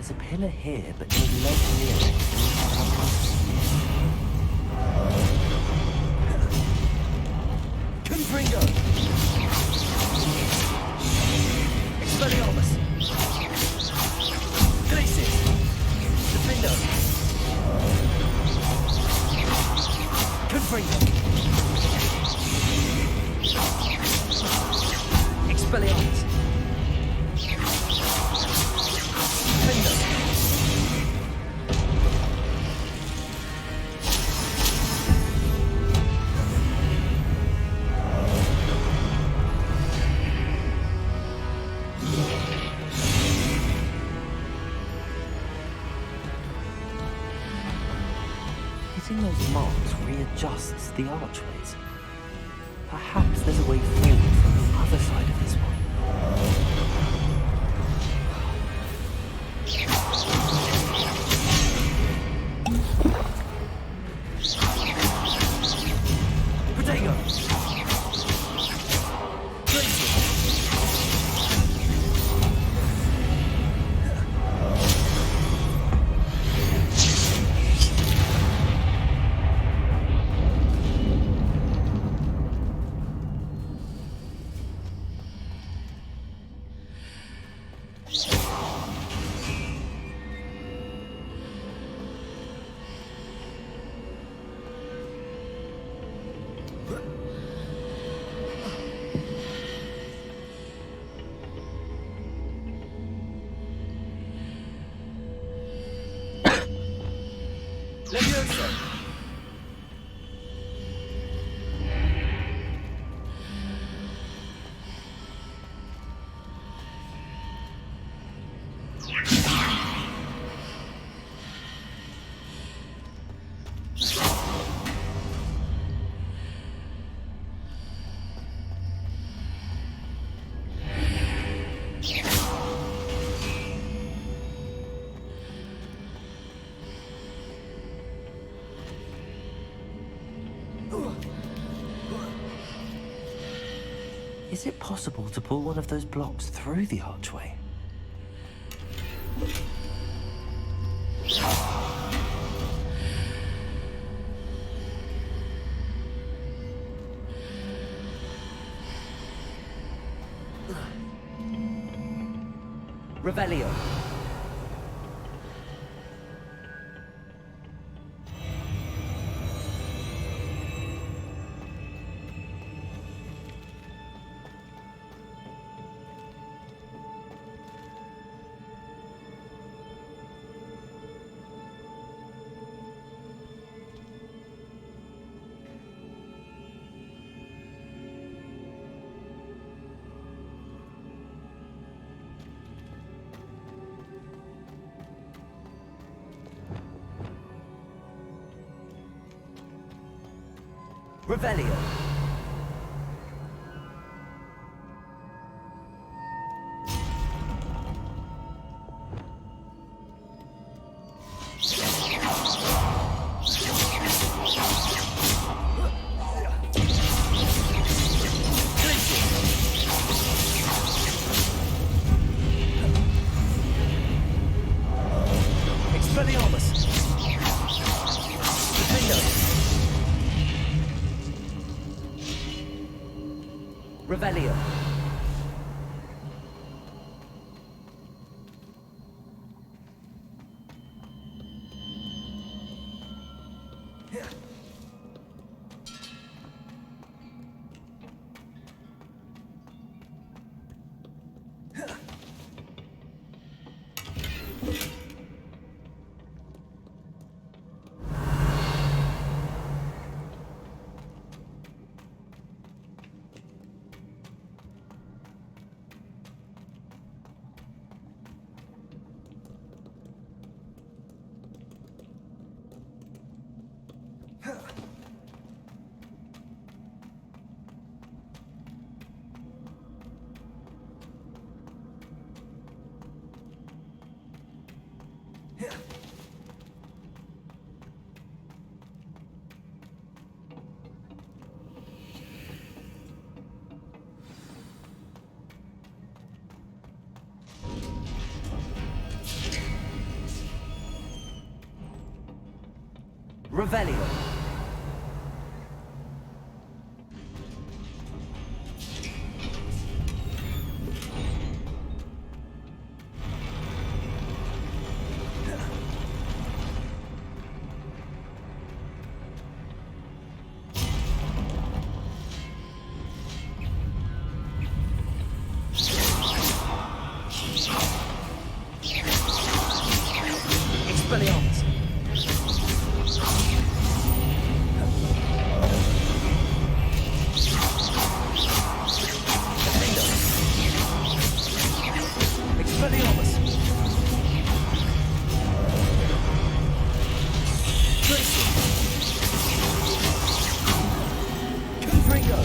There's a pillar here, but no leg near it. Confringo! Expelliarmus! Glacis! Defendo! Confringo! Expelliarmus! Hitting those marks readjusts the archways. Perhaps there's a way forward from the other side of this one. Is it possible to pull one of those blocks through the archway? Revelio. Revelio. Expelliarmus. Defendo. Revelio. Expelliarmus. Expelliarmus. Tracy. Confringo.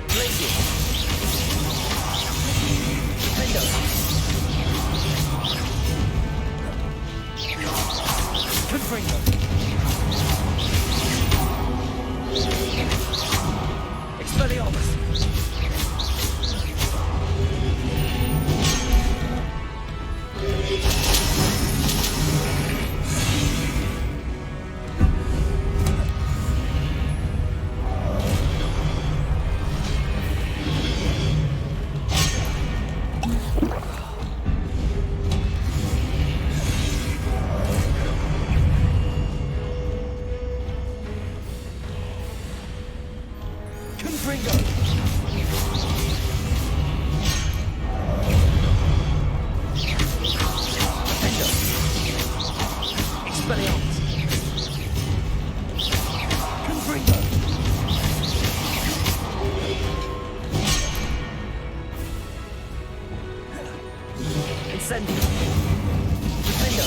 Blazing. Defendo. Confringo. Expelliarmus. Confringo. Defendo. Expelliarmus. Confringo. Incendio. Defendo.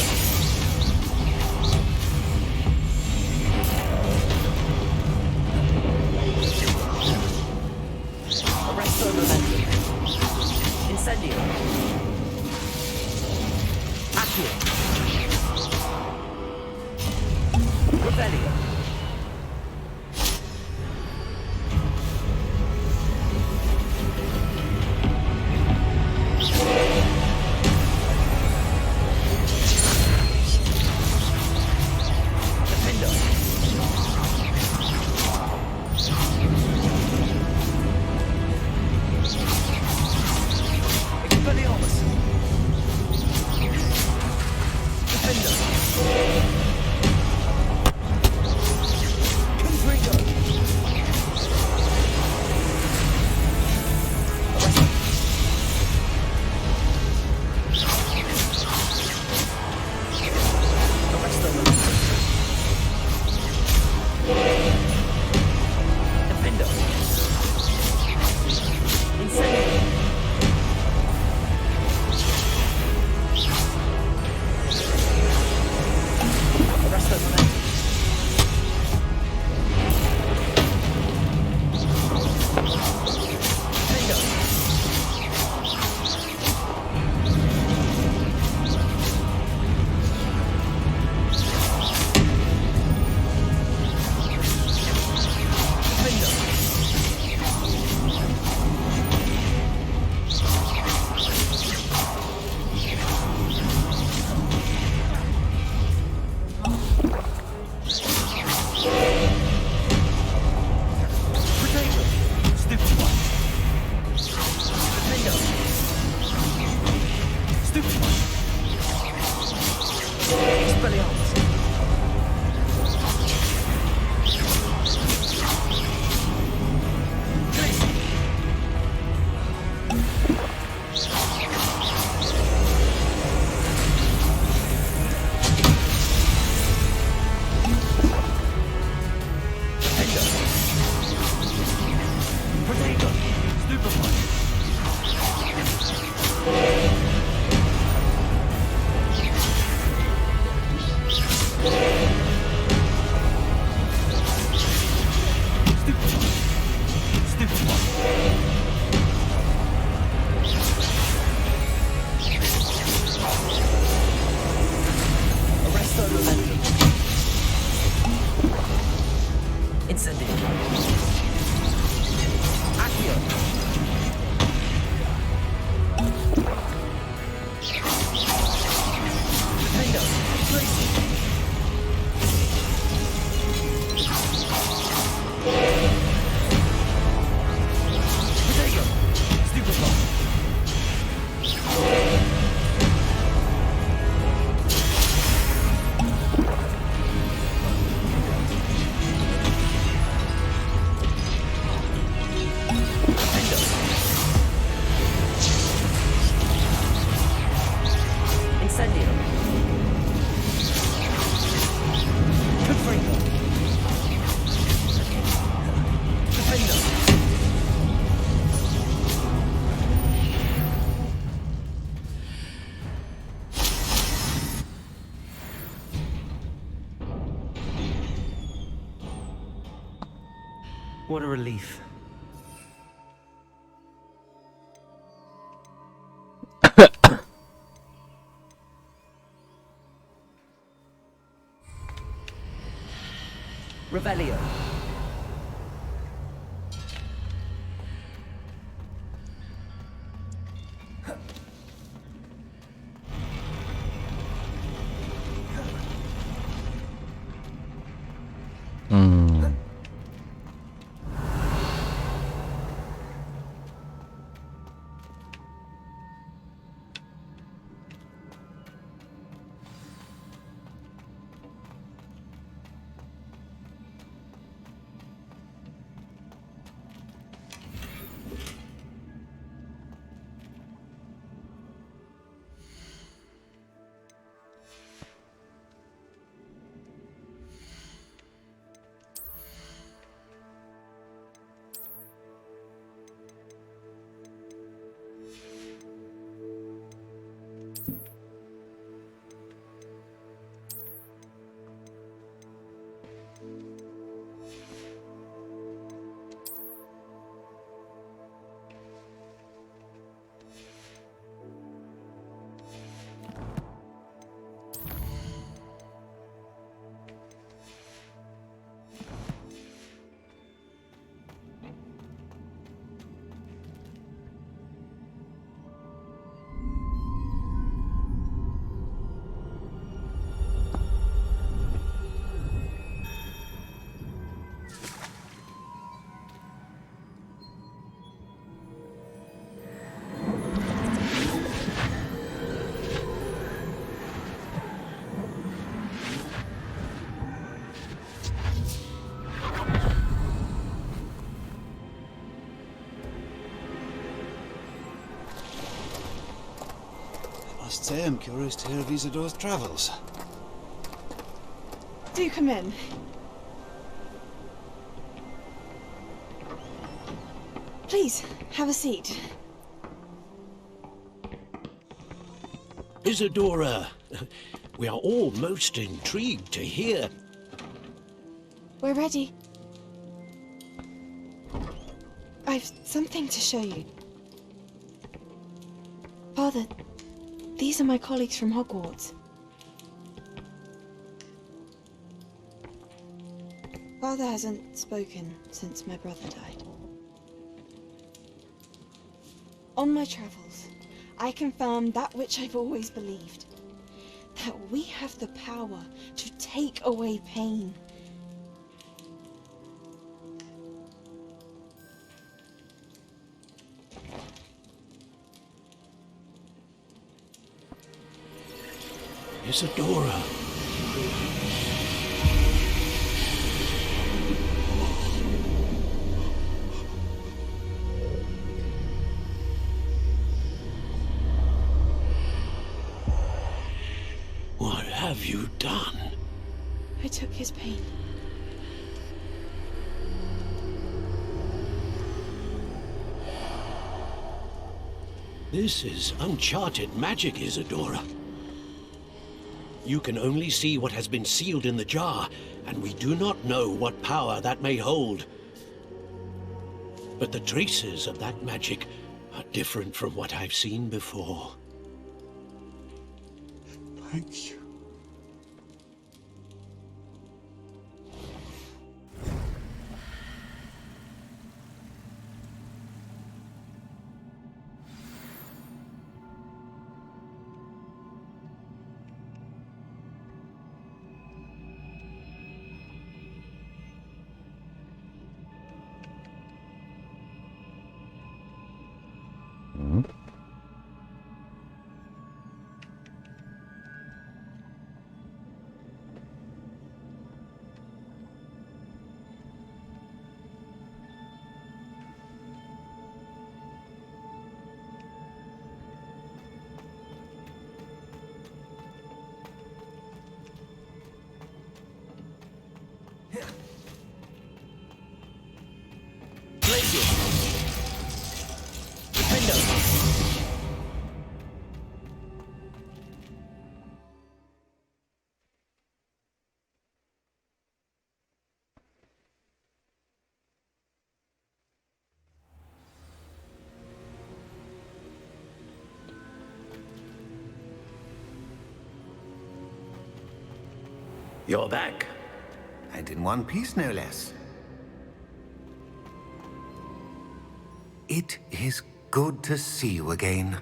Arresto momentum. Incendio. Accio. Revelio. Defendo. Expelliarmus. Defendo. what a relief. Revelio. I must say I'm curious to hear of Isidore's travels. Do come in. Please, have a seat. Isidora, we are all most intrigued to hear. We're ready. I've something to show you. Father, these are my colleagues from Hogwarts. Father hasn't spoken since my brother died. On my travels, I confirmed that which I've always believed. That we have the power to take away pain. Isidora. What have you done? I took his pain. This is uncharted magic, Isidora. You can only see what has been sealed in the jar, and we do not know what power that may hold. But the traces of that magic are different from what I've seen before. Thank you. You're back. And in one piece, no less. It is good to see you again.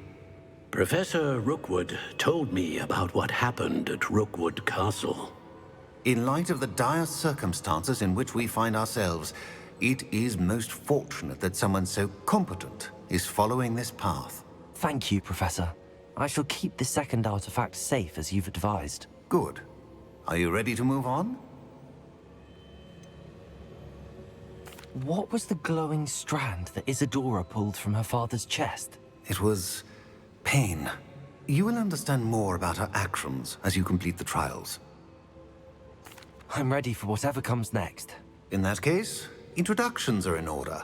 Professor Rookwood told me about what happened at Rookwood Castle. In light of the dire circumstances in which we find ourselves, it is most fortunate that someone so competent is following this path. Thank you, Professor. I shall keep the second artifact safe as you've advised. Good. Are you ready to move on? What was the glowing strand that Isadora pulled from her father's chest? It was pain. You will understand more about her actions as you complete the trials. I'm ready for whatever comes next. In that case, introductions are in order.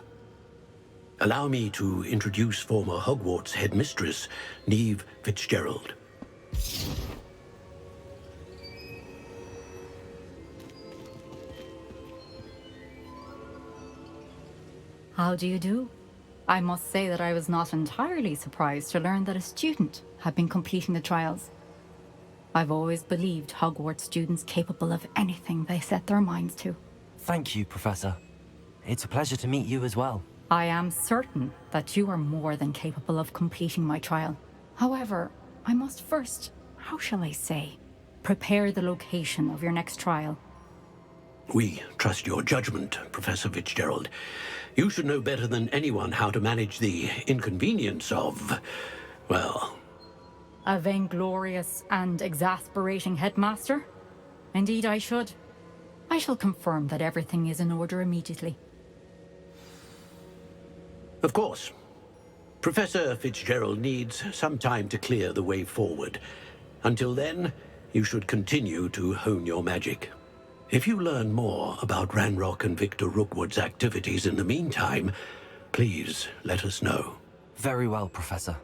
Allow me to introduce former Hogwarts headmistress, Neve Fitzgerald. How do you do? I must say that I was not entirely surprised to learn that a student had been completing the trials. I've always believed Hogwarts students capable of anything they set their minds to. Thank you, Professor. It's a pleasure to meet you as well. I am certain that you are more than capable of completing my trial. However, I must first, how shall I say, prepare the location of your next trial. We trust your judgment, Professor Fitzgerald. You should know better than anyone how to manage the inconvenience of, well... A vainglorious and exasperating headmaster? Indeed I should. I shall confirm that everything is in order immediately. Of course. Professor Fitzgerald needs some time to clear the way forward. Until then, you should continue to hone your magic. If you learn more about Ranrock and Victor Rookwood's activities in the meantime, please let us know. Very well, Professor.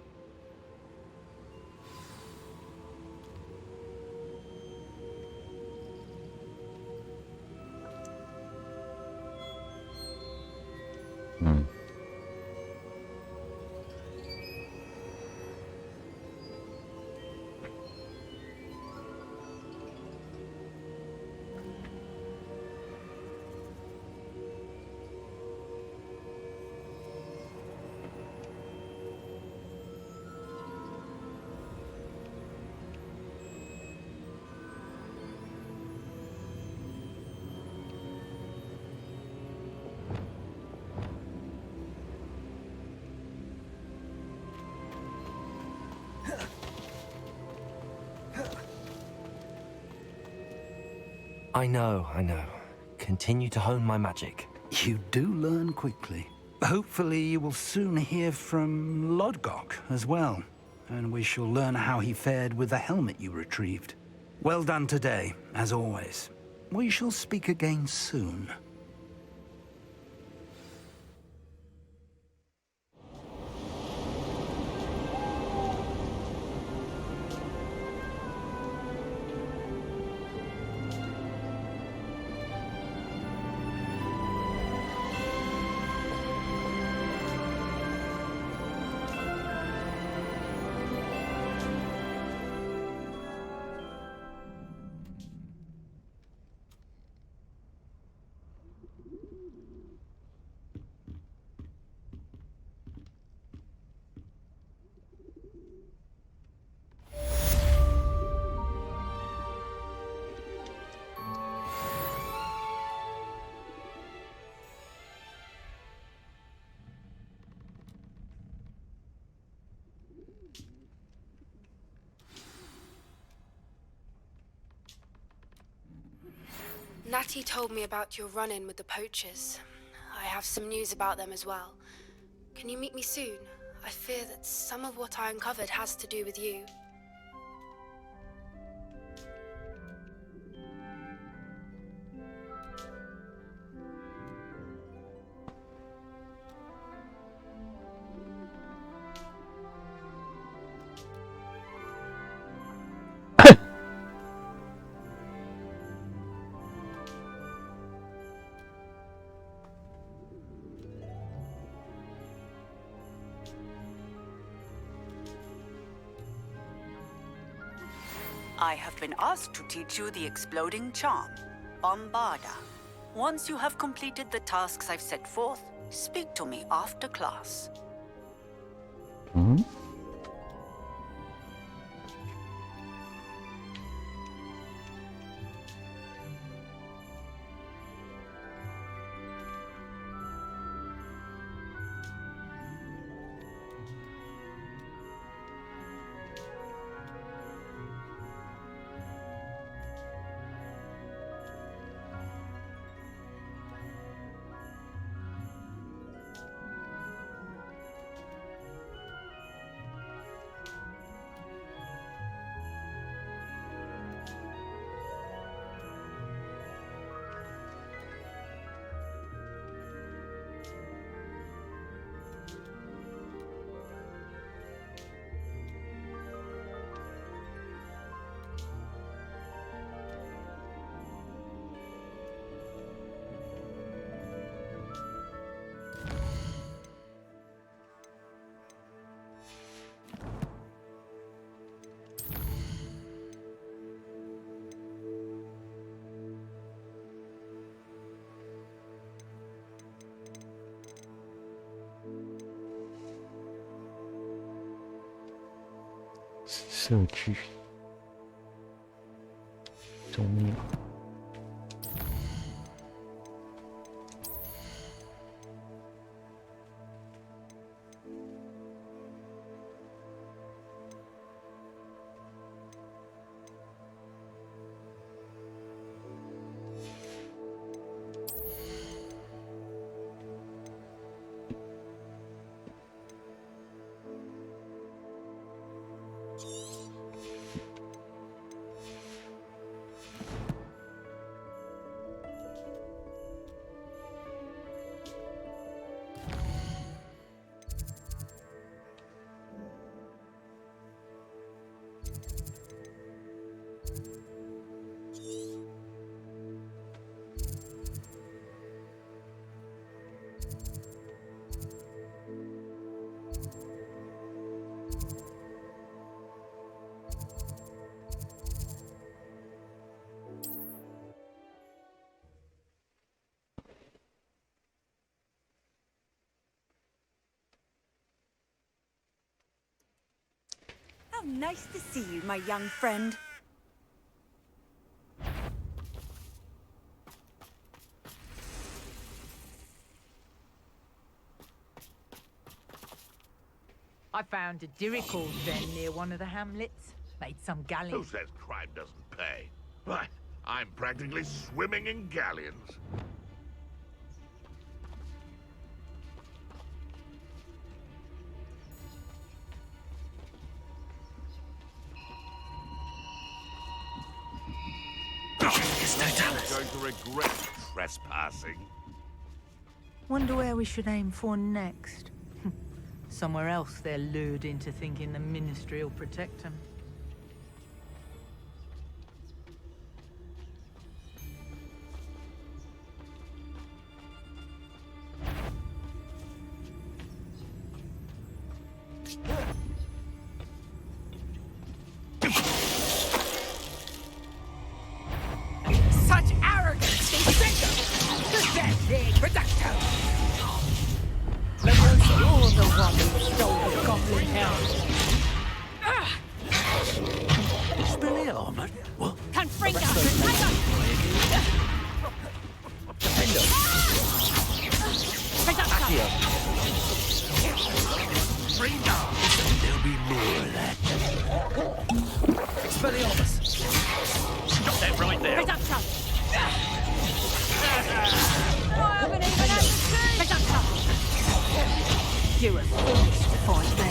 I know. Continue to hone my magic. You do learn quickly. Hopefully you will soon hear from Lodgok as well, and we shall learn how he fared with the helmet you retrieved. Well done today, as always. We shall speak again soon. Natty told me about your run-in with the poachers. I have some news about them as well. Can you meet me soon? I fear that some of what I uncovered has to do with you. I have been asked to teach you the exploding charm, Bombarda. Once you have completed the tasks I've set forth, speak to me after class.社区中面。How nice to see you, my young friend. I found a dirical den near one of the hamlets. Made some galleons. Who says crime doesn't pay? Why, I'm practically swimming in galleons. I'm going to regret trespassing. Wonder where we should aim for next. Somewhere else they're lured into thinking the Ministry will protect them. Such arrogance! Pathetic reducto! You're the one who stole the goblin helm. Spelliarmus? What? Confringo! Defender! Accio! There'll be more of that. Expelliarmus! Stop that right there. Reducto! I haven't even had the Reducto! You were foolish to fight me.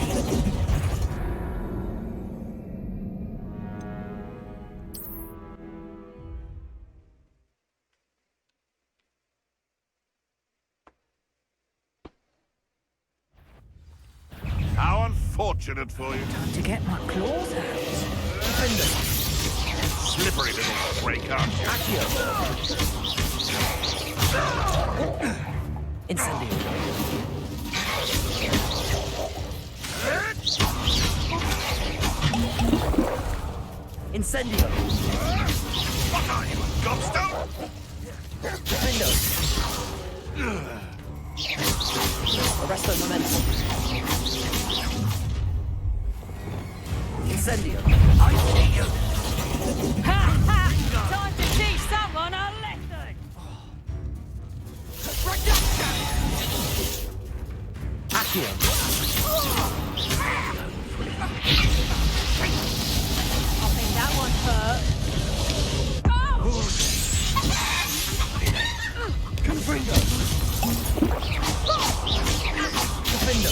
How unfortunate for you. Time to get my claws out. Slippery little freak, aren't you? Incendio! Incendio! What are you, a gobstone? Defendo! Arresto momentum. Incendio! I see you! Ha ha! Time to teach someone a lesson! Accio! I think that one hurt. Confringo! Defendo!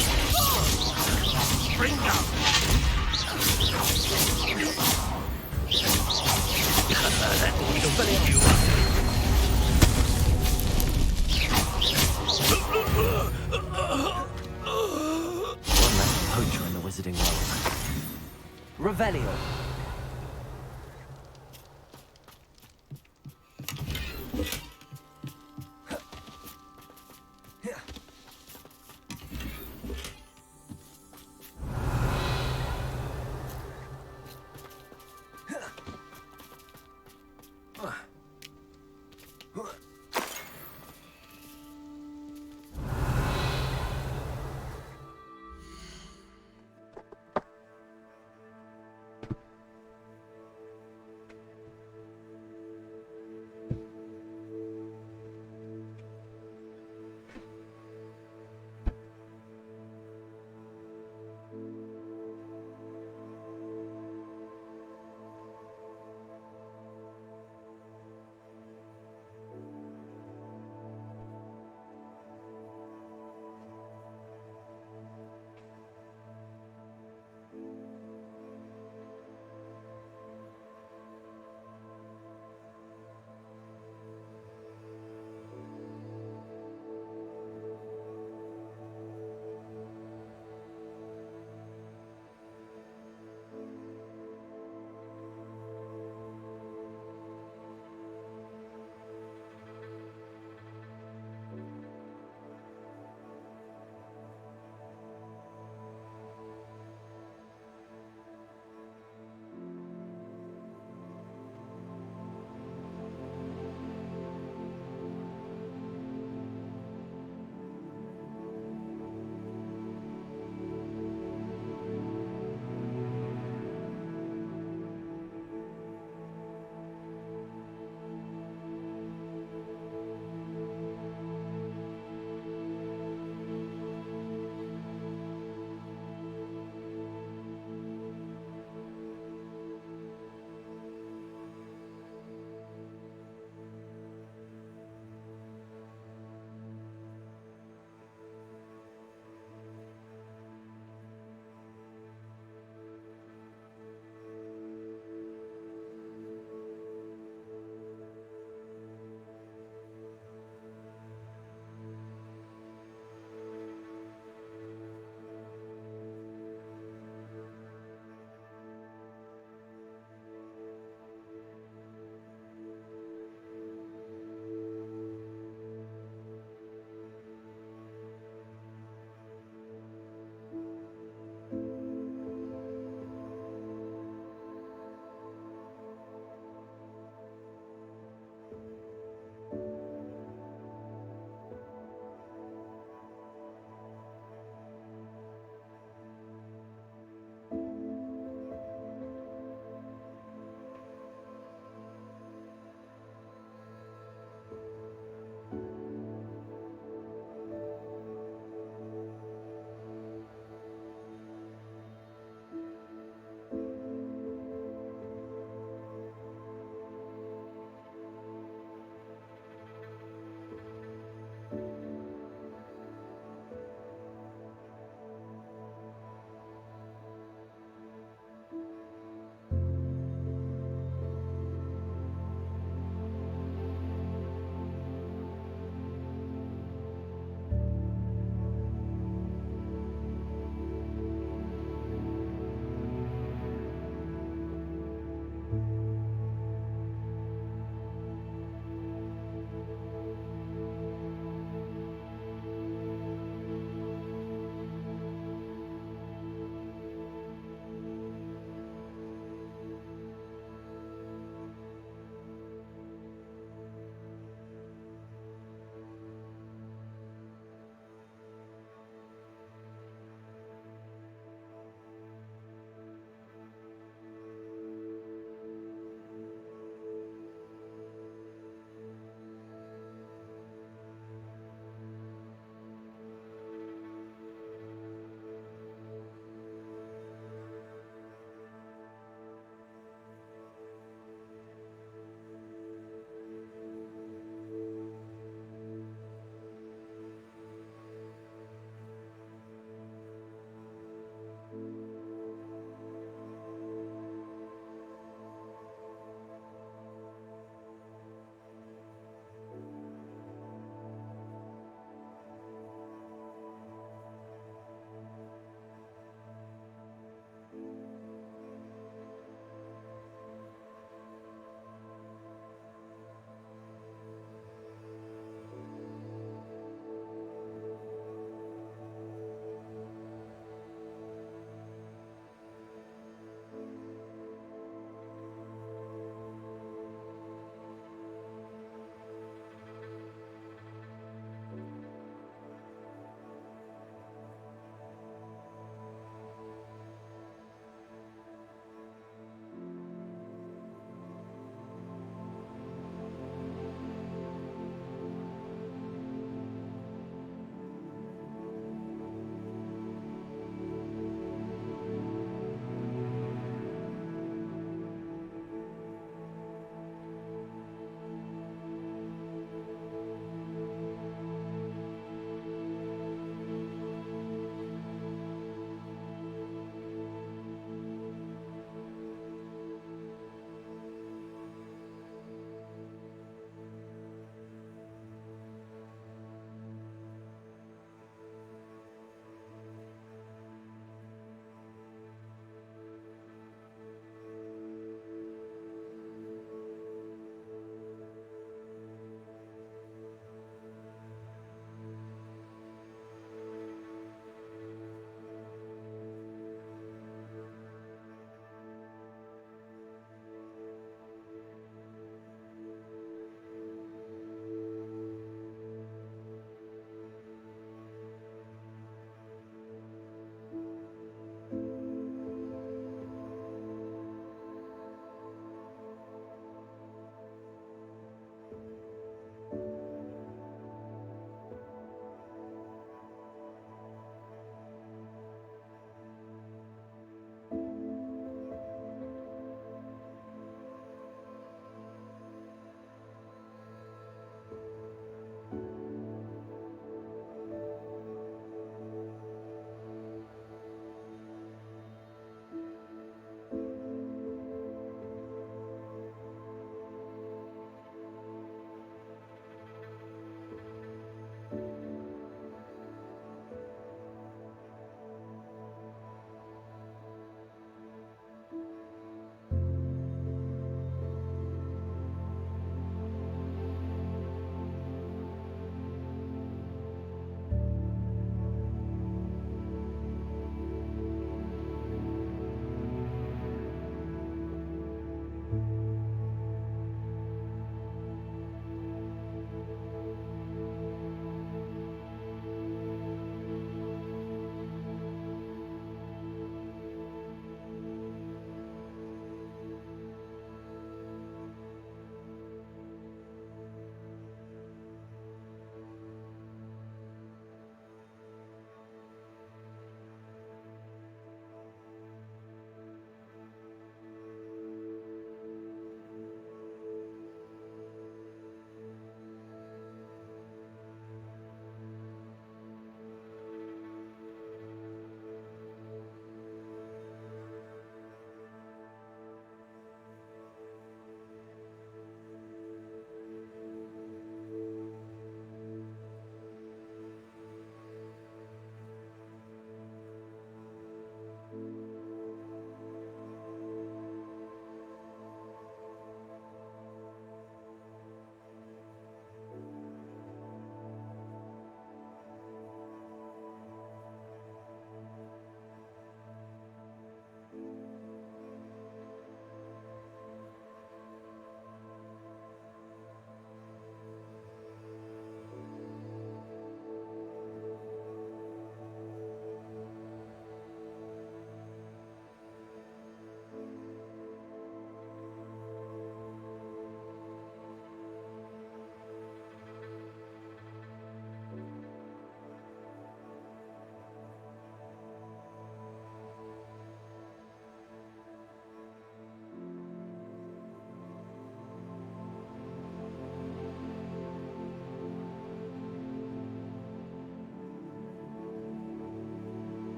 Bring down! One less poacher in the wizarding world. Revelio!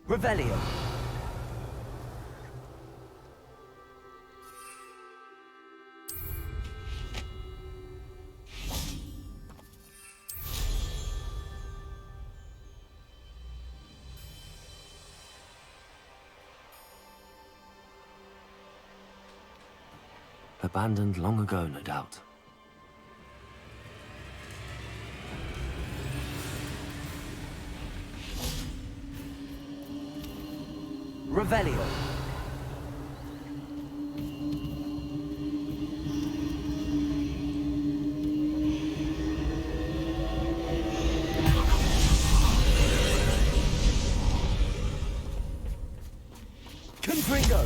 Revelio. Abandoned long ago, no doubt. Revelio. Confringo.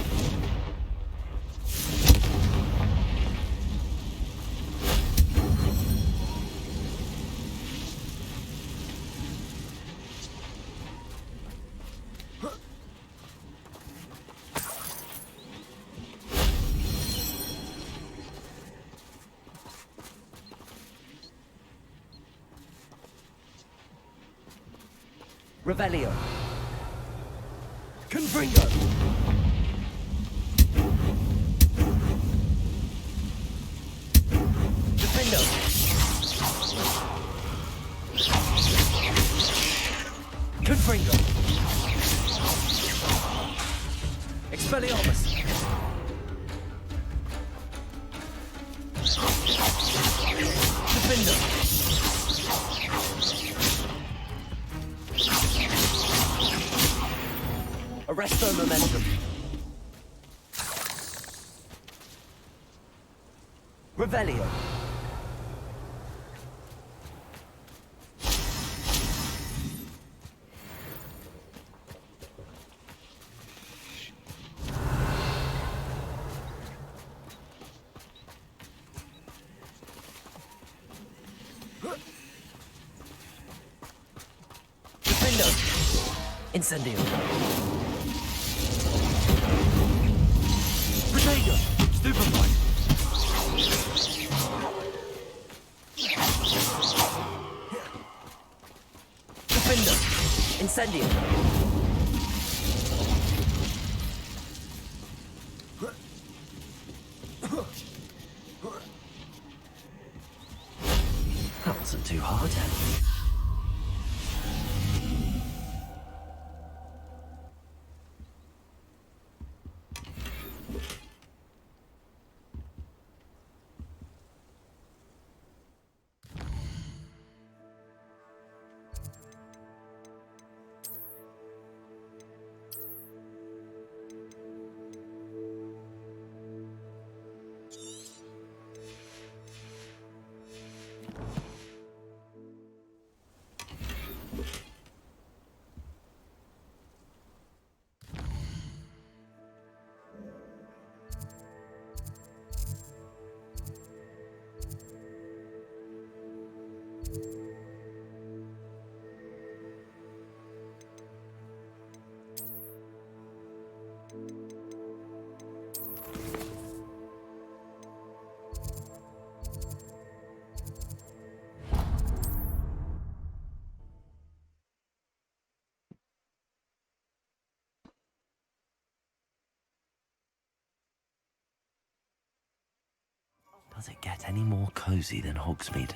Revelio. Confringo. Defendo. Confringo. Expelliarmus. Defendo. Arresto momentum. Revelio. Defendo. Incendio. Protego. Stupefy. Defender. Incendio. That wasn't too hard. Does it get any more cozy than Hogsmeade?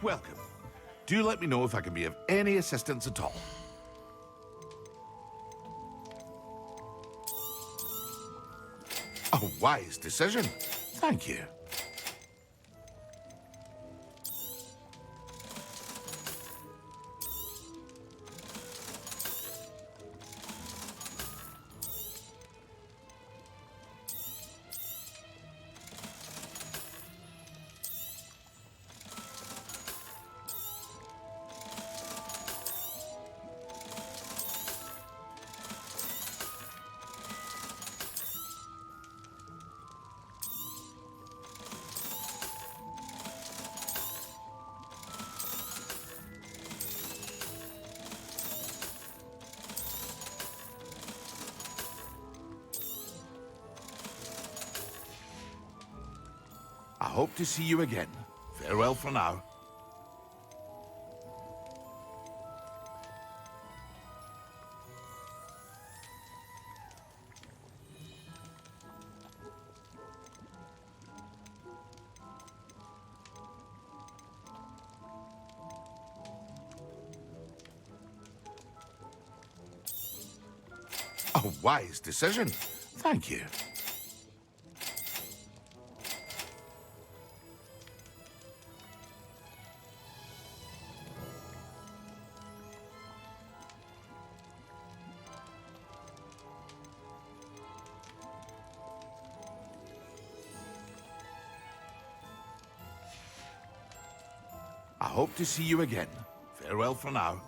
Welcome. Do let me know if I can be of any assistance at all. A wise decision. Thank you. I hope to see you again. Farewell for now. wise decision. Thank you. I hope to see you again. Farewell for now.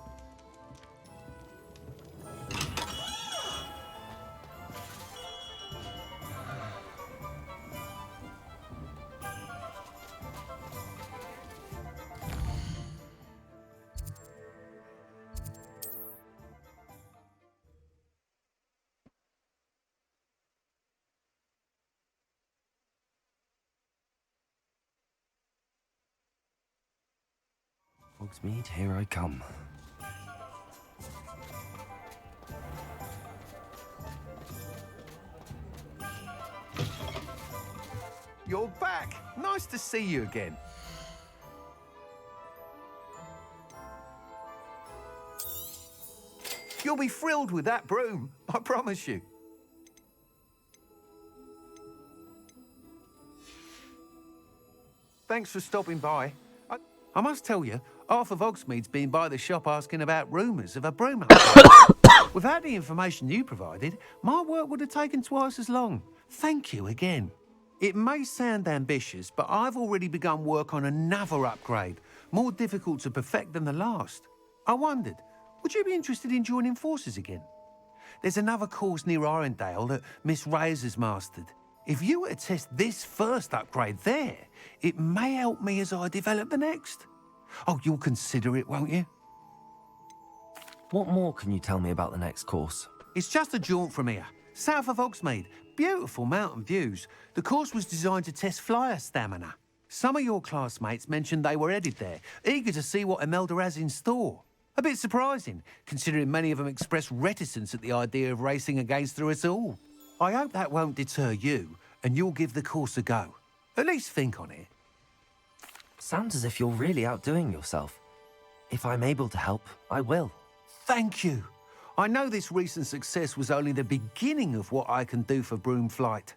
Hogsmeade, here I come. You're back! Nice to see you again. You'll be thrilled with that broom, I promise you. Thanks for stopping by. I must tell you, half of Hogsmeade's been by the shop asking about rumours of a broom upgrade. Without the information you provided, my work would have taken twice as long. Thank you again. It may sound ambitious, but I've already begun work on another upgrade, more difficult to perfect than the last. I wondered, would you be interested in joining forces again? There's another course near Arendale that Miss Reyes has mastered. If you were to test this first upgrade there, it may help me as I develop the next. Oh, you'll consider it, won't you? What more can you tell me about the next course? It's just a jaunt from here, south of Hogsmeade. Beautiful mountain views. The course was designed to test flyer stamina. Some of your classmates mentioned they were headed there, eager to see what Imelda has in store. A bit surprising, considering many of them expressed reticence at the idea of racing against her at all. I hope that won't deter you, and you'll give the course a go. At least think on it. Sounds as if you're really outdoing yourself. If I'm able to help, I will. Thank you. I know this recent success was only the beginning of what I can do for Broomflight.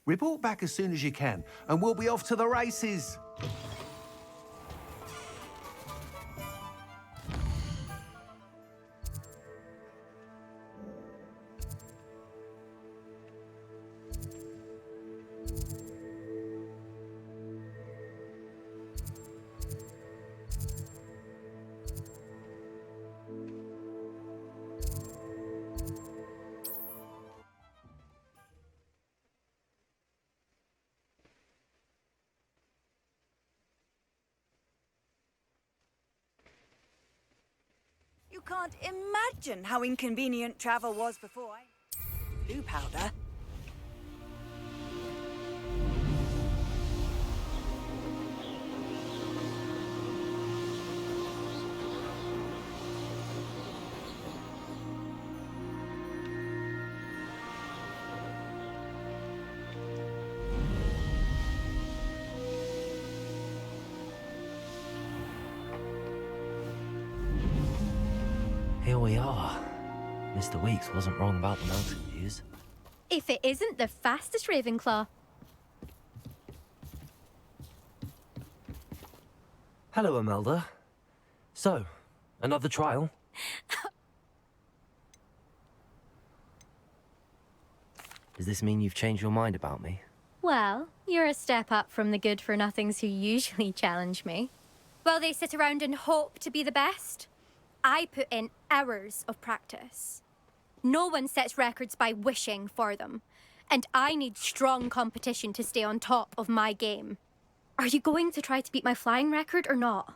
Report back as soon as you can, and we'll be off to the races. You can't imagine how inconvenient travel was before I... Blue powder? Here we are. Mr. Weeks wasn't wrong about the mountain views. If it isn't the fastest Ravenclaw. Hello, Imelda. So, another trial? Does this mean you've changed your mind about me? Well, you're a step up from the good-for-nothings who usually challenge me. While they sit around and hope to be the best, I put in hours of practice. No one sets records by wishing for them, and I need strong competition to stay on top of my game. Are you going to try to beat my flying record or not?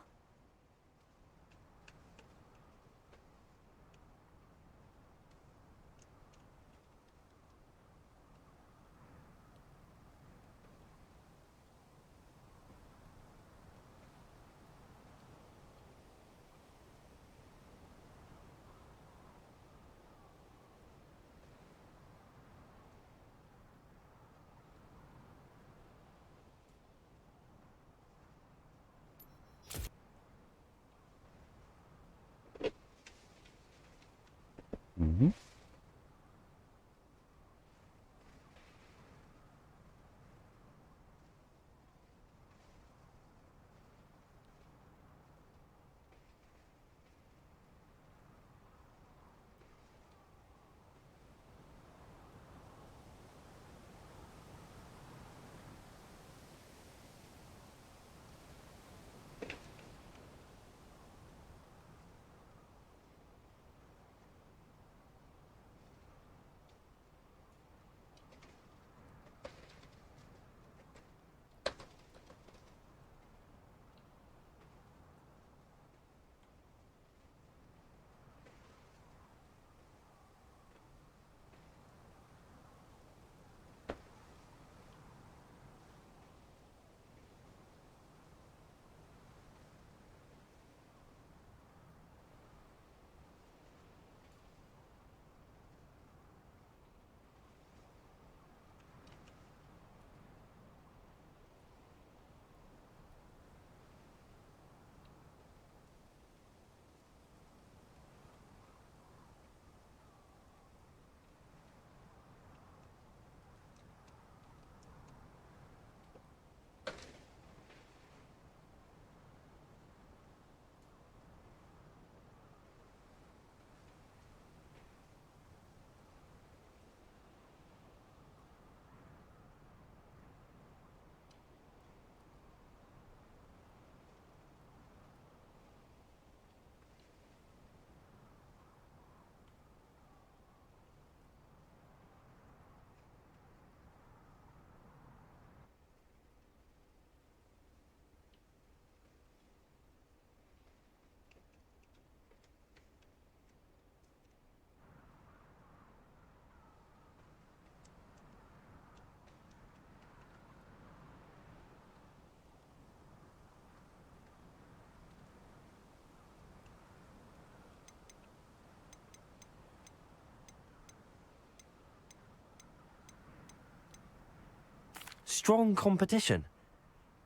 Strong competition.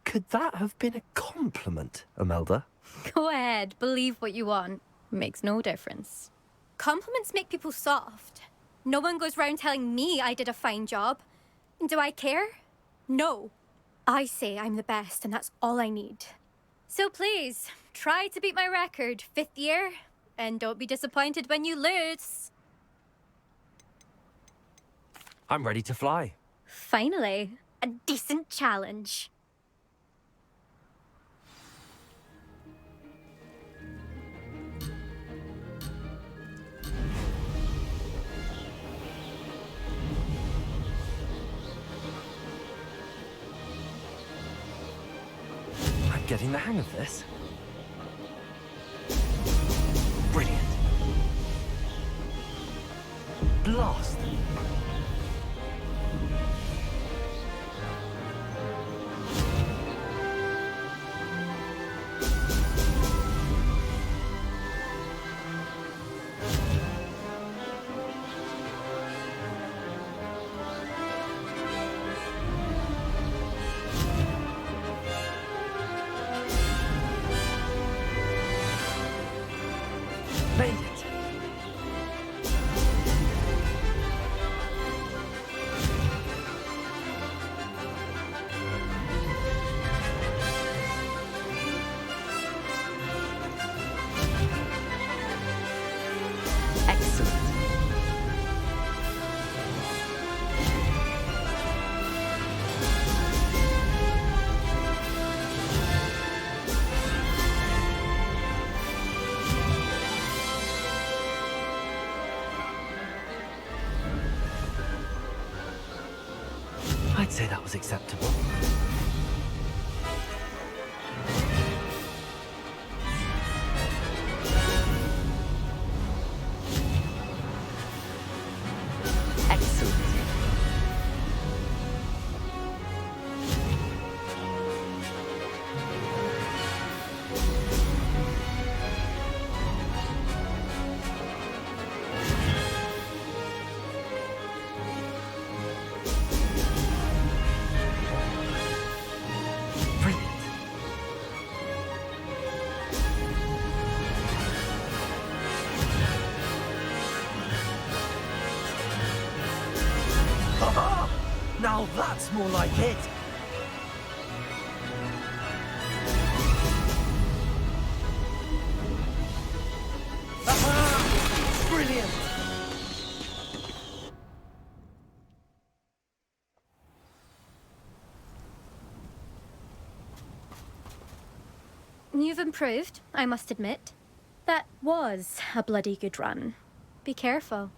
Could that have been a compliment, Imelda? Go ahead, believe what you want. Makes no difference. Compliments make people soft. No one goes round telling me I did a fine job. Do I care? No. I say I'm the best, and that's all I need. So please, try to beat my record, 5th year, and don't be disappointed when you lose. I'm ready to fly. Finally, a decent challenge. I'm getting the hang of this. Brilliant. Blast. Made it. Excellent. I'd say that was acceptable. Excellent. Now that's more like it! Aha! Brilliant! You've improved, I must admit. That was a bloody good run. Be careful.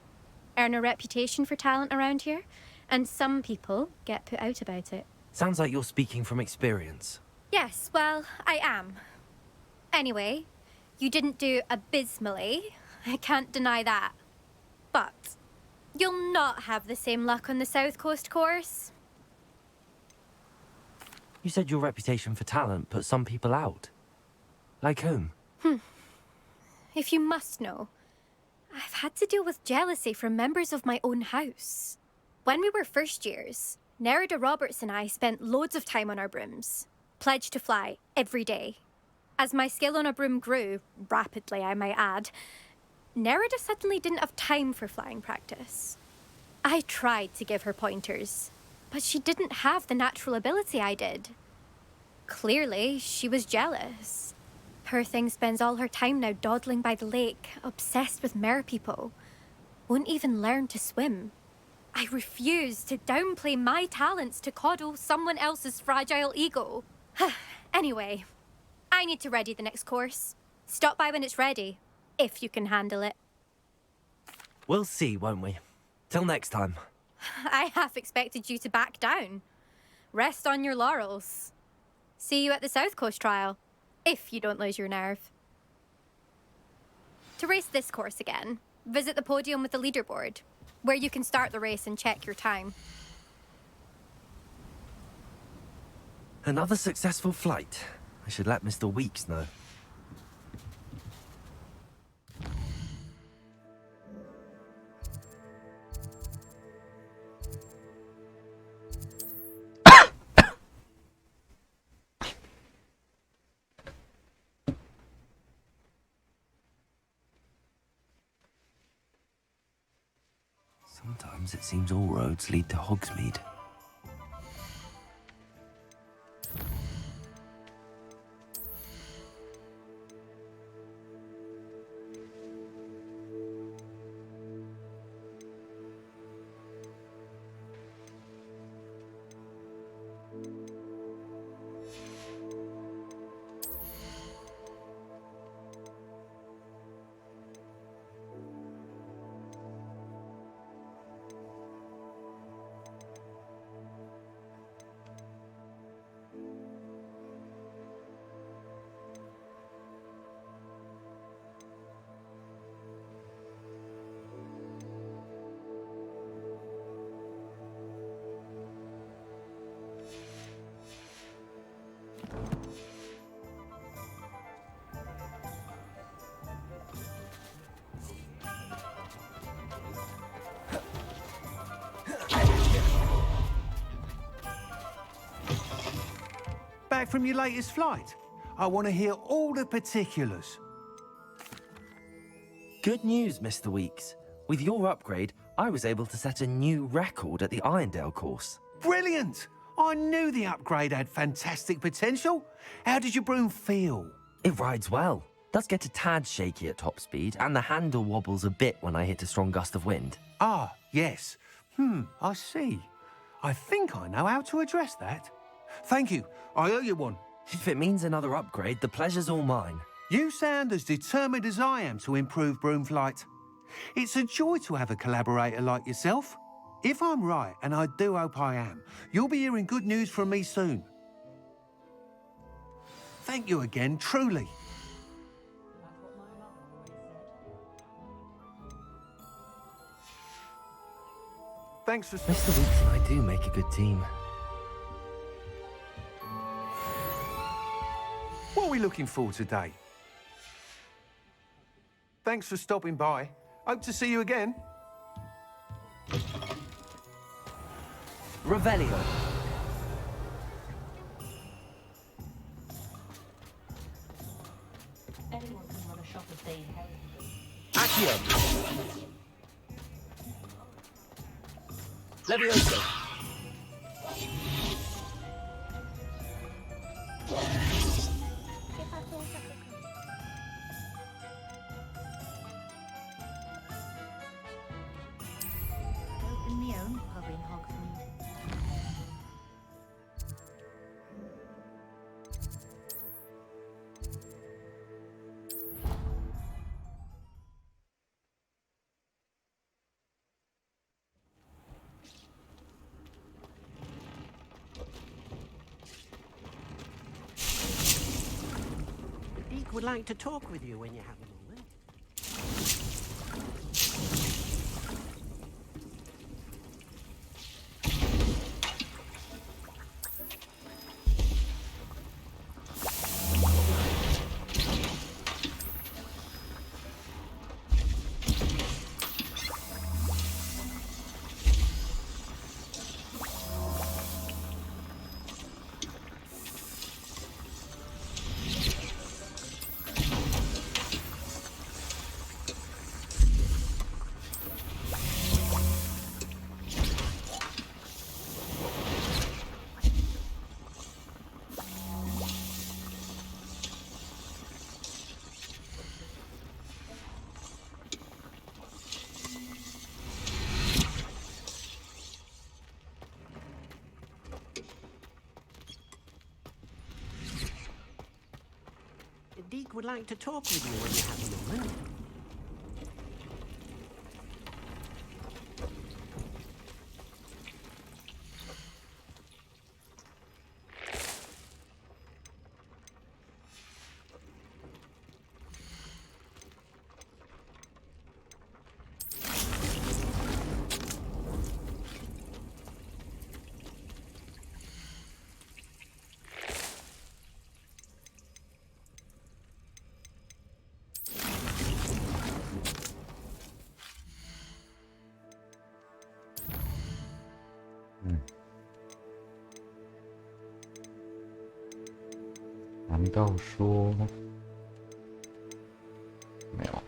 Earn a reputation for talent around here, and some people get put out about it. Sounds like you're speaking from experience. Yes, well, I am. Anyway, you didn't do abysmally. I can't deny that. But you'll not have the same luck on the South Coast course. You said your reputation for talent put some people out. Like whom? If you must know, I've had to deal with jealousy from members of my own house. When we were first years, Nerida Roberts and I spent loads of time on our brooms, pledged to fly every day. As my skill on a broom grew, rapidly I might add, Nerida suddenly didn't have time for flying practice. I tried to give her pointers, but she didn't have the natural ability I did. Clearly, she was jealous. Poor thing spends all her time now dawdling by the lake, obsessed with merpeople. Won't even learn to swim. I refuse to downplay my talents to coddle someone else's fragile ego. Anyway, I need to ready the next course. Stop by when it's ready, if you can handle it. We'll see, won't we? Till next time. I half expected you to back down. Rest on your laurels. See you at the South Coast trial. If you don't lose your nerve. To race this course again, visit the podium with the leaderboard, where you can start the race and check your time. Another successful flight. I should let Mr. Weeks know. Sometimes it seems all roads lead to Hogsmeade. Back from your latest flight? I want to hear all the particulars. Good news, Mr. Weeks. With your upgrade, I was able to set a new record at the Irondale course. Brilliant! I knew the upgrade had fantastic potential. How did your broom feel? It rides well. Does get a tad shaky at top speed, and the handle wobbles a bit when I hit a strong gust of wind. Ah, yes. I see. I think I know how to address that. Thank you. I owe you one. If it means another upgrade, the pleasure's all mine. You sound as determined as I am to improve broom flight. It's a joy to have a collaborator like yourself. If I'm right, and I do hope I am, you'll be hearing good news from me soon. Thank you again, truly. Thanks for... Mr. Weeks and I do make a good team. What are we looking for today? Thanks for stopping by. Hope to see you again. Revelio. Anyone can run a shop if they inherit. Accio. Levioso. would like to talk with you when you have a moment. Deke would like to talk with you when you have a moment.难道说没有啊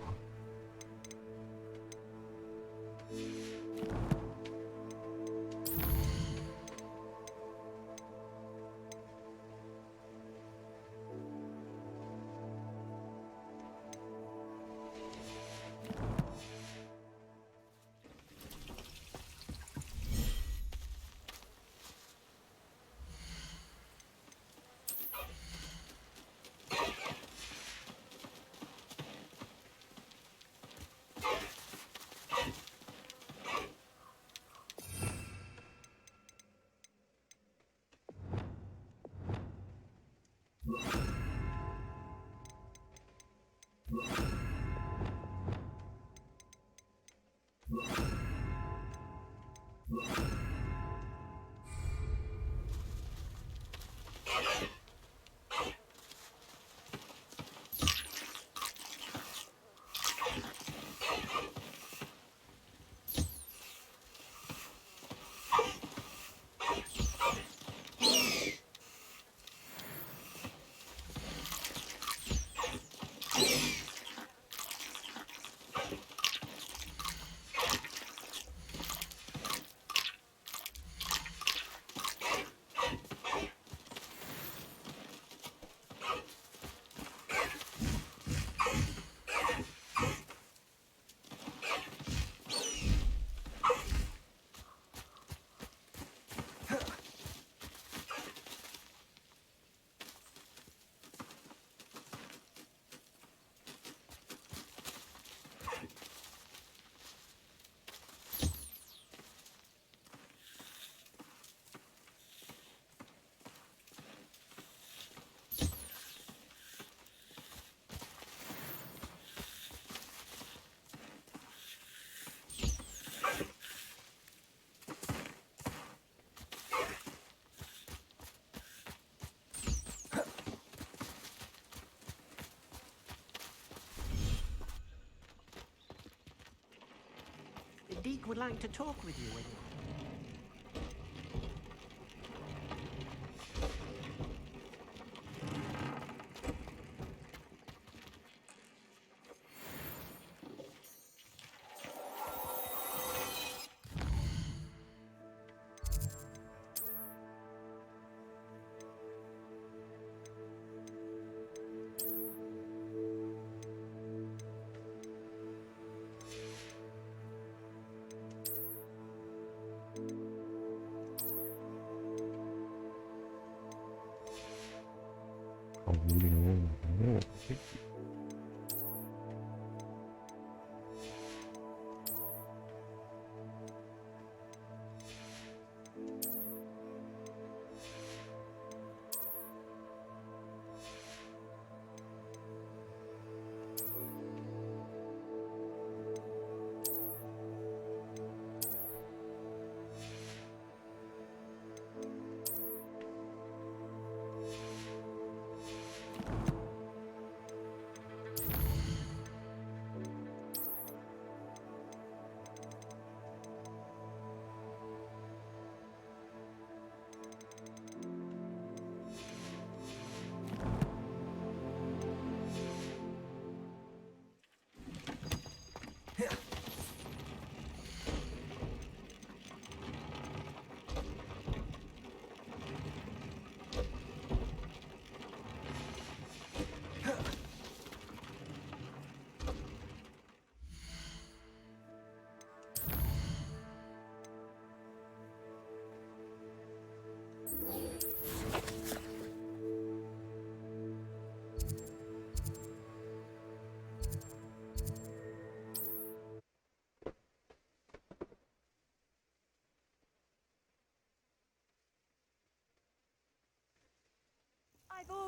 ？Deke would like to talk with you when you...好无聊哦。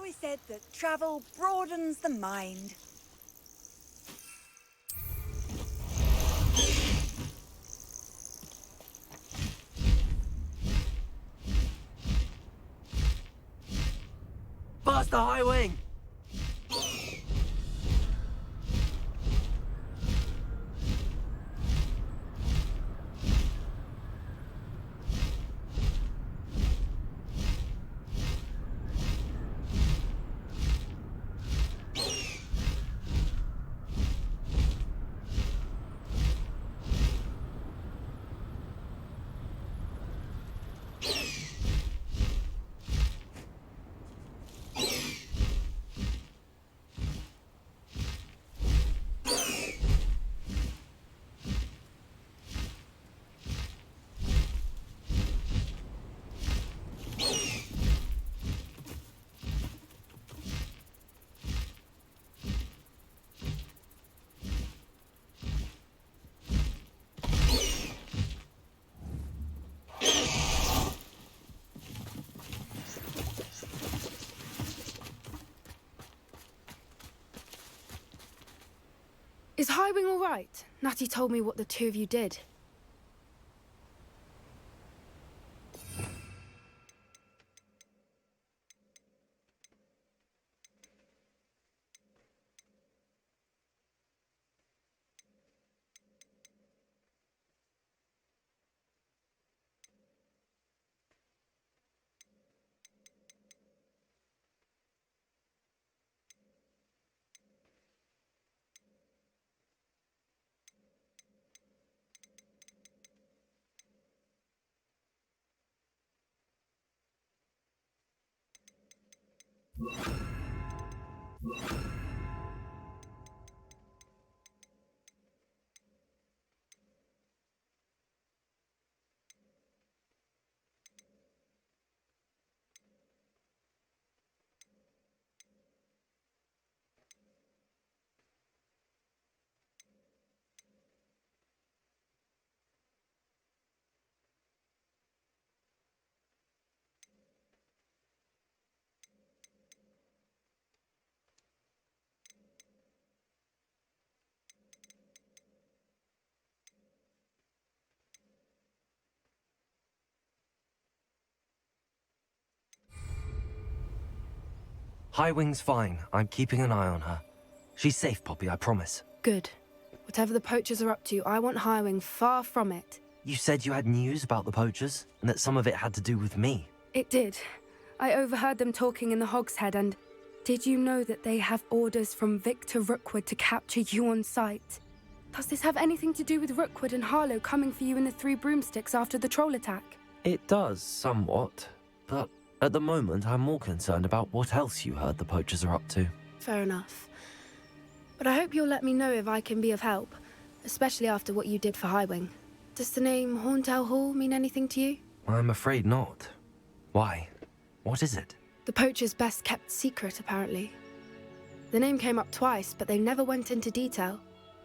always said that travel broadens the mind. Faster, High Wing! Is Highwing all right? Natty told me what the two of you did. High Wing's fine. I'm keeping an eye on her. She's safe, Poppy, I promise. Good. Whatever the poachers are up to, I want Highwing far from it. You said you had news about the poachers, and that some of it had to do with me. It did. I overheard them talking in the Hogshead, and did you know that they have orders from Victor Rookwood to capture you on sight? Does this have anything to do with Rookwood and Harlow coming for you in the Three Broomsticks after the troll attack? It does, somewhat. But at the moment, I'm more concerned about what else you heard the poachers are up to. Fair enough. But I hope you'll let me know if I can be of help, especially after what you did for Highwing. Does the name Horntail Hall mean anything to you? I'm afraid not. Why? What is it? The poachers' best kept secret, apparently. The name came up twice, but they never went into detail.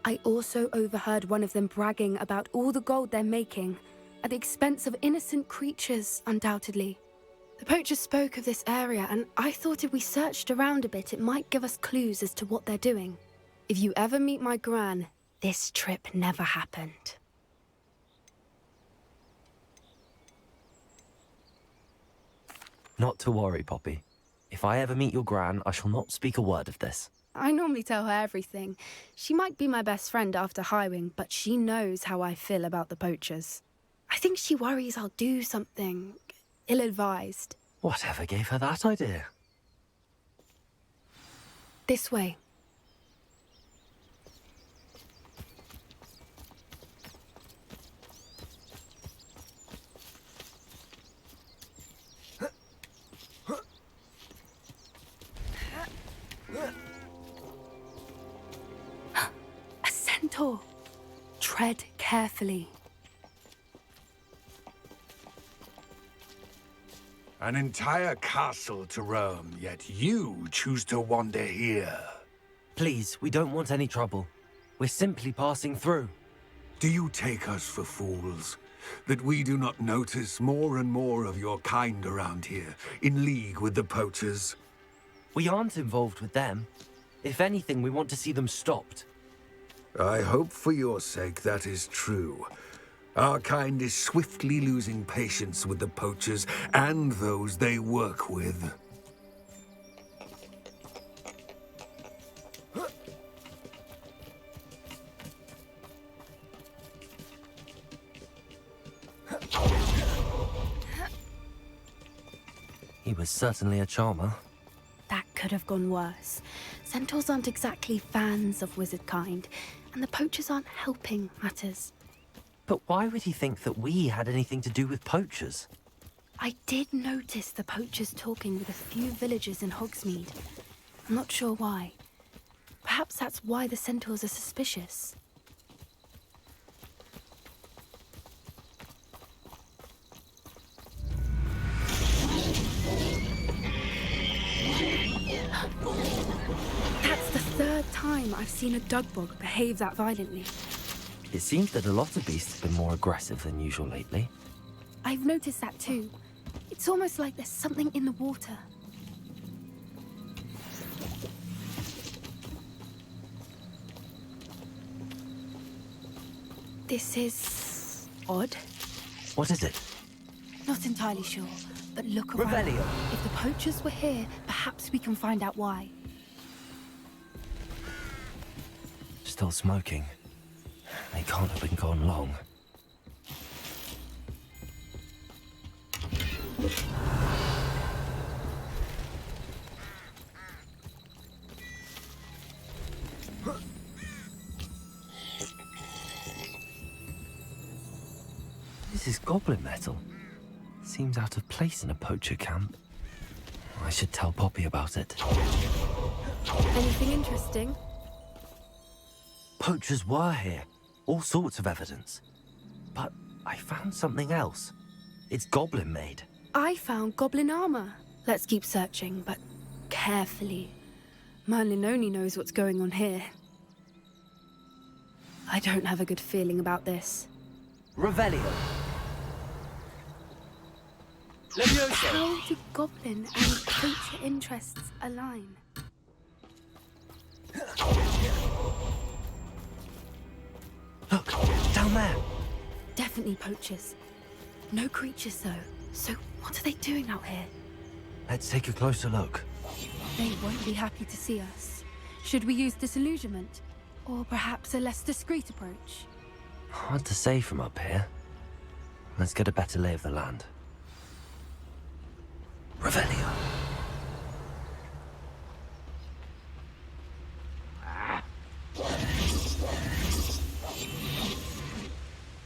I also overheard one of them bragging about all the gold they're making, at the expense of innocent creatures, undoubtedly. The poachers spoke of this area, and I thought if we searched around a bit, it might give us clues as to what they're doing. If you ever meet my gran, this trip never happened. Not to worry, Poppy. If I ever meet your gran, I shall not speak a word of this. I normally tell her everything. She might be my best friend after Highwing, but she knows how I feel about the poachers. I think she worries I'll do something ill-advised. Whatever gave her that idea? This way. A centaur. Tread carefully. An entire castle to roam, yet you choose to wander here. Please, we don't want any trouble. We're simply passing through. Do you take us for fools? That we do not notice more and more of your kind around here, in league with the poachers? We aren't involved with them. If anything, we want to see them stopped. I hope for your sake that is true. Our kind is swiftly losing patience with the poachers and those they work with. He was certainly a charmer. That could have gone worse. Centaurs aren't exactly fans of wizard kind, and the poachers aren't helping matters. But why would he think that we had anything to do with poachers? I did notice the poachers talking with a few villagers in Hogsmeade. I'm not sure why. Perhaps that's why the centaurs are suspicious. That's the third time I've seen a dugbog behave that violently. It seems that a lot of beasts have been more aggressive than usual lately. I've noticed that too. It's almost like there's something in the water. This is odd. What is it? Not entirely sure, but look around. Revelio. If the poachers were here, perhaps we can find out why. Still smoking. They can't have been gone long. This is goblin metal. Seems out of place in a poacher camp. I should tell Poppy about it. Anything interesting? Poachers were here. All sorts of evidence. But I found something else. It's goblin made. I found goblin armor. Let's keep searching, but carefully. Merlin only knows what's going on here. I don't have a good feeling about this. Revelio. How do goblin and poacher interests align? Look, down there. Definitely poachers. No creatures though. So what are they doing out here? Let's take a closer look. They won't be happy to see us. Should we use disillusionment? Or perhaps a less discreet approach? Hard to say from up here. Let's get a better lay of the land. Revelio.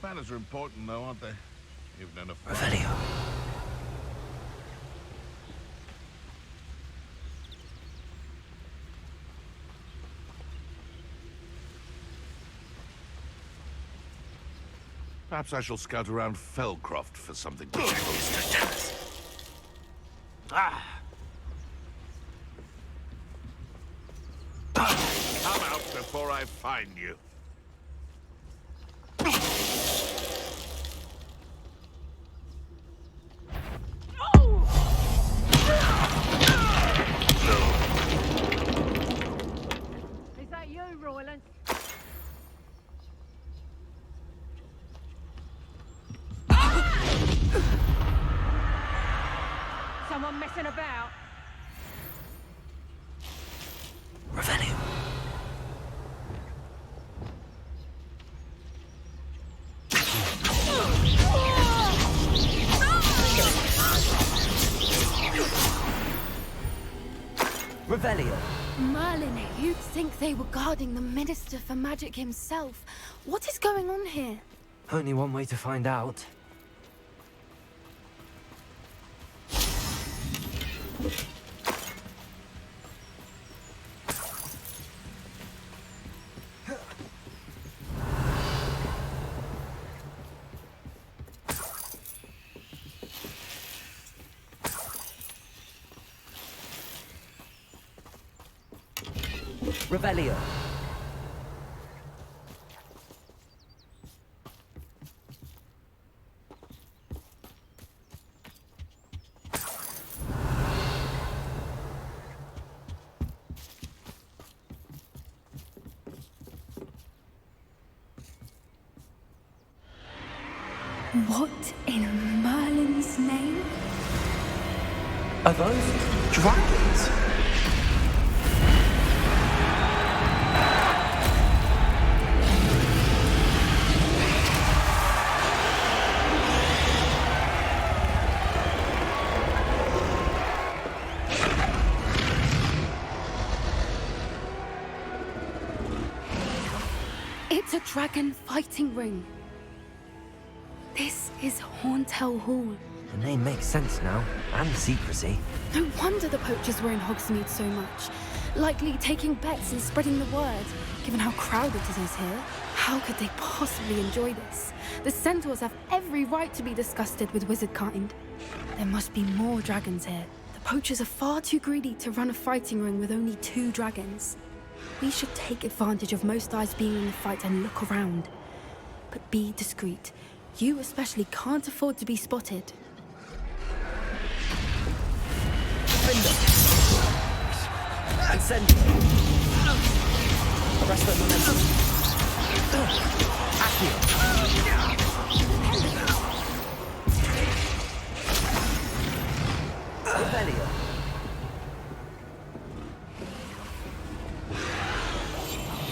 Manners are important, though, aren't they? Even in a fight. Revelio. Perhaps I shall scout around Felcroft for something. Come out before I find you. Is that you, Royland? Someone messing about? Revelio. Revelio. Merlin, you'd think they were guarding the Minister for Magic himself. What is going on here? Only one way to find out. Revelio. What in Merlin's name? Are those dragons? It's a dragon fighting ring. This is Horntail Hall. The name makes sense now, and secrecy. No wonder the poachers were in Hogsmeade so much. Likely taking bets and spreading the word, given how crowded it is here. How could they possibly enjoy this? The centaurs have every right to be disgusted with wizard kind. There must be more dragons here. The poachers are far too greedy to run a fighting ring with only 2 dragons. We should take advantage of most eyes being in the fight and look around. But be discreet. You especially can't afford to be spotted. And send arrest the momentum. Accio.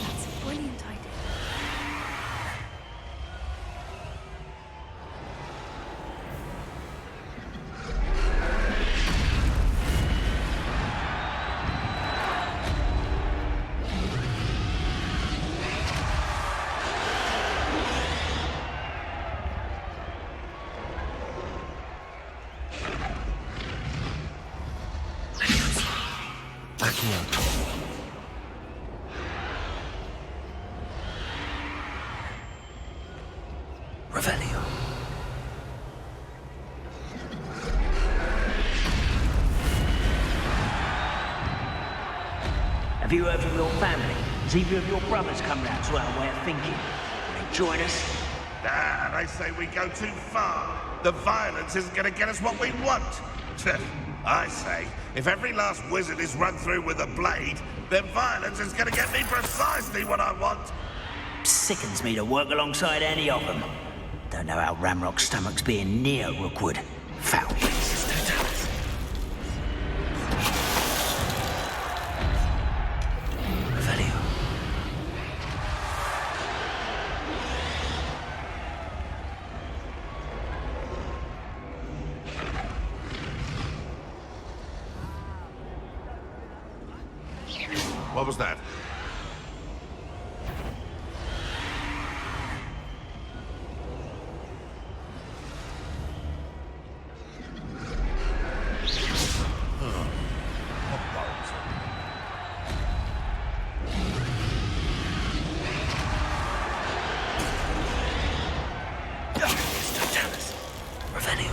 That's a brilliant idea. Revelio. Have you heard from your family? Has either of your brothers come round to our way of thinking? Will they join us? Dad, I say we go too far. The violence isn't going to get us what we want. I say, if every last wizard is run through with a blade, then violence is going to get me precisely what I want. Sickens me to work alongside any of them. Don't know how Ramrock's stomach's being near Rookwood. Foul places. Revelio. What was that? Revelio.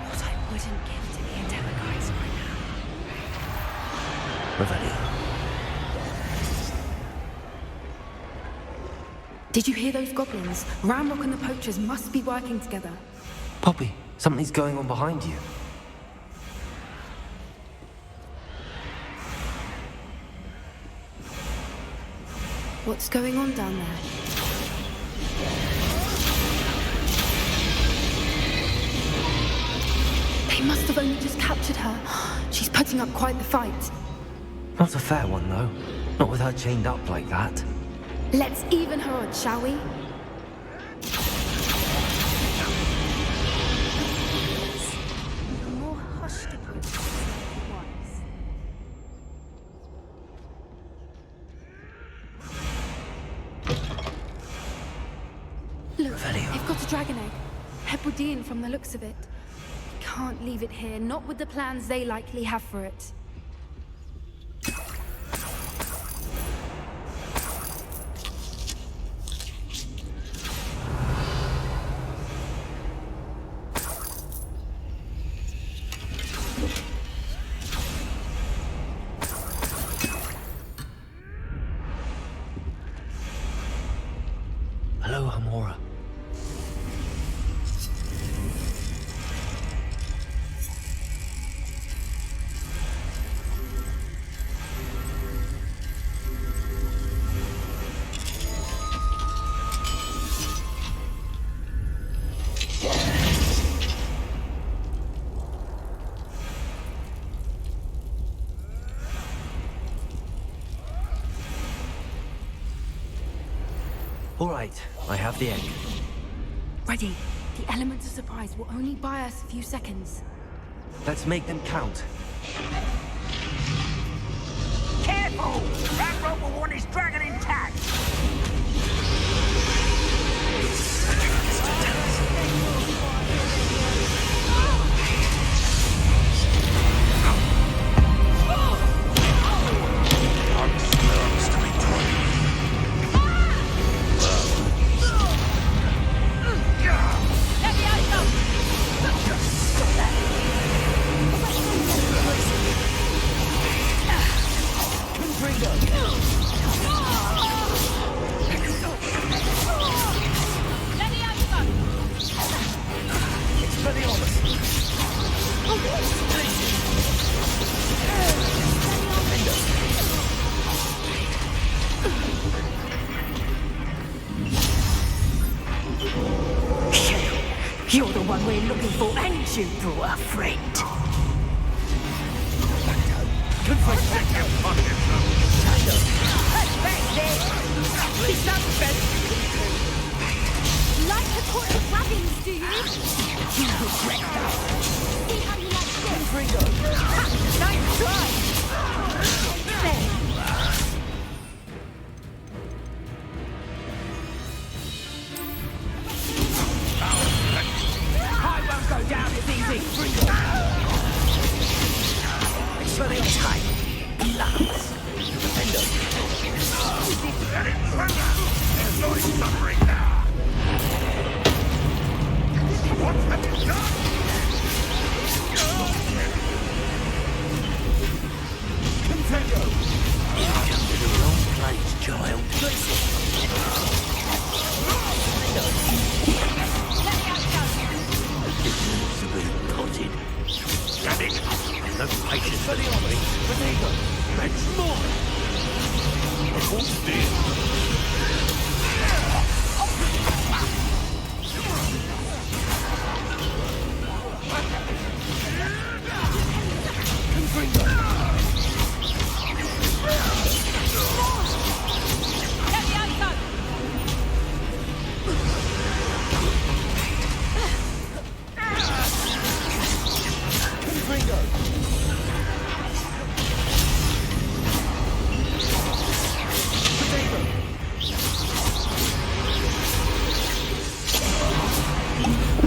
What I wouldn't give to be a Demogorgon right now. Revelio. Did you hear those goblins? Ramrock and the poachers must be working together. Poppy, something's going on behind you. What's going on down there? They must have only just captured her. She's putting up quite the fight. Not a fair one, though. Not with her chained up like that. Let's even her odds, shall we? More hushed approach once. Look, they've got a dragon egg. Hebridean from the looks of it. Can't leave it here, not with the plans they likely have for it. Hello, Hamora. All right, I have the egg. Ready. The elements of surprise will only buy us a few seconds. Let's make them count. Careful! Ramrock will want his dragon intact! You're the one we're looking for, and you brought a friend. Like the court of dragons, do you? You regret that. See how you like this? Nice try. There. I won't go down as easy. It's for the time. Lance. There's no suffering now. What have you done? Contendo! You've come to the wrong place, child. This needs to be potted. Damn it! No patience for the army. That's mine! What's this?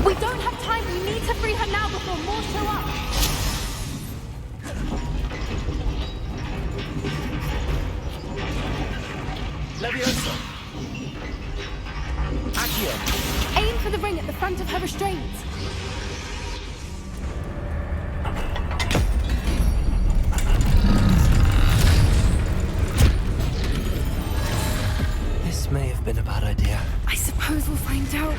We don't have time. We need to free her now before more show up. Leviosa. Accio. Aim for the ring at the front of her restraints. This may have been a bad idea. I suppose we'll find out.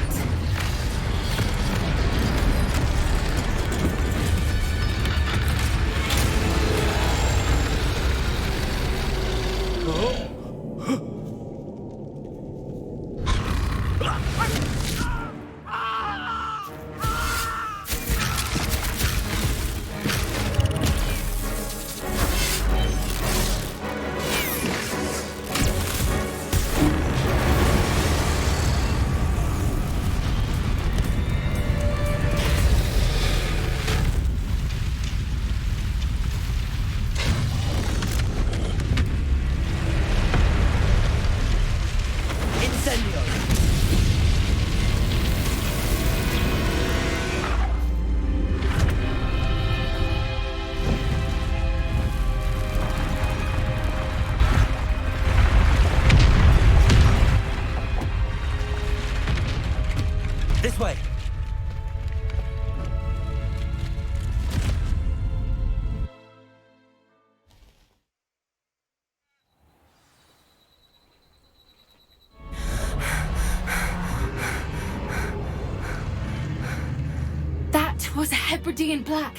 was a Hebridean black.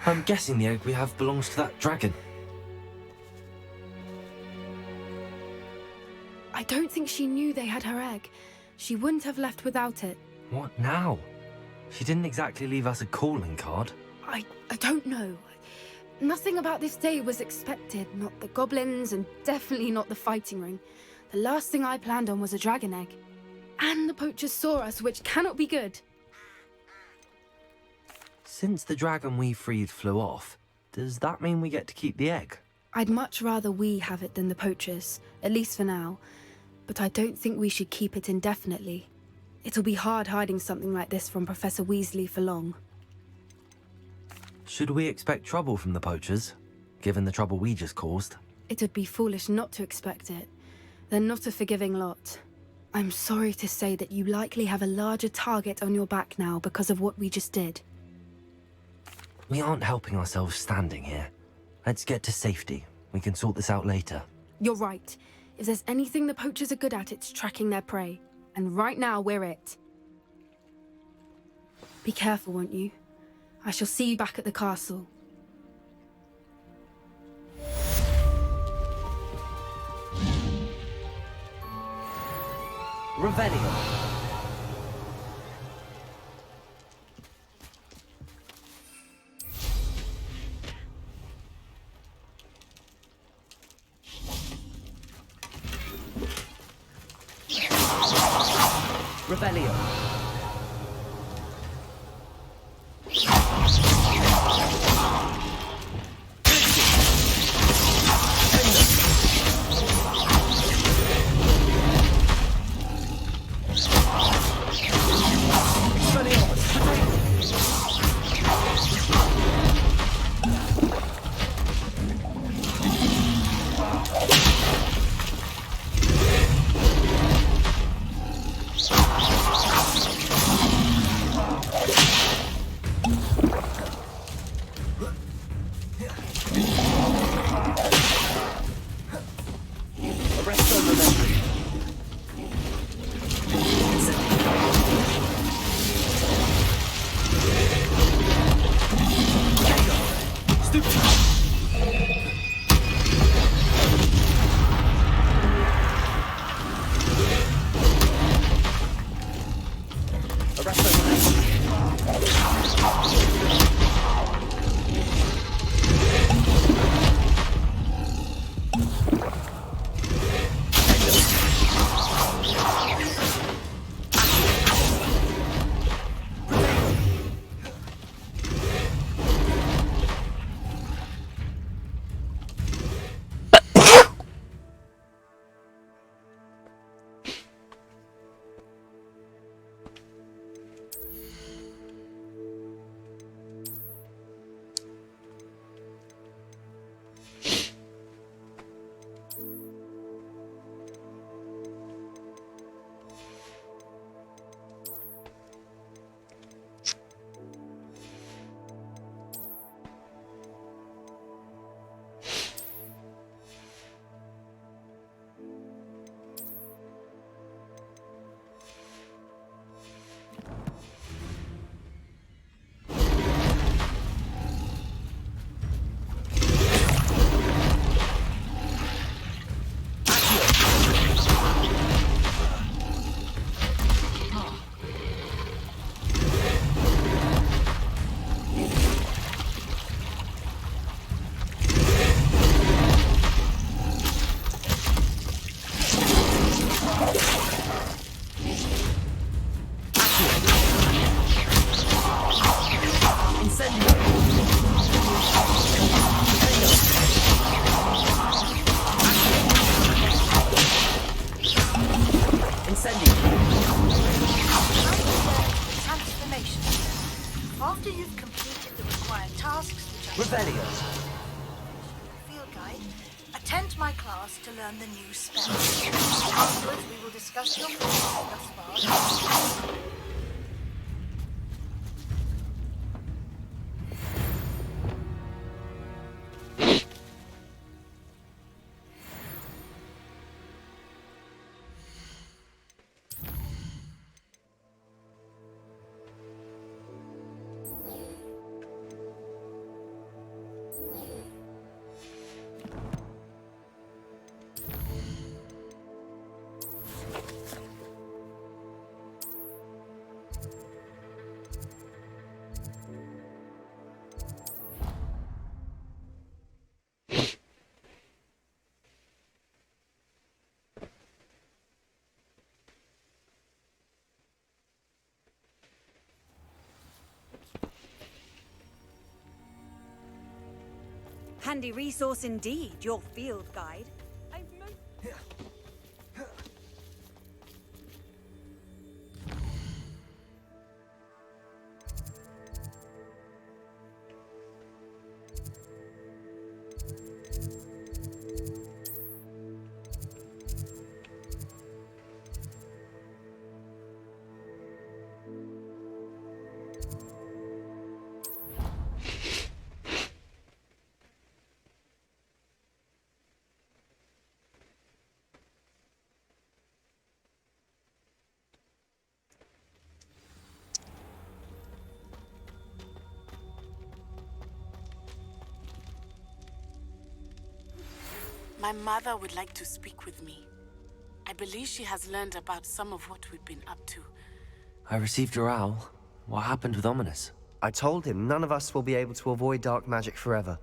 I'm guessing the egg we have belongs to that dragon. I don't think she knew they had her egg. She wouldn't have left without it. What now? She didn't exactly leave us a calling card. I don't know. Nothing about this day was expected. Not the goblins, and definitely not the fighting ring. The last thing I planned on was a dragon egg. And the poachers saw us, which cannot be good. Since the dragon we freed flew off, does that mean we get to keep the egg? I'd much rather we have it than the poachers, at least for now. But I don't think we should keep it indefinitely. It'll be hard hiding something like this from Professor Weasley for long. Should we expect trouble from the poachers, given the trouble we just caused? It would be foolish not to expect it. They're not a forgiving lot. I'm sorry to say that you likely have a larger target on your back now because of what we just did. We aren't helping ourselves standing here. Let's get to safety. We can sort this out later. You're right. If there's anything the poachers are good at, it's tracking their prey. And right now, we're it. Be careful, won't you? I shall see you back at the castle. Revelio. Revelio. After you've completed the required tasks, which Revelio. Field guide, attend my class to learn the new spell. Afterwards, we will discuss your progress thus far. handy resource indeed, your field guide. My mother would like to speak with me. I believe she has learned about some of what we've been up to. I received your owl. What happened with Ominous? I told him none of us will be able to avoid dark magic forever.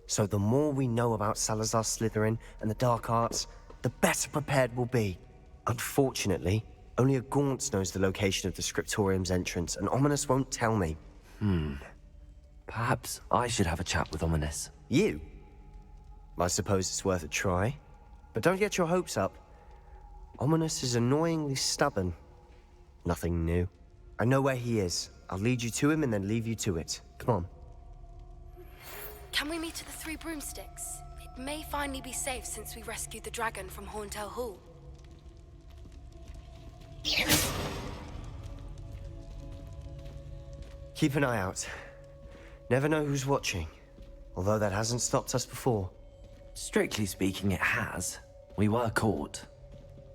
So the more we know about Salazar Slytherin and the dark arts, the better prepared we'll be. Unfortunately, only a Gaunt knows the location of the Scriptorium's entrance, and Ominous won't tell me. Perhaps I should have a chat with Ominous. You? I suppose it's worth a try. But don't get your hopes up. Ominous is annoyingly stubborn. Nothing new. I know where he is. I'll lead you to him and then leave you to it. Come on. Can we meet at the Three Broomsticks? It may finally be safe since we rescued the dragon from Horntail Hall. Keep an eye out. Never know who's watching. Although that hasn't stopped us before. Strictly speaking, it has. We were caught.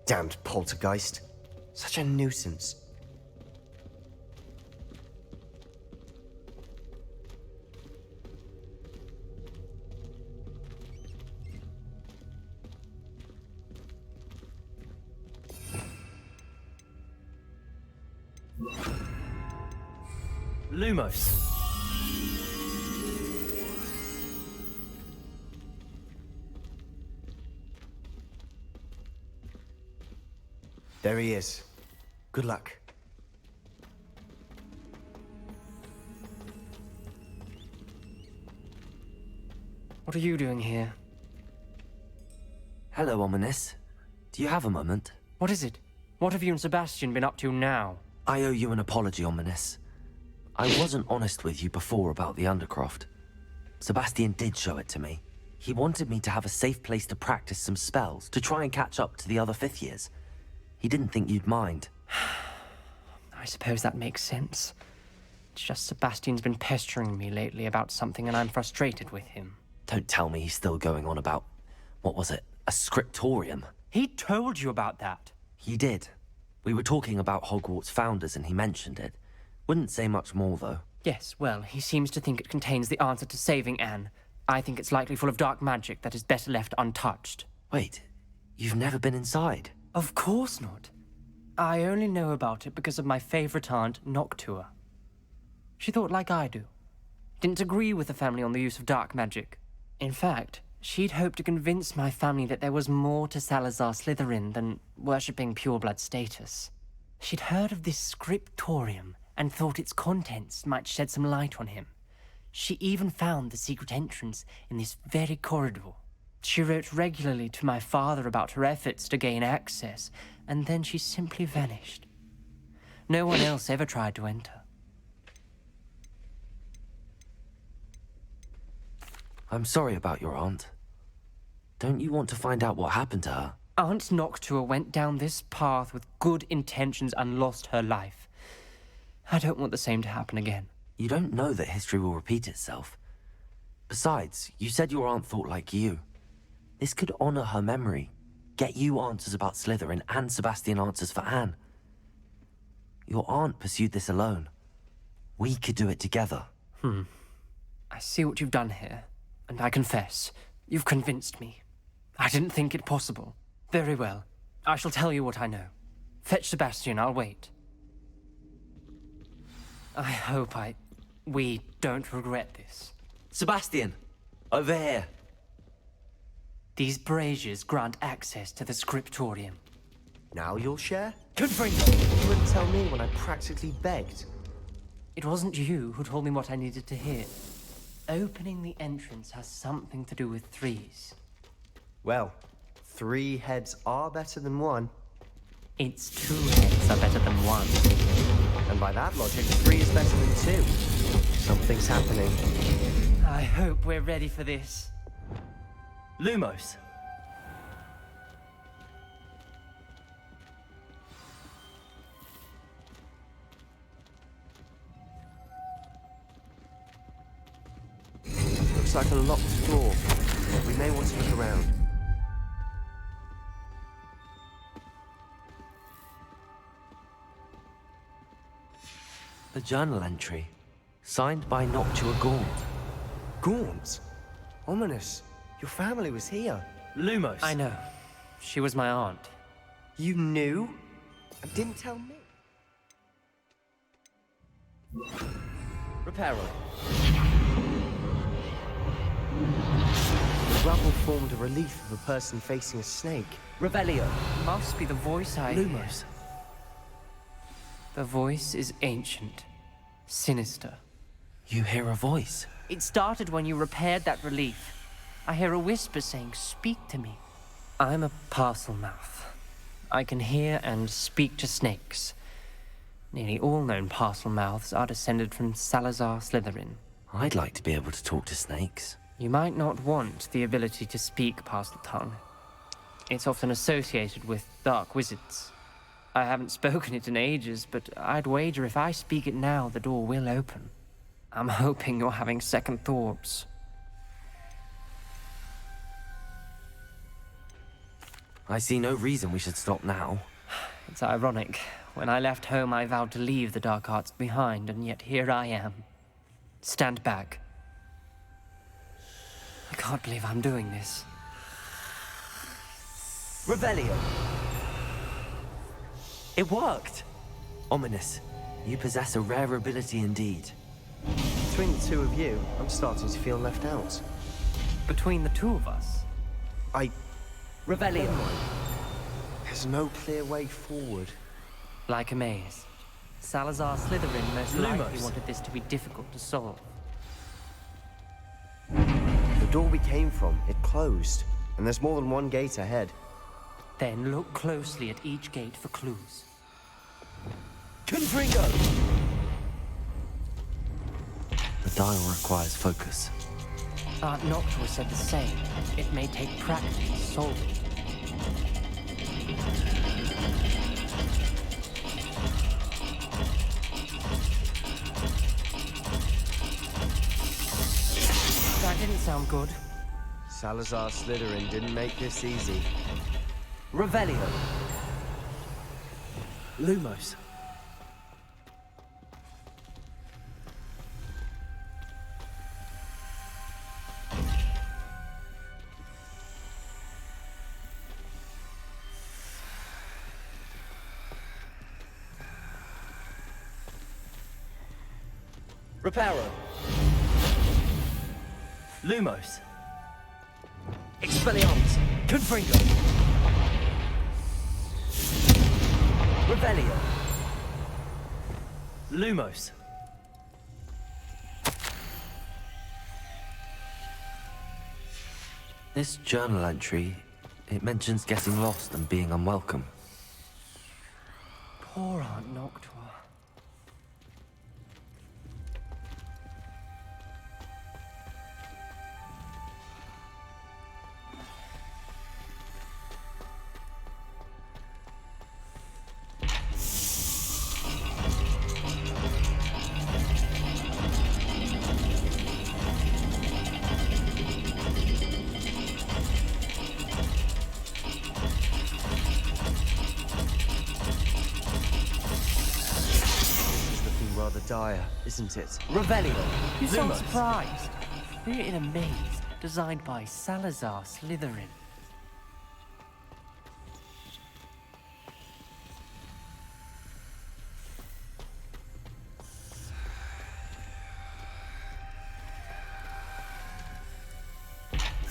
Damned poltergeist. Such a nuisance. Lumos. There he is. Good luck. What are you doing here? Hello, Ominous. Do you have a moment? What is it? What have you and Sebastian been up to now? I owe you an apology, Ominous. I wasn't honest with you before about the Undercroft. Sebastian did show it to me. He wanted me to have a safe place to practice some spells, to try and catch up to the other fifth years. He didn't think you'd mind. I suppose that makes sense. It's just Sebastian's been pestering me lately about something and I'm frustrated with him. Don't tell me he's still going on about, what was it, a scriptorium? He told you about that. He did. We were talking about Hogwarts founders and he mentioned it. Wouldn't say much more, though. Yes, well, he seems to think it contains the answer to saving Anne. I think it's likely full of dark magic that is better left untouched. Wait, you've never been inside? Of course not. I only know about it because of my favorite aunt, Noctua. She thought like I do. Didn't agree with the family on the use of dark magic. In fact, she'd hoped to convince my family that there was more to Salazar Slytherin than worshipping pureblood status. She'd heard of this scriptorium and thought its contents might shed some light on him. She even found the secret entrance in this very corridor. She wrote regularly to my father about her efforts to gain access, and then she simply vanished. No one else ever tried to enter. I'm sorry about your aunt. Don't you want to find out what happened to her? Aunt Noctua went down this path with good intentions and lost her life. I don't want the same to happen again. You don't know that history will repeat itself. Besides, you said your aunt thought like you. This could honor her memory, get you answers about Slytherin and Sebastian answers for Anne. Your aunt pursued this alone. We could do it together. I see what you've done here, and I confess, you've convinced me. I didn't think it possible. Very well. I shall tell you what I know. Fetch Sebastian, I'll wait. I hope we don't regret this. Sebastian! Over here! These braziers grant access to the scriptorium. Now you'll share? Good for you! You wouldn't tell me when I practically begged. It wasn't you who told me what I needed to hear. Opening the entrance has something to do with threes. Well, 3 heads are better than 1. It's 2 heads are better than 1. And by that logic, 3 is better than 2. Something's happening. I hope we're ready for this. Lumos. Looks like a locked door. We may want to look around. A journal entry, signed by Noctua Gaunt. Gaunt? Ominous. Your family was here. Lumos. I know. She was my aunt. You knew? And didn't tell me? Reparo. The rubble formed a relief of a person facing a snake. Revelio. Must be the voice I hear. Lumos. The voice is ancient. Sinister. You hear a voice? It started when you repaired that relief. I hear a whisper saying, "Speak to me." I'm a parcel mouth. I can hear and speak to snakes. Nearly all known parcel mouths are descended from Salazar Slytherin. I'd like to be able to talk to snakes. You might not want the ability to speak parcel tongue. It's often associated with dark wizards. I haven't spoken it in ages, but I'd wager if I speak it now, the door will open. I'm hoping you're having second thoughts. I see no reason we should stop now. It's ironic. When I left home, I vowed to leave the dark arts behind, and yet here I am. Stand back. I can't believe I'm doing this. Revelio. It worked! Ominous. You possess a rare ability indeed. Between the 2 of you, I'm starting to feel left out. Between the 2 of us? Revelio. There's no clear way forward. Like a maze. Salazar Slytherin most likely Lumos. wanted this to be difficult to solve. The door we came from, it closed. And there's more than 1 gate ahead. Then look closely at each gate for clues. Confringo! The dial requires focus. Aunt Noctua said the same. It may take practice to solve it. That didn't sound good. Salazar Slytherin didn't make this easy. Revelio. Lumos. Reparo. Lumos. Expelliarmus. Confringo. Revelio. Lumos. This journal entry, it mentions getting lost and being unwelcome. Poor Aunt Noctua. Rather dire, isn't it? Revelio. You sound Lumos. surprised. We're in a maze designed by Salazar Slytherin.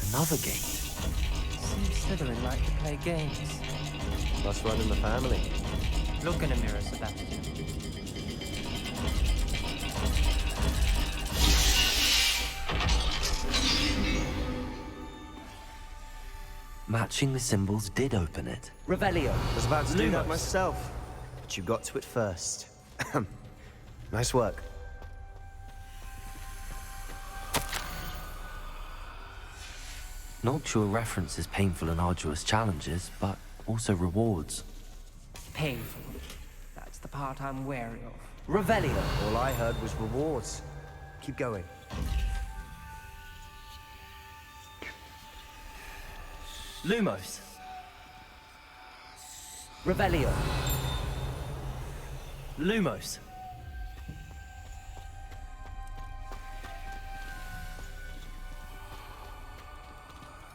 Another gate. Seems Slytherin like to play games. Must run in the family. Look in a mirror, Sebastian. Matching the symbols did open it. Revelio. I was about to do that Lumos. myself, but you got to it first. Nice work. Noctua references painful and arduous challenges, but also rewards. Painful. That's the part I'm wary of. Revelio. All I heard was rewards. Keep going. Lumos. Revelio. Lumos.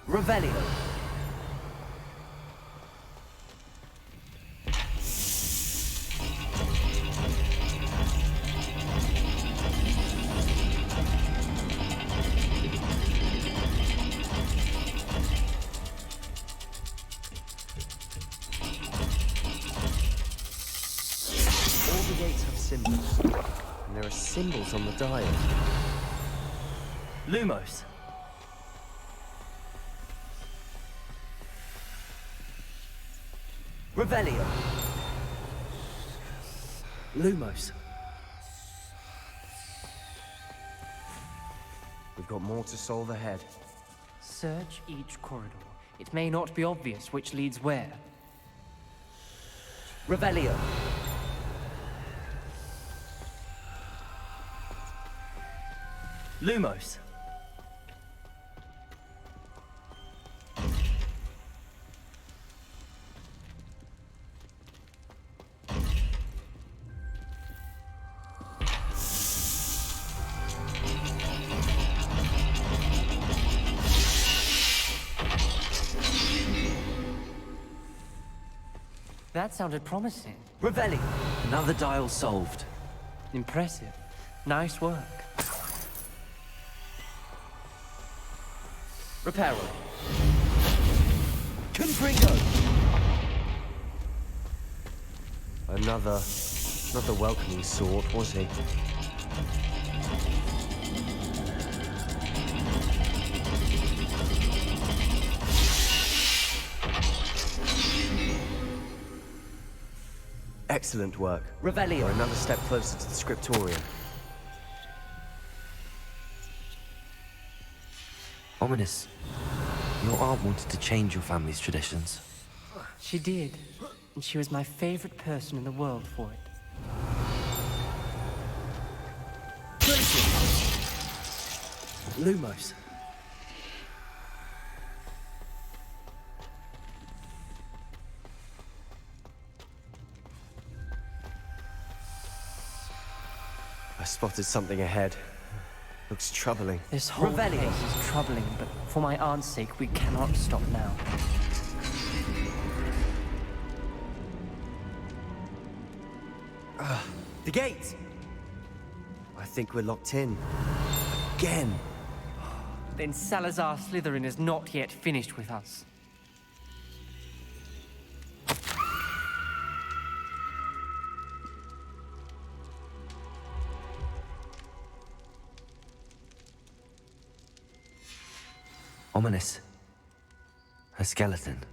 Revelio. All the gates have symbols, and there are symbols on the dial. Lumos. Revelio. Lumos. We've got more to solve ahead. Search each corridor. It may not be obvious which leads where. Revelio. Lumos. That sounded promising. Revelio. Another dial solved. Impressive. Nice work. Reparo. Confringo. Another welcoming sort, was he? Excellent work. Revelio. We're another step closer to the scriptorium. Ominous. Your aunt wanted to change your family's traditions. She did. And she was my favorite person in the world for it. Lumos. I spotted something ahead. Looks troubling. This whole case is troubling, but for my aunt's sake, we cannot stop now. The gate! I think we're locked in. Again. Then Salazar Slytherin is not yet finished with us. Ominous. Her skeleton.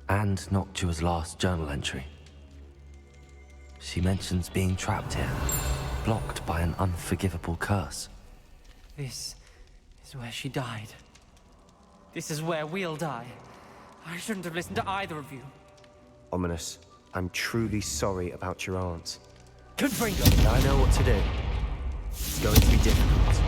And Noctua's last journal entry. She mentions being trapped here, blocked by an unforgivable curse. This is where she died. This is where we'll die. I shouldn't have listened to either of you. Ominous, I'm truly sorry about your aunt. Confringo! I know what to do. It's going to be difficult.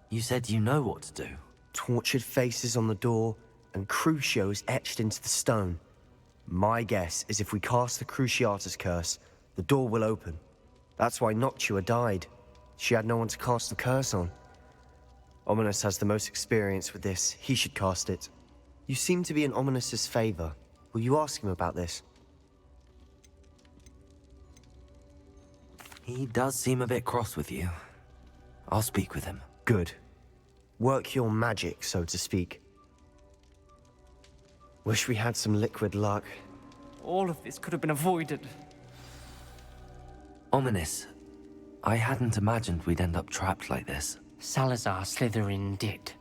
You said you know what to do. Tortured faces on the door, and Crucios etched into the stone. My guess is if we cast the Cruciatus curse, the door will open. That's why Noctua died. She had no one to cast the curse on. Ominous has the most experience with this. He should cast it. You seem to be in Ominous's favor. Will you ask him about this? He does seem a bit cross with you. I'll speak with him. Good. Work your magic, so to speak. Wish we had some liquid luck. All of this could have been avoided. Ominous. I hadn't imagined we'd end up trapped like this. Salazar Slytherin did.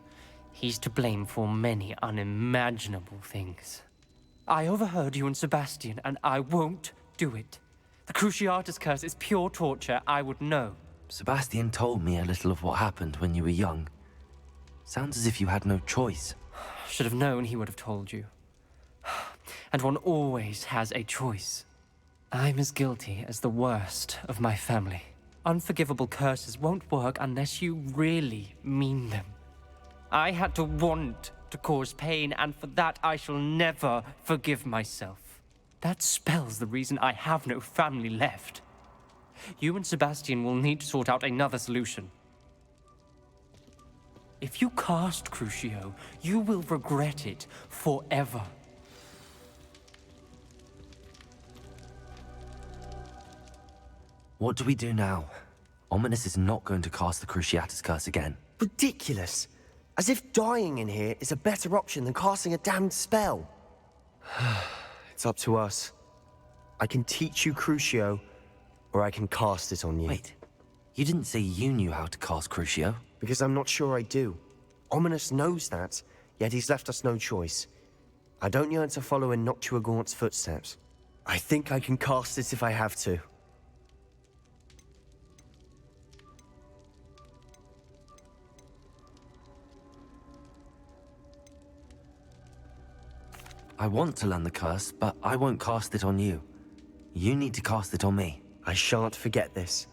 He's to blame for many unimaginable things. I overheard you and Sebastian, and I won't do it. The Cruciatus Curse is pure torture. I would know. Sebastian told me a little of what happened when you were young. Sounds as if you had no choice. Should have known he would have told you. And one always has a choice. I'm as guilty as the worst of my family. Unforgivable curses won't work unless you really mean them. I had to want to cause pain, and for that I shall never forgive myself. That spells the reason I have no family left. You and Sebastian will need to sort out another solution. If you cast Crucio, you will regret it forever. What do we do now? Ominous is not going to cast the Cruciatus Curse again. Ridiculous. As if dying in here is a better option than casting a damned spell. It's up to us. I can teach you Crucio, or I can cast it on you. Wait, you didn't say you knew how to cast Crucio? Because I'm not sure I do. Ominous knows that, yet he's left us no choice. I don't yearn to follow in Noctua Gaunt's footsteps. I think I can cast it if I have to. I want to learn the curse, but I won't cast it on you. You need to cast it on me. I shan't forget this.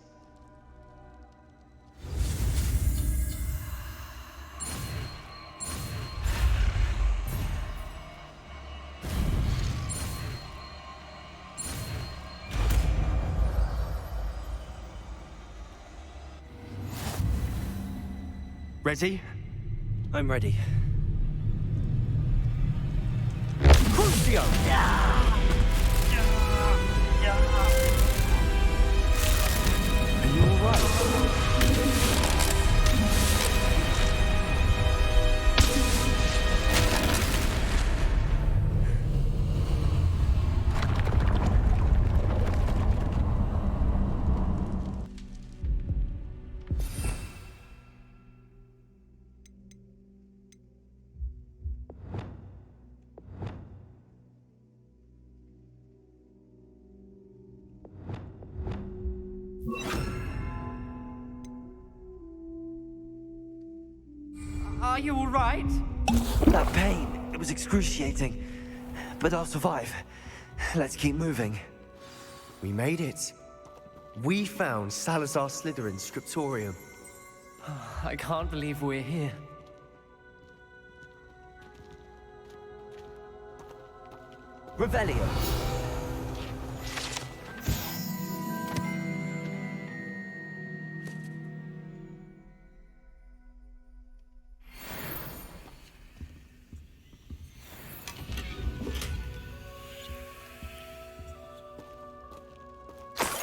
Ready? I'm ready. Crucio! Are you alright? Are you all right? That pain, it was excruciating. But I'll survive. Let's keep moving. We made it. We found Salazar Slytherin's scriptorium. I can't believe we're here. Revelio.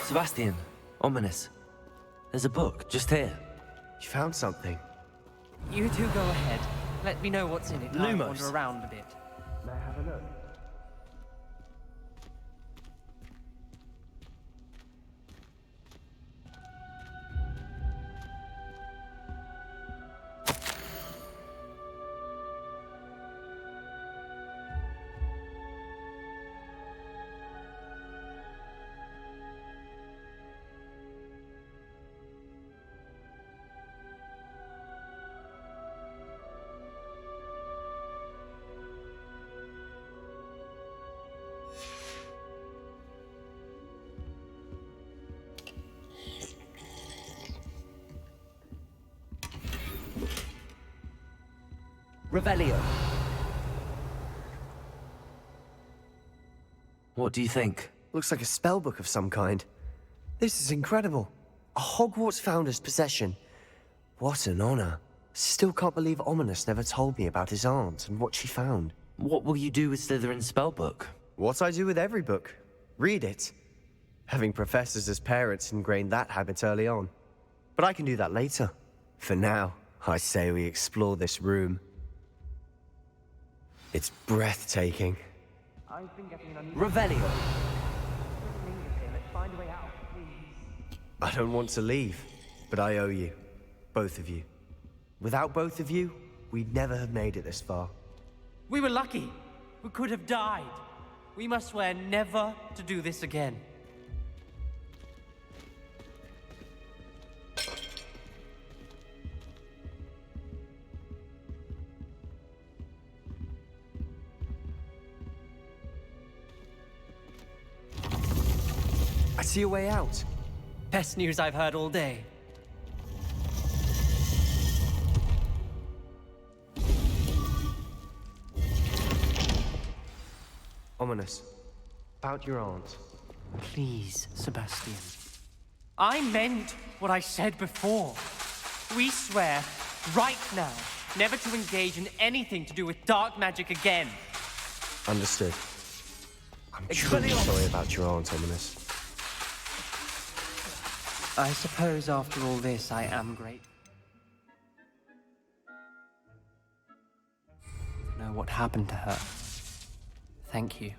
Sebastian, Ominous. There's a book just here. You found something? You two go ahead. Let me know what's in it. I'll Lumos. wander around a bit. May I have a look? Revelio. What do you think? Looks like a spellbook of some kind. This is incredible. A Hogwarts founder's possession. What an honor. Still can't believe Ominous never told me about his aunt and what she found. What will you do with Slytherin's spellbook? What I do with every book. Read it. Having professors as parents ingrained that habit early on. But I can do that later. For now, I say we explore this room. It's breathtaking. I've been getting an Revelio. Find a way out, please. I don't want to leave, but I owe you. Both of you. Without both of you, we'd never have made it this far. We were lucky. We could have died. We must swear never to do this again. I see a way out. Best news I've heard all day. Ominous. About your aunt. Please, Sebastian. I meant what I said before. We swear, right now, never to engage in anything to do with dark magic again. Understood. I'm truly sorry about your aunt, Ominous. I suppose after all this, I am grateful. Know what happened to her. Thank you.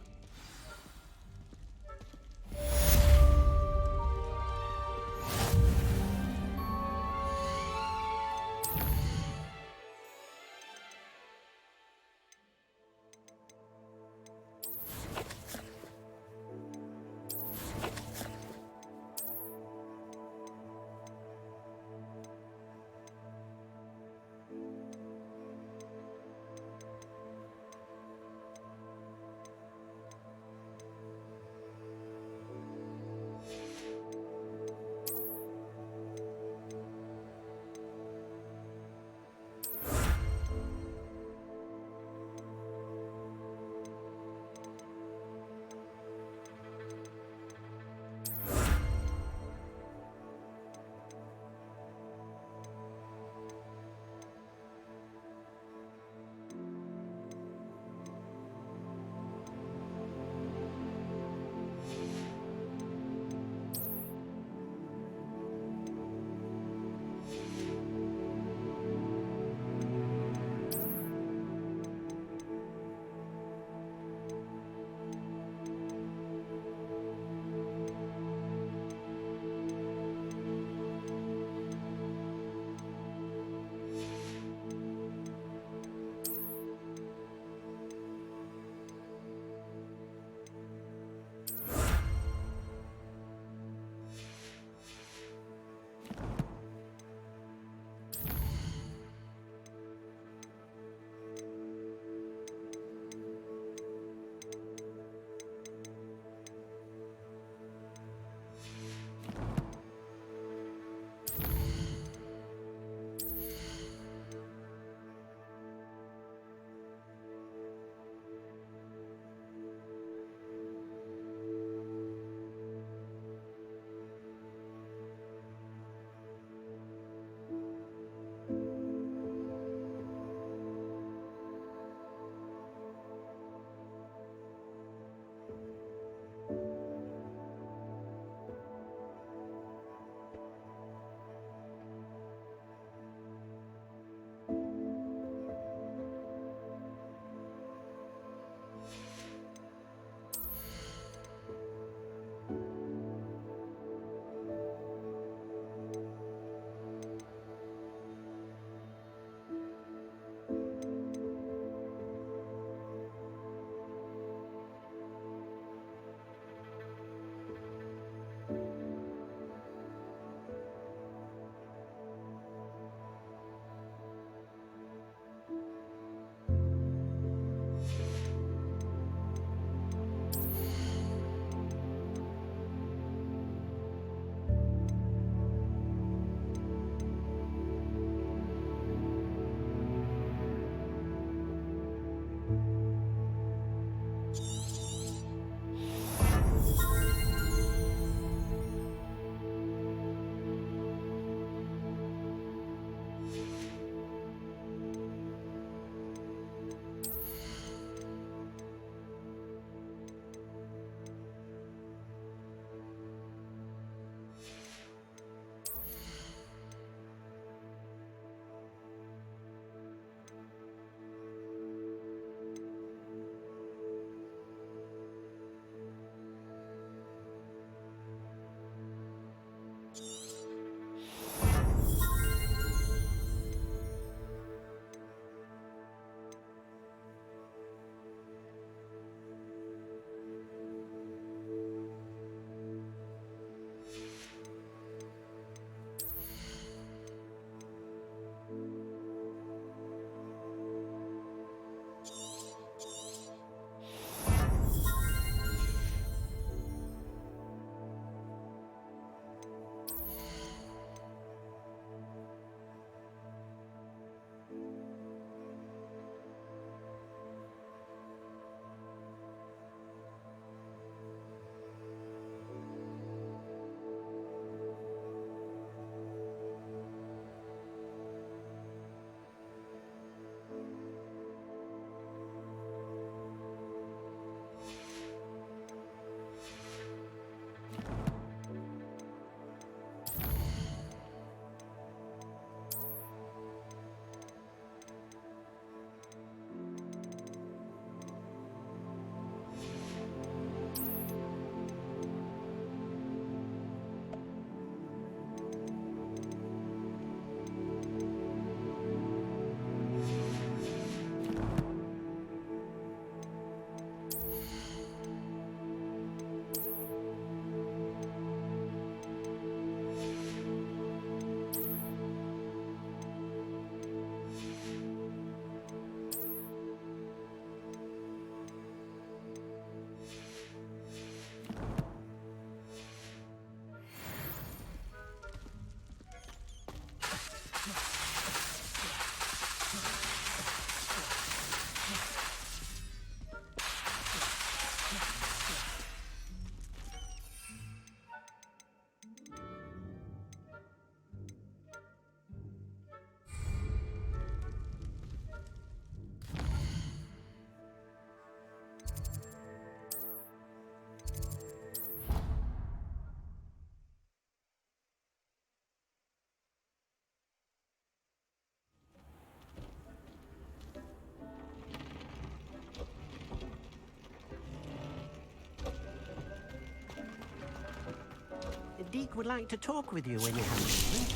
Deke would like to talk with you when you have a moment.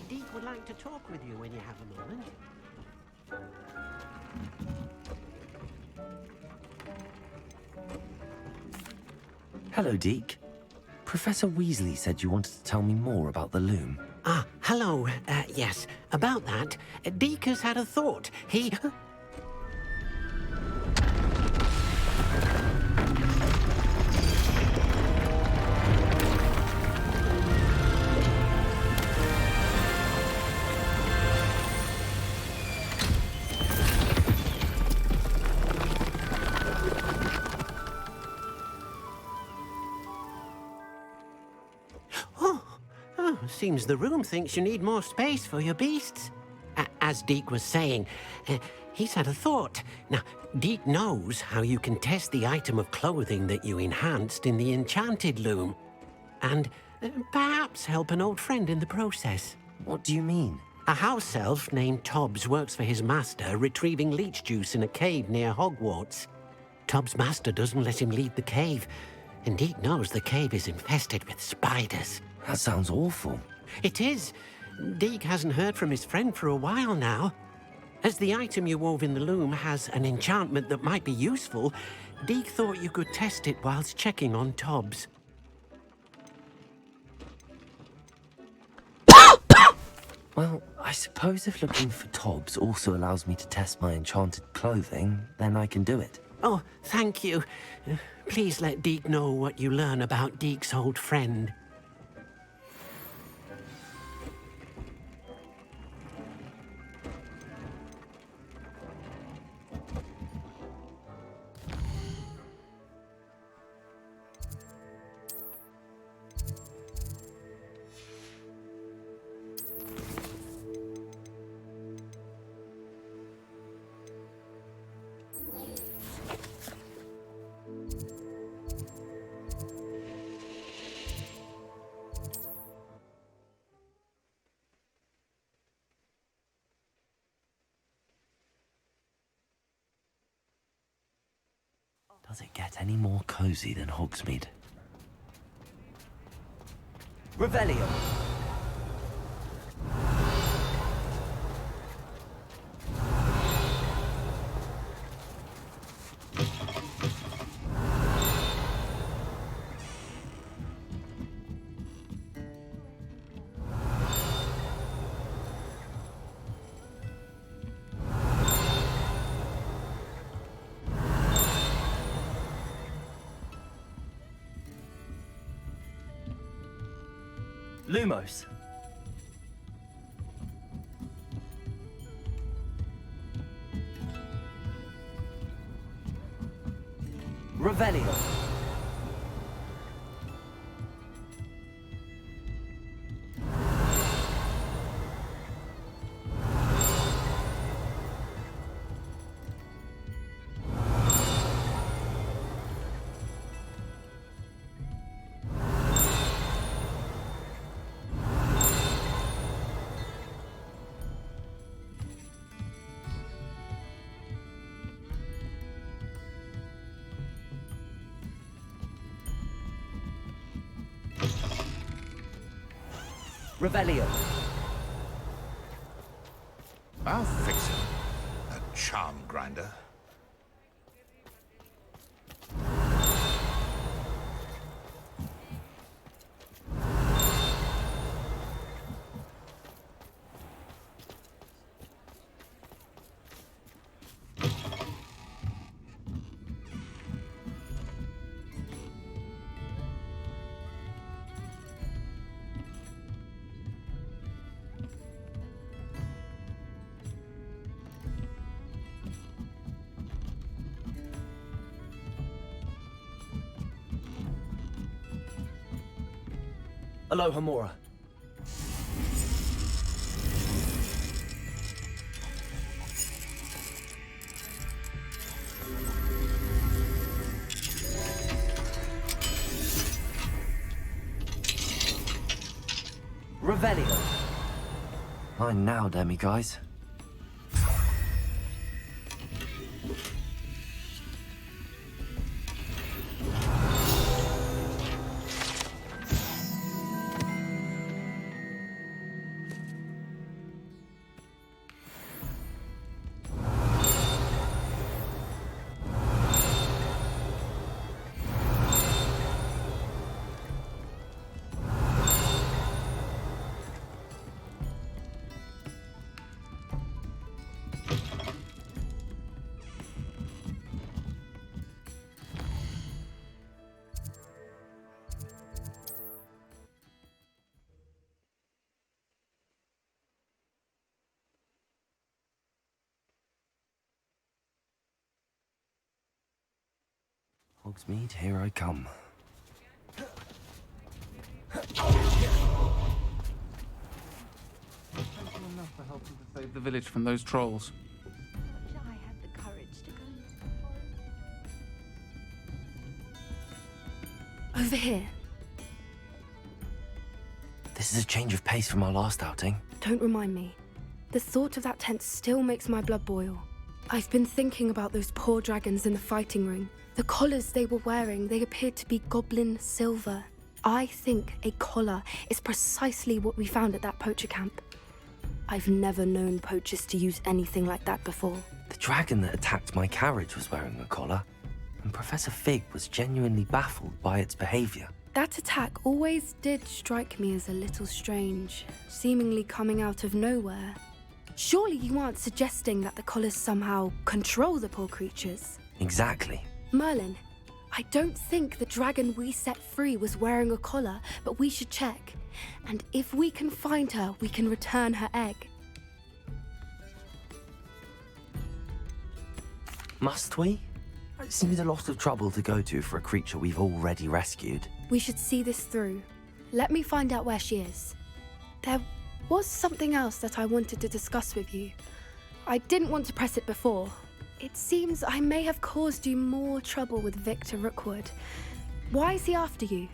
Deke would like to talk with you when you have a moment. Hello, Deke. Professor Weasley said you wanted to tell me more about the loom. Ah, hello. Yes, about that. Deke has had a thought. He... Seems the room thinks you need more space for your beasts. As Deke was saying, he's had a thought. Now, Deke knows how you can test the item of clothing that you enhanced in the enchanted loom. And perhaps help an old friend in the process. What do you mean? A house elf named Tobbs works for his master, retrieving leech juice in a cave near Hogwarts. Tobbs' master doesn't let him leave the cave, and Deke knows the cave is infested with spiders. That sounds awful. It is. Deke hasn't heard from his friend for a while now. As the item you wove in the loom has an enchantment that might be useful, Deke thought you could test it whilst checking on Tobbs. Well, I suppose if looking for Tobbs also allows me to test my enchanted clothing, then I can do it. Oh, thank you. Please let Deke know what you learn about Deke's old friend. Does it get any more cozy than Hogsmeade? Revelio. Lumos. Revelio. Revelio. I'll fix it. A charm grinder. Aloha Mora. Revelio. Mine now, Demi guys. Hogsmeade, here I come. Thank you enough for helping to save the village from those trolls. I had the courage to go into the forest. Over here. This is a change of pace from our last outing. Don't remind me. The thought of that tent still makes my blood boil. I've been thinking about those poor dragons in the fighting ring. The collars they were wearing, they appeared to be goblin silver. I think a collar is precisely what we found at that poacher camp. I've never known poachers to use anything like that before. The dragon that attacked my carriage was wearing a collar, and Professor Fig was genuinely baffled by its behavior. That attack always did strike me as a little strange, seemingly coming out of nowhere. Surely you aren't suggesting that the collars somehow control the poor creatures? Exactly. Merlin, I don't think the dragon we set free was wearing a collar, but we should check. And if we can find her, we can return her egg. Must we? It seems a lot of trouble to go to for a creature we've already rescued. We should see this through. Let me find out where she is. There was something else that I wanted to discuss with you. I didn't want to press it before. It seems I may have caused you more trouble with Victor Rookwood. Why is he after you?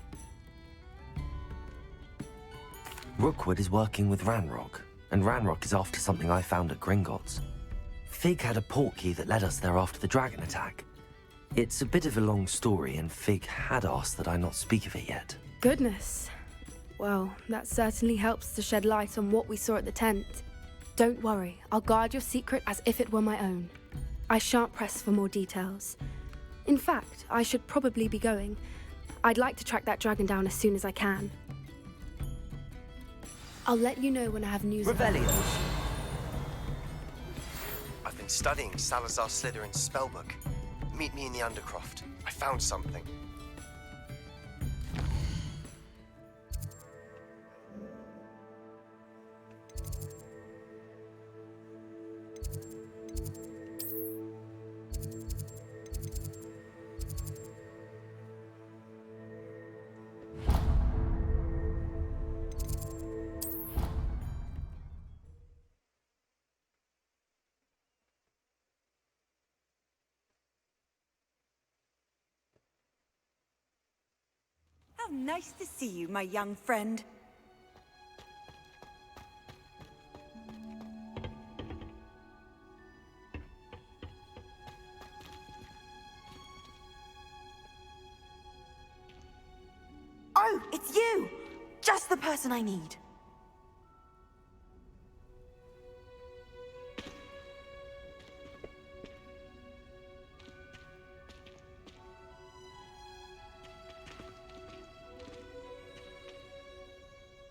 Rookwood is working with Ranrock, and Ranrock is after something I found at Gringotts. Fig had a portkey that led us there after the dragon attack. It's a bit of a long story, and Fig had asked that I not speak of it yet. Goodness. Well, that certainly helps to shed light on what we saw at the tent. Don't worry, I'll guard your secret as if it were my own. I shan't press for more details. In fact, I should probably be going. I'd like to track that dragon down as soon as I can. I'll let you know when I have news. Revelio. I've been studying Salazar Slytherin's spellbook. Meet me in the Undercroft. I found something. How nice to see you, my young friend. Oh, it's you! Just the person I need.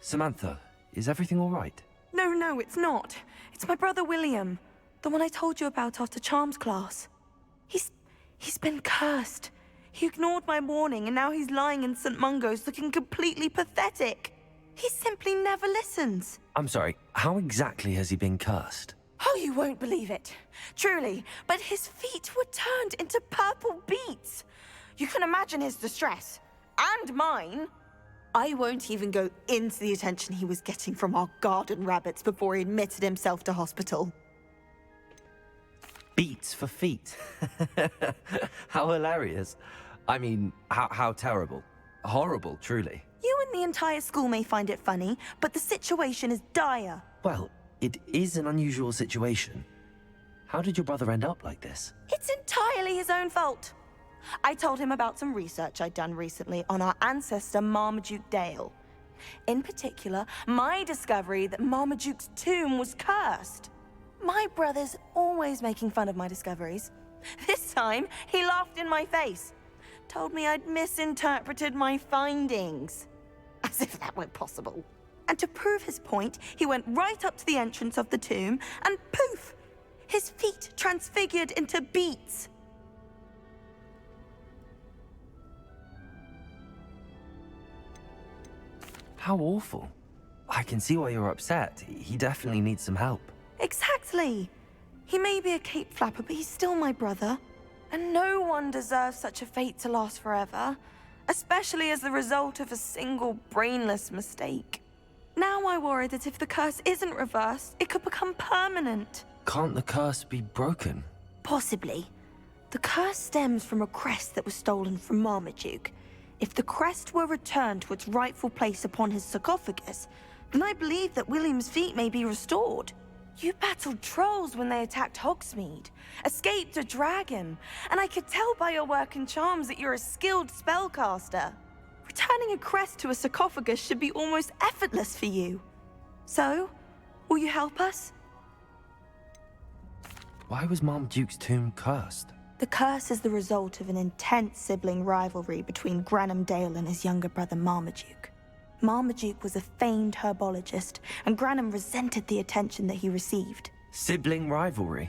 Samantha, is everything all right? No, it's not. It's my brother William. The one I told you about after Charms class. He's been cursed. He ignored my warning and now he's lying in St. Mungo's looking completely pathetic. He simply never listens. I'm sorry, how exactly has he been cursed? Oh, you won't believe it. Truly, but his feet were turned into purple beets. You can imagine his distress. And mine. I won't even go into the attention he was getting from our garden rabbits before he admitted himself to hospital. Beats for feet. How hilarious. I mean, how terrible. Horrible, truly. You and the entire school may find it funny, but the situation is dire. Well, it is an unusual situation. How did your brother end up like this? It's entirely his own fault. I told him about some research I'd done recently on our ancestor Marmaduke Dale. In particular, my discovery that Marmaduke's tomb was cursed. My brother's always making fun of my discoveries. This time, he laughed in my face. Told me I'd misinterpreted my findings. As if that were possible. And to prove his point, he went right up to the entrance of the tomb and poof! His feet transfigured into beets. How awful. I can see why you're upset. He definitely needs some help. Exactly. He may be a cape flapper, but he's still my brother. And no one deserves such a fate to last forever, especially as the result of a single brainless mistake. Now I worry that if the curse isn't reversed, it could become permanent. Can't the curse be broken? Possibly. The curse stems from a crest that was stolen from Marmaduke. If the crest were returned to its rightful place upon his sarcophagus, then I believe that William's feet may be restored. You battled trolls when they attacked Hogsmeade, escaped a dragon, and I could tell by your work in charms that you're a skilled spellcaster. Returning a crest to a sarcophagus should be almost effortless for you. So, will you help us? Why was Marmaduke's tomb cursed? The curse is the result of an intense sibling rivalry between Granham Dale and his younger brother Marmaduke. Marmaduke was a famed herbologist, and Granham resented the attention that he received. Sibling rivalry?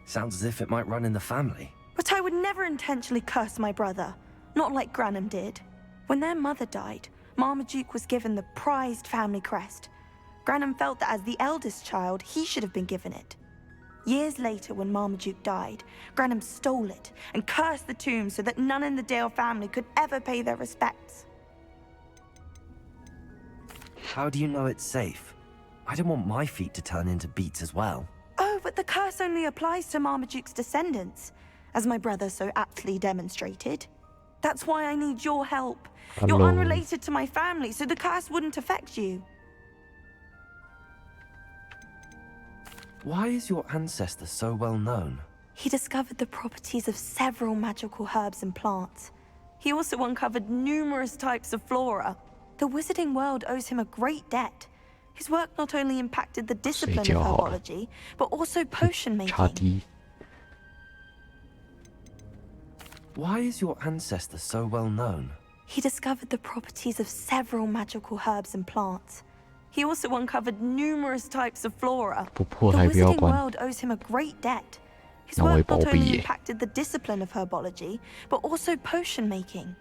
Sounds as if it might run in the family. But I would never intentionally curse my brother, not like Granham did. When their mother died, Marmaduke was given the prized family crest. Granham felt that as the eldest child, he should have been given it. Years later, when Marmaduke died, Granham stole it and cursed the tomb so that none in the Dale family could ever pay their respects. How do you know it's safe? I don't want my feet to turn into beets as well. Oh, but the curse only applies to Marmaduke's descendants, as my brother so aptly demonstrated. That's why I need your help. You're unrelated to my family, so the curse wouldn't affect you. Why is your ancestor so well known? He discovered the properties of several magical herbs and plants. He also uncovered numerous types of flora. The wizarding world owes him a great debt. His work not only impacted the discipline of herbology, but also potion making. Why is your ancestor so well known? He discovered the properties of several magical herbs and plants. He also uncovered numerous types of flora. The wizarding world owes him a great debt. His work not only impacted the discipline of herbology, but also potion making.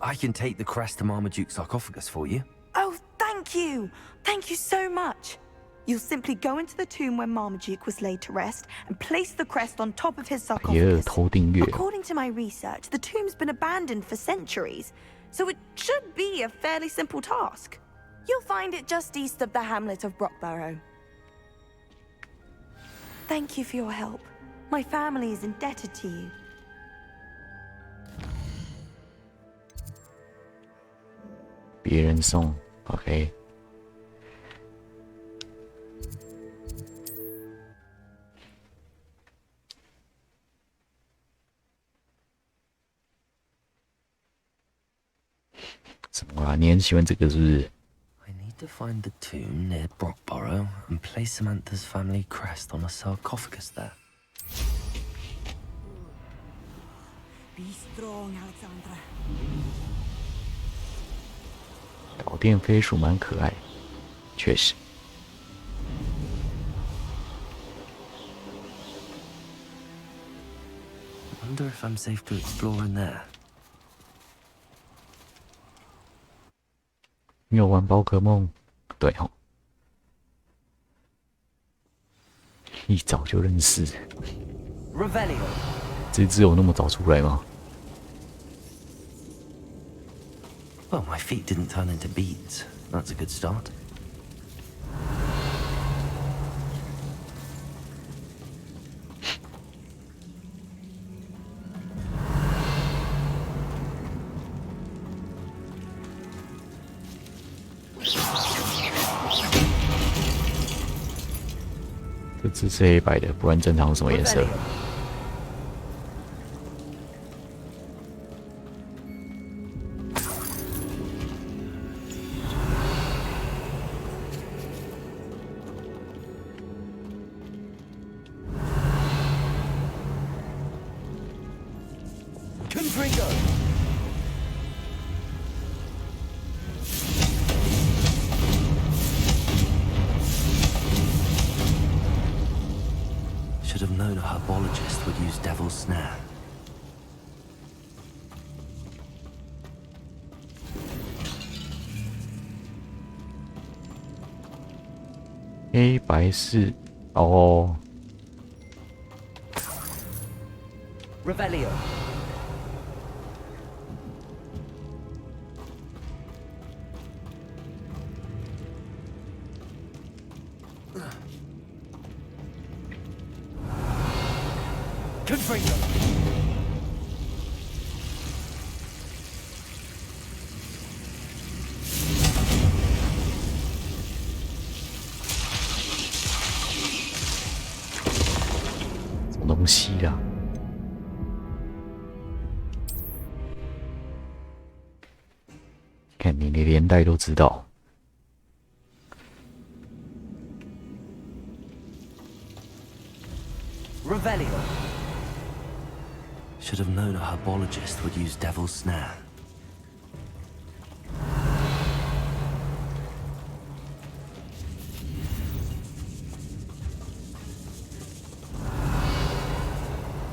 I can take the crest to Marmaduke's sarcophagus for you. Oh, thank you! Thank you so much! You'll simply go into the tomb where Marmaduke was laid to rest and place the crest on top of his sarcophagus. According to my research, the tomb's been abandoned for centuries, so it should be a fairly simple task. You'll find it just east of the hamlet of Brockbarrow. Thank you for your help. My family is indebted to you. OK。什么啊？你很喜欢这个是不是？ I need to find the tomb near Brockbarrow and place Samantha's family crest on a sarcophagus there. Be strong, Alexandra. 导电飞鼠蛮可爱，确实。I wonder if I'm safe to explore in there. 你有玩宝可梦？对哦，一早就认识。这只有那么早出来吗？ Well, my feet didn't turn into beads. That's a good start. Revelio 这只是黑白的，不然正常什么颜色？ Should have known a herbologist would use Devil's Snare. A 白是哦。Revelio. Confringo. 什么东西啊？看你连带都知道。 Revelio. Should have known a herbologist would use Devil's Snare.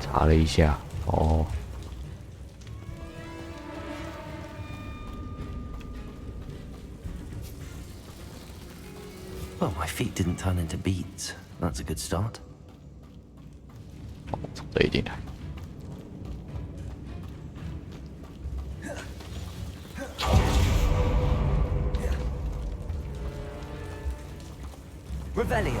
"查了一下，哦。 Well, my feet didn't turn into beads. That's a good start. 从这一进来。 Revelio.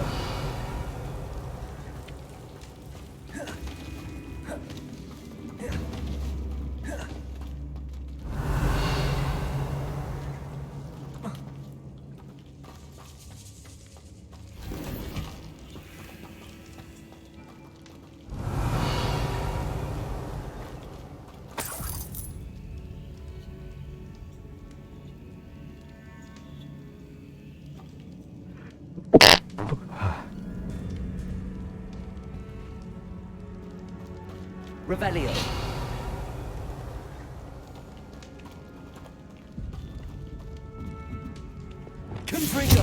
Revelio. Confringo.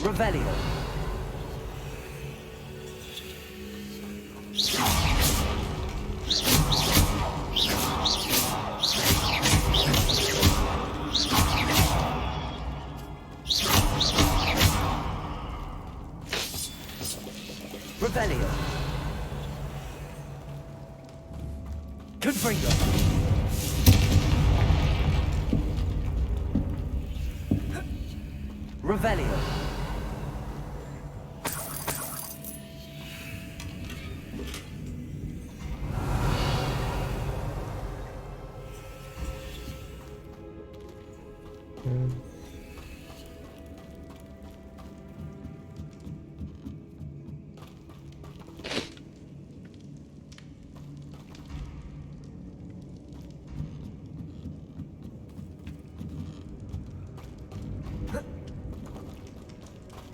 Revelio. Revelio. Confringo. Revelio.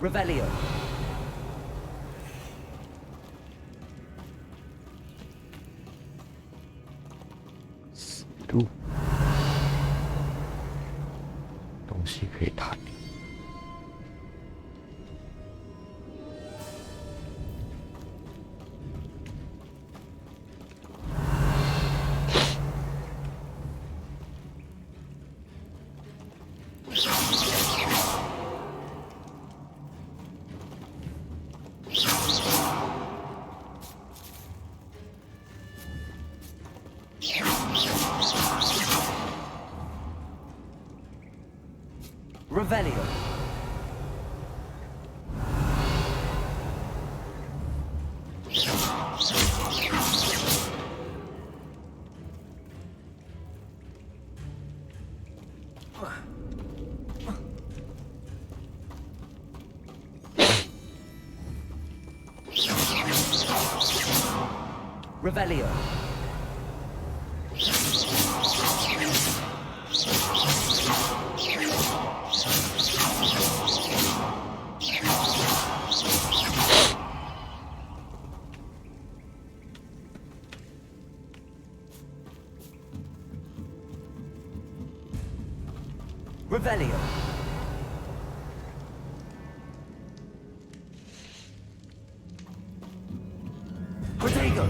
Revelio.路，东西可以抬。Revelio. Revelio. Revelio. Protego.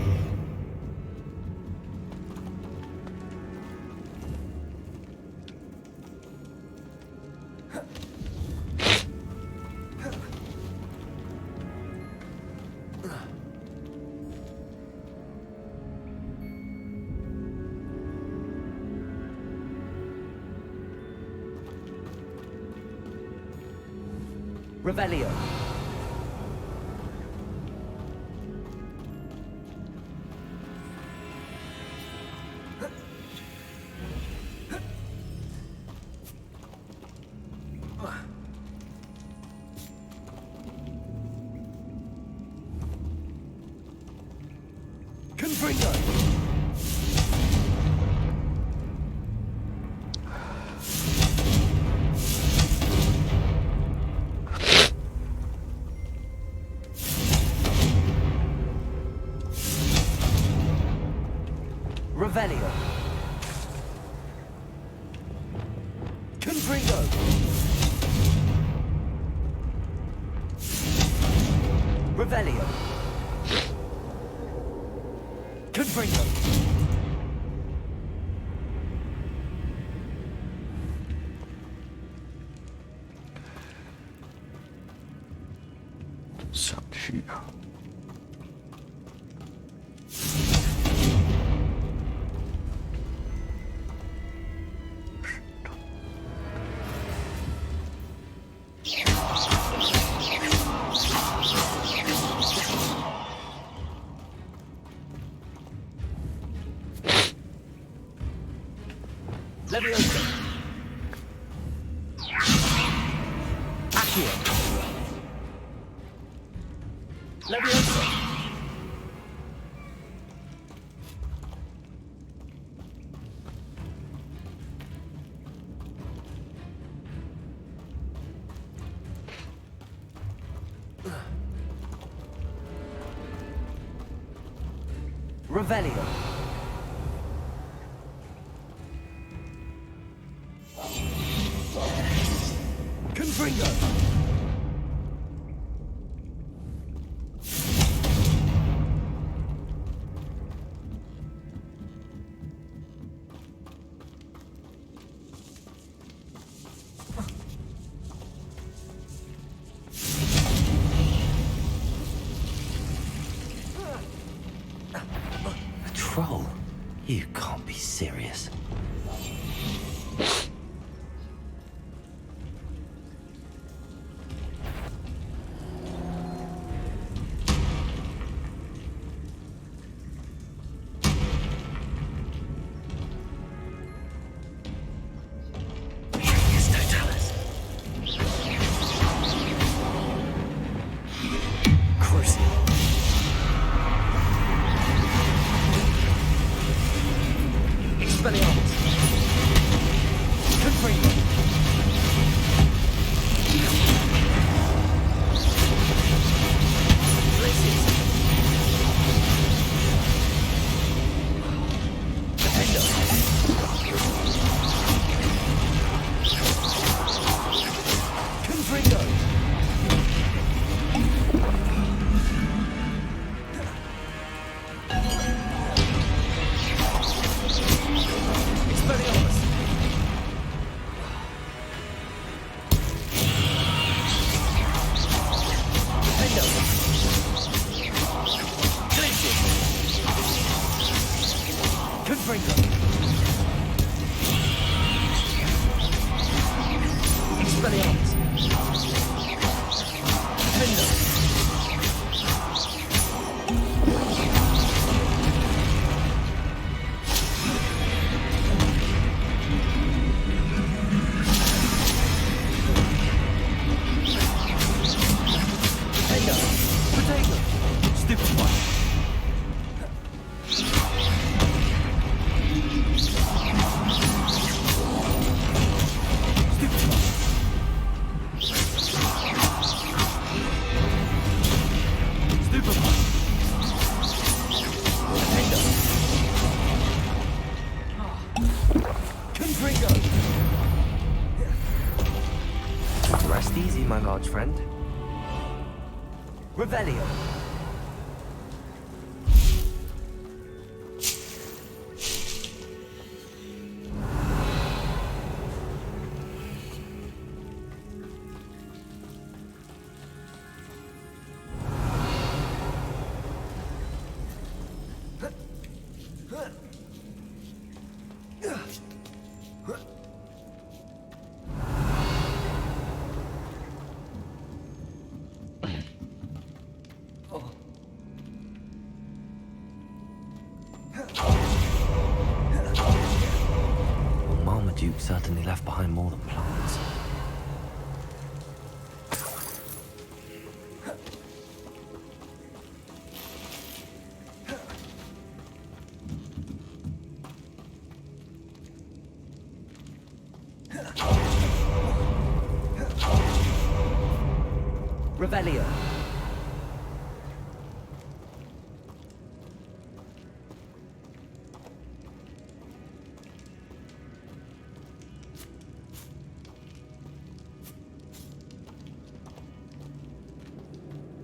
Revelio. Confringo. Revelio. Confringo. Revelio. Confringo.上去啊！ Leviosa. Accio. Leviosa. Revelio. Confringo! A troll? You can't be serious. Rest easy, my large friend. Revelio. Marmaduke certainly left behind more than plants. Revelio.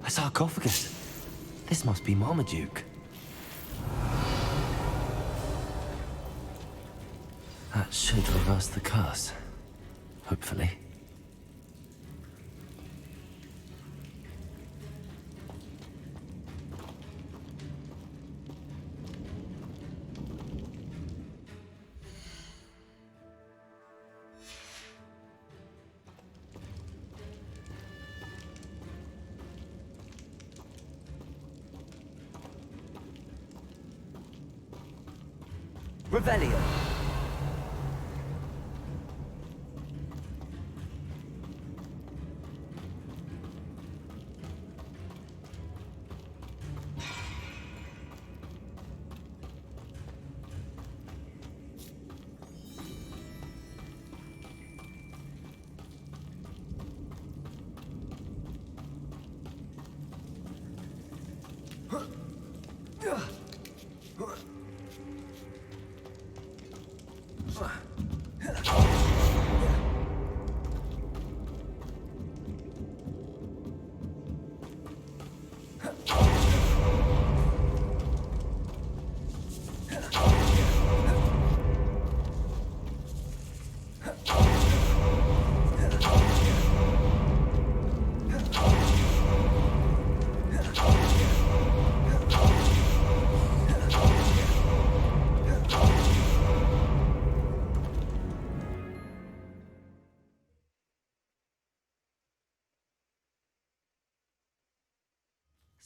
A sarcophagus. This must be Marmaduke. That should reverse the curse. Hopefully. Revelio.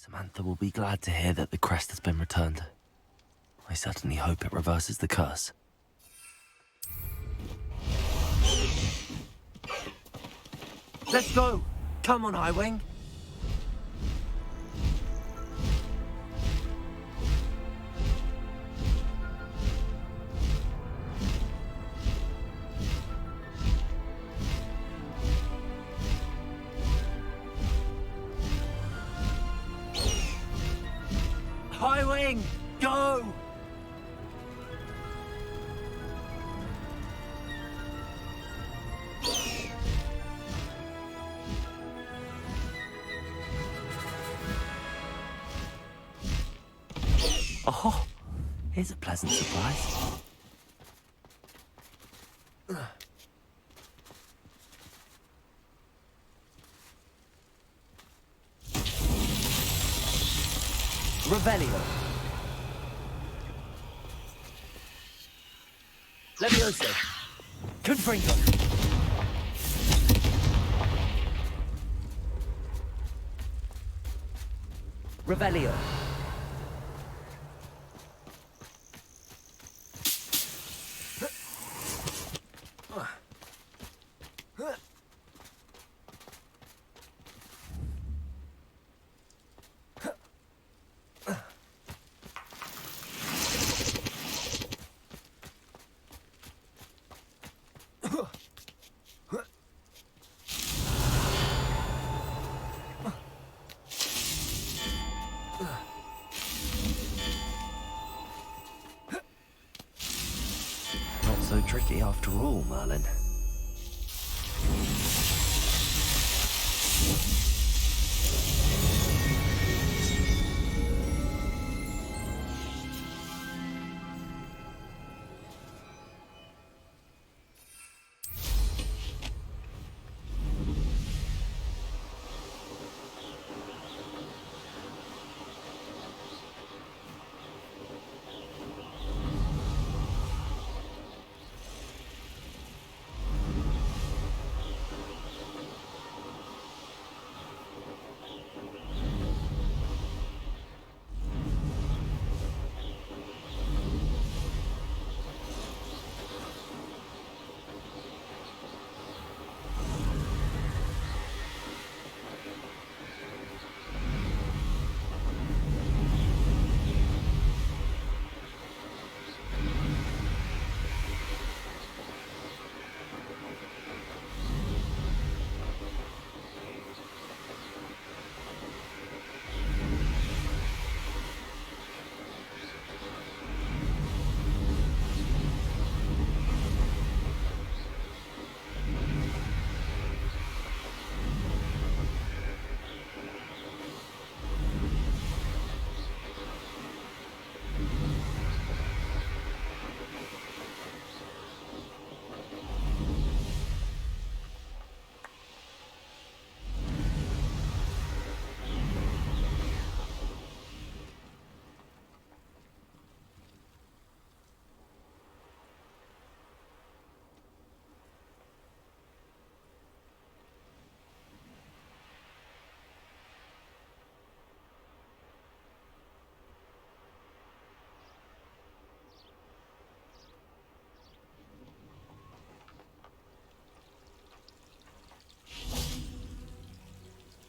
Samantha will be glad to hear that the crest has been returned. I certainly hope it reverses the curse. Let's go! Come on, Highwing! Highwing! Go! Oh, here's a pleasant surprise. Revelio. Levioso. Confringo. Revelio. Not so tricky after all, Merlin.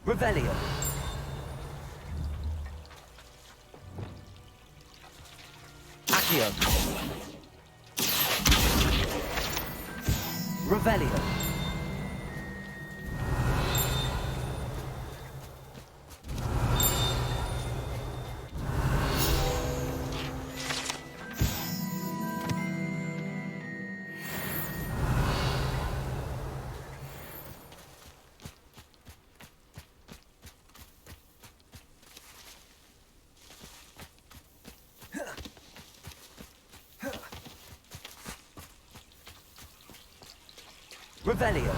Revelio. Accio. Revelio. Revelio.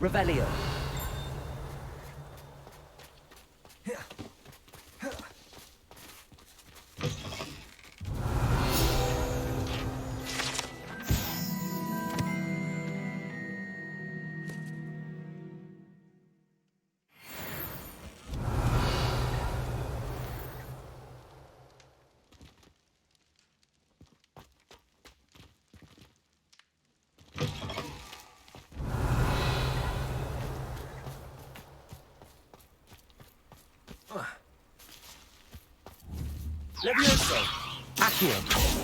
Revelio. Levioso. Accio.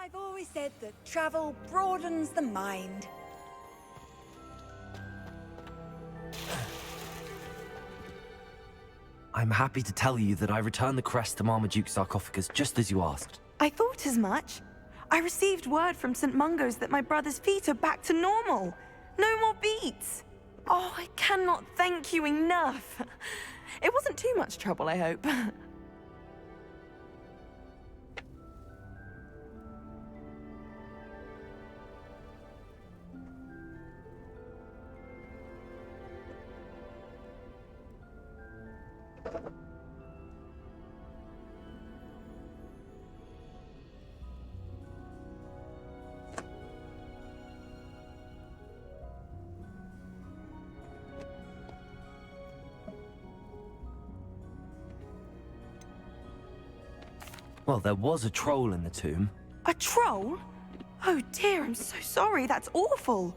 I've always said that travel broadens the mind. I'm happy to tell you that I returned the crest to Marmaduke's sarcophagus just as you asked. I thought as much. I received word from St. Mungo's that my brother's feet are back to normal. No more beats. Oh, I cannot thank you enough. It wasn't too much trouble, I hope. Well, there was a troll in the tomb. A troll? Oh dear, I'm so sorry. That's awful.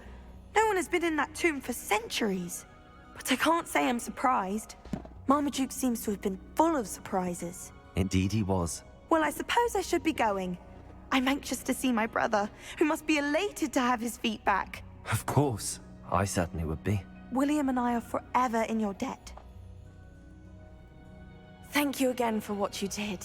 No one has been in that tomb for centuries. But I can't say I'm surprised. Marmaduke seems to have been full of surprises. Indeed he was. Well, I suppose I should be going. I'm anxious to see my brother, who must be elated to have his feet back. Of course. I certainly would be. William and I are forever in your debt. Thank you again for what you did.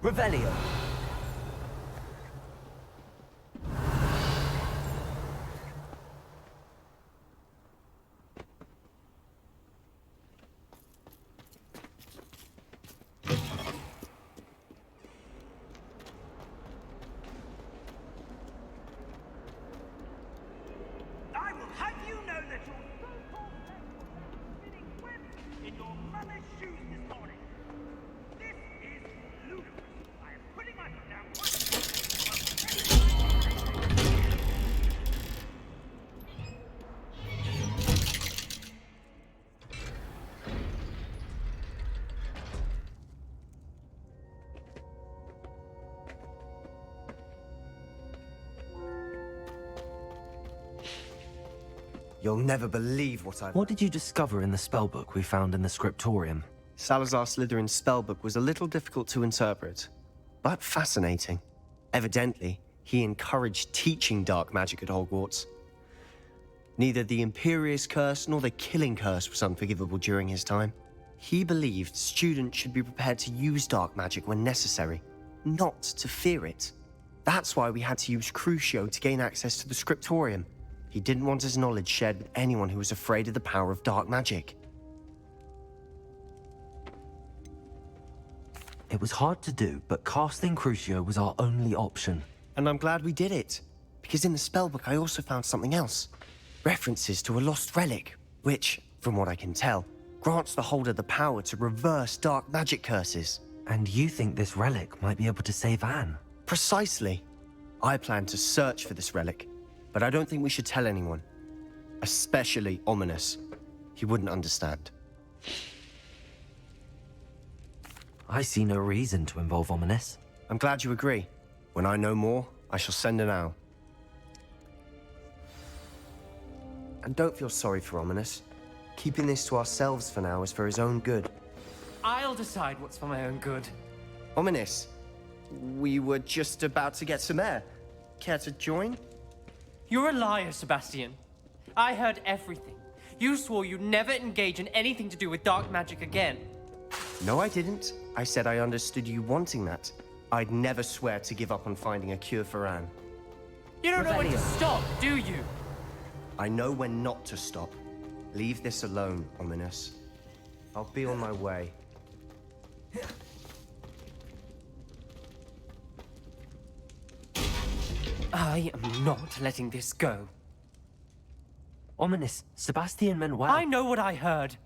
Revelio. I will have you know that your so-called leg was spinning webs in your mother's shoes this morning. This is ludicrous. I am putting my foot down. You'll never believe what I've... What did you discover in the spellbook we found in the scriptorium? Salazar Slytherin's spellbook was a little difficult to interpret, but fascinating. Evidently, he encouraged teaching dark magic at Hogwarts. Neither the Imperious Curse nor the Killing Curse was unforgivable during his time. He believed students should be prepared to use dark magic when necessary, not to fear it. That's why we had to use Crucio to gain access to the scriptorium. He didn't want his knowledge shared with anyone who was afraid of the power of dark magic. It was hard to do, but casting Crucio was our only option. And I'm glad we did it, because in the spellbook I also found something else. References to a lost relic, which, from what I can tell, grants the holder the power to reverse dark magic curses. And you think this relic might be able to save Anne? Precisely. I plan to search for this relic, but I don't think we should tell anyone. Especially Ominous. He wouldn't understand. I see no reason to involve Ominous. I'm glad you agree. When I know more, I shall send an owl. And don't feel sorry for Ominous. Keeping this to ourselves for now is for his own good. I'll decide what's for my own good. Ominous, we were just about to get some air. Care to join? You're a liar, Sebastian. I heard everything. You swore you'd never engage in anything to do with dark magic again. No, I didn't. I said I understood you wanting that. I'd never swear to give up on finding a cure for Anne. You don't know when to stop, do you? I know when not to stop. Leave this alone, Ominous. I'll be on my way. I am not letting this go. Ominous, Sebastian meant well. I know what I heard.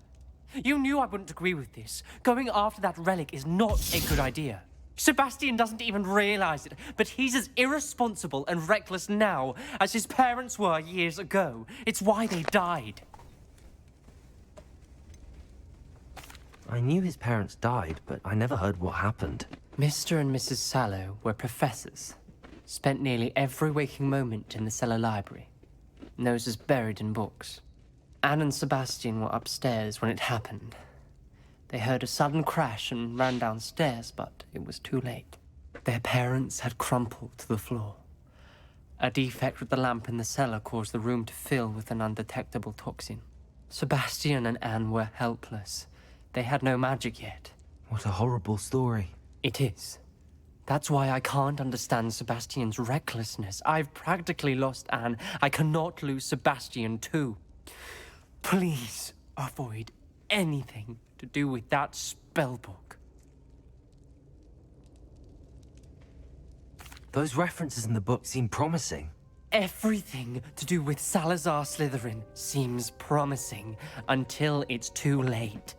You knew I wouldn't agree with this. Going after that relic is not a good idea. Sebastian doesn't even realize it, but he's as irresponsible and reckless now as his parents were years ago. It's why they died. I knew his parents died, but I never heard what happened. Mr. and Mrs. Sallow were professors. Spent nearly every waking moment in the cellar library. Noses buried in books. Anne and Sebastian were upstairs when it happened. They heard a sudden crash and ran downstairs, but it was too late. Their parents had crumpled to the floor. A defect with the lamp in the cellar caused the room to fill with an undetectable toxin. Sebastian and Anne were helpless. They had no magic yet. What a horrible story. It is. That's why I can't understand Sebastian's recklessness. I've practically lost Anne. I cannot lose Sebastian too. Please avoid anything to do with that spellbook. Those references in the book seem promising. Everything to do with Salazar Slytherin seems promising until it's too late.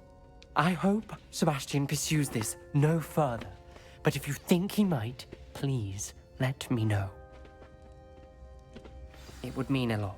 I hope Sebastian pursues this no further, but if you think he might, please let me know. It would mean a lot.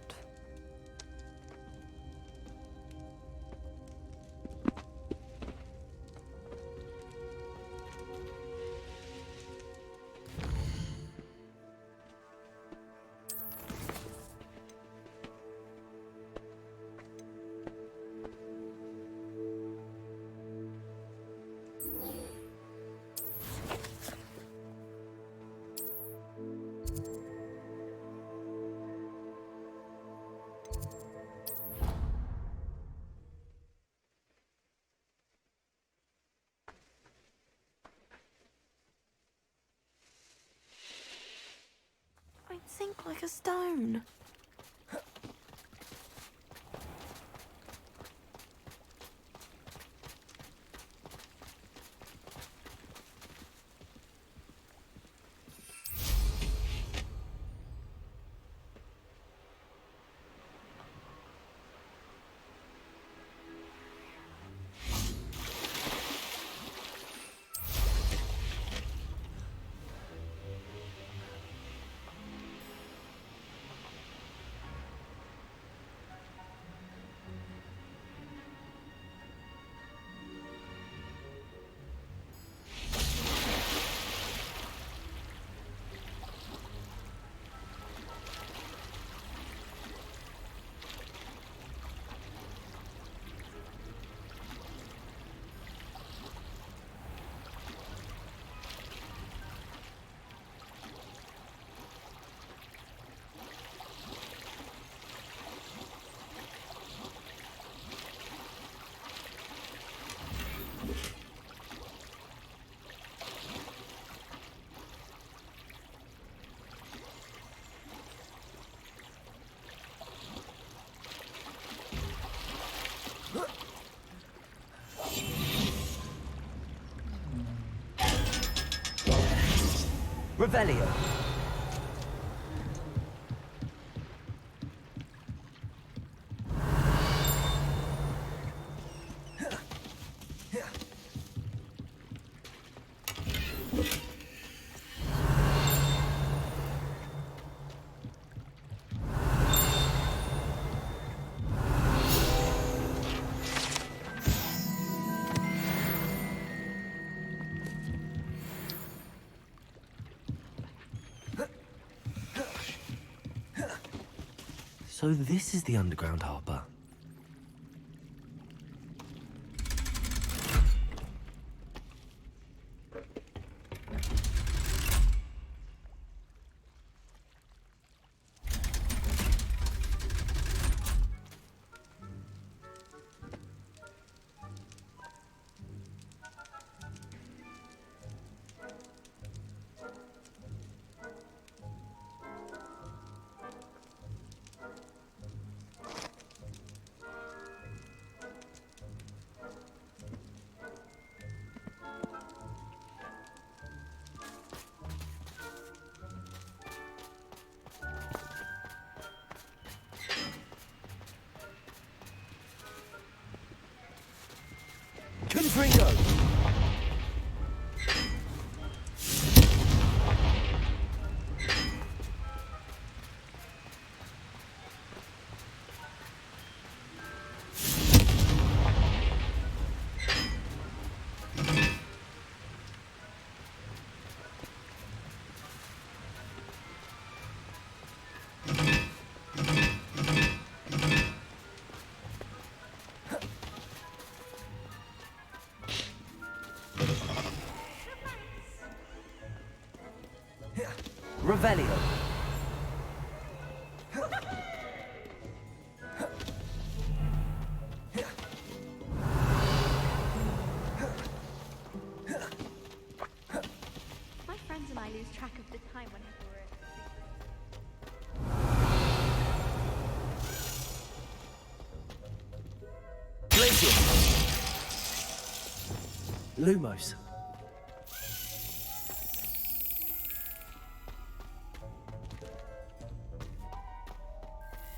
sunk like a stone. Revelio. So this is the underground harbour. Confringo! Revelio. My friends and I lose track of the time whenever we're Glacier. Lumos.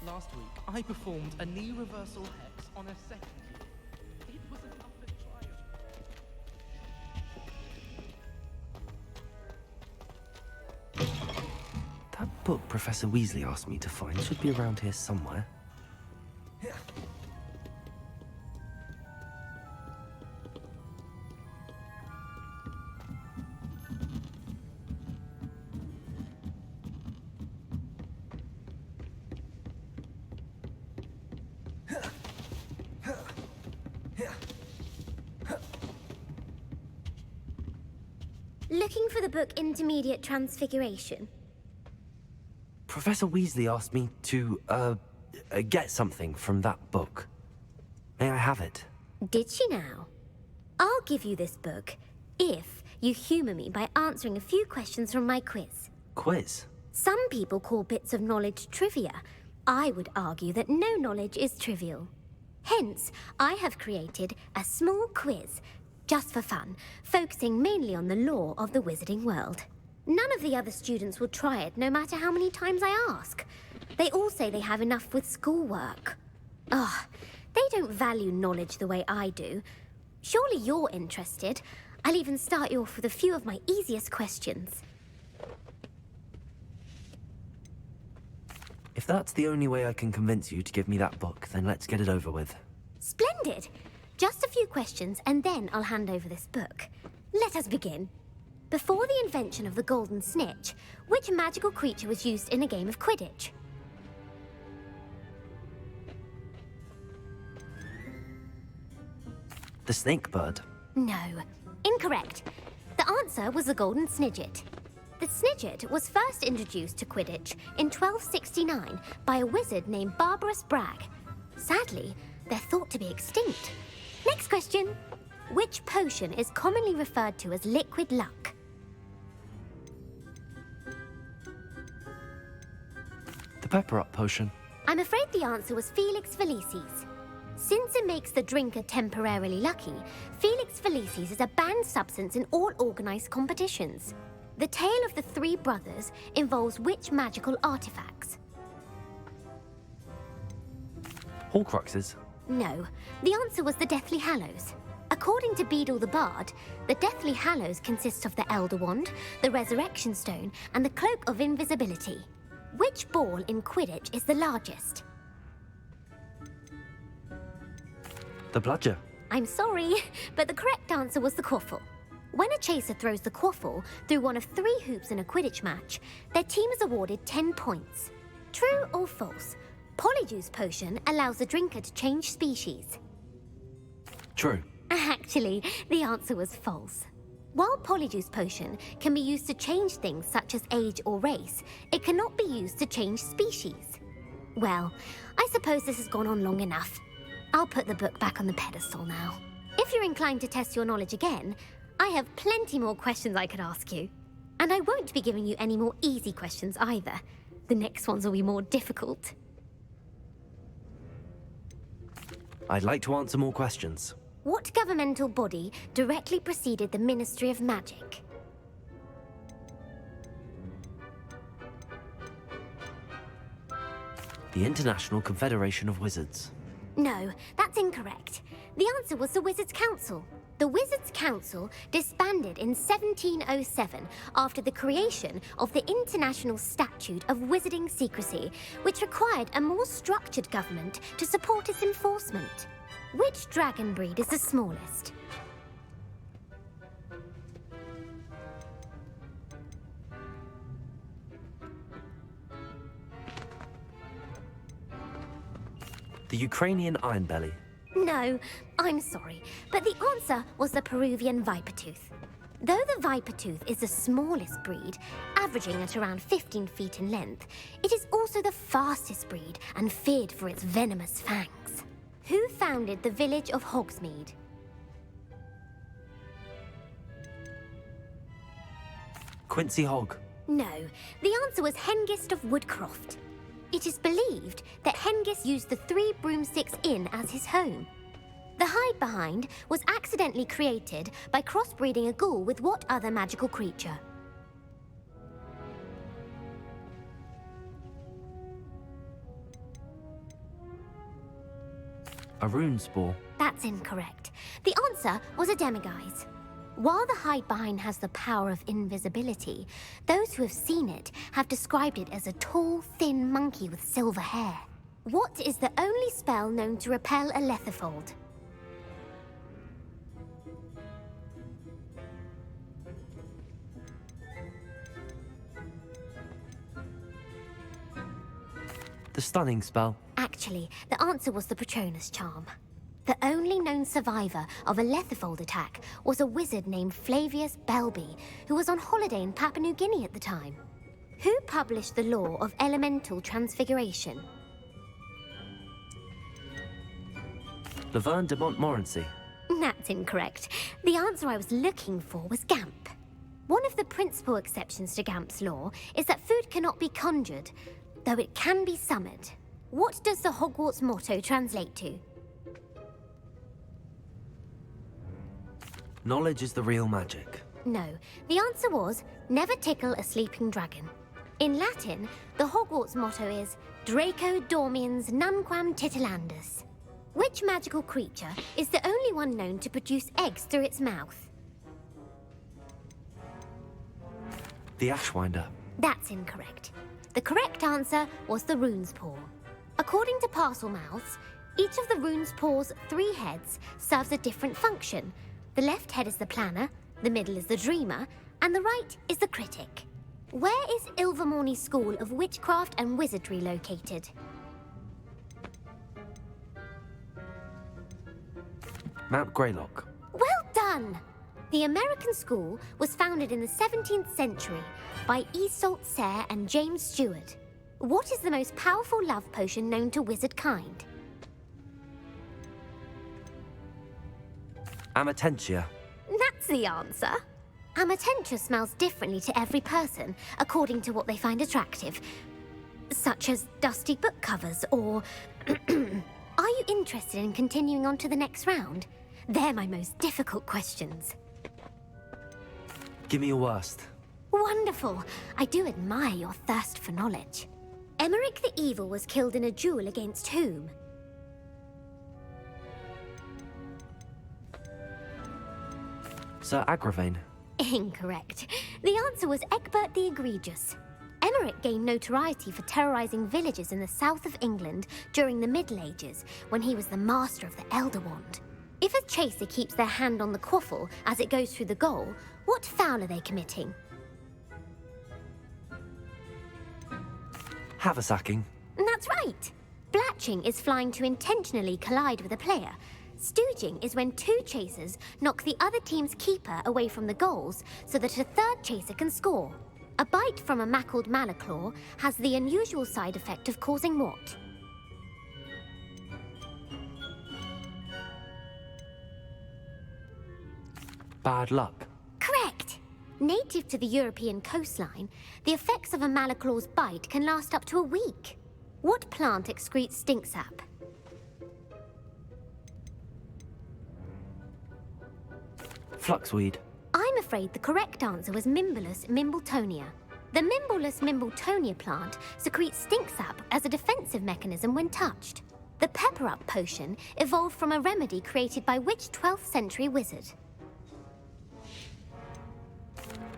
Last week, I performed a knee reversal hex on a second year. It was an utter triumph. That book Professor Weasley asked me to find should be around here somewhere. Looking for the book Intermediate Transfiguration? Professor Weasley asked me to, get something from that book. May I have it? Did she now? I'll give you this book if you humor me by answering a few questions from my quiz. Quiz? Some people call bits of knowledge trivia. I would argue that no knowledge is trivial. Hence, I have created a small quiz, just for fun, focusing mainly on the lore of the wizarding world. None of the other students will try it, no matter how many times I ask. They all say they have enough with schoolwork. Ugh, they don't value knowledge the way I do. Surely you're interested. I'll even start you off with a few of my easiest questions. If that's the only way I can convince you to give me that book, then let's get it over with. Splendid! Just a few questions, and then I'll hand over this book. Let us begin. Before the invention of the golden snitch, which magical creature was used in a game of Quidditch? The snake bird. No. Incorrect. The answer was the golden snidget. The snidget was first introduced to Quidditch in 1269 by a wizard named Barbarous Bragg. Sadly, they're thought to be extinct. Next question. Which potion is commonly referred to as liquid luck? The pepper up potion. I'm afraid the answer was Felix Felicis. Since it makes the drinker temporarily lucky, Felix Felicis is a banned substance in all organized competitions. The tale of the three brothers involves which magical artifacts? Horcruxes. No, the answer was the Deathly Hallows. According to Beadle the Bard, the Deathly Hallows consists of the Elder Wand, the Resurrection Stone, and the Cloak of Invisibility. Which ball in Quidditch is the largest? The bludger. I'm sorry, but the correct answer was the quaffle. When a chaser throws the quaffle through one of 3 hoops in a Quidditch match, their team is awarded 10 points. True or false? Polyjuice potion allows the drinker to change species. True. Actually, the answer was false. While Polyjuice potion can be used to change things such as age or race, it cannot be used to change species. Well, I suppose this has gone on long enough. I'll put the book back on the pedestal now. If you're inclined to test your knowledge again, I have plenty more questions I could ask you. And I won't be giving you any more easy questions either. The next ones will be more difficult. I'd like to answer more questions. What governmental body directly preceded the Ministry of Magic? The International Confederation of Wizards. No, that's incorrect. The answer was the Wizards' Council. The Wizards' Council disbanded in 1707 after the creation of the International Statute of Wizarding Secrecy, which required a more structured government to support its enforcement. Which dragon breed is the smallest? The Ukrainian Ironbelly. No, I'm sorry, but the answer was the Peruvian Vipertooth. Though the Vipertooth is the smallest breed, averaging at around 15 feet in length, it is also the fastest breed and feared for its venomous fangs. Who founded the village of Hogsmeade? Quincy Hogg. No, the answer was Hengist of Woodcroft. It is believed that Hengist used the 3 Broomsticks Inn as his home. The hide-behind was accidentally created by crossbreeding a ghoul with what other magical creature? A rune spore. That's incorrect. The answer was a demiguise. While the hide-behind has the power of invisibility, those who have seen it have described it as a tall, thin monkey with silver hair. What is the only spell known to repel a lethifold? The stunning spell. Actually, the answer was the Patronus charm. The only known survivor of a lethifold attack was a wizard named Flavius Belby, who was on holiday in Papua New Guinea at the time. Who published the law of elemental transfiguration? Laverne de Montmorency. That's incorrect. The answer I was looking for was Gamp. One of the principal exceptions to Gamp's law is that food cannot be conjured, though it can be summoned. What does the Hogwarts motto translate to? Knowledge is the real magic. No, the answer was, never tickle a sleeping dragon. In Latin, the Hogwarts motto is, Draco dormiens nunquam titilandus. Which magical creature is the only one known to produce eggs through its mouth? The Ashwinder. That's incorrect. The correct answer was the rune's paw. According to Parselmouths, each of the rune's paw's 3 heads serves a different function. The left head is the planner, the middle is the dreamer, and the right is the critic. Where is Ilvermorny School of Witchcraft and Wizardry located? Mount Greylock. Well done! The American school was founded in the 17th century by Isolde Sayre and James Stewart. What is the most powerful love potion known to wizard kind? Amatentia. That's the answer. Amatentia smells differently to every person, according to what they find attractive, such as dusty book covers or... Are you interested in continuing on to the next round? They're my most difficult questions. Give me your worst. Wonderful. I do admire your thirst for knowledge. Emmerich the Evil was killed in a duel against whom? Sir Agravain. Incorrect. The answer was Egbert the Egregious. Emmerich gained notoriety for terrorizing villages in the south of England during the Middle Ages, when he was the master of the Elder Wand. If a chaser keeps their hand on the quaffle as it goes through the goal, what foul are they committing? Haversacking. That's right. Blatching is flying to intentionally collide with a player. Stooging is when 2 chasers knock the other team's keeper away from the goals so that a 3rd chaser can score. A bite from a mackled malaclaw has the unusual side effect of causing what? Bad luck. Correct! Native to the European coastline, the effects of a malaclaw's bite can last up to a week. What plant excretes stink sap? Fluxweed. I'm afraid the correct answer was Mimbulus mimbletonia. The Mimbulus mimbletonia plant secretes stink sap as a defensive mechanism when touched. The pepper-up potion evolved from a remedy created by which 12th century wizard?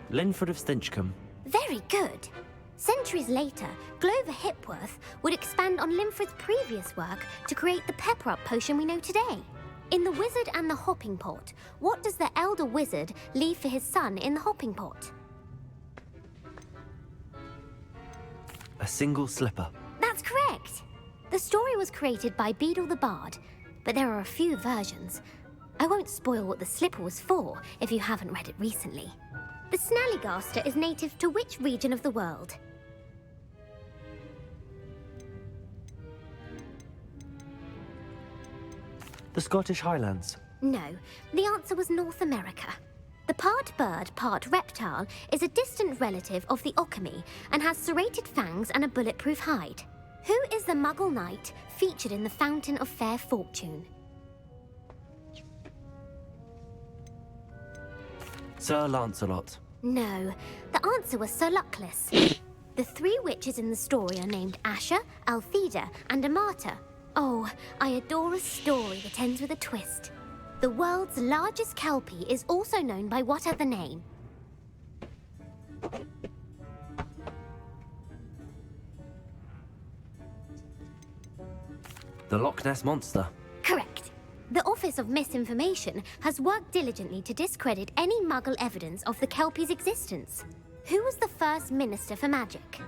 Linford of Stinchcombe. Very good. Centuries later, Glover Hipworth would expand on Linford's previous work to create the pepper-up potion we know today. In The Wizard and the Hopping Pot, what does the elder wizard leave for his son in the hopping pot? A single slipper. That's correct. The story was created by Beadle the Bard, but there are a few versions. I won't spoil what the slipper was for if you haven't read it recently. The Snallygaster is native to which region of the world? The Scottish Highlands. No, the answer was North America. The part bird, part reptile is a distant relative of the Occamy and has serrated fangs and a bulletproof hide. Who is the Muggle knight featured in the Fountain of Fair Fortune? Sir Lancelot. No, the answer was Sir Luckless. The 3 witches in the story are named Asher, Altheda, and Amata. Oh, I adore a story that ends with a twist. The world's largest kelpie is also known by what other name? The Loch Ness Monster. Correct. The Office of Misinformation has worked diligently to discredit any Muggle evidence of the kelpie's existence. Who was the first Minister for Magic?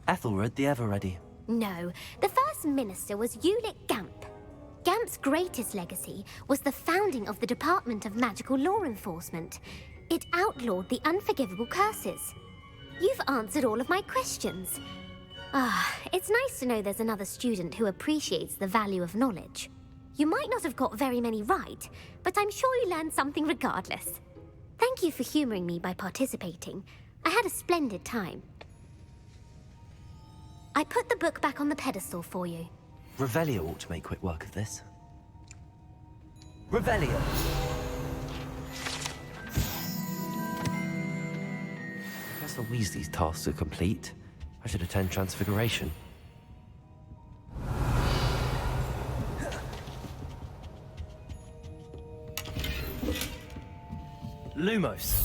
Ethelred the Ever-Ready. No, the first minister was Ulick Gamp. Gamp's greatest legacy was the founding of the Department of Magical Law Enforcement. It outlawed the unforgivable curses. You've answered all of my questions. It's nice to know there's another student who appreciates the value of knowledge. You might not have got very many right, but I'm sure you learned something regardless. Thank you for humoring me by participating. I had a splendid time. I put the book back on the pedestal for you. Revelio ought to make quick work of this. Revelio! Professor Weasley's tasks are complete. I should attend Transfiguration. Lumos.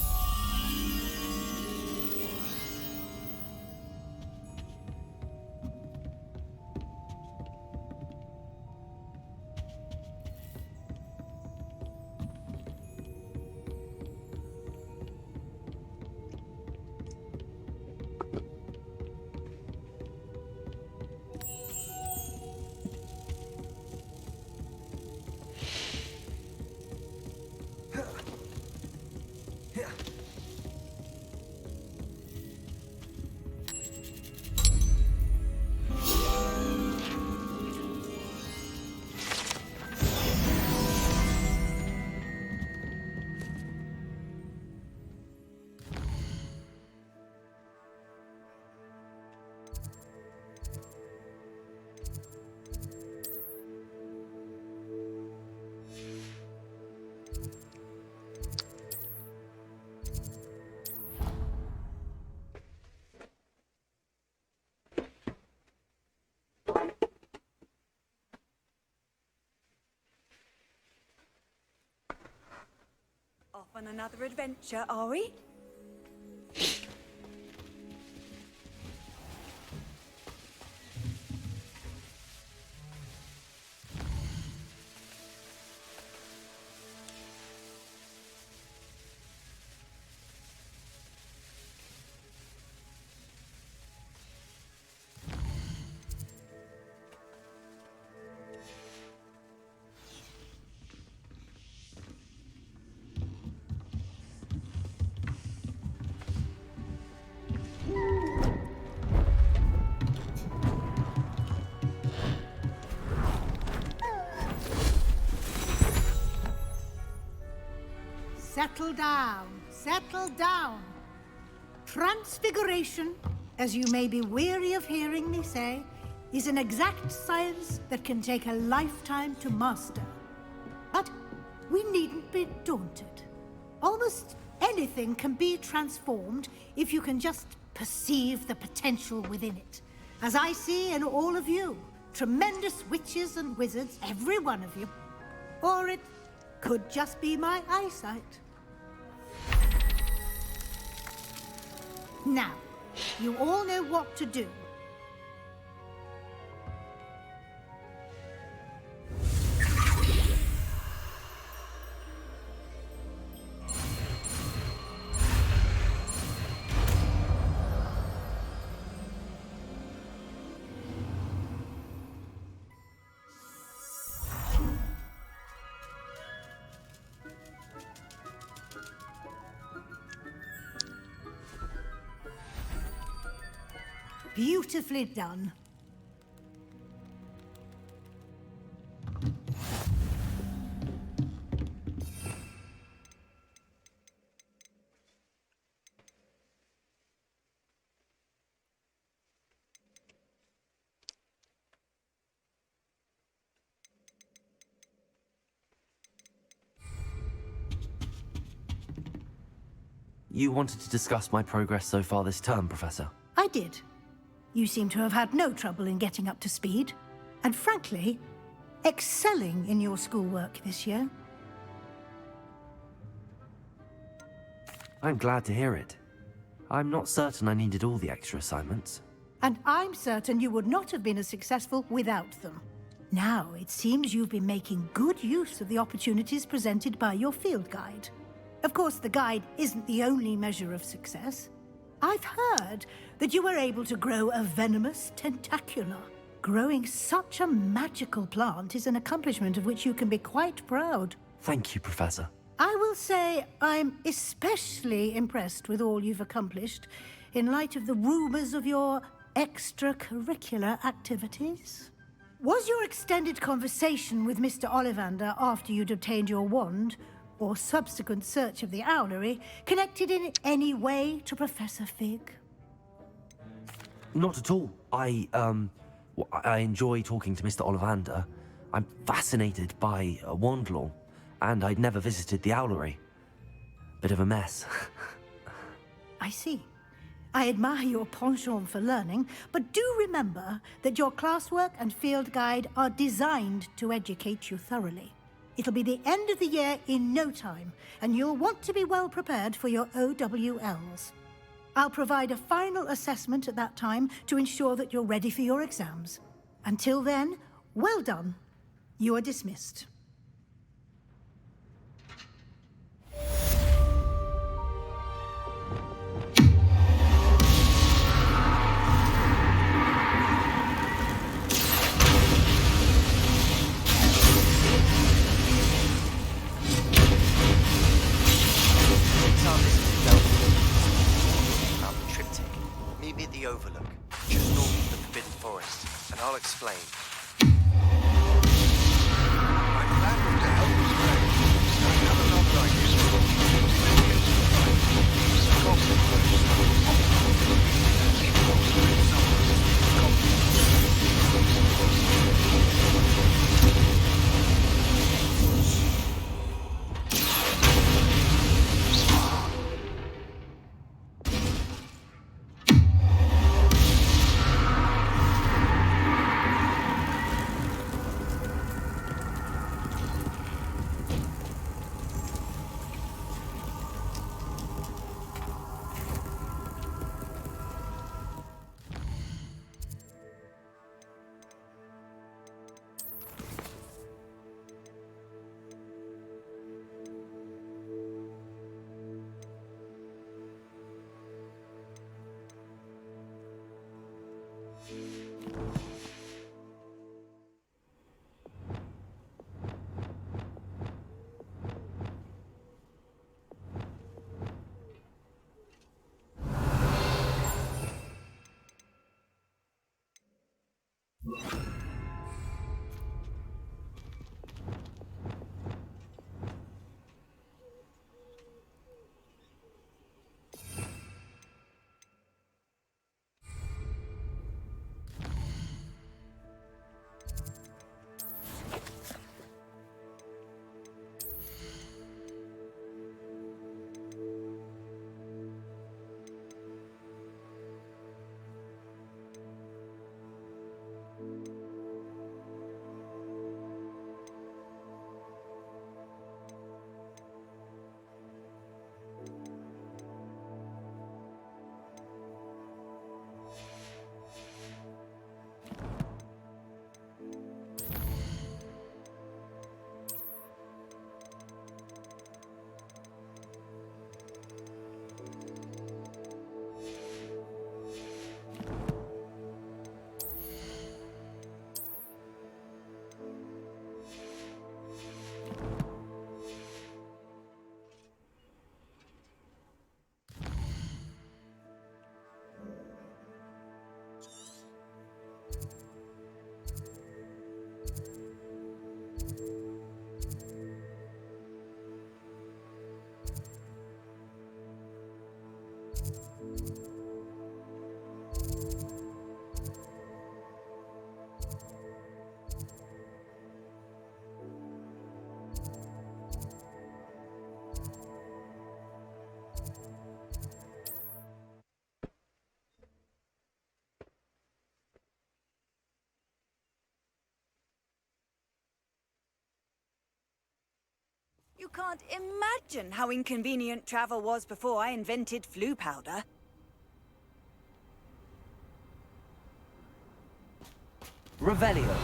Off on another adventure, are we? Settle down, settle down. Transfiguration, as you may be weary of hearing me say, is an exact science that can take a lifetime to master. But we needn't be daunted. Almost anything can be transformed if you can just perceive the potential within it. As I see in all of you, tremendous witches and wizards, every one of you. Or it could just be my eyesight. Now, you all know what to do. Beautifully done. You wanted to discuss my progress so far this term, Professor? I did. You seem to have had no trouble in getting up to speed, and frankly, excelling in your schoolwork this year. I'm glad to hear it. I'm not certain I needed all the extra assignments. And I'm certain you would not have been as successful without them. Now, it seems you've been making good use of the opportunities presented by your field guide. Of course, the guide isn't the only measure of success. I've heard that you were able to grow a venomous tentacula. Growing such a magical plant is an accomplishment of which you can be quite proud. Thank you, Professor. I will say I'm especially impressed with all you've accomplished in light of the rumors of your extracurricular activities. Was your extended conversation with Mr. Ollivander after you'd obtained your wand, or subsequent search of the owlery, connected in any way to Professor Fig? Not at all. I enjoy talking to Mr. Ollivander. I'm fascinated by wand law, and I'd never visited the owlery. Bit of a mess. I see. I admire your penchant for learning, but do remember that your classwork and field guide are designed to educate you thoroughly. It'll be the end of the year in no time, and you'll want to be well prepared for your OWLs. I'll provide a final assessment at that time to ensure that you're ready for your exams. Until then, well done. You are dismissed. Meet me at the Overlook, just north of the Forbidden Forest, and I'll explain. I'm glad to help you, friend. I have another You can't imagine how inconvenient travel was before I invented flu powder. Revelio.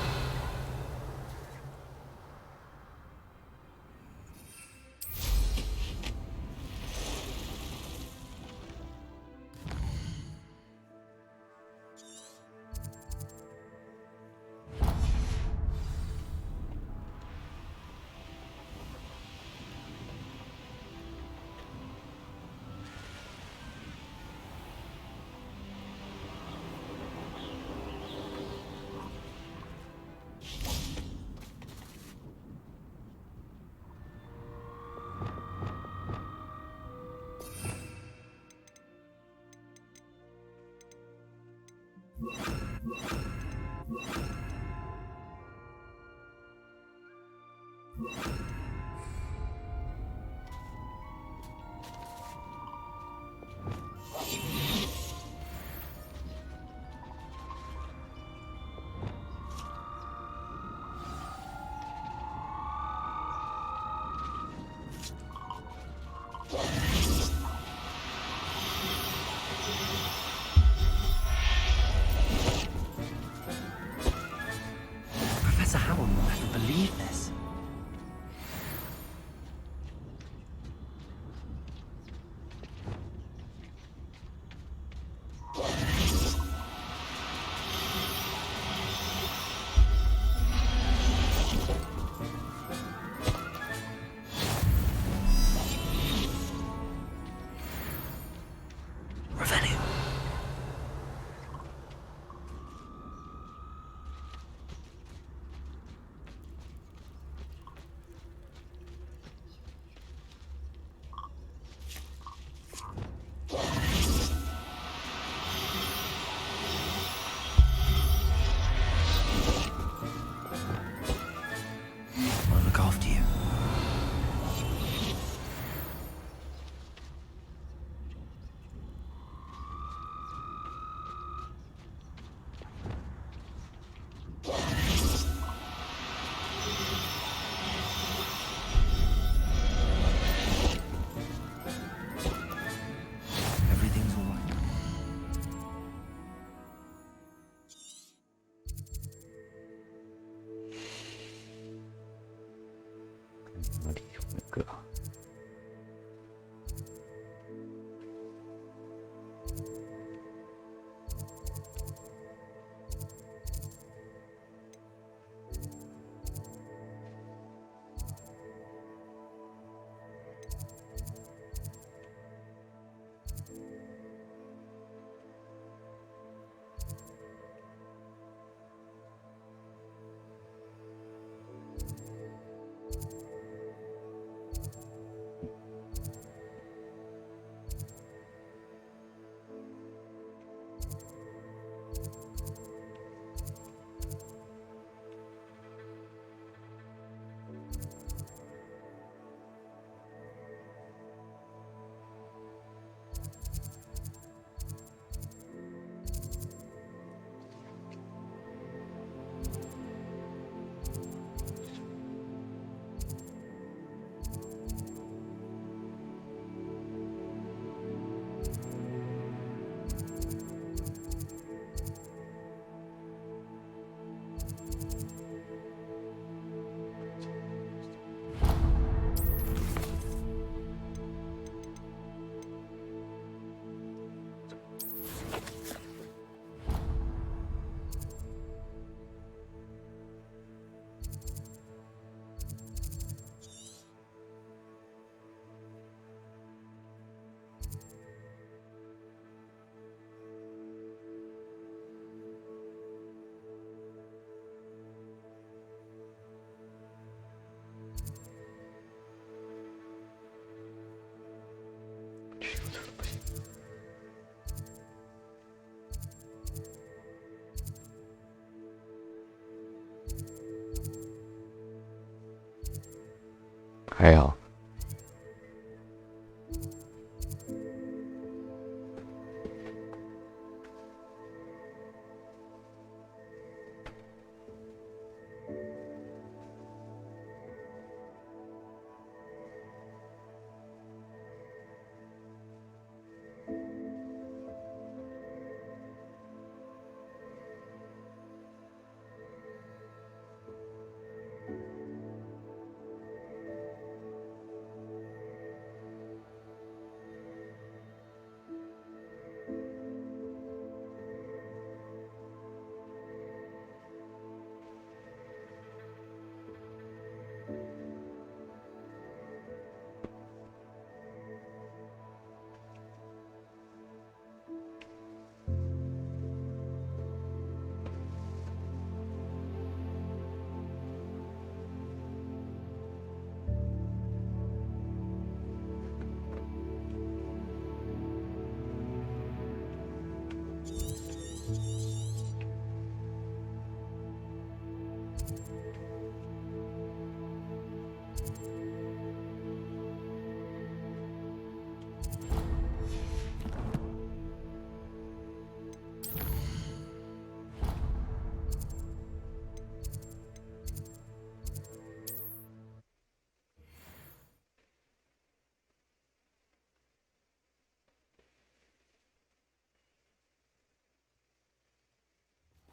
Professor Howell will never believe this. Revenue. I'll look after you. Everything's all right.还好。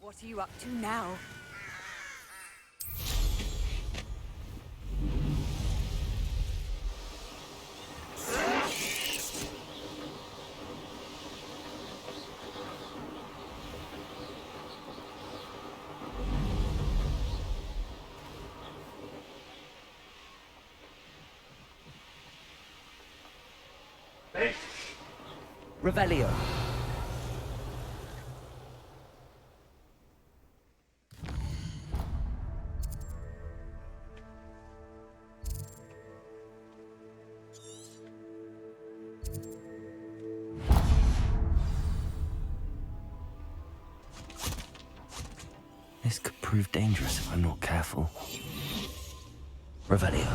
What are you up to now? Revelio. This could prove dangerous if I'm not careful. Revelio.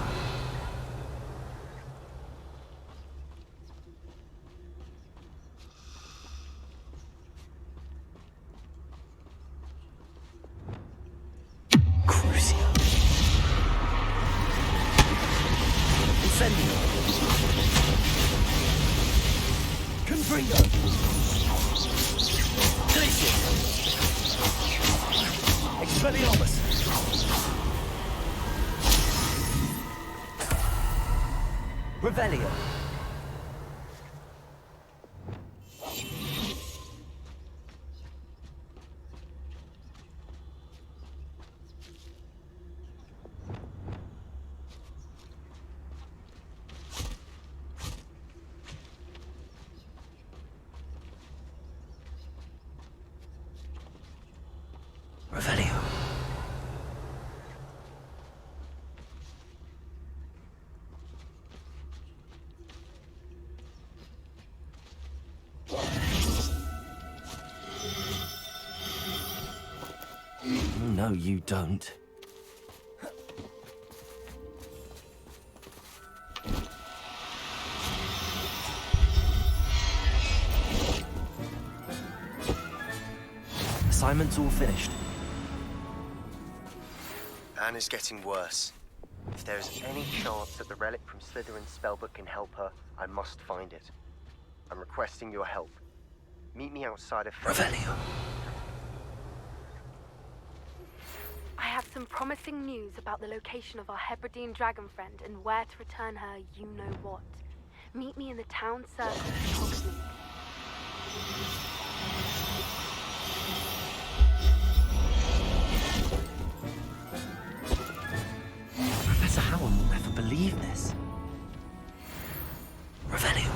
Revelio. Revelio. No, you don't. Assignment's all finished. Anne is getting worse. If there is any chance that the relic from Slytherin's spellbook can help her, I must find it. I'm requesting your help. Meet me outside of Revelio. I have some promising news about the location of our Hebridean dragon friend and where to return her you-know-what. Meet me in the town circle of Hogsmeade. Professor Howard will never believe this. Revelio.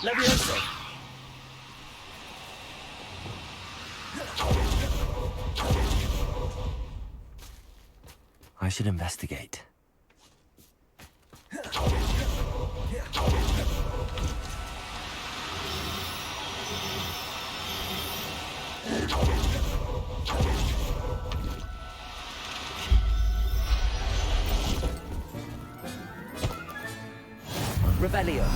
Levioso. I should investigate. Rebellion.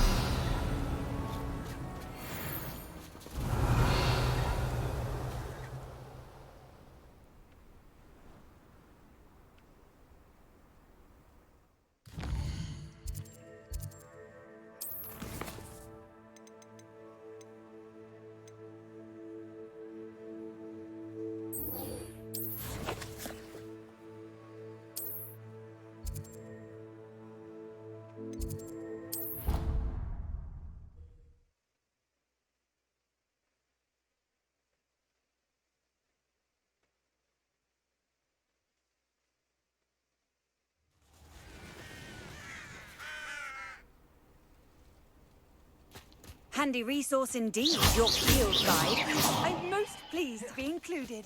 Handy resource indeed, your field guide. I'm most pleased to be included.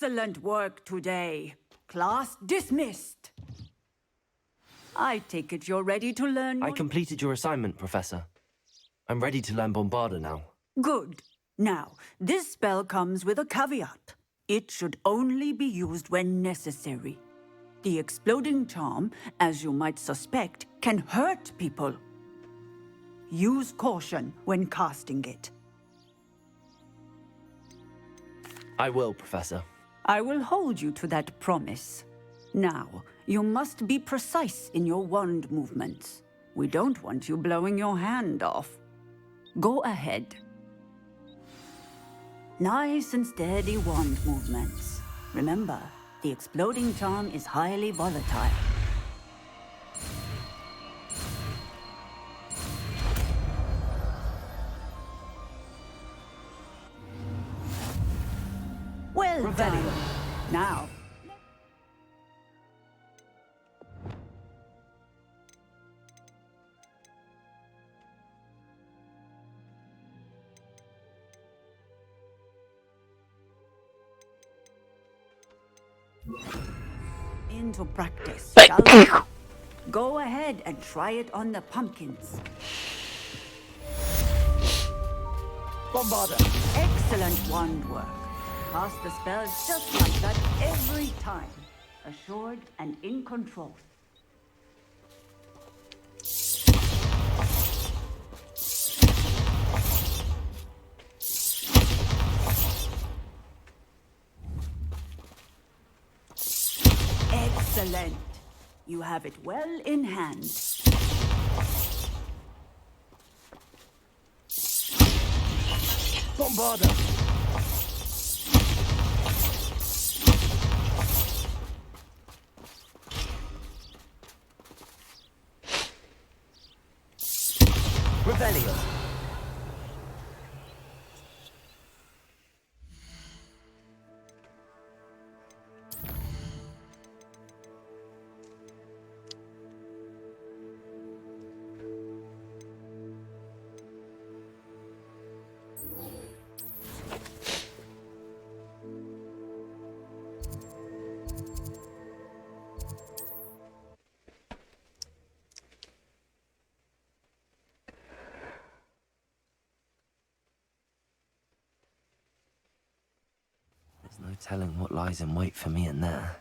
Excellent work today. Class dismissed. I take it you're ready to learn. I completed your assignment, Professor. I'm ready to learn Bombarda now. Good. Now, this spell comes with a caveat. It should only be used when necessary. The exploding charm, as you might suspect, can hurt people. Use caution when casting it. I will, Professor. I will hold you to that promise. Now, you must be precise in your wand movements. We don't want you blowing your hand off. Go ahead. Nice and steady wand movements. Remember, the exploding charm is highly volatile. Well done. Now. Into practice, shall we? Go ahead and try it on the pumpkins. Bombarda. Excellent wand work. Cast the spell just like that every time. Assured and in control. Excellent. You have it well in hand. Bombarda. Rebellion. There's no telling what lies in wait for me in there.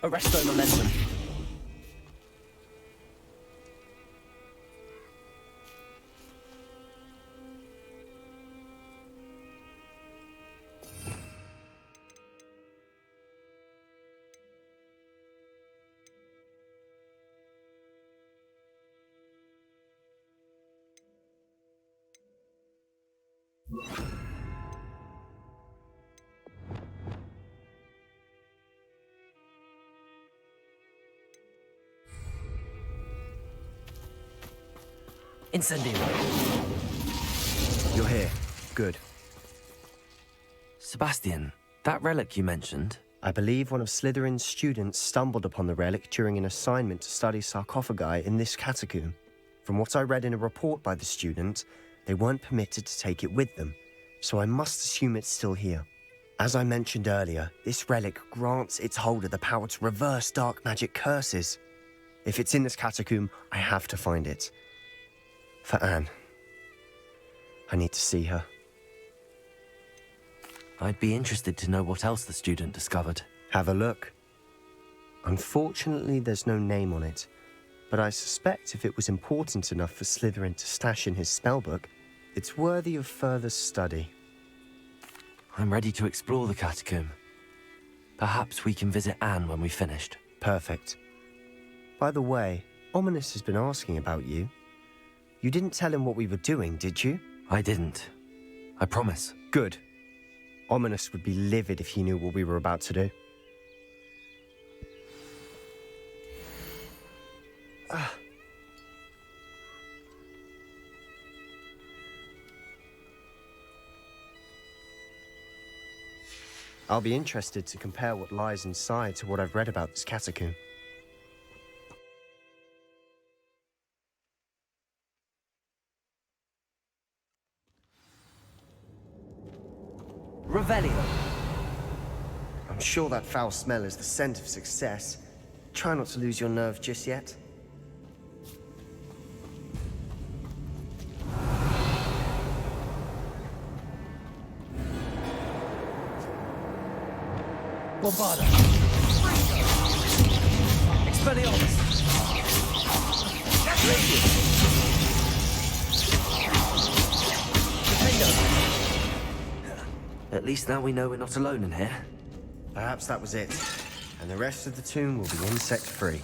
Arresto momentum. Incendio. You're here. Good. Sebastian, that relic you mentioned. I believe one of Slytherin's students stumbled upon the relic during an assignment to study sarcophagi in this catacomb. From what I read in a report by the student, they weren't permitted to take it with them, so I must assume it's still here. As I mentioned earlier, this relic grants its holder the power to reverse dark magic curses. If it's in this catacomb, I have to find it. For Anne. I need to see her. I'd be interested to know what else the student discovered. Have a look. Unfortunately, there's no name on it, but I suspect if it was important enough for Slytherin to stash in his spellbook, it's worthy of further study. I'm ready to explore the catacomb. Perhaps we can visit Anne when we've finished. Perfect. By the way, Ominous has been asking about you. You didn't tell him what we were doing, did you? I didn't. I promise. Good. Ominous would be livid if he knew what we were about to do. I'll be interested to compare what lies inside to what I've read about this catacomb. Revelio. I'm sure that foul smell is the scent of success. Try not to lose your nerve just yet. Bombarda. Expelliarmus. At least now we know we're not alone in here. Perhaps that was it. And the rest of the tomb will be insect-free.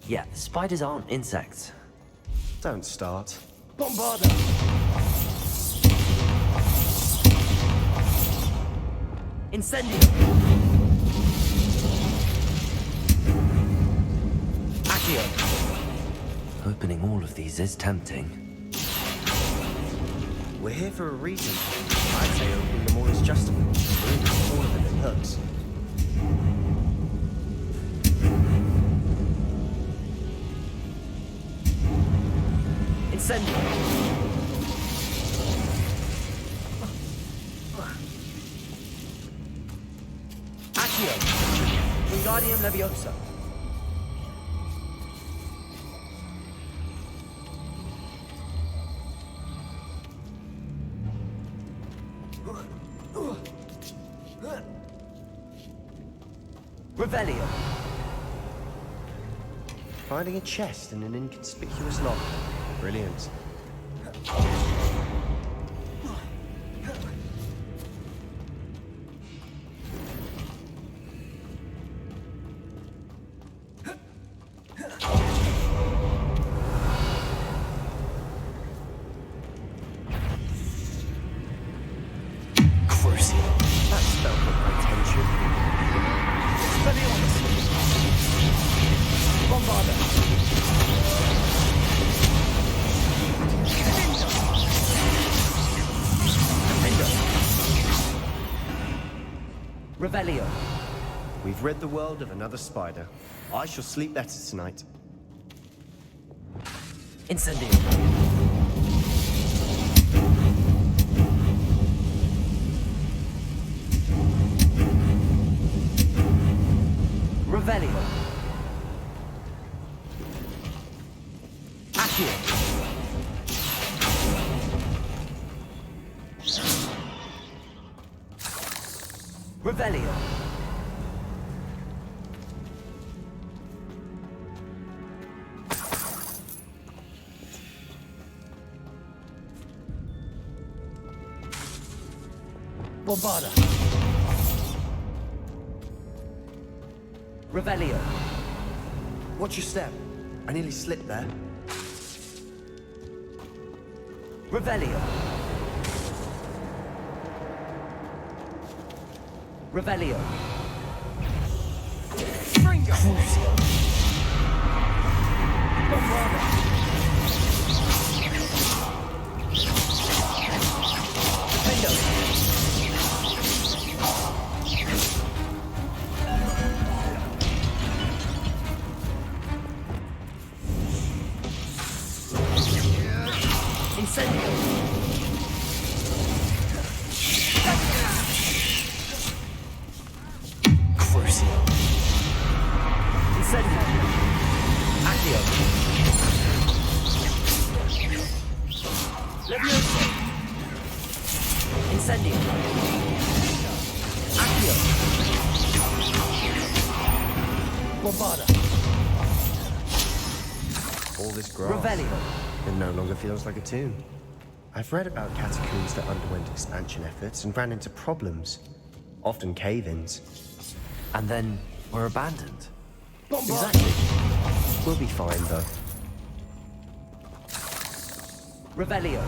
Yeah, spiders aren't insects. Don't start. Bombarda! Incendio! Accio! Opening all of these is tempting. We're here for a reason. I'd say opening them all is justifiable. All of them it hurts. Incendio! Accio! Wingardium Leviosa! Revelio. Finding a chest in an inconspicuous lock. Brilliant. Crucial. That spell got my attention. Expelliarmus. Bombarda. Revelio. We've rid the world of another spider. I shall sleep better tonight. Incendio. Revelio. Accio. Revelio. Bombarda. Revelio. Watch your step. I nearly slipped there. Revelio. Revelio. Fringo. Incendio. Crucio. Incendio. Accio. Levioso. Incendio. Accio. Bombarda. All this grass. Revelio. It no longer feels like a tomb. I've read about catacombs that underwent expansion efforts and ran into problems. Often cave-ins. And then were abandoned. Exactly. We'll be fine, though. Revelio.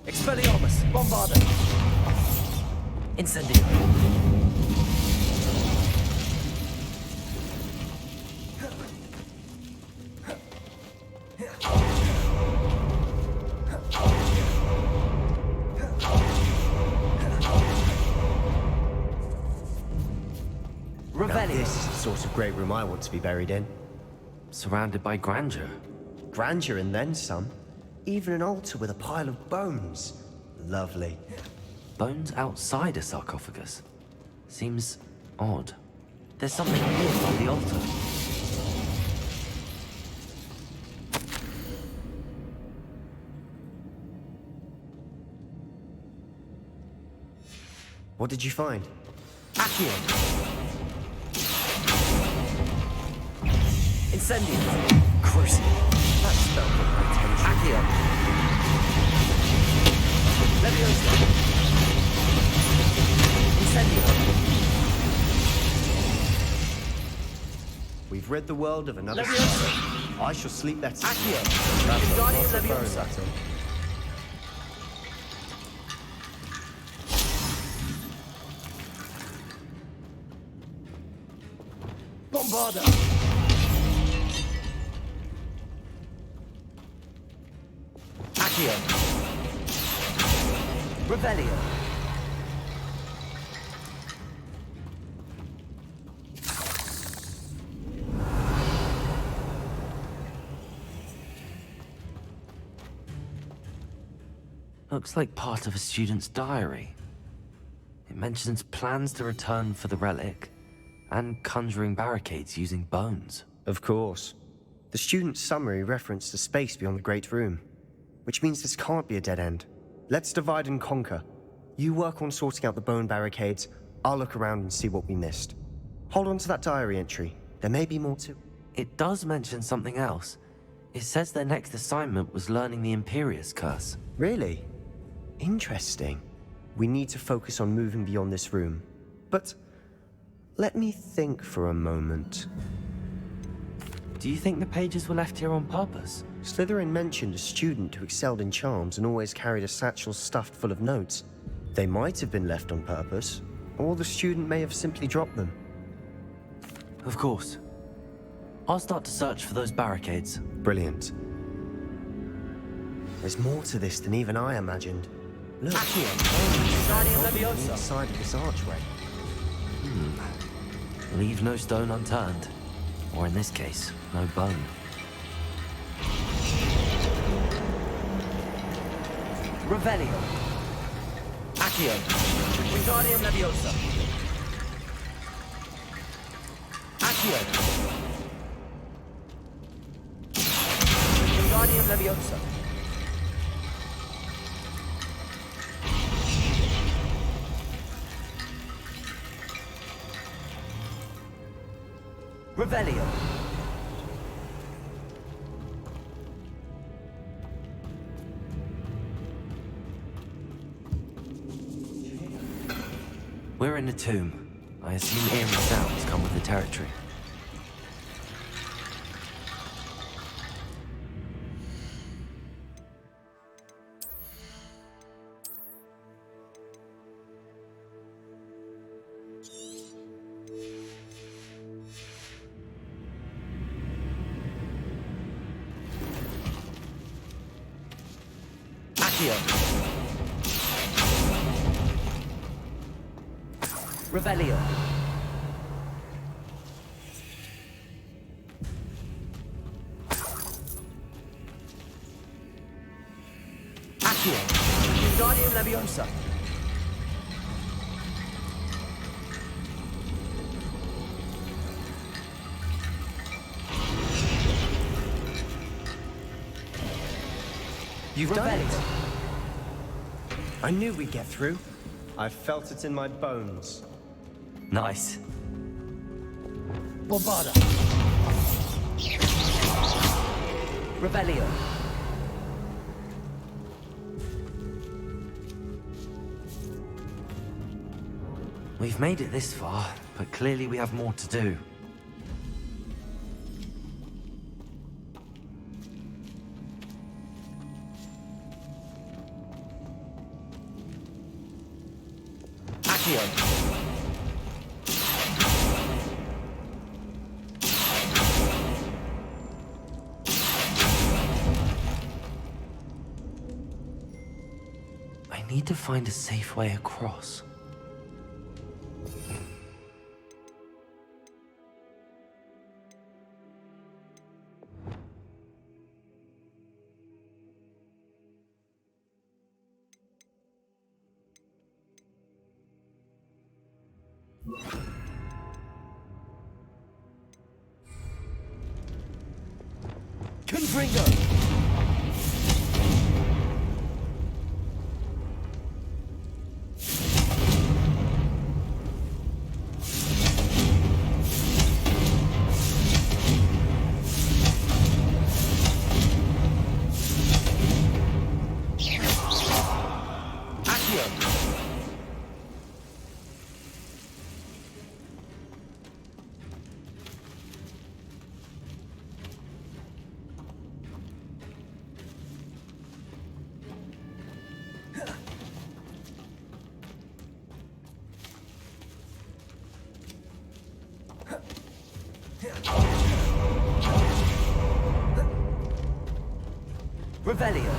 Expelliarmus. Bombarda. Incendio. Now this is the sort of great room I want to be buried in. Surrounded by grandeur. Grandeur and then some. Even an altar with a pile of bones. Lovely. Bones outside a sarcophagus. Seems odd. There's something weird by the altar. What did you find? Accio. Incendio. Crucio. That spell got my attention. Accio. Levioso. Incendio. We've rid the world of another Levioso. sorrow. I shall sleep better. Accio. That's a lot Wingardium of Leviosa. bones, I think. Bombarda. Accio. Revelio. Looks like part of a student's diary. It mentions plans to return for the relic and conjuring barricades using bones. Of course. The student's summary referenced the space beyond the Great Room, which means this can't be a dead end. Let's divide and conquer. You work on sorting out the bone barricades, I'll look around and see what we missed. Hold on to that diary entry. There may be more to... It does mention something else. It says their next assignment was learning the Imperius Curse. Really? Interesting. We need to focus on moving beyond this room. But let me think for a moment. Do you think the pages were left here on purpose? Slytherin mentioned a student who excelled in charms and always carried a satchel stuffed full of notes. They might have been left on purpose, or the student may have simply dropped them. Of course. I'll start to search for those barricades. Brilliant. There's more to this than even I imagined. Look, inside of this archway. Leave no stone unturned. Or in this case, no bone. Revelio. Accio. Wingardium Leviosa. Accio. Wingardium Leviosa. Revelio. We're in a tomb. I assume eerie sounds come with the territory. Revelio. Accio. Wingardium Leviosa. You've done it. I knew we'd get through. I felt it in my bones. Nice. Bombarda. Revelio. We've made it this far, but clearly we have more to do. Accio. I need to find a safe way across. Confringo. Revelio.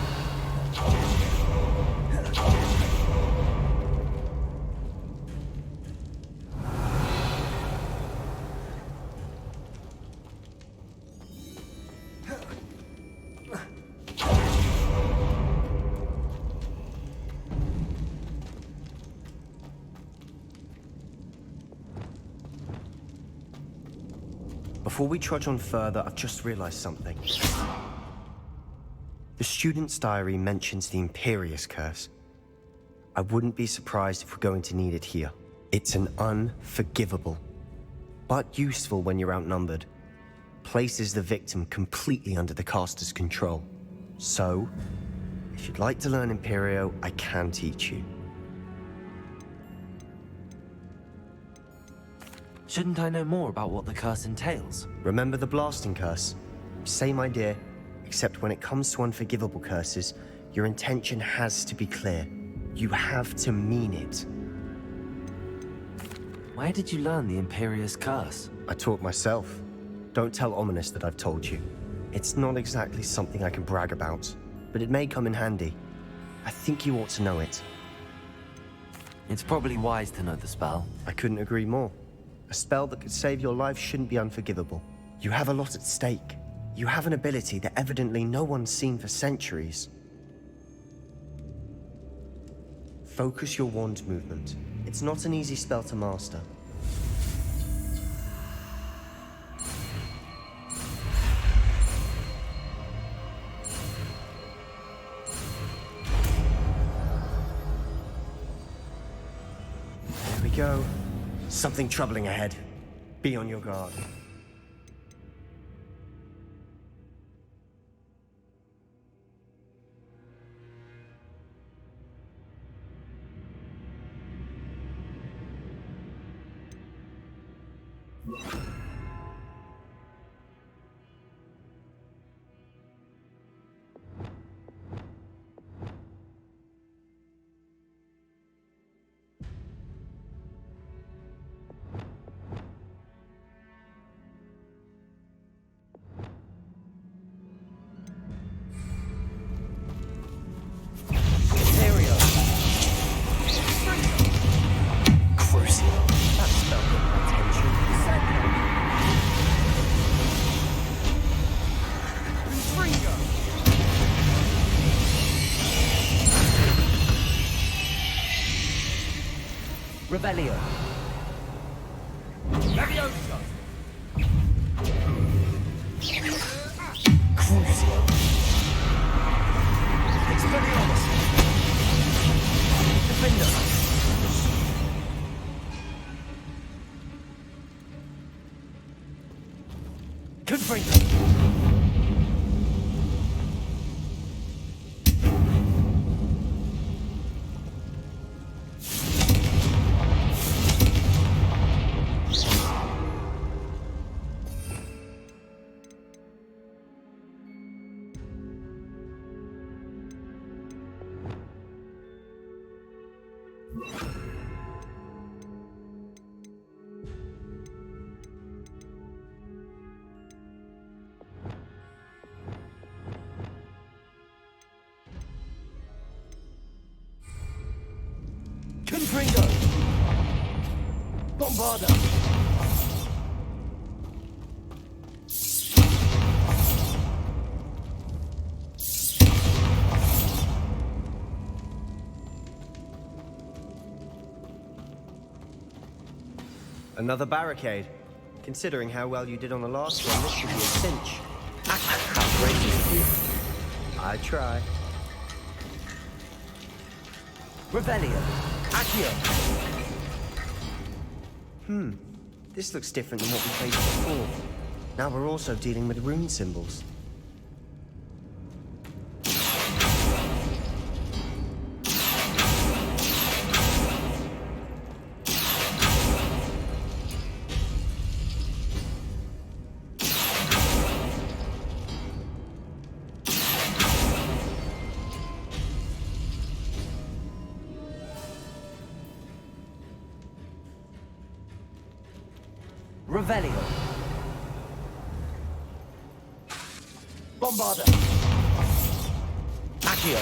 Before we trudge on further, I've just realized something. The student's diary mentions the Imperious Curse. I wouldn't be surprised if we're going to need it here. It's an unforgivable, but useful when you're outnumbered. Places the victim completely under the caster's control. So, if you'd like to learn Imperio, I can teach you. Shouldn't I know more about what the curse entails? Remember the blasting curse? Same idea, except when it comes to unforgivable curses, your intention has to be clear. You have to mean it. Where did you learn the Imperious Curse? I taught myself. Don't tell Ominous that I've told you. It's not exactly something I can brag about, but it may come in handy. I think you ought to know it. It's probably wise to know the spell. I couldn't agree more. A spell that could save your life shouldn't be unforgivable. You have a lot at stake. You have an ability that evidently no one's seen for centuries. Focus your wand movement. It's not an easy spell to master. There we go. Something troubling ahead. Be on your guard. Revelio. Leviosa! Crucio. Expelliarmus! Defender. Confringo. Confringo! Bombarda! Another barricade. Considering how well you did on the last one, this should be a cinch. Outrageous of you. I try. Revelio. Accio. This looks different than what we faced before. Now we're also dealing with rune symbols. Revelio. Bombarda! Accio.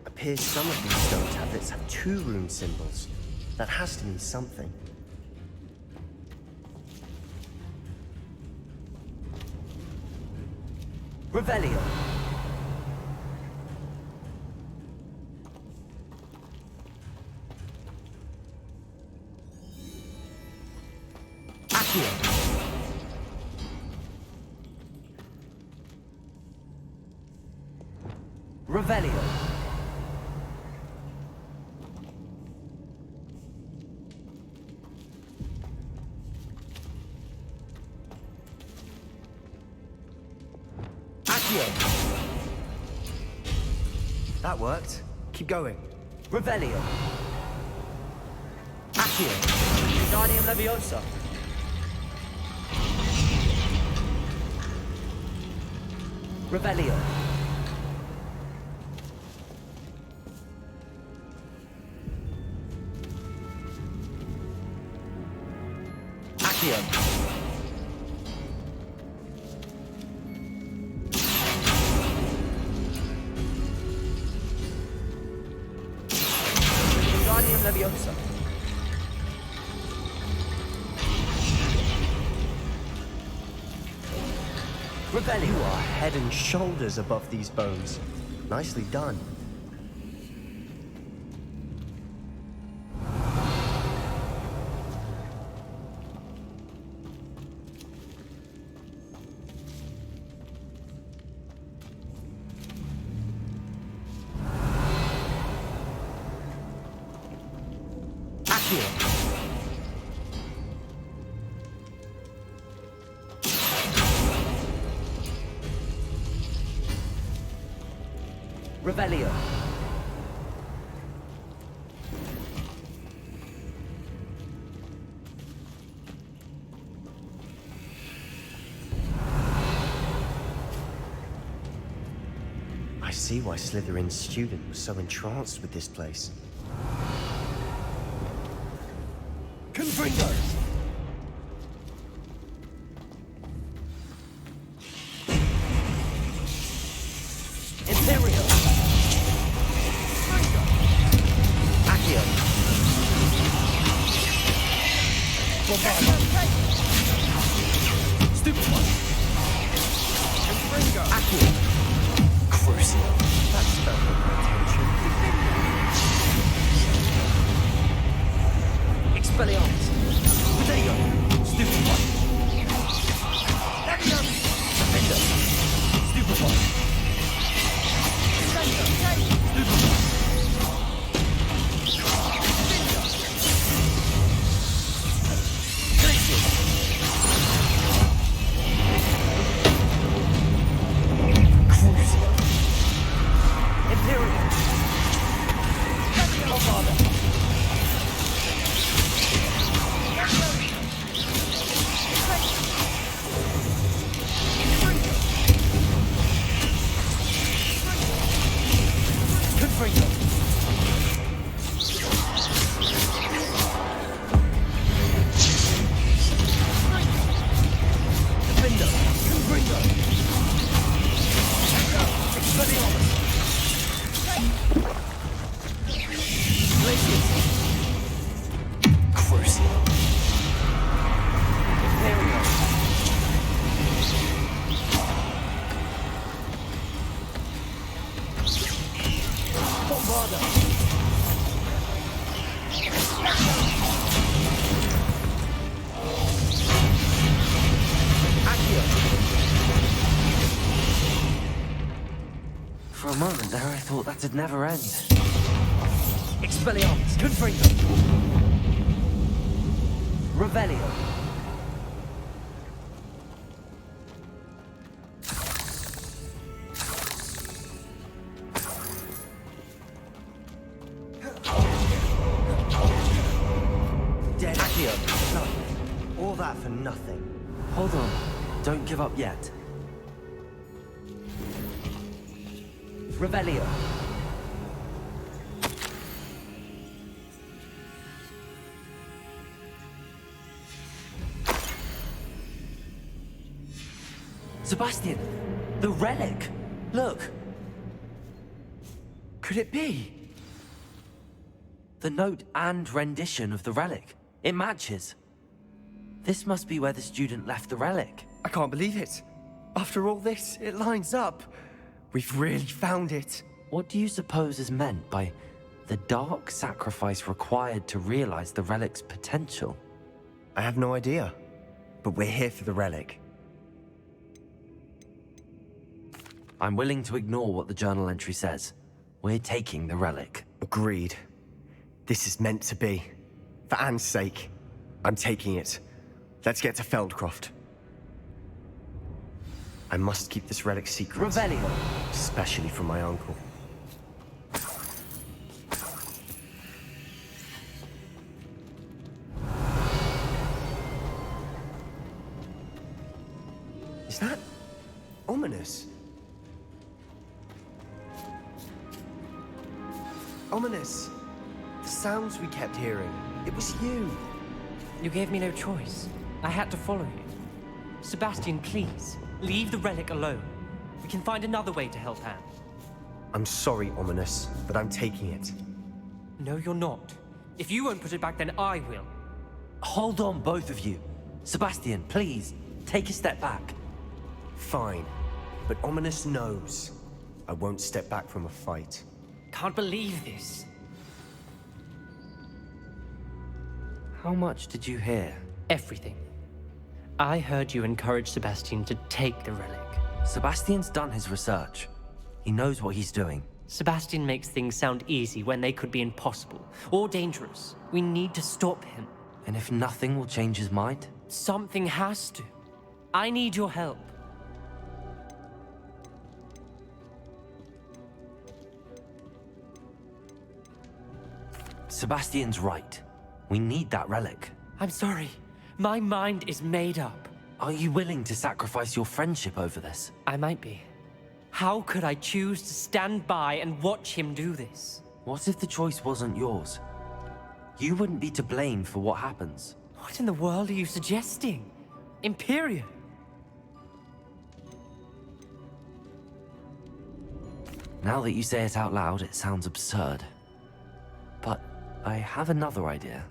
Appears some of these stone tablets have 2 rune symbols. That has to mean something. Revelio. Accio. Revelio. That worked. Keep going. Revelio. Accio. Guardium Leviosa. Revelio. Accio. Guardium Leviosa. Revelio. You are head and shoulders above these bones. Nicely done. Revelio. I see why Slytherin's student was so entranced with this place. Confringo! Imperial. Accio. Bombarda! Confringo. Defender. Confringo. Expelliarmus. Glacius. Crucial. There we go. Bombarda. Accio. For a moment there, I thought that'd never end. Expelliarmus. Confringo. Revelio. Dead. Accio. No. All that for nothing. Hold on. Don't give up yet. Revelio. Sebastian! The relic! Look! Could it be? The note and rendition of the relic. It matches. This must be where the student left the relic. I can't believe it. After all this, it lines up. We've really found it. What do you suppose is meant by the dark sacrifice required to realize the relic's potential? I have no idea. But we're here for the relic. I'm willing to ignore what the journal entry says. We're taking the relic. Agreed. This is meant to be. For Anne's sake, I'm taking it. Let's get to Feldcroft. I must keep this relic secret. Revelio. Especially from my uncle. Is that ominous? Ominous. The sounds we kept hearing. It was you. You gave me no choice. I had to follow you. Sebastian, please, leave the relic alone. We can find another way to help Anne. I'm sorry, Ominous, but I'm taking it. No, you're not. If you won't put it back, then I will. Hold on, both of you. Sebastian, please, take a step back. Fine. But Ominous knows. I won't step back from a fight. Can't believe this. How much did you hear? Everything. I heard you encourage Sebastian to take the relic. Sebastian's done his research. He knows what he's doing. Sebastian makes things sound easy when they could be impossible or dangerous. We need to stop him. And if nothing will change his mind? Something has to. I need your help. Sebastian's right. We need that relic. I'm sorry. My mind is made up. Are you willing to sacrifice your friendship over this? I might be. How could I choose to stand by and watch him do this? What if the choice wasn't yours? You wouldn't be to blame for what happens. What in the world are you suggesting? Imperium? Now that you say it out loud, it sounds absurd. But I have another idea.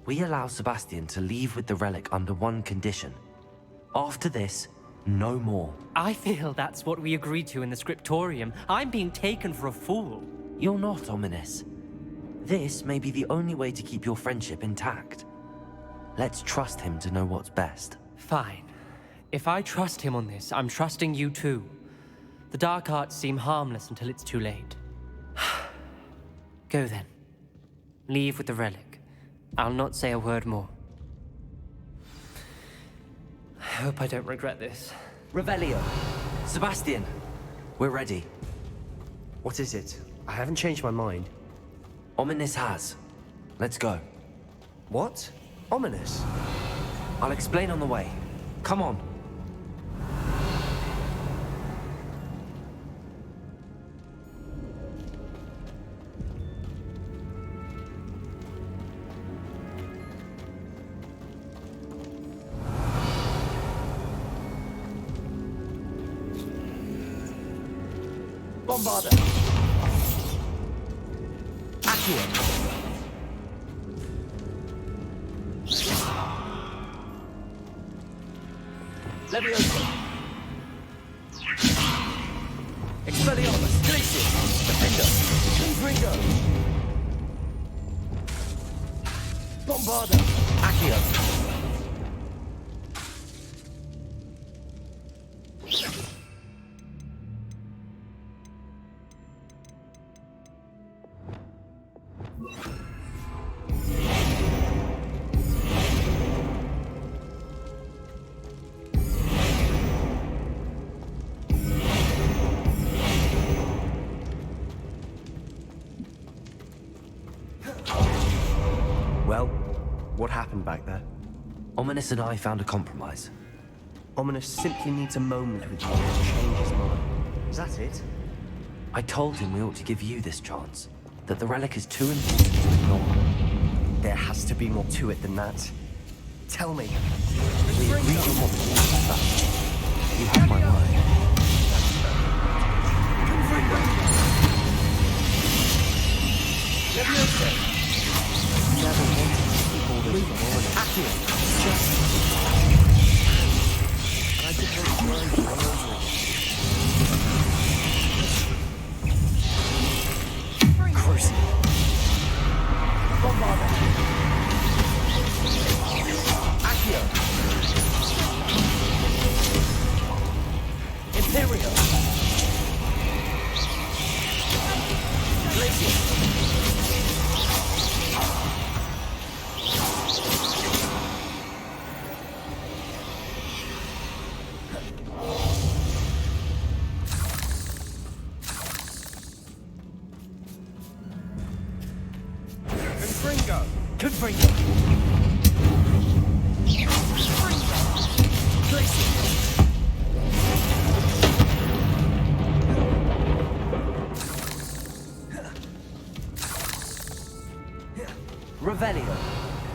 We allow Sebastian to leave with the relic under one condition. After this, no more. I feel that's what we agreed to in the scriptorium. I'm being taken for a fool. You're not, Ominous. This may be the only way to keep your friendship intact. Let's trust him to know what's best. Fine. If I trust him on this, I'm trusting you too. The dark arts seem harmless until it's too late. Go then. Leave with the relic. I'll not say a word more. I hope I don't regret this. Revelio. Sebastian. We're ready. What is it? I haven't changed my mind. Ominous has. Let's go. What? Ominous? I'll explain on the way. Come on. Bombarda. Accio. Leviosa. Expelliarmus. Glacius. Defender. Confringo. Bombarda. Accio. Well, what happened back there? Ominous and I found a compromise. Ominous simply needs a moment with you to change his mind. Is that it? I told him we ought to give you this chance. That the relic is too important to ignore. There has to be more to it than that. Tell me. We agreed on what we wanted first. You have my word. Leviosa. Never wanted to keep all this from Ominous. Accio. I just want to worry you all over again. Crucial. Bombarda. Accio. Imperio. Glacius. Confringo. Revelio.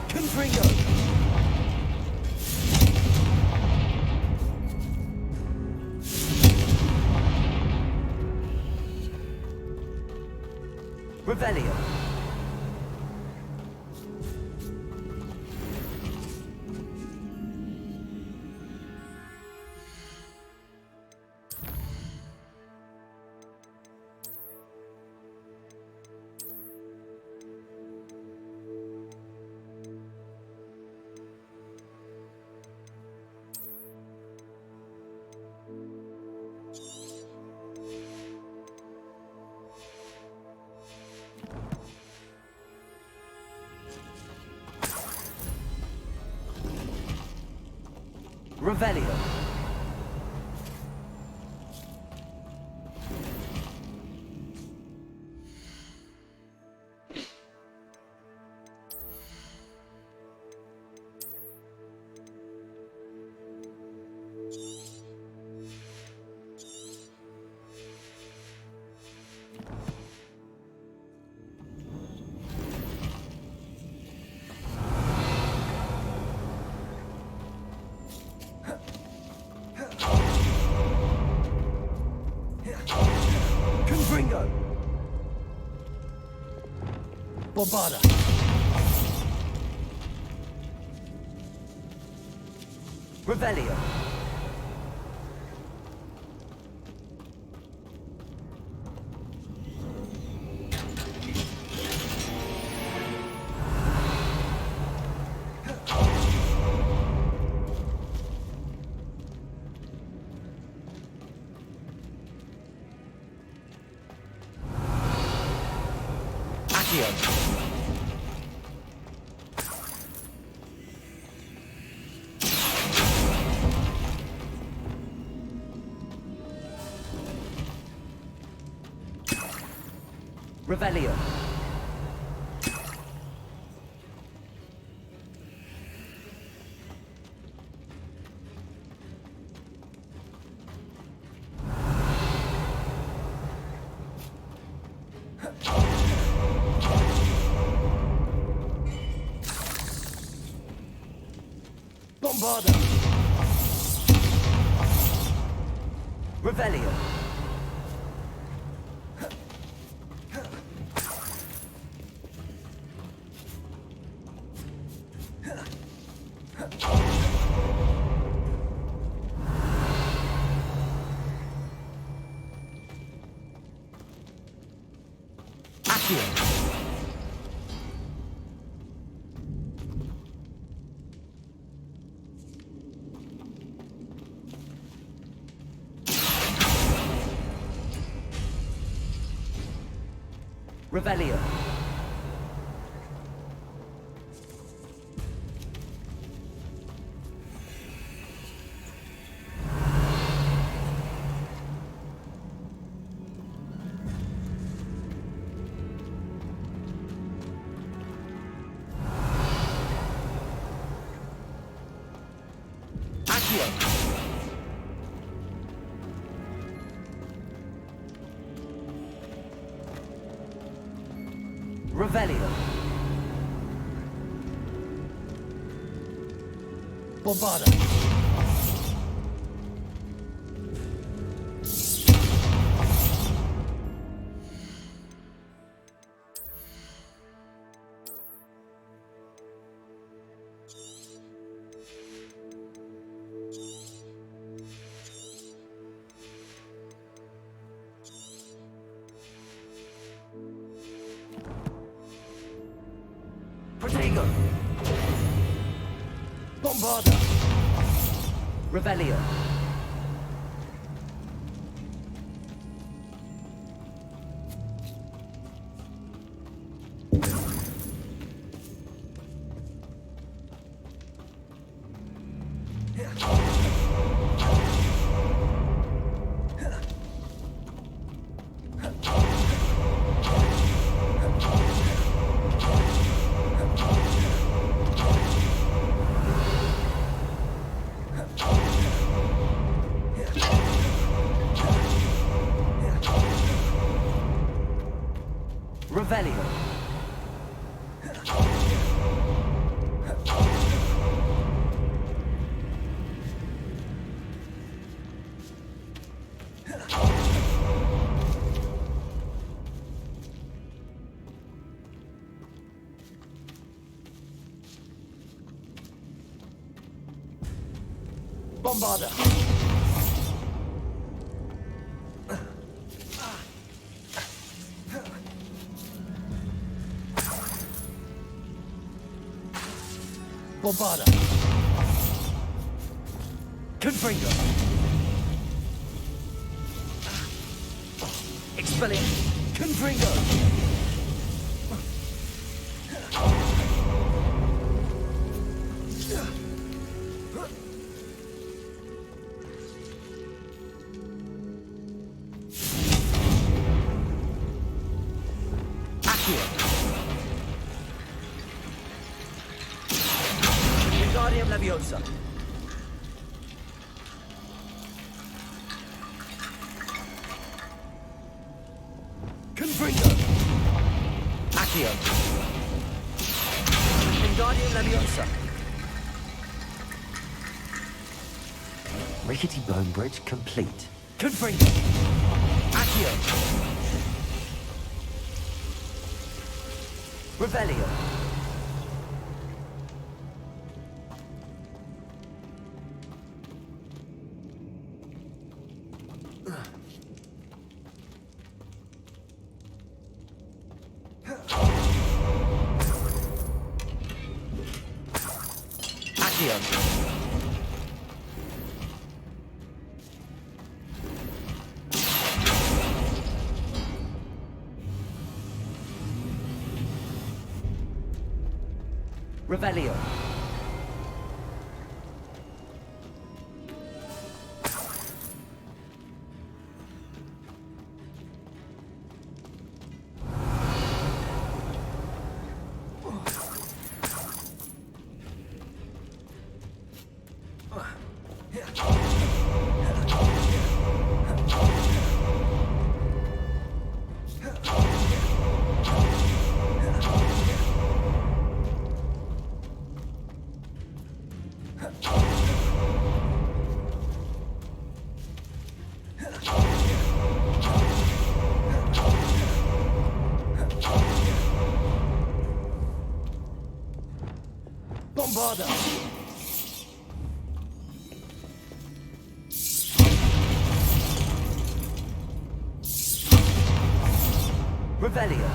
Confringo. Revelio. Revelio. Confringo. Bombarda. Revelio. Revelio. Bombarda. Revelio. Accio. Revelio. Revelio. Bombarda. Protego. Bombarda. Revelio. Revelio. Bombarda. Bombarda. Confringo. Expellion. Confringo. Wingardium Leviosa. Confringo. Accio. Wingardium Leviosa. Rickety bone bridge complete. Confringo. Accio. Revelio. Revelio. Bombarda. Revelio.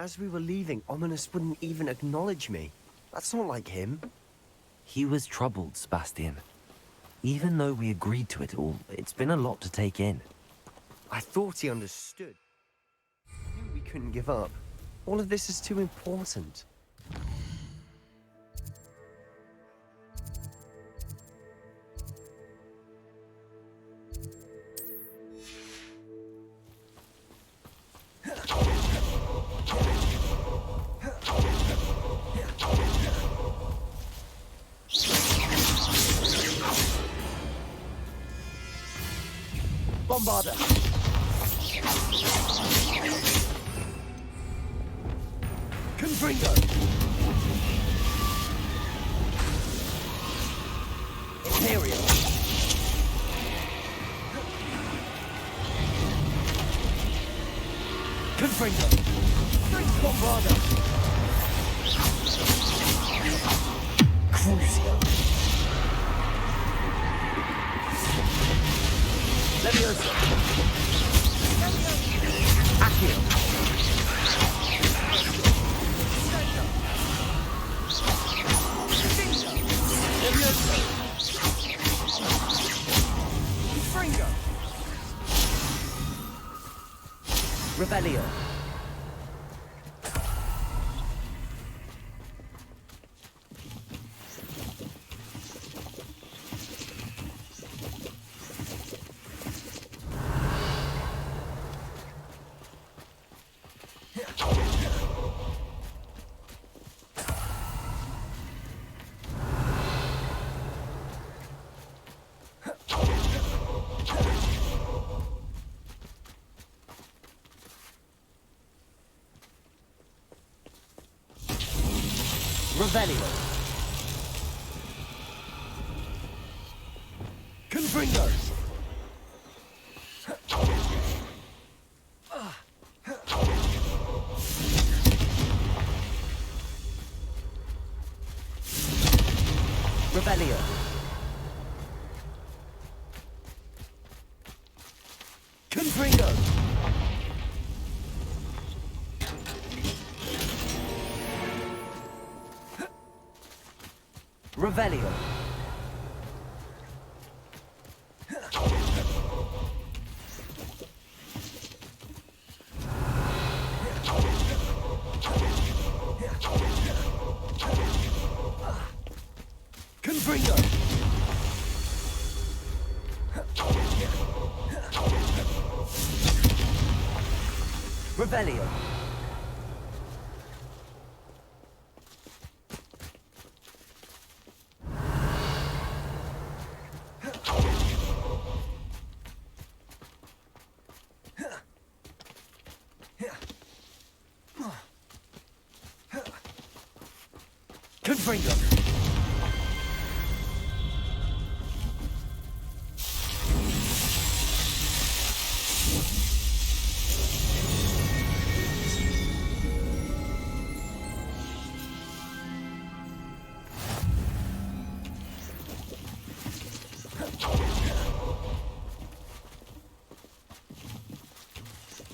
As we were leaving, Ominous wouldn't even acknowledge me. That's not like him. He was troubled, Sebastian. Even though we agreed to it all, it's been a lot to take in. I thought he understood. I knew we couldn't give up. All of this is too important. Bombarder! Confringo! Imperial! Confringo! Bombarder! Crucio! Leviosa! Accio! Leviosa! Fringo! Rebellion! Revelio. Confringo. Revelio. Confringo. Revelio. Confringo. Revelio. Confringo.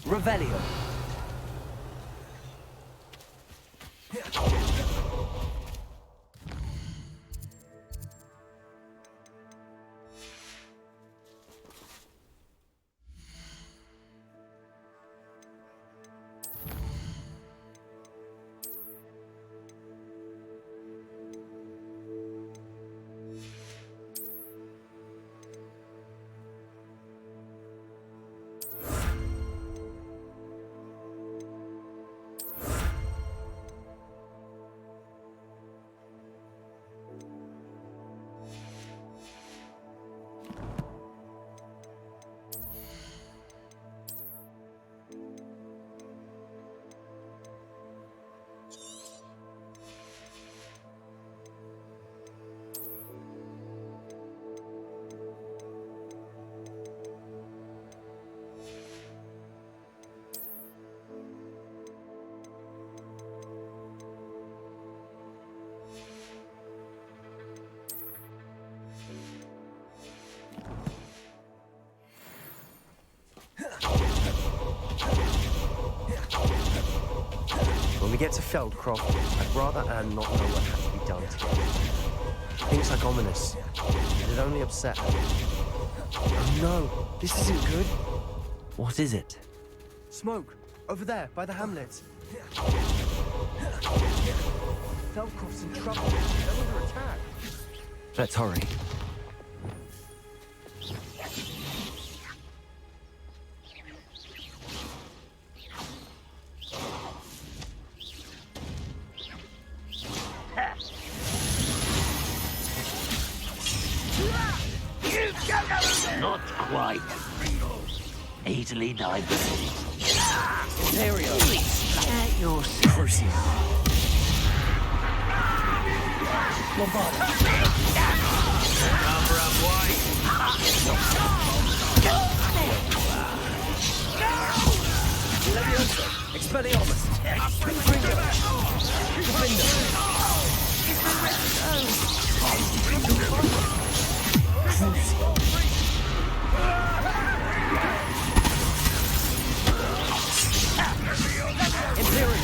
Revelio. we get to Feldcroft, I'd rather Anne not know what had to be done together. Things like ominous. It'd only upset her. Oh no, this isn't good. What is it? Smoke, over there, by the hamlet. Feldcroft's in trouble. They're under attack. Let's hurry. Not quite. Easily diverted. Imperial. At your service. Cover up white. Leviosa, Expelliarmus. Confringo. Imperial.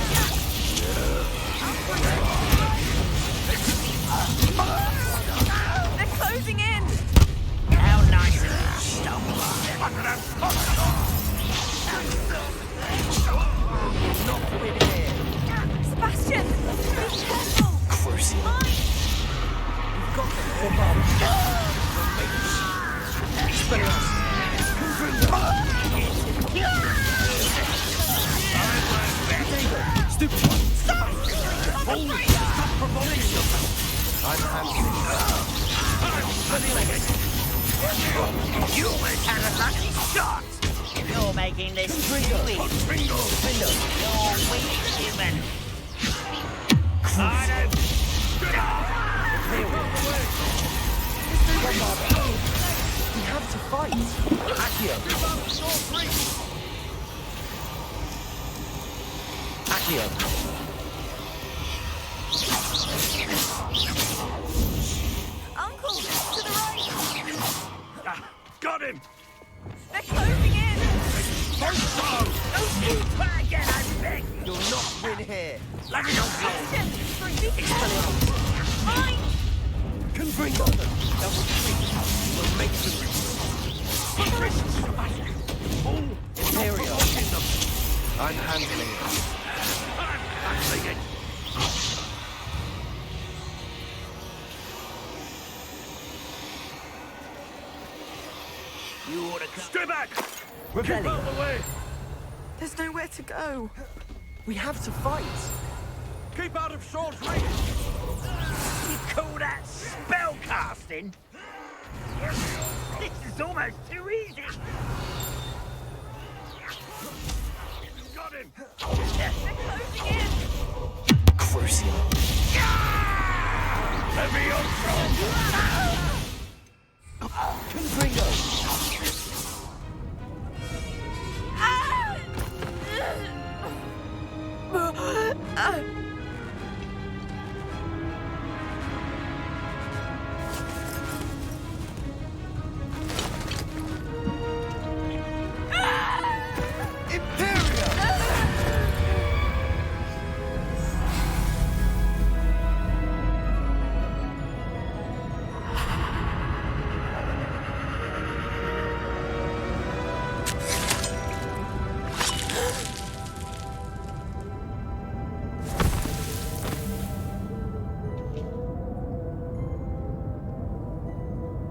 They're closing in! How nice of you, stop. Sebastian! Be careful! Cruising. You've got them. Stupid one. Stop! Stop provoking yourself. I'm handling it. You had a lucky shot. You're making this too easy. You're weak, human. I don't... We have to fight. Accio. Accio. Uncle, to the right! Got him! They're closing in! Don't try again, I beg. You'll not win here. Let me go. Sebastian! Be careful! Mine! Confringo. That will treat. We'll make them. Imperial. I'm handling it. Handling it. You ought to come. Stay back! Rebellion. Keep out of the way! There's nowhere to go. We have to fight. Keep out of Shaw's reach! You call that spell casting? This is almost too easy. Got him! They're closing in! Crucial. Confringo.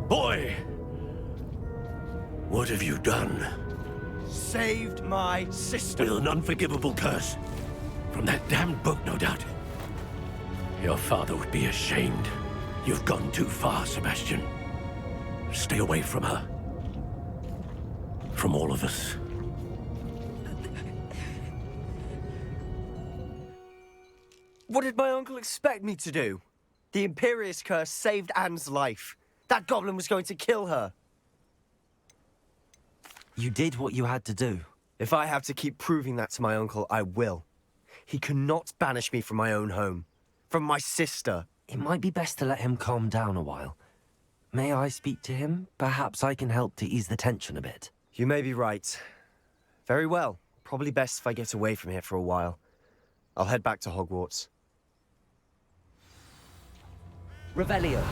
Boy! What have you done? Saved my sister. With an unforgivable curse. From that damned book, no doubt. Your father would be ashamed. You've gone too far, Sebastian. Stay away from her. From all of us. What did my uncle expect me to do? The Imperious curse saved Anne's life. That goblin was going to kill her. You did what you had to do. If I have to keep proving that to my uncle, I will. He cannot banish me from my own home. From my sister. It might be best to let him calm down a while. May I speak to him? Perhaps I can help to ease the tension a bit. You may be right. Very well. Probably best if I get away from here for a while. I'll head back to Hogwarts. Revelio.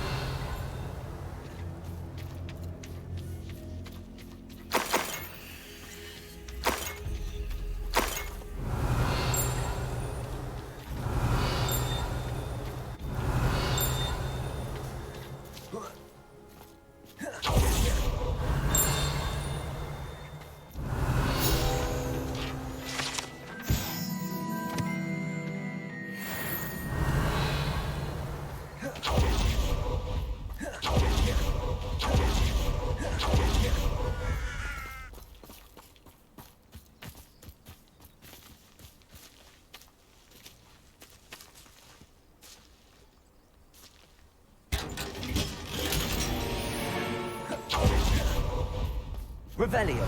Revelio.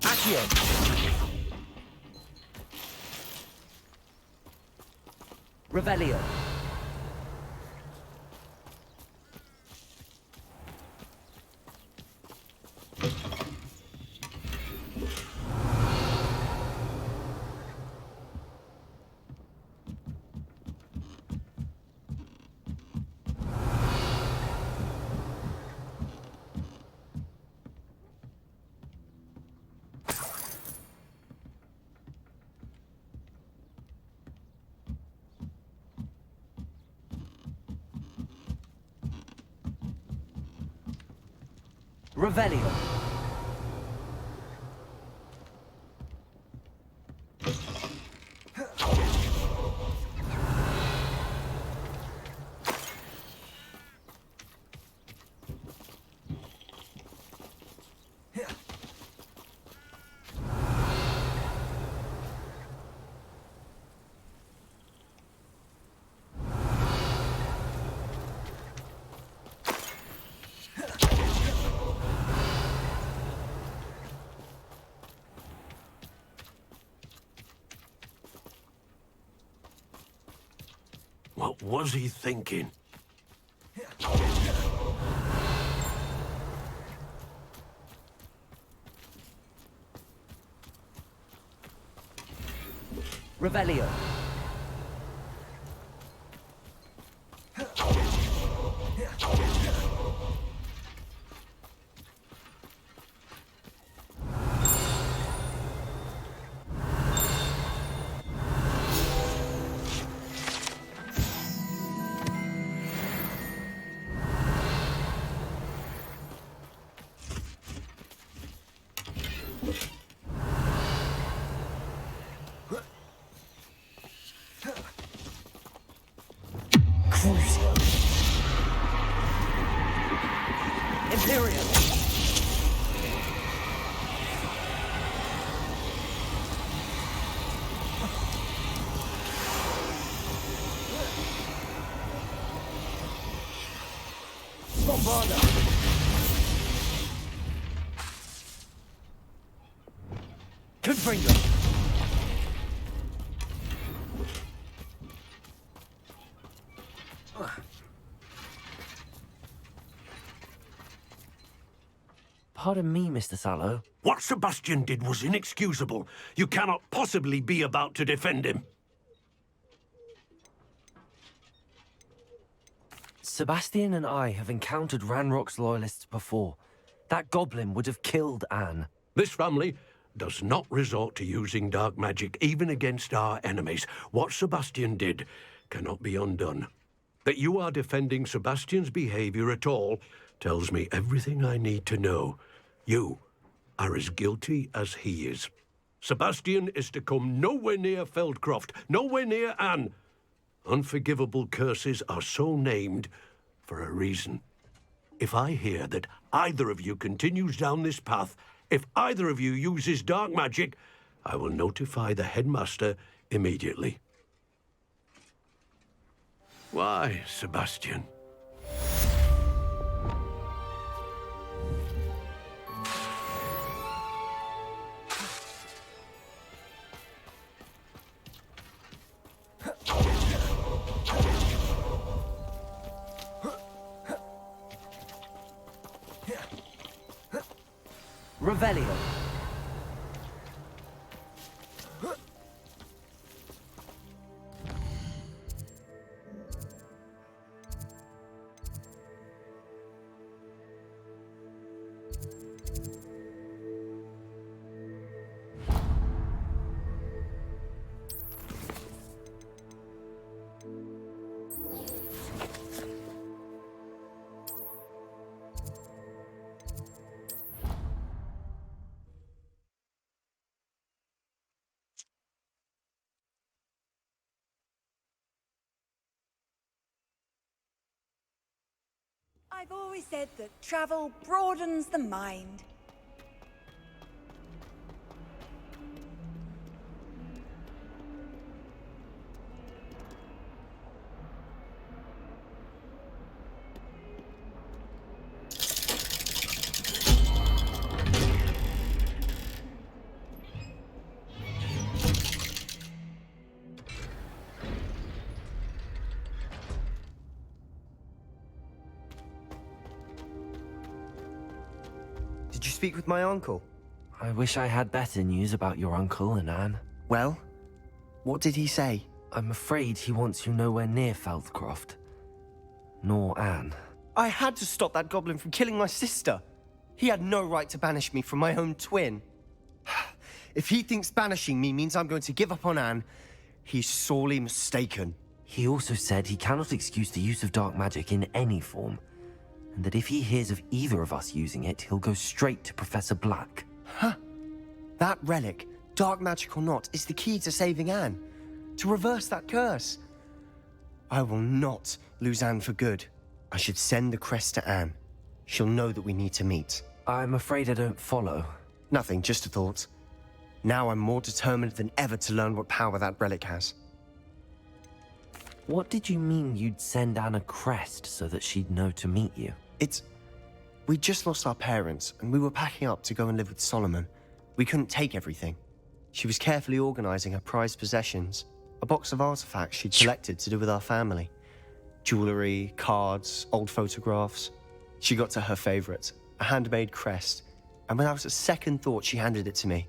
Accio. Revelio. Revelio. What was he thinking? Revelio. Crucio. Imperium. Bombarda. Confringo. Pardon me, Mr. Sallow. What Sebastian did was inexcusable. You cannot possibly be about to defend him. Sebastian and I have encountered Ranrock's loyalists before. That goblin would have killed Anne. This family does not resort to using dark magic even against our enemies. What Sebastian did cannot be undone. That you are defending Sebastian's behavior at all tells me everything I need to know. You are as guilty as he is. Sebastian is to come nowhere near Feldcroft, nowhere near Anne. Unforgivable curses are so named for a reason. If I hear that either of you continues down this path, if either of you uses dark magic, I will notify the headmaster immediately. Why, Sebastian? Revelio. I've always said that travel broadens the mind. Did you speak with my uncle? I wish I had better news about your uncle and Anne. Well, what did he say? I'm afraid he wants you nowhere near Feldcroft. Nor Anne. I had to stop that goblin from killing my sister. He had no right to banish me from my own twin. If he thinks banishing me means I'm going to give up on Anne, he's sorely mistaken. He also said he cannot excuse the use of dark magic in any form, and that if he hears of either of us using it, he'll go straight to Professor Black. Huh? That relic, dark magic or not, is the key to saving Anne. To reverse that curse. I will not lose Anne for good. I should send the crest to Anne. She'll know that we need to meet. I'm afraid I don't follow. Nothing, just a thought. Now I'm more determined than ever to learn what power that relic has. What did you mean you'd send Anne a crest so that she'd know to meet you? We just lost our parents, and we were packing up to go and live with Solomon. We couldn't take everything. She was carefully organizing her prized possessions, a box of artifacts she'd collected to do with our family. Jewelry, cards, old photographs. She got to her favorite, a handmade crest, and without a second thought, she handed it to me.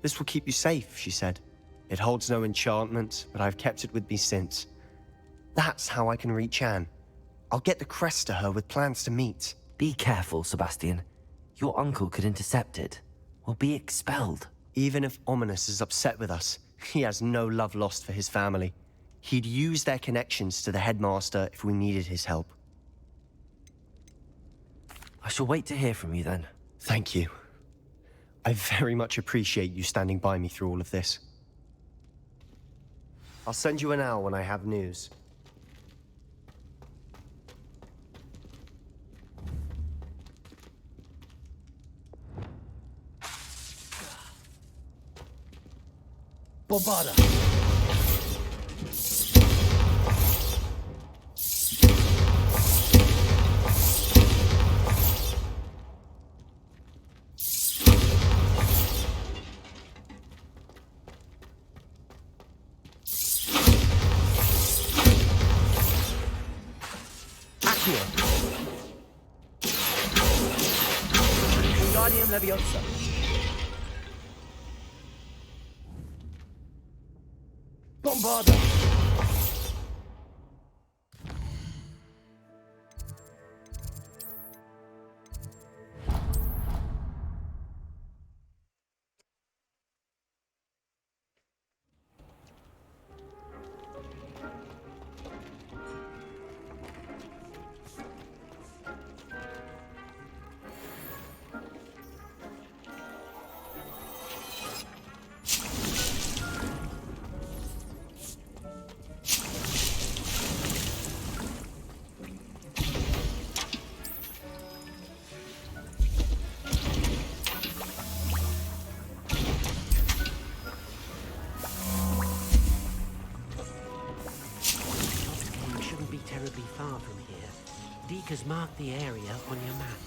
"This will keep you safe," she said. "It holds no enchantment, but I've kept it with me since. That's how I can reach Anne. I'll get the crest to her with plans to meet." Be careful, Sebastian. Your uncle could intercept it, or be expelled. Even if Ominous is upset with us, he has no love lost for his family. He'd use their connections to the headmaster if we needed his help. I shall wait to hear from you then. Thank you. I very much appreciate you standing by me through all of this. I'll send you an owl when I have news. Bombarda. Guardian Leviosa. Bombarda. Terribly far from here. Deke has marked the area on your map.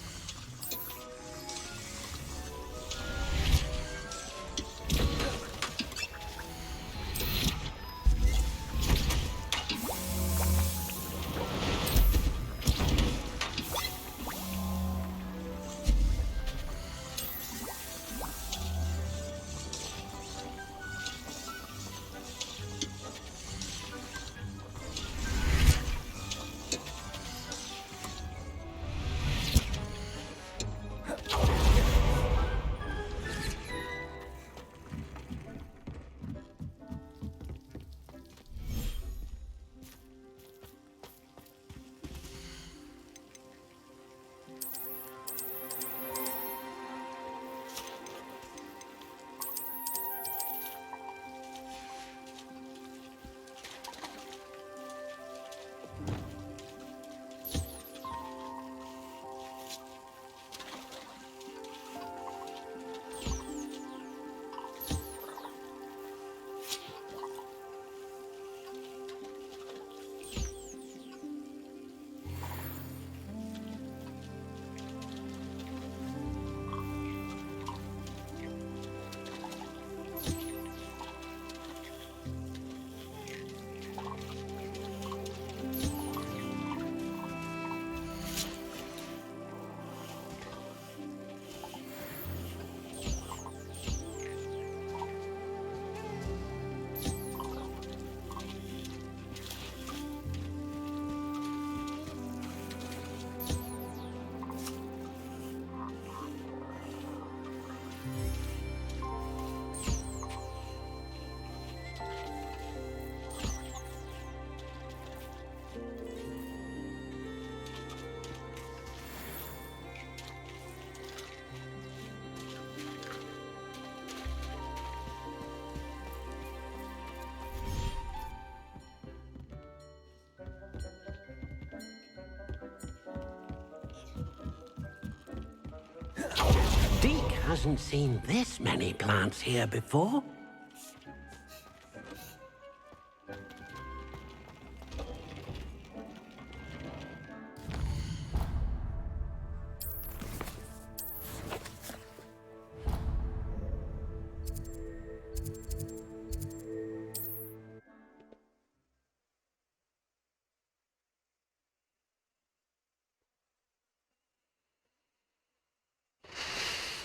hasn't seen this many plants here before.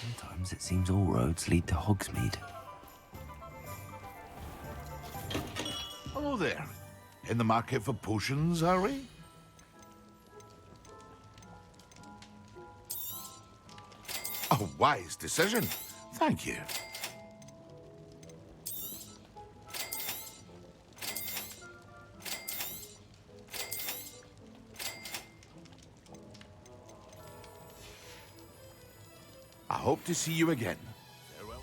Sometimes it seems all roads lead to Hogsmeade. Hello there. In the market for potions, are we? A wise decision. Thank you. I hope to see you again. Farewell.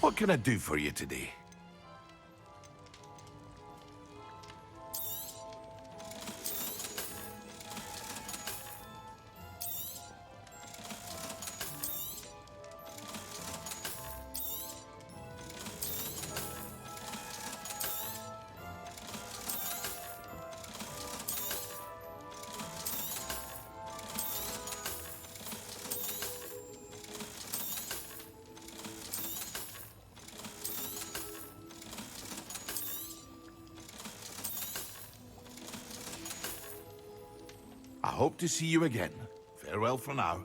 What can I do for you today? I hope to see you again. Farewell for now.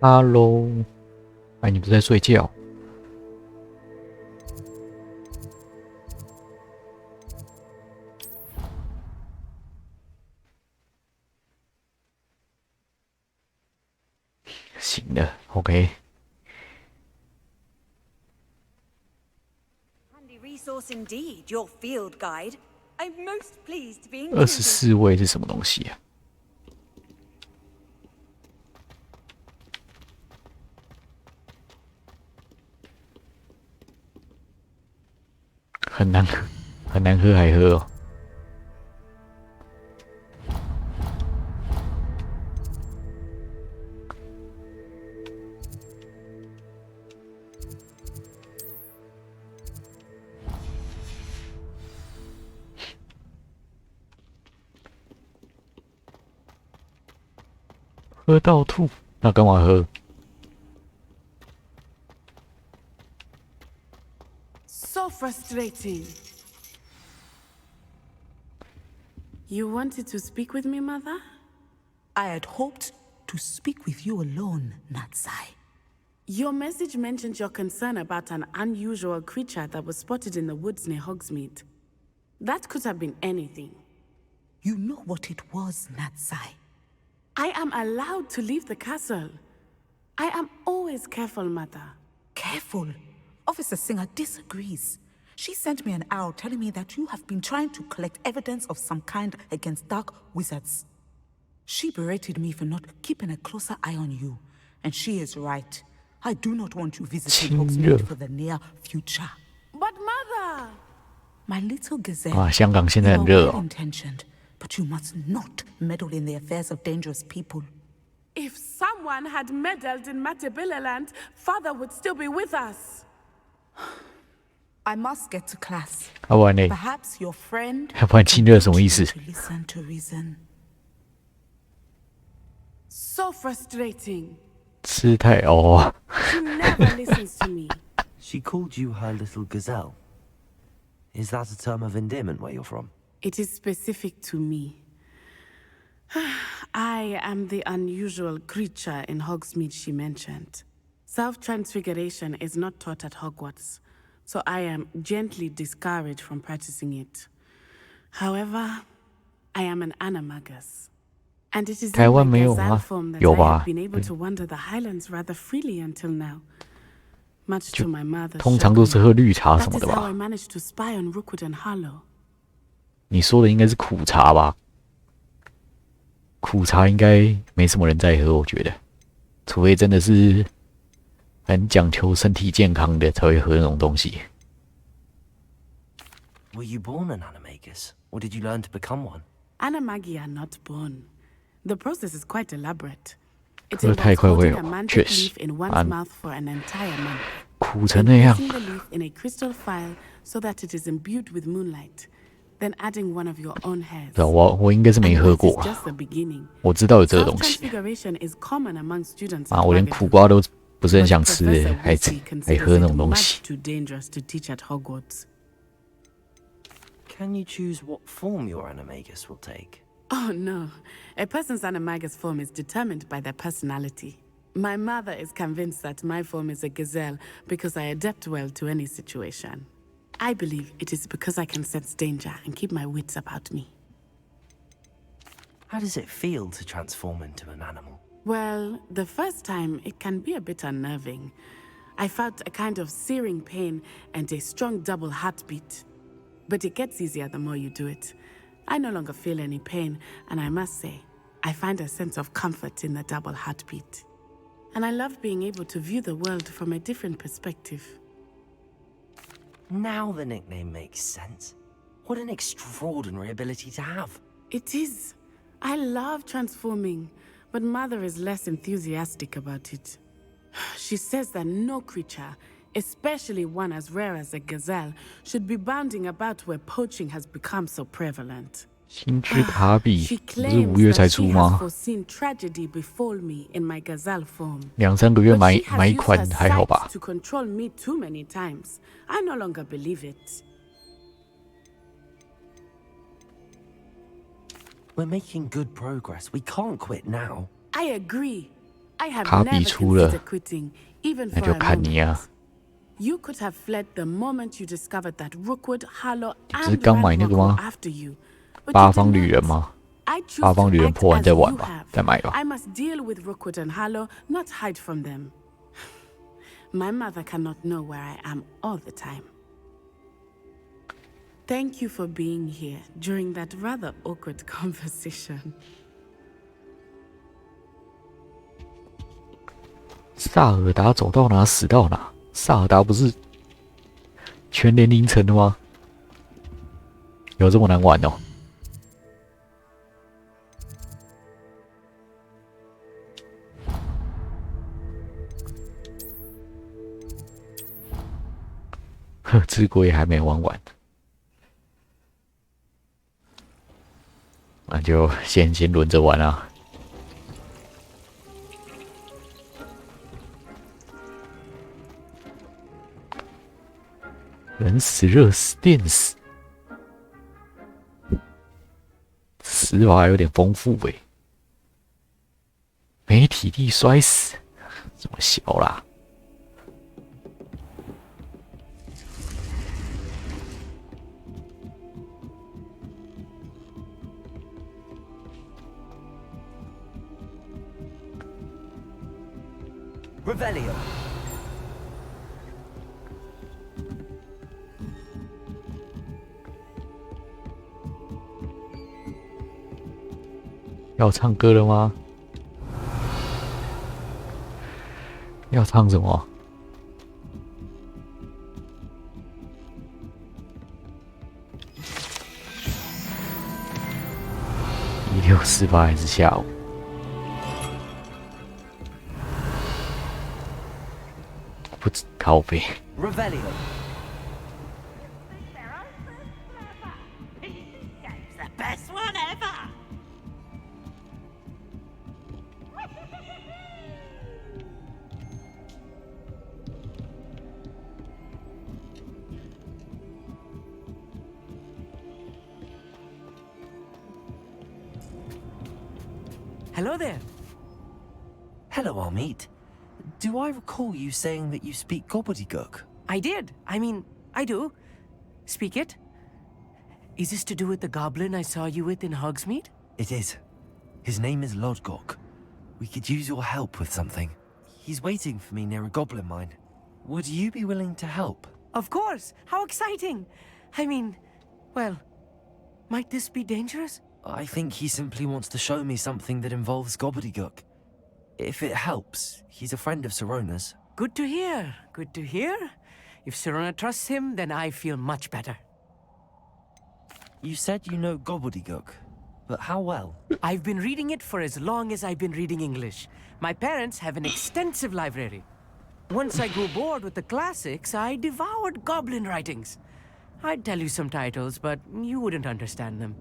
Hello， 哎，你不是在睡觉？醒了 ，OK。 Handy resource indeed, your field guide. I'm most pleased to be included. 24位是什么东西啊？很难喝，很难喝还喝哦。喝到吐，那干嘛喝？ So frustrating. You wanted to speak with me, Mother? I had hoped to speak with you alone, Natsai. Your message mentioned your concern about an unusual creature that was spotted in the woods near Hogsmeade. That could have been anything. You know what it was, Natsai. I am allowed to leave the castle. I am always careful, Mother. Careful? Officer Singer disagrees. She sent me an owl telling me that you have been trying to collect evidence of some kind against dark wizards. She berated me for not keeping a closer eye on you. And she is right. I do not want you visiting Hogsmeade for the near future. But Mother! My little gazelle, 啊，香港现在很 you 热 are 哦。 well-intentioned, but you must not meddle in the affairs of dangerous people. If someone had meddled in Matabeleland, Father would still be with us. I must get to class. 要不然呢？ Perhaps your friend 要不然亲热什么意思？ to listen to reason. So frustrating. 吃太哦。 She never listens to me. She called you her little gazelle. Is that a term of endearment where you're from? It is specific to me. I am the unusual creature in Hogsmeade she mentioned. Self-transfiguration is not taught at Hogwarts, so I am gently discouraged from practicing it. However, I am an animagus. And it is in 台湾 my 没有 gazelle 吗？ form that 有 I 吧 have been able to wander the highlands rather freely until now. Much to my mother's 通常都是喝绿茶什 That 么 is 的 how 吧 I？ managed to spy on Rookwood and Harlow. 你说的应该是苦茶吧？苦茶应该没什么人在喝，我觉得，除非真的是很讲求身体健康的才会喝那种东西。 Were you born an animagus, or did you learn to become one? Animagi are not born. The process is quite elaborate. It 喝太 involves 快会 holding a 有， mantic 确实 leaf in one's 蛮 mouth for an entire month. 苦成 Then 那样。 placing the leaf in a crystal phial so that it is imbued with moonlight. Then adding one of your own hairs. 对啊，我应该是没喝 And this 过 is just the beginning. 我知道有这个东西。 Self-transfiguration is common among students 啊， at 我连 Wagaduo. 苦瓜都不是很想 But 吃 Professor 还 Weasley 还 considers 喝那 it 种东西 much。too dangerous to teach at Hogwarts. Can you choose what form your animagus will take? Oh no, a person's animagus form is determined by their personality. My mother is convinced that my form is a gazelle because I adapt well to any situation. I believe it is because I can sense danger and keep my wits about me. How does it feel to transform into an animal? Well, the first time it can be a bit unnerving. I felt a kind of searing pain and a strong double heartbeat. but it gets easier the more you do it. I no longer feel any pain, and I must say, I find a sense of comfort in the double heartbeat. And I love being able to view the world from a different perspective. Now the nickname makes sense. What an extraordinary ability to have. It is. I love transforming, but Mother is less enthusiastic about it. She says that no creature, especially one as rare as a gazelle, should be bounding about where poaching has become so prevalent. 星之卡比 She 不是 claims 5月 that 才 she 出 has 吗？ foreseen tragedy befall me in my gazelle form. 2-3个月 But 买 she has 买一 used 款 her 还好吧 sight to control me too many times. I no longer believe it. We're making good progress. We can't quit now. I agree. I have 卡比 never 出了 considered quitting, even 那 for 就 a 看你 moment. 啊 You could have fled the moment you discovered that Rookwood, Harlow, 你不是 and 刚买那个 Ranrock were 吗 after you. But 八 you 方 did 旅人 not. 吗 I choose 八方 to 旅人 act 破完 as 再玩 you 吧 have. 再买吧 I must deal with Rookwood and Harlow, not hide from them. My mother cannot know where I am all the time. Thank you for being here during that rather awkward conversation. 萨尔达走到哪死到哪。萨尔达不是全年龄层的吗？有这么难玩哦？呵，之国也还没玩完，那就先轮着玩啊。人死热死电死，死法有点丰富诶。没体力摔死，这么小啦？ Revelio. 要唱歌了吗？要唱什么？1648还是下午？不止靠背。Revelio. The best one ever! Hello there. Hello, Amit. Do I recall you saying that you speak gobbledygook? I did. I mean, I do. Speak it. Is this to do with the goblin I saw you with in Hogsmeade? It is. His name is Lodgok. We could use your help with something. He's waiting for me near a goblin mine. Would you be willing to help? Of course. How exciting. I mean, well, might this be dangerous? I think he simply wants to show me something that involves gobbledygook. If it helps, he's a friend of Sirona's. Good to hear. Good to hear. If Sirona trusts him, then I feel much better. You said you know gobbledygook, but how well? I've been reading it for as long as I've been reading English. My parents have an extensive library. Once I grew bored with the classics, I devoured goblin writings. I'd tell you some titles, but you wouldn't understand them.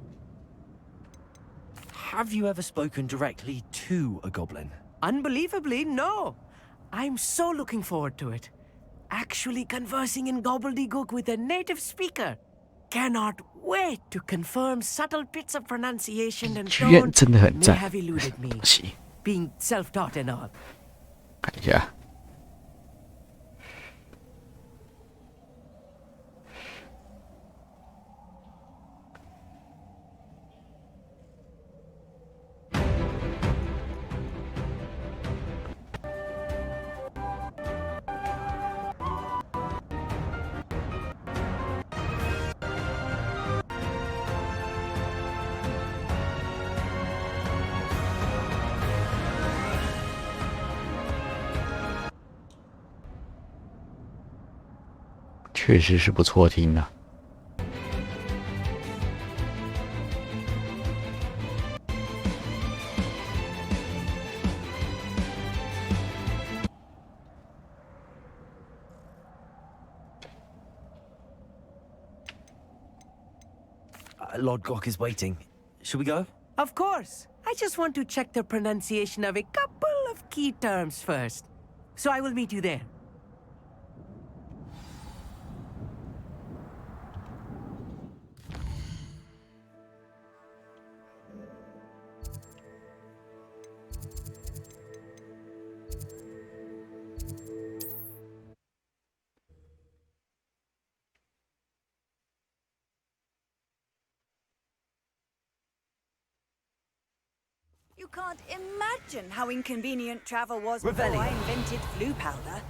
Have you ever spoken directly to a goblin? Unbelievably, no. I'm so looking forward to it. Actually conversing in gobbledygook with a native speaker. Cannot wait to confirm subtle bits of pronunciation and 剧院 tone 真的很 may 赞， have eluded me, 可惜 being self-taught and all. 看一下。确实是不错听啊。Lord Gok is waiting. Should we go? Of course. I just want to check the pronunciation of a couple of key terms first. So I will meet you there. You can't imagine how inconvenient travel was before I invented flu powder.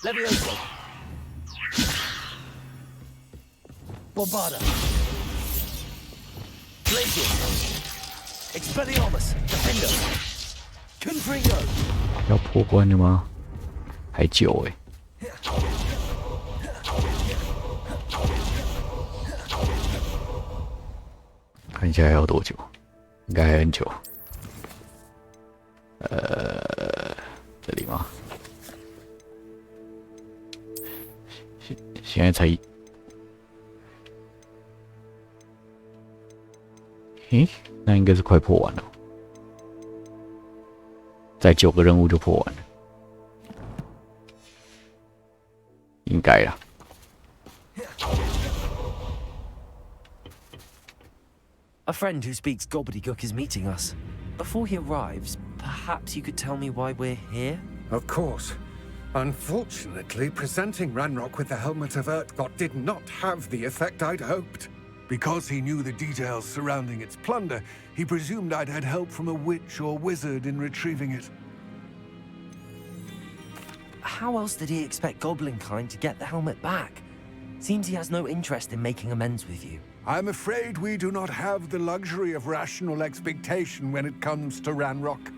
Levioso. Bombarda. Glacier. Expelliarmus. Defender. Confringo. 要破关了吗？还久哎。看一下还要多久？应该还很久。这里吗？现在才那应该是快破完了，再9个任务就破完了，应该啦。A friend who speaks gobbledygook is meeting us. Before he arrives, perhaps you could tell me why we're here? Of course. Unfortunately, presenting Ranrock with the Helmet of Urtkot did not have the effect I'd hoped. Because he knew the details surrounding its plunder, he presumed I'd had help from a witch or wizard in retrieving it. How else did he expect Goblinkind to get the helmet back? Seems he has no interest in making amends with you. I'm afraid we do not have the luxury of rational expectation when it comes to Ranrock.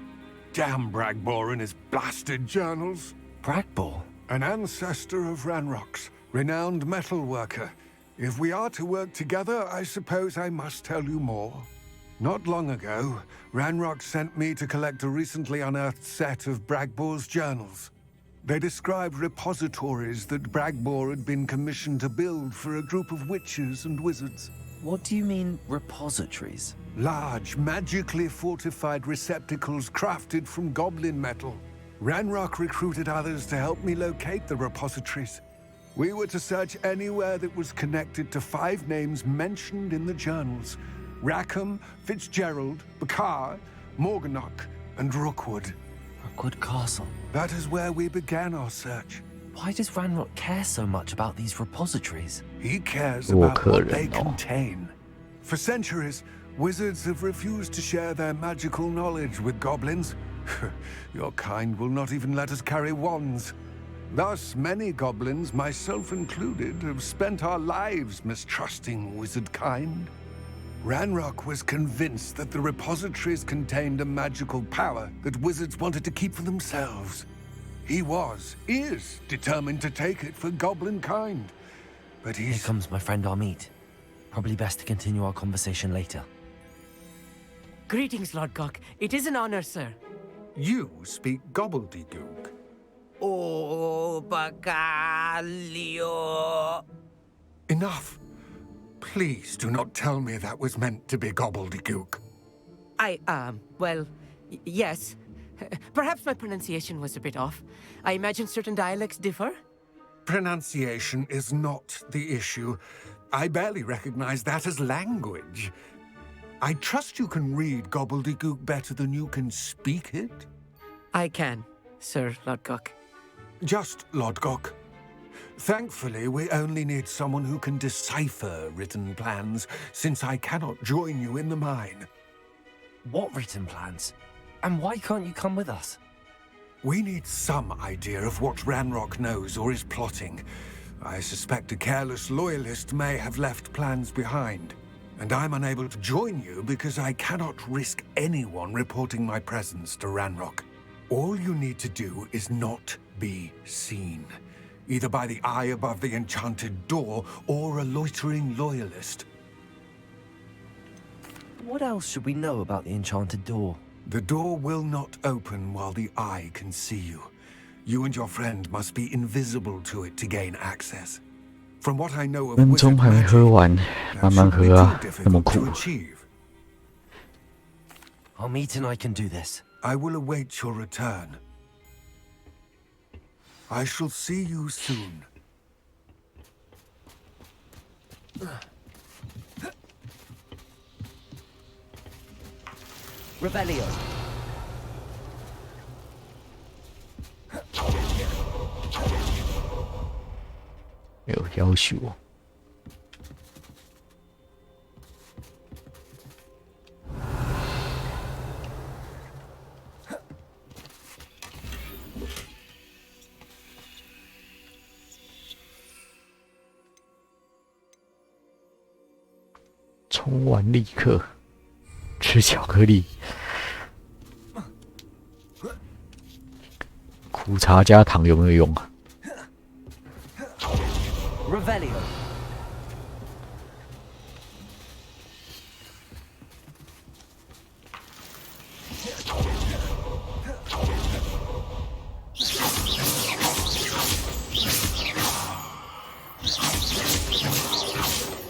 Damn Bragbor and his blasted journals. Bragbor? An ancestor of Ranrock's, renowned metal worker. If we are to work together, I suppose I must tell you more. Not long ago, Ranrock sent me to collect a recently unearthed set of Bragbor's journals. They described repositories that Bragbor had been commissioned to build for a group of witches and wizards. What do you mean, repositories? Large, magically fortified receptacles crafted from goblin metal. Ranrock recruited others to help me locate the repositories. We were to search anywhere that was connected to 5 names mentioned in the journals: Rackham, Fitzgerald, Bakar, Morganach, and Rookwood. Rookwood Castle. That is where we began our search. Why does Ranrock care so much about these repositories? He cares about what they contain. For centuries, wizards have refused to share their magical knowledge with goblins. Your kind will not even let us carry wands. Thus, many goblins, myself included, have spent our lives mistrusting wizard kind. Ranrock was convinced that the repositories contained a magical power that wizards wanted to keep for themselves. He is determined to take it for goblin kind. But Here comes my friend Amit. Probably best to continue our conversation later. Greetings, Lord Gok. It is an honor, sir. You speak gobbledygook. Oh, Bacalio. Enough. Please do not tell me that was meant to be gobbledygook. Well, yes. Perhaps my pronunciation was a bit off. I imagine certain dialects differ. Pronunciation is not the issue. I barely recognize that as language. I trust you can read gobbledygook better than you can speak it? I can, Sir Lord Gok. Just Lord Gok. Thankfully, we only need someone who can decipher written plans, since I cannot join you in the mine. What written plans? And why can't you come with us? We need some idea of what Ranrock knows or is plotting. I suspect a careless loyalist may have left plans behind. And I'm unable to join you because I cannot risk anyone reporting my presence to Ranrock. All you need to do is not be seen, either by the eye above the enchanted door or a loitering loyalist. What else should we know about the enchanted door? The door will not open while the eye can see you. You and your friend must be invisible to it to gain access. From what I know of 分钟还没喝完，慢慢喝啊，那么苦。Meet and I can do this. I will await your return. I shall see you soon. Revelio. 有要求。冲完立刻吃巧克力，苦茶加糖有没有用啊？ Revelio.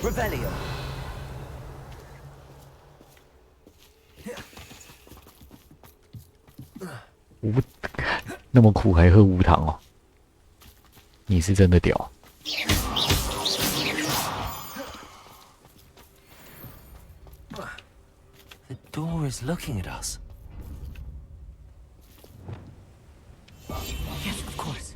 Revelio. 无，那么苦还喝无糖哦？你是真的屌。 The door is looking at us. Yes, of course.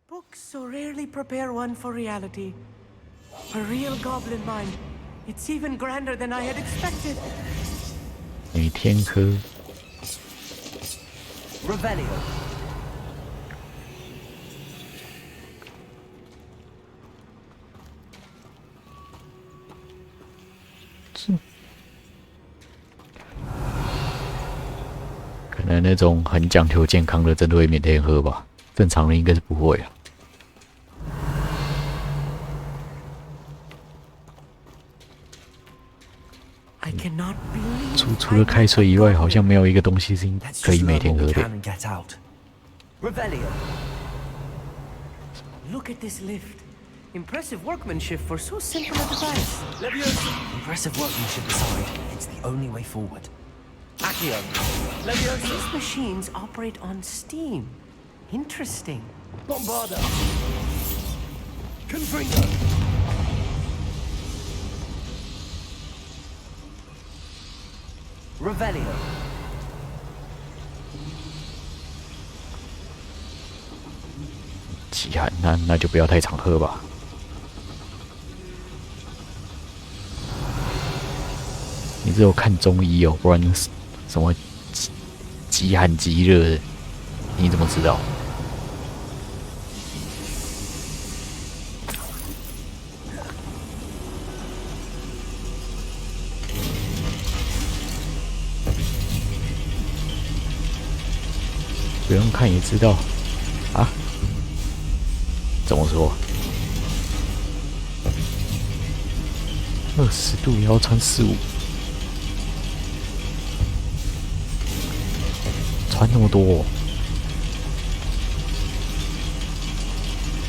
Books so rarely prepare one for reality. A real goblin mine. It's even grander than I had expected. 每天喝。Revelio. 可能那种很讲求健康的，真的会每天喝吧？正常人应该是不会啊。 除了开水以外，好像没有一个东西是可以每天喝的。Look at this lift. Impressive workmanship for so simple a device. Impressive workmanship aside, it's the only way forward. Accio. These machines operate on steam. Interesting. Bombarda. Confringo. Revelio. 极寒，那就不要太常喝吧。你只有看中医哦，不然什么极寒极热的，你怎么知道？不用看也知道啊？怎么说？20度也要穿15，穿那么多哦？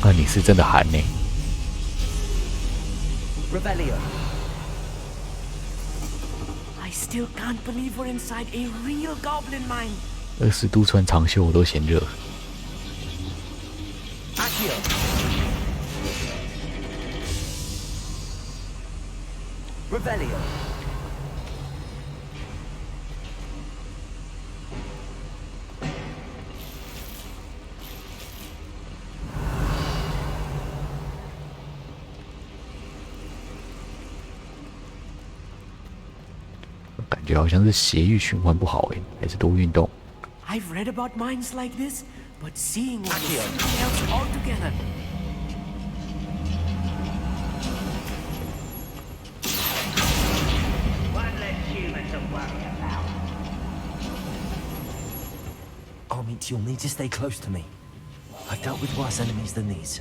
那你是真的寒呢？Revelio. I still can't believe we're inside a real goblin mine. 20度穿长袖我都嫌热。Accio. Revelio. 感觉好像是血液循环不好诶，还是多运动。I've read about minds like this, but seeing one is something else altogether. One less human to worry about. Armit, you'll need to stay close to me. I've dealt with worse enemies than these.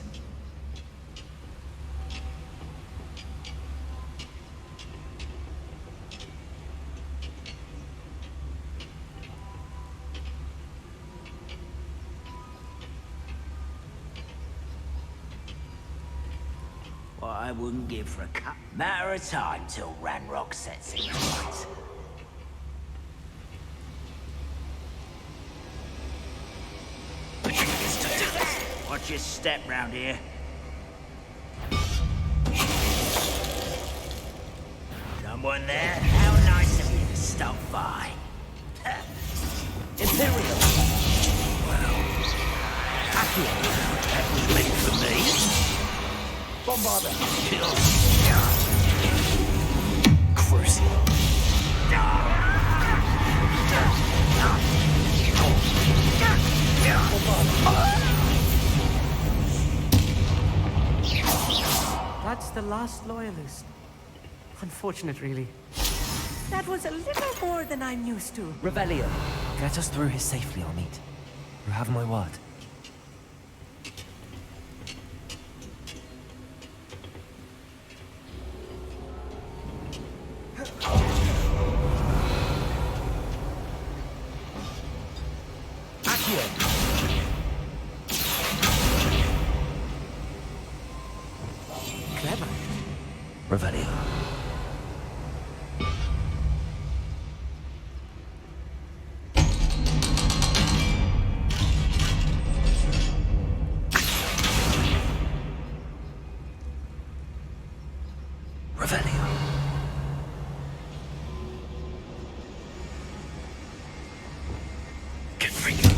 What I wouldn't give for a cut. Matter of time till Ranrock sets it right. Watch your step round here. Someone there? How nice of you to stop by. Imperial. Well, that was meant for me. Bombarder. Crucial. That's the last loyalist. Unfortunate, really. That was a little more than I'm used to. Revelio. Get us through here safely, Armit. You have my word. Clever. Revelio. Revelio. Get freaking.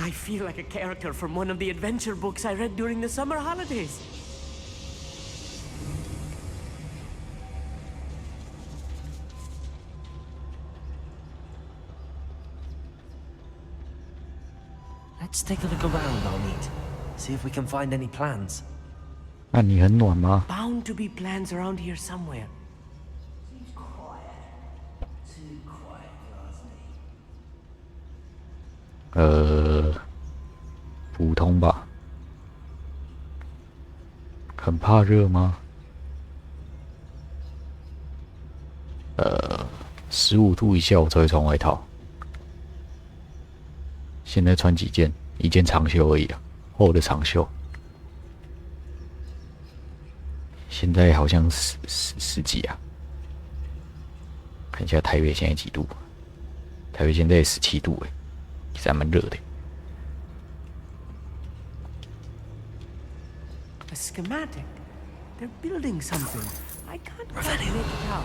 I feel like a character from one of the adventure books I read during the summer holidays. Let's take a look around, Armit. See if we can find any plans. 那你很暖吗？ Bound to be plans around here somewhere. Too quiet. 普通吧。很怕热吗？15度以下我才会穿外套。现在穿几件？一件长袖而已啊，厚的长袖。现在好像十几啊？看一下台北现在几度？台北现在17度哎，其实还蛮热的。A schematic. They're building something. I can't quite make it out.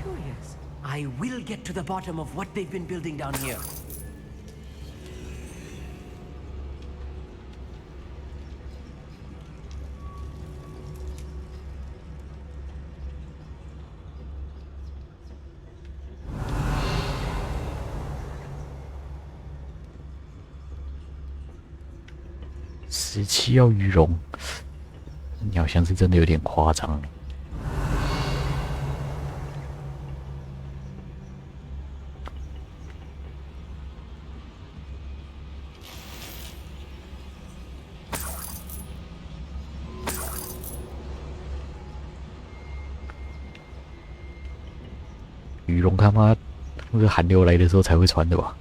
Curious. I will get to the bottom of what they've been building down here.17要羽绒，你好像是真的有点夸张。羽绒他妈那个寒流来的时候才会穿的吧？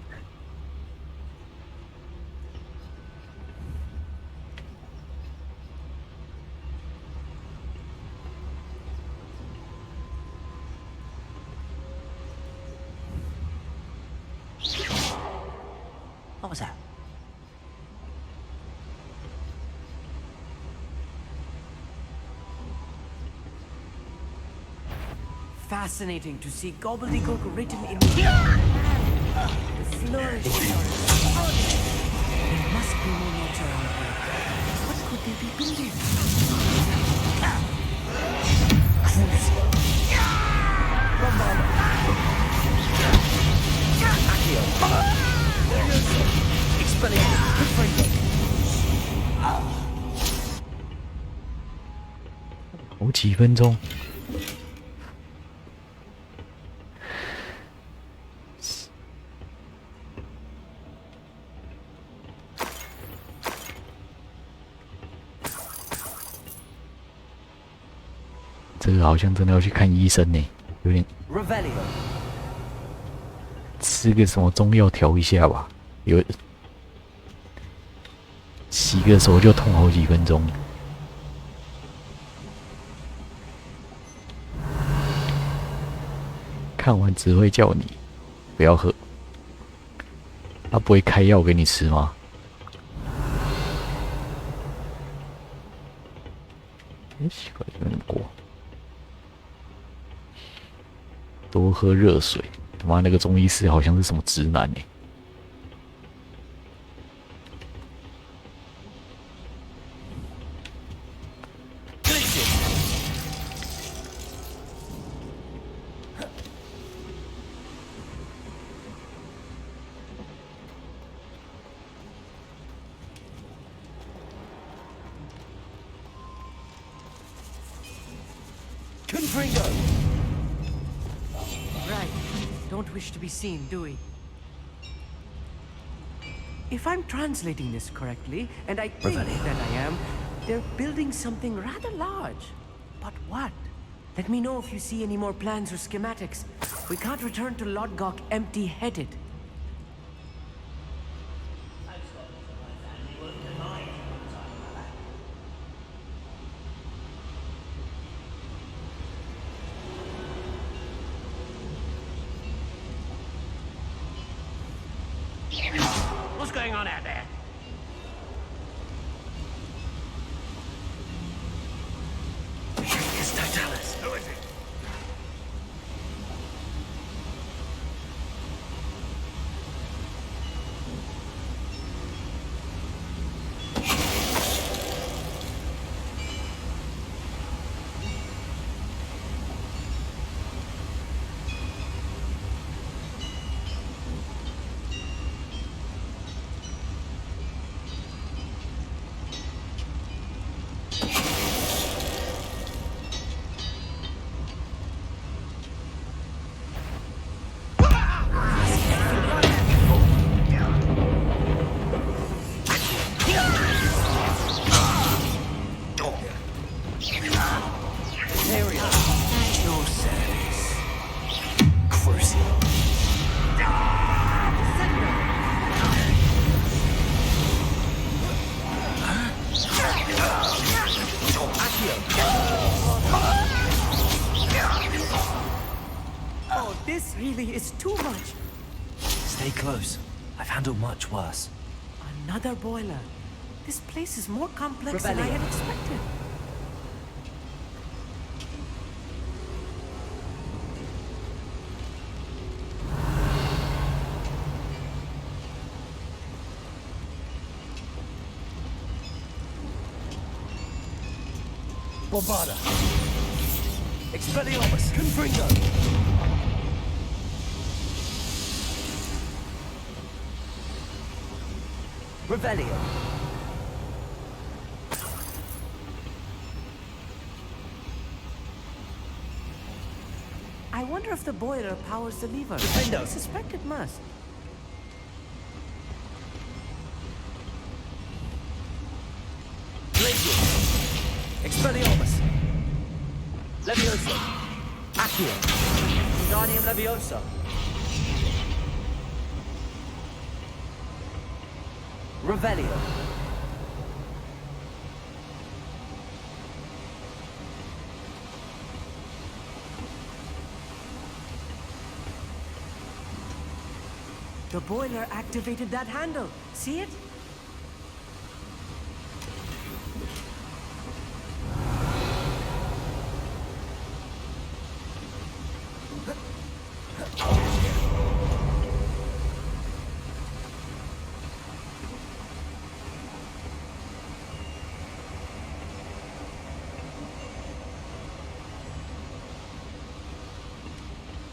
What was that? Fascinating to see gobbledygook written in the flourish. There must be more nature out there. What could they be building?好几分钟。这个好像真的要去看医生呢，有点吃个什么中药调一下吧。有洗个手就痛好几分钟。看完只会叫你不要喝，他不会开药给你吃吗？奇怪，有点过。多喝热水。他妈，那个中医师好像是什么直男欸。Right. Don't wish to be seen, do we? If I'm translating this correctly, and I think that I am, they're building something rather large. But what? Let me know if you see any more plans or schematics. We can't return to Lodgok empty-headed. What's going on out there? Yes, no, tell us. Who is it? Oh, this really is too much. Stay close. I've handled much worse. Another boiler. This place is more complex than I had expected. Bombarda. Expelliarmus. Confringo. Revelio. I wonder if the boiler powers the lever. Defendo. I suspect it must. Expelliarmus. Leviosa. Accio. Wingardium Leviosa. Revelio. The boiler activated that handle. See it?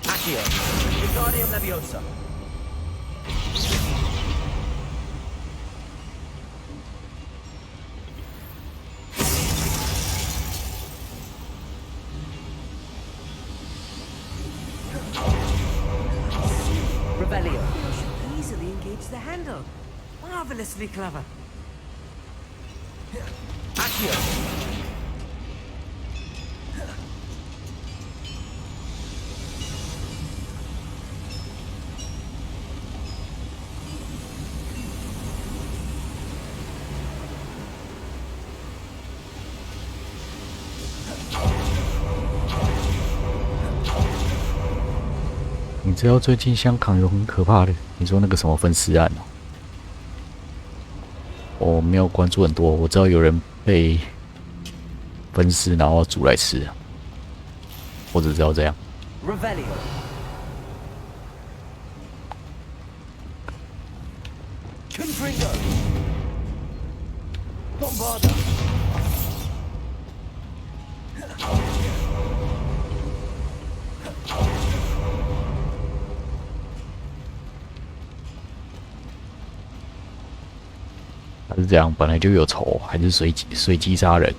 Accio. Wingardium Leviosa. Revelio. You should easily engage the handle. Marvelously clever. Accio.你知道最近香港有很可怕的，你说那个什么分尸案哦？我没有关注很多，我知道有人被分尸然后煮来吃，我只知道这样。Revelio. Confringo. Bombarda. 他是这样，本来就有仇，还是随机杀人？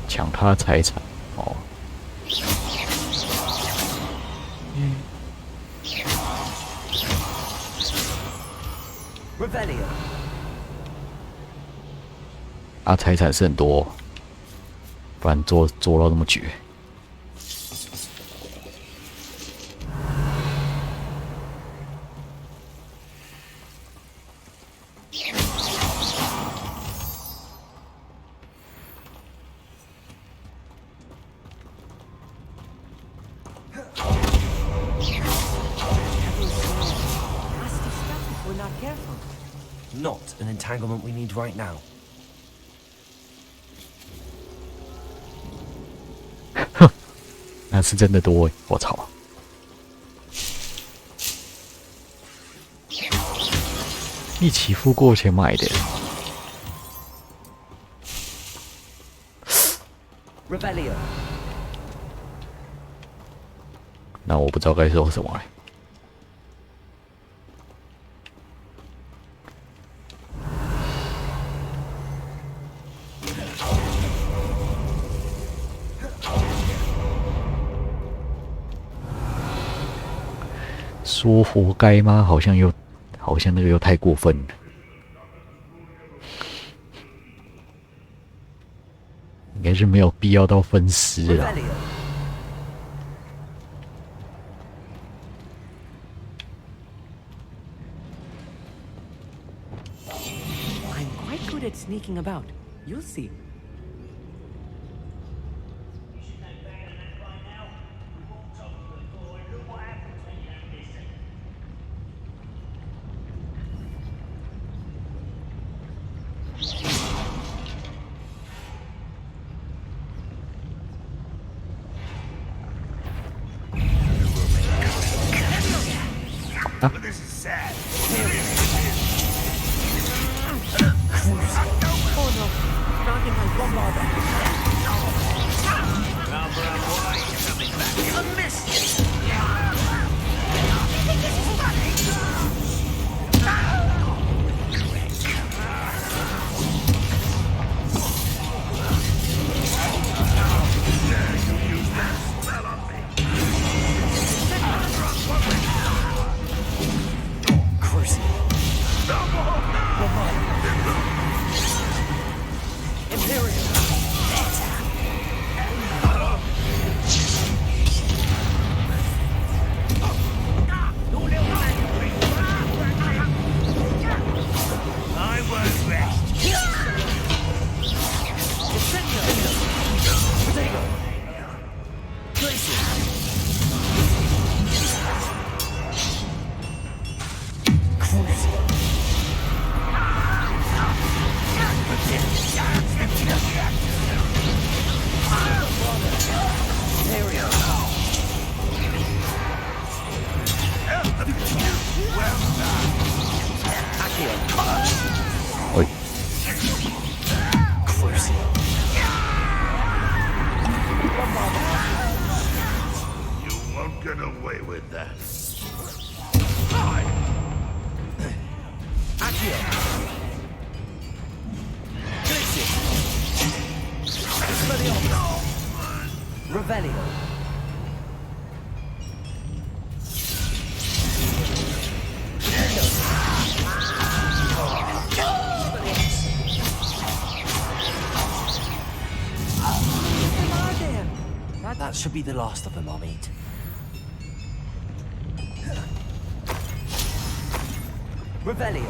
抢他财产哦。Revelio. 啊，财产是很多，不然做到那么绝。Not an entanglement we need right now. 那是真的多哎！我操！一起付过钱买的。Revelio. 那我不知道该说什么了。说活该吗？好像那个又太过分了。应该是没有必要到分尸了。I'm quite good at sneaking about. You'll see. But this is sad. Oh no, Noggin Oi. You won't get away with that. Revelio. That should be the last of them, I'll eat. Revelio.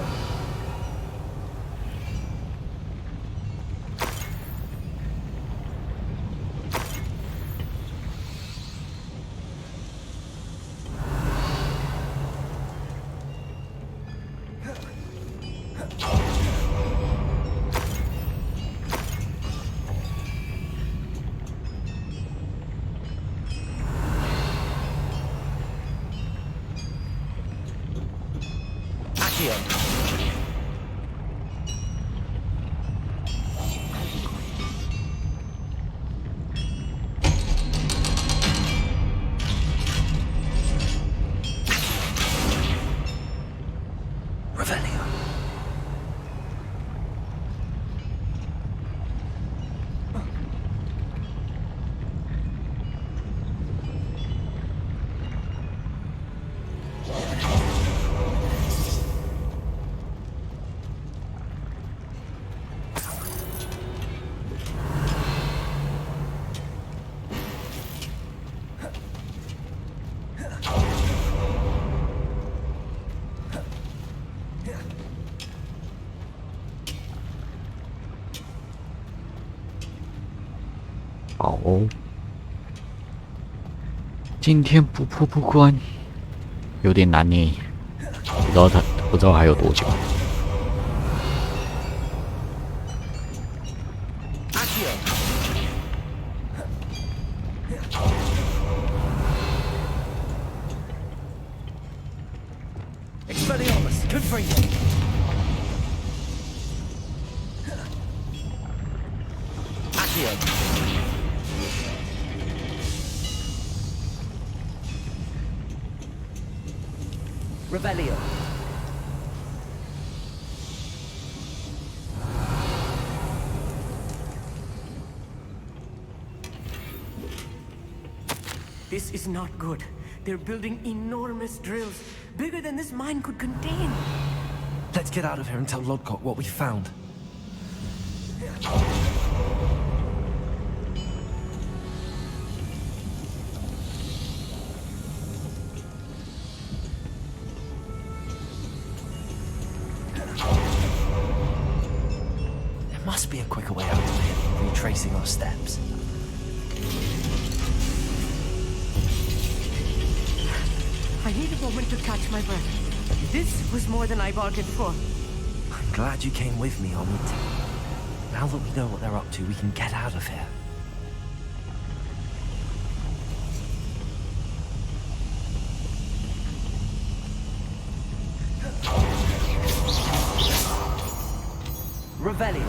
好哦，今天不破不关，有点难呢。不知道还有多久。Expelliarmus, confringo. Accio. Revelio. This is not good. They're building enormous drills, bigger than this mine could contain. Let's get out of here and tell Lodcock what we found. There must be a quicker way out of here than retracing our steps. I need a moment to catch my breath. This was more than I bargained for. I'm glad you came with me, Omid. Now that we know what they're up to, we can get out of here. Revelio.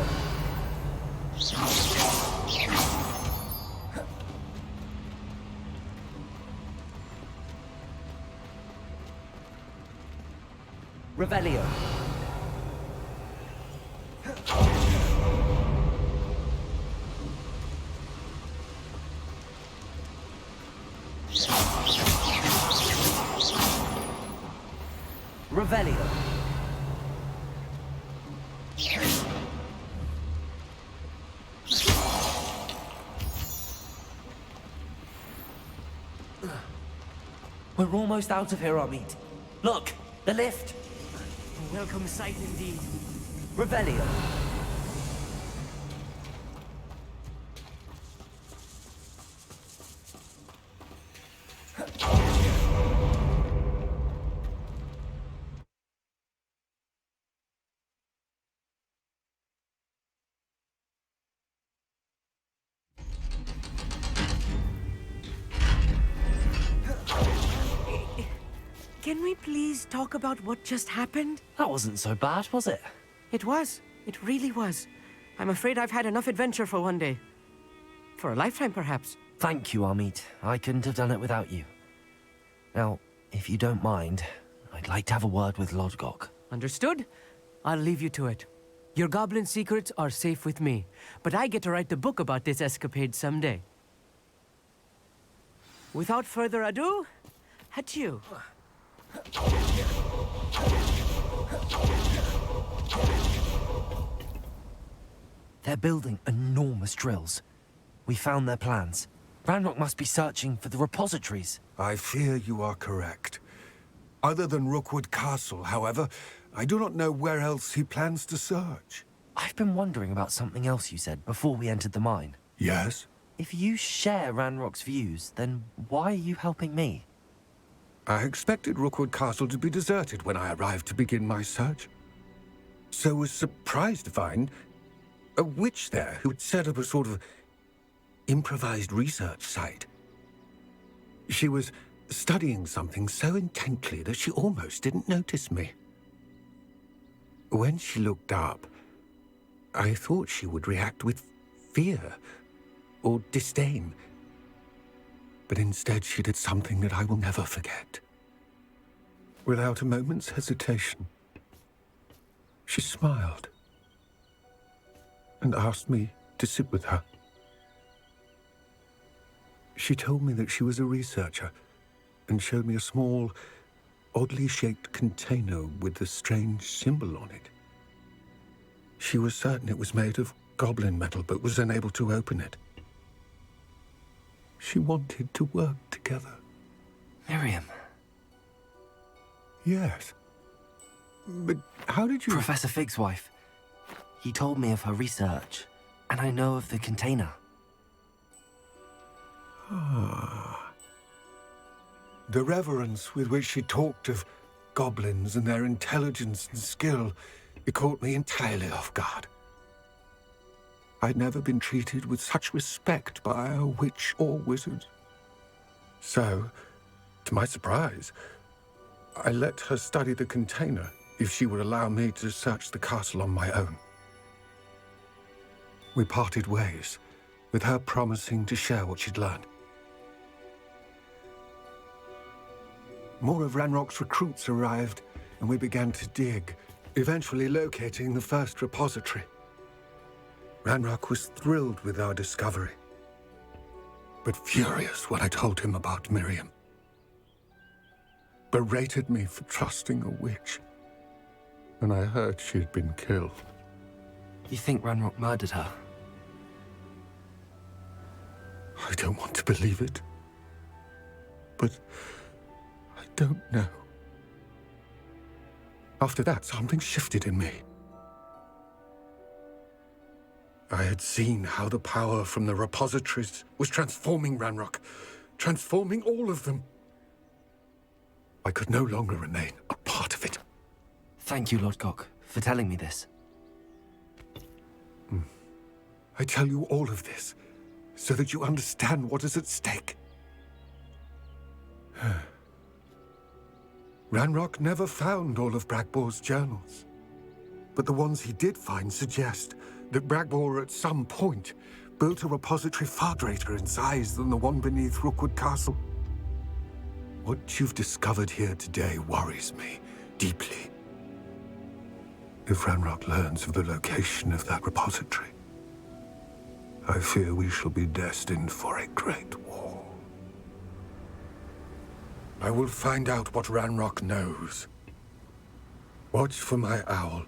Revelio. Revelio. We're almost out of here, Omid. Look, the lift. A welcome sight indeed. Revelio. Can we please talk about what just happened? That wasn't so bad, was it? It was. It really was. I'm afraid I've had enough adventure for one day. For a lifetime, perhaps. Thank you, Amit. I couldn't have done it without you. Now, if you don't mind, I'd like to have a word with Lodgok. Understood? I'll leave you to it. Your goblin secrets are safe with me, but I get to write the book about this escapade someday. Without further ado, adieu. They're building enormous drills. We found their plans. Ranrock must be searching for the repositories. I fear you are correct. Other than Rookwood Castle, however, I do not know where else he plans to search. I've been wondering about something else you said before we entered the mine. Yes? If you share Ranrock's views, then why are you helping me? I expected Rookwood Castle to be deserted when I arrived to begin my search. So was surprised to find a witch there who had set up a sort of improvised research site. She was studying something so intently that she almost didn't notice me. When she looked up, I thought she would react with fear or disdain. But instead she did something that I will never forget. Without a moment's hesitation, she smiled and asked me to sit with her. She told me that she was a researcher and showed me a small, oddly shaped container with a strange symbol on it. She was certain it was made of goblin metal, but was unable to open it. She wanted to work together. Miriam. Yes. But how did you... Professor Fig's wife. He told me of her research, and I know of the container. Ah. The reverence with which she talked of goblins and their intelligence and skill, it caught me entirely off guard. I'd never been treated with such respect by a witch or wizard. So, to my surprise, I let her study the container if she would allow me to search the castle on my own. We parted ways, with her promising to share what she'd learned. More of Ranrock's recruits arrived, and we began to dig, eventually locating the first repository. Ranrock was thrilled with our discovery, but furious when I told him about Miriam. Berated me for trusting a witch, and I heard she had been killed. You think Ranrock murdered her? I don't want to believe it, but I don't know. After that, something shifted in me. I had seen how the power from the repositories was transforming Ranrock, transforming all of them. I could no longer remain a part of it. Thank you, Lodgok, for telling me this. I tell you all of this so that you understand what is at stake. Ranrock never found all of Bragbor's journals, but the ones he did find suggest that Bragbor at some point built a repository far greater in size than the one beneath Rookwood Castle. What you've discovered here today worries me deeply. If Ranrock learns of the location of that repository, I fear we shall be destined for a great war. I will find out what Ranrock knows. Watch for my owl.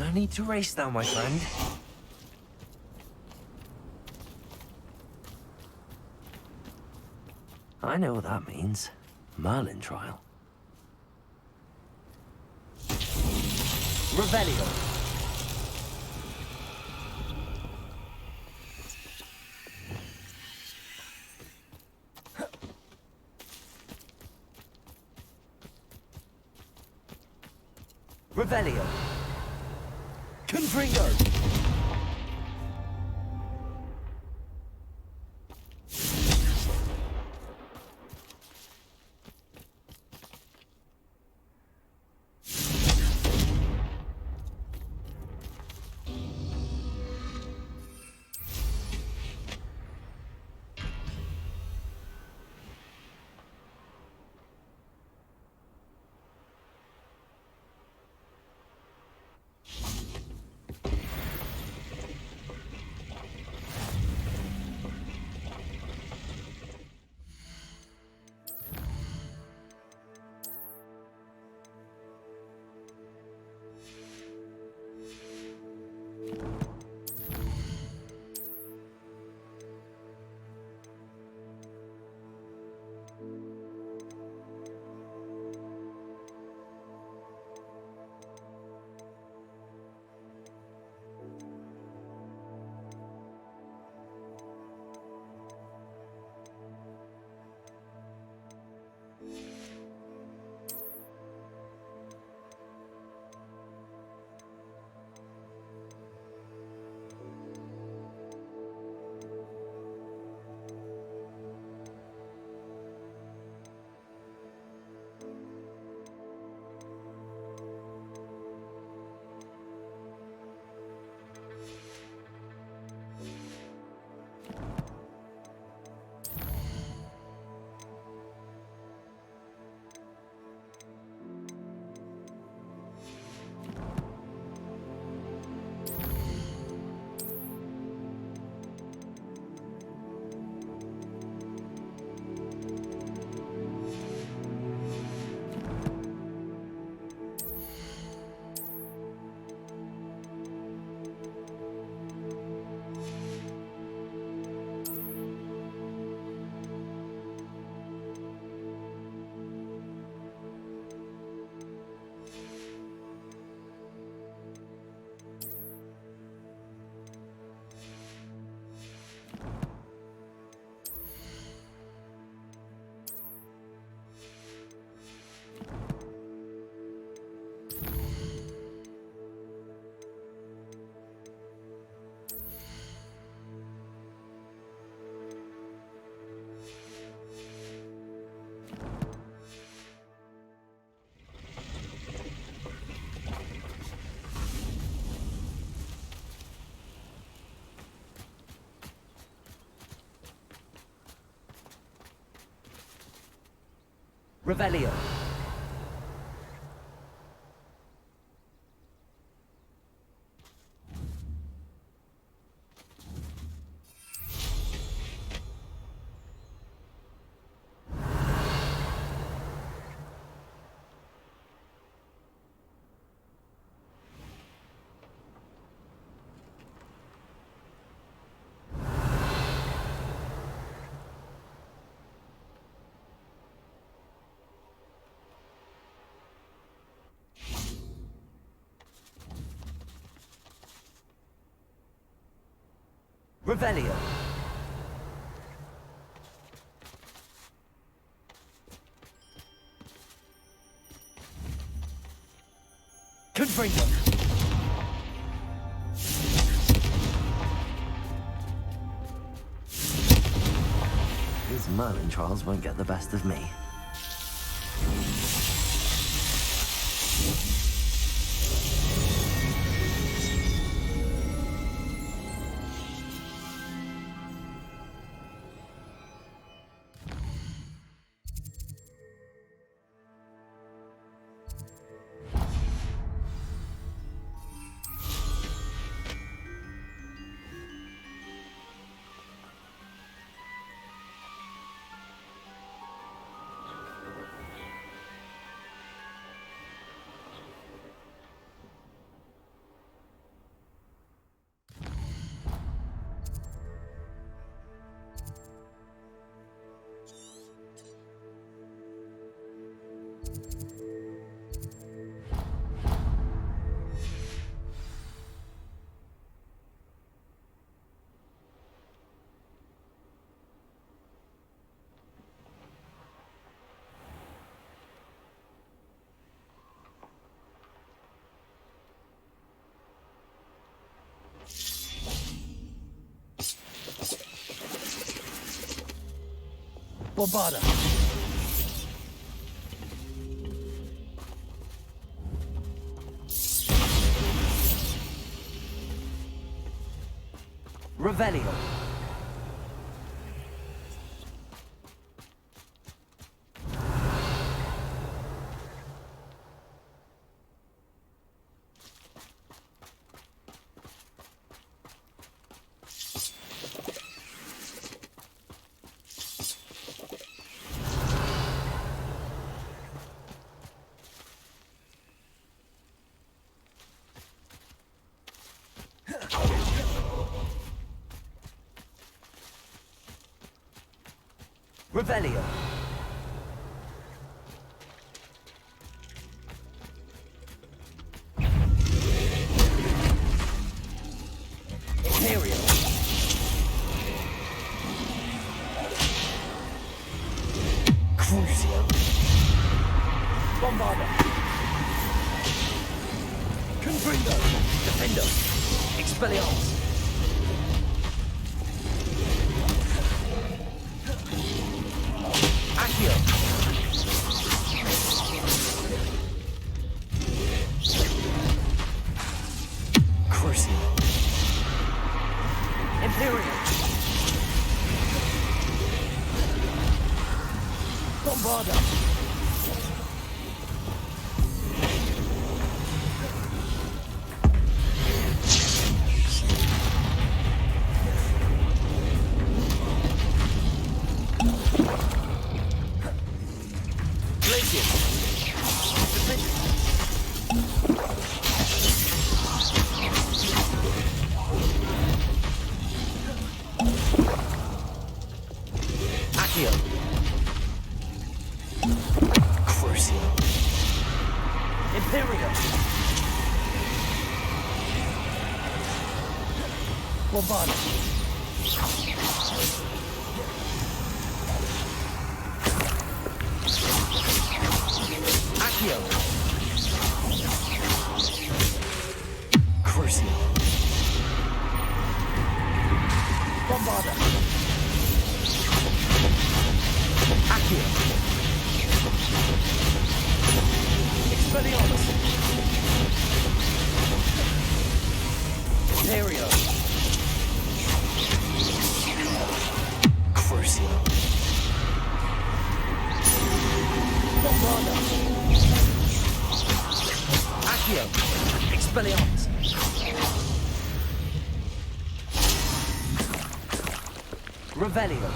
No need to race now, my friend. I know what that means. Merlin trial. Revelio. Revelio. Confringo. Revelio. Revelio. Confringo. These Merlin trials won't get the best of me. Bombarda. Revelio. Revelio. Imperial. Crucio. Bombarda. Confringo. Defendo. Expelliarmus. Accio. Crucio. Imperial. Bombarda. Accio. Crucio. Imperial. Bombarda. Accio. Crucio. Bombarda. Accio. Expelliarmus. Imperio. Crucio. Bombarda. Accio. Expelliarmus. Revelio.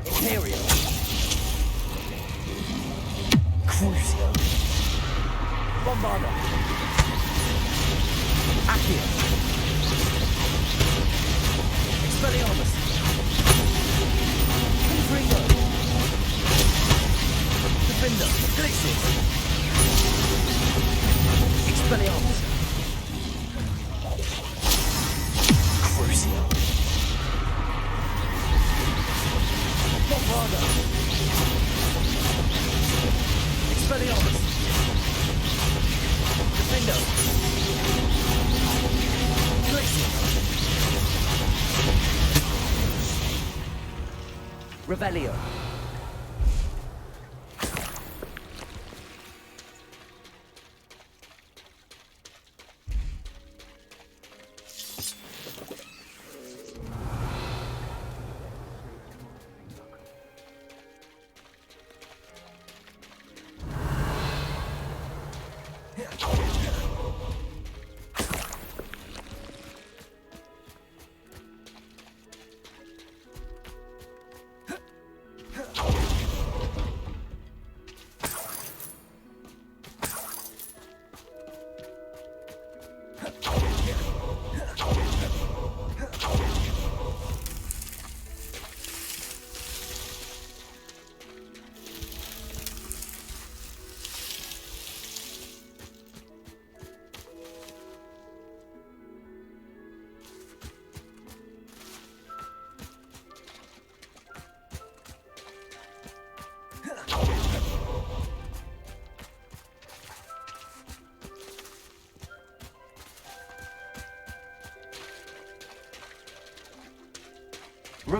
Imperio. Crucio. Bombarda. Accio. Expelliarmus. Confringo. Defender. Glacier. Expelliarmus. Crucio. Bombarda. Expelliarmus. Defendo. Glacier. Revelio.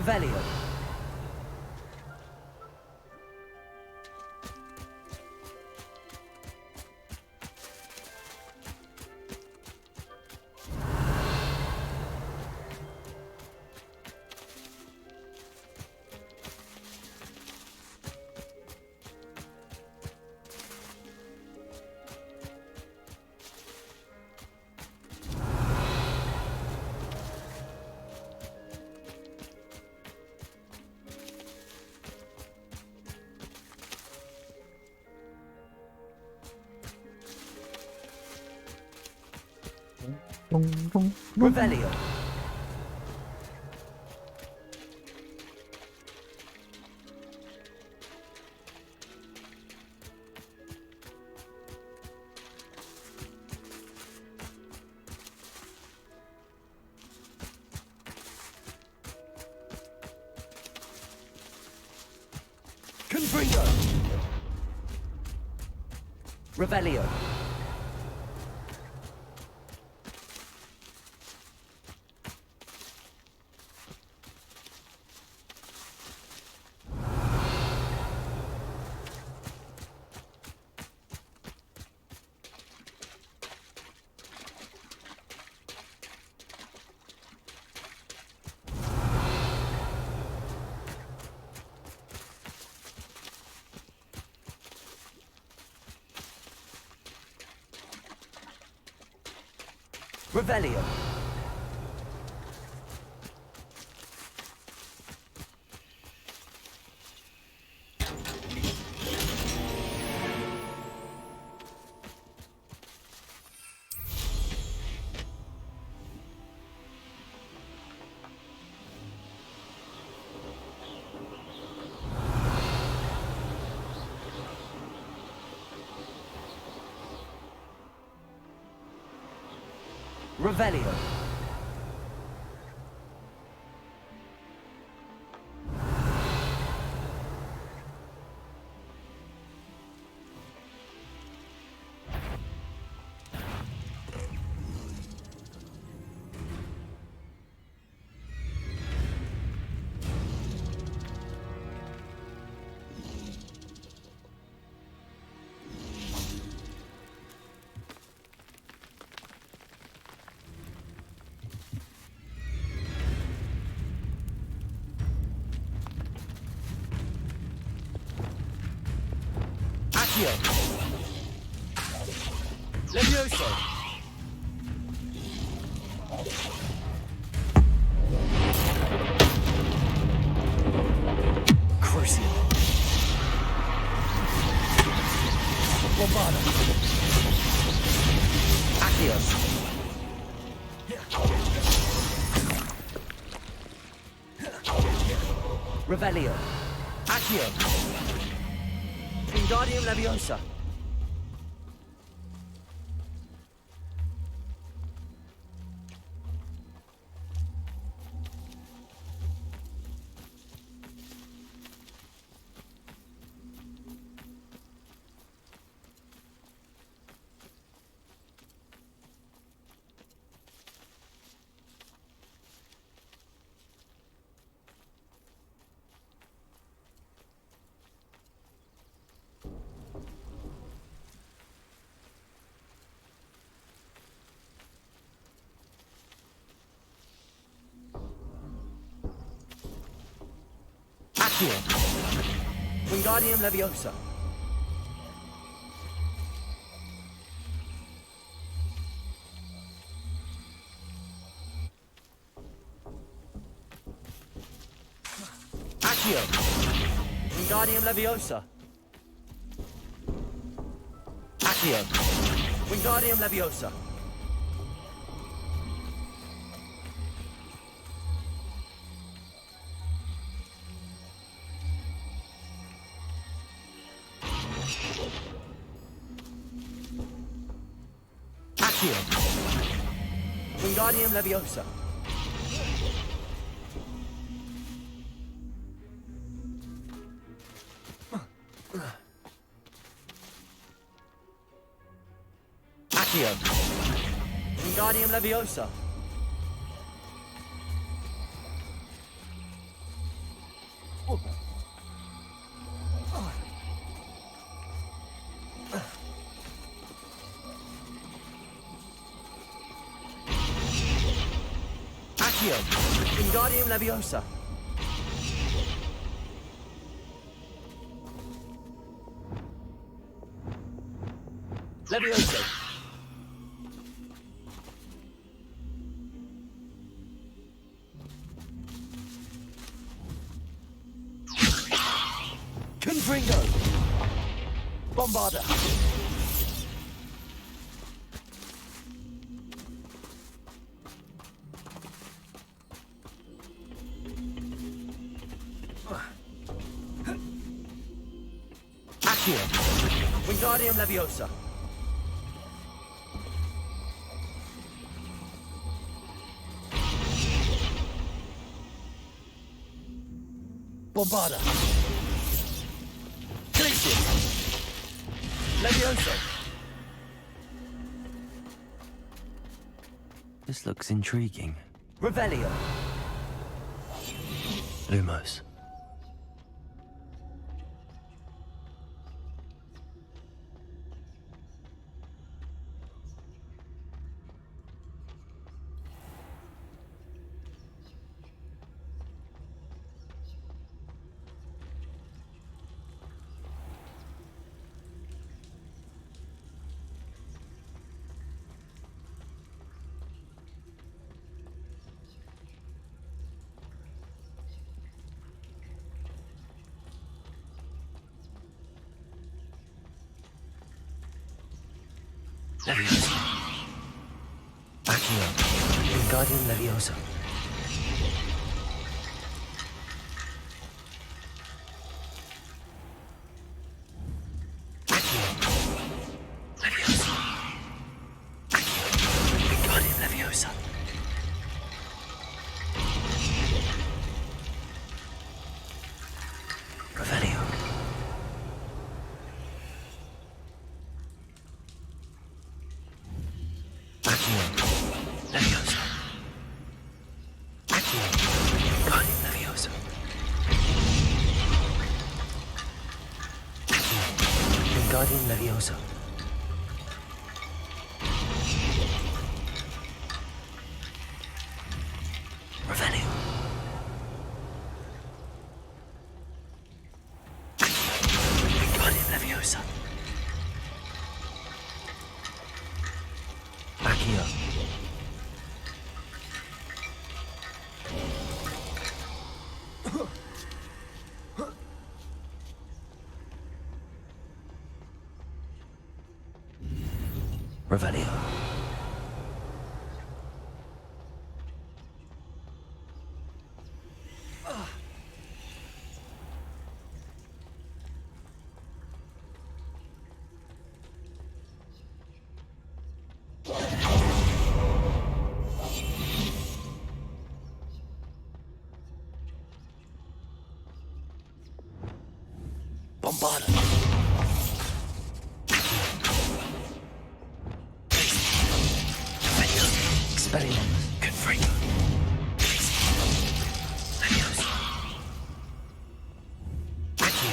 Revelio. Revelio. Confringo! Revelio. Revelio. Revelio. Accio. Levioso. Crucio. Lombardo. Accio. Revelio. Accio. Wingardium Leviosa. Accio. Wingardium Leviosa. Accio. Wingardium Leviosa. Accio. Wingardium Leviosa. Accio. Wingardium Leviosa. Accio. Wingardium Leviosa. Accio. Wingardium Leviosa. Leviosa. Confringo. Bombarda. Accio. Wingardium Leviosa. Bombarda. Glacier. Leviosa. This looks intriguing. Revelio. Lumos. Leviosa. Accio. Wingardium Leviosa. Accio. Leviosa. Accio. Wingardium Leviosa. Revelio. Accio. Leviosa. Accio. Wingardium Leviosa. Accio. Wingardium Leviosa. Revelio. Accio. Wingardium Leviosa. Accio. Revelio. Bombarda. Expelliarmus. Confringo. Leviosa. Accio.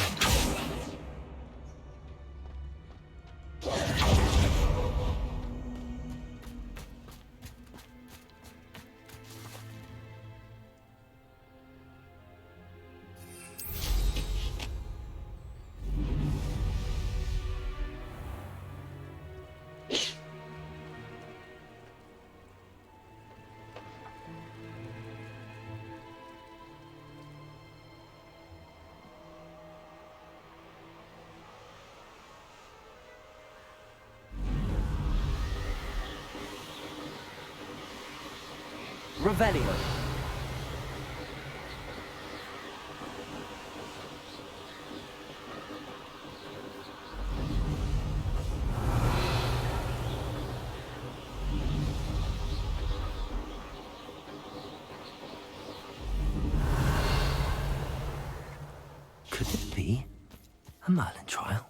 Revelio. Could it be a Merlin trial?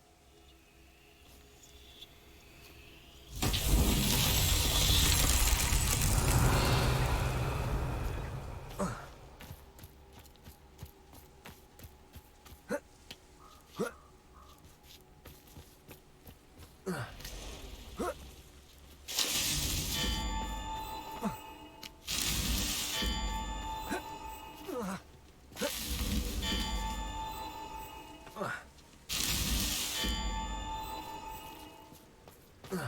Merlin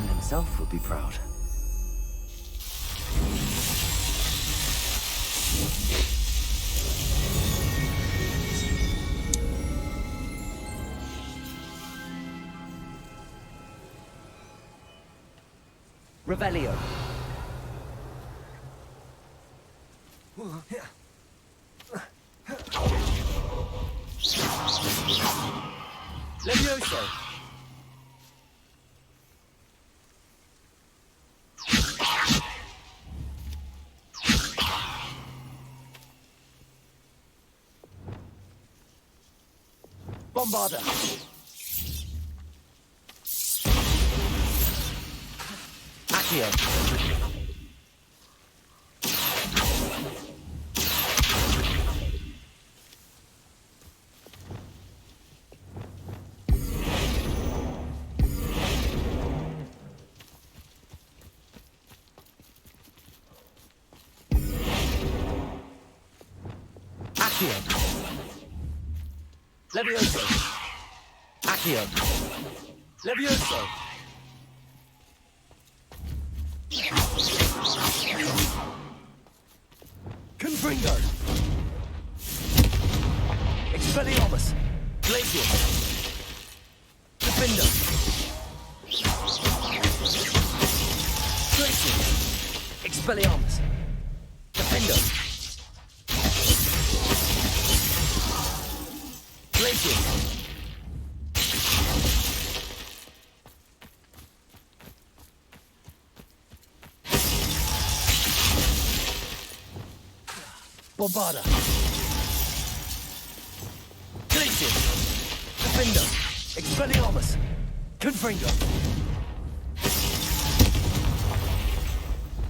himself would be proud. Revelio. Levioso. Bombarda. Accio. Accio. Levioso. Accio. Levioso. Confringo. Expelliarmus. Glacier. Defender. Glacier. Expelliarmus. Defender. Glacier. Bombarda. Glacier. Defender. Expelliarmus. Confringo.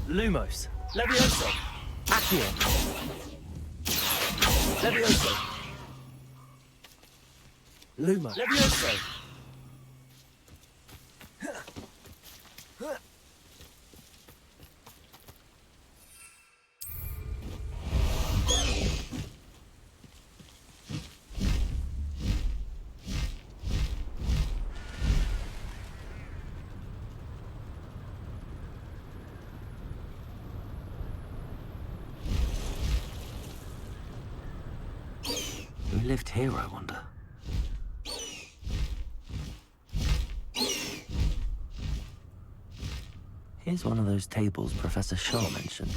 Lumos. Levioso. Accio. Levioso. Luma. Levioso. Who lived here, I wonder? Here's one of those tables Professor Shaw mentioned.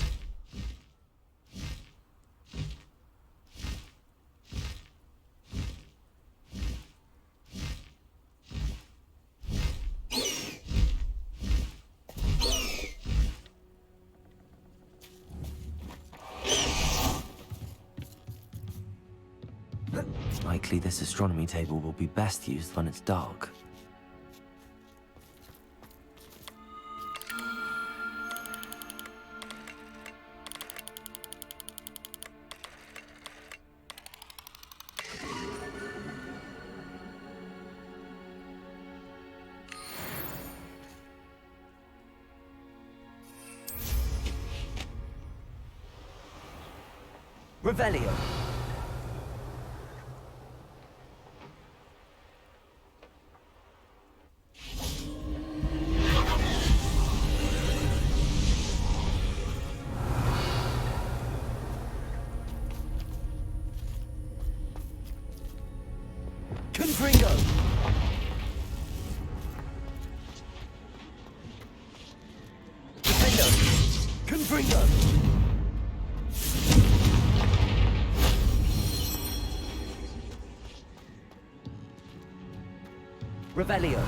It's likely this astronomy table will be best used when it's dark. Revelio. Confringo. Defender. Confringo. Revelio.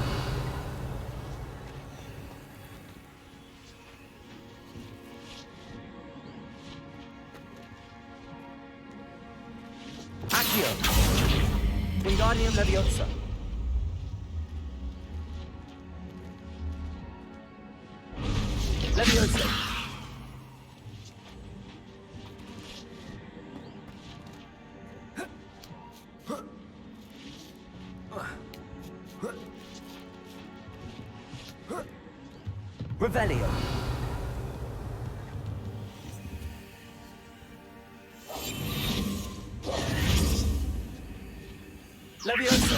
Accio. Wingardium Leviosa. Leviosa. Revelio. Leviosa!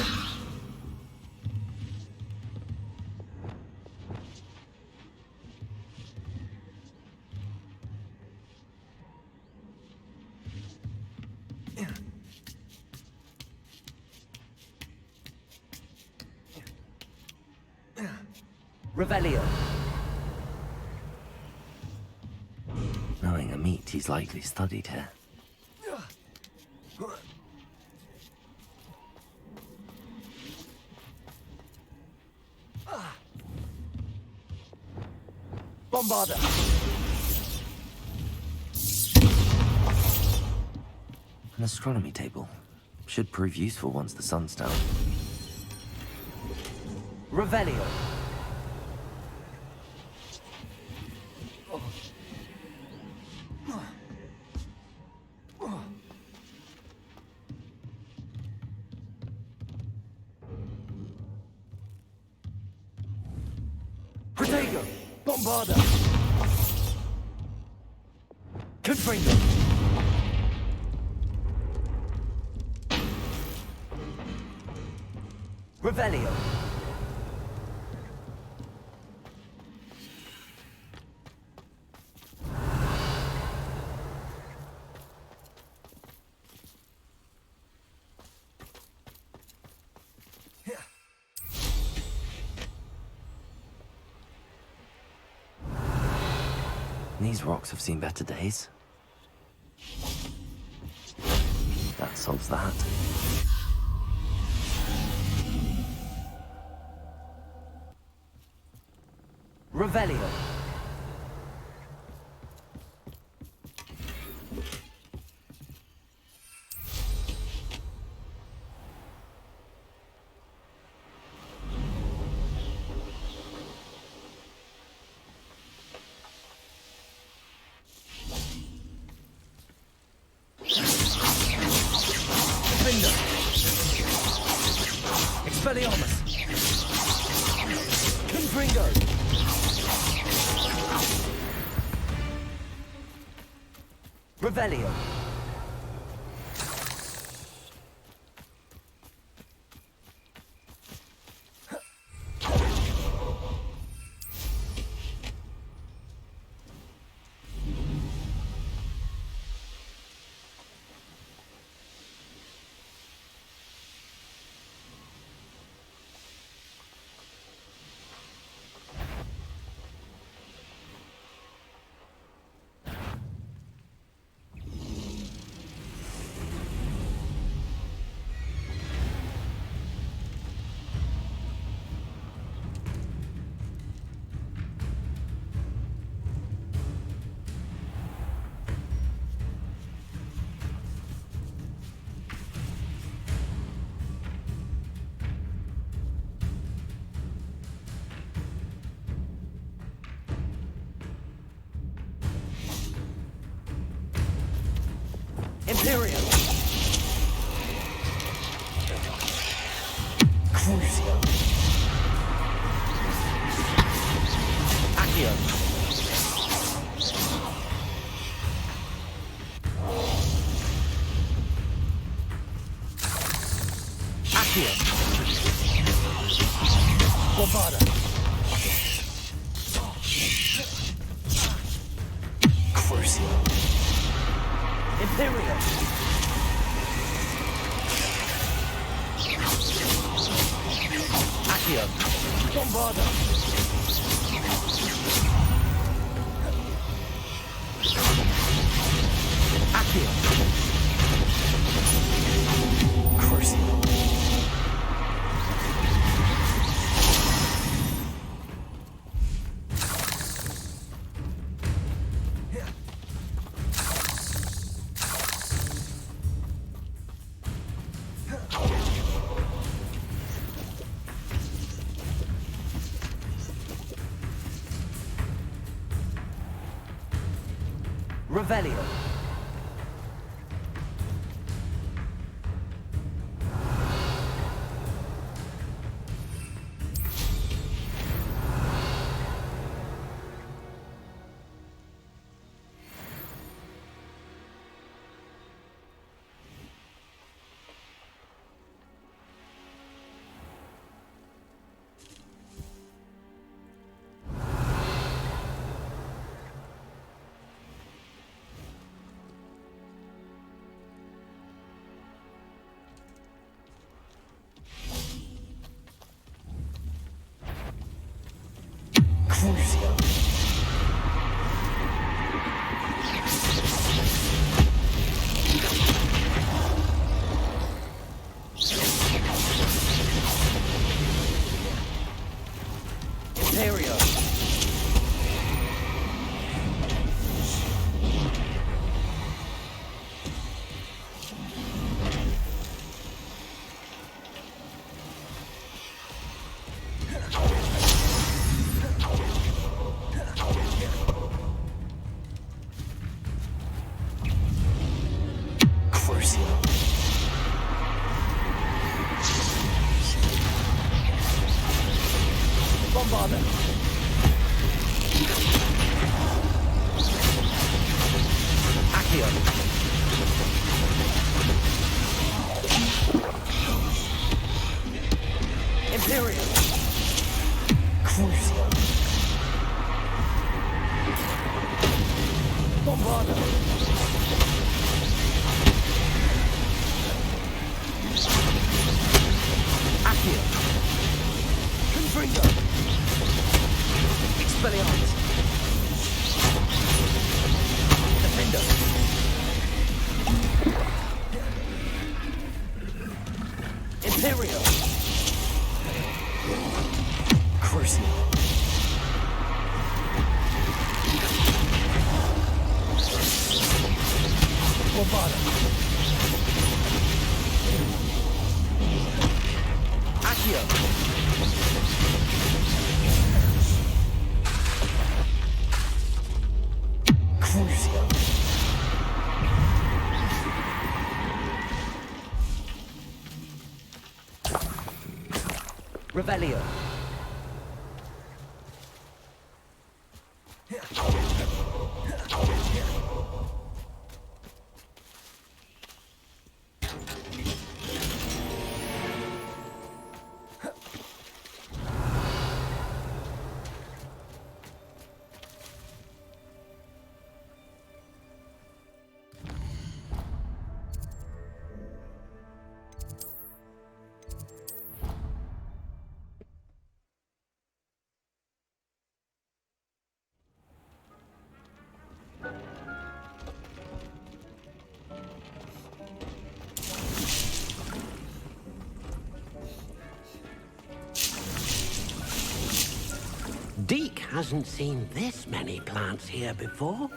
Revelio. Knowing a meat, he's likely studied here. Bombarda. An astronomy table. Should prove useful once the sun's down. Revelio. Protego. Bombarda. Confringo. Revelio. These rocks have seen better days. That solves that. Revelio. Expelliarmus! Confringo! Revelio! Imperium! Crucio! Accio! Accio! Bombarda! Crucio! Imperium! Accio! Bombarda! Accio! Crucio! Revelio. Bombardment. Accio. Imperial. Crucial. Bombardo. Accio. Confringo. Expelliarmus. Defender. Imperial. Crucial. Bombardo. Accio. Crucial. Revelio. Deke hasn't seen this many plants here before.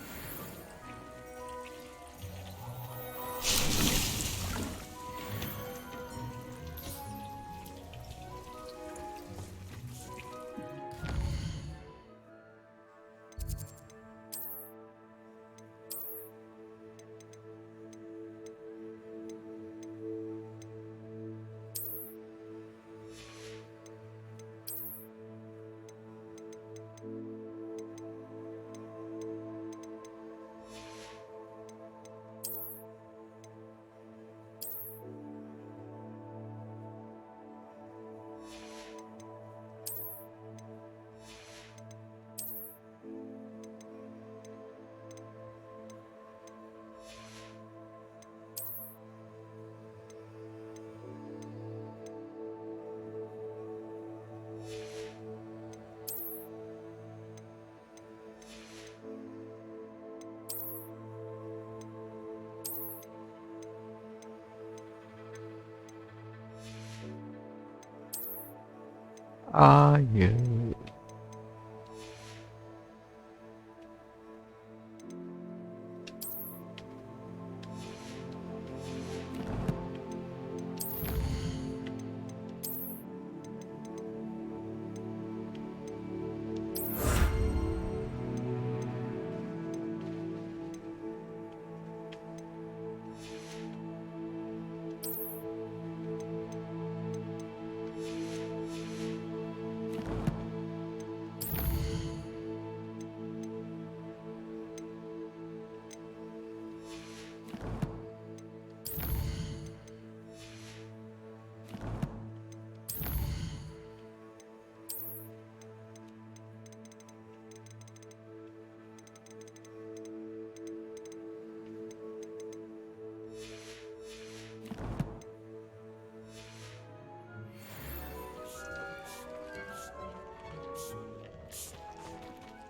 Ah, yeah.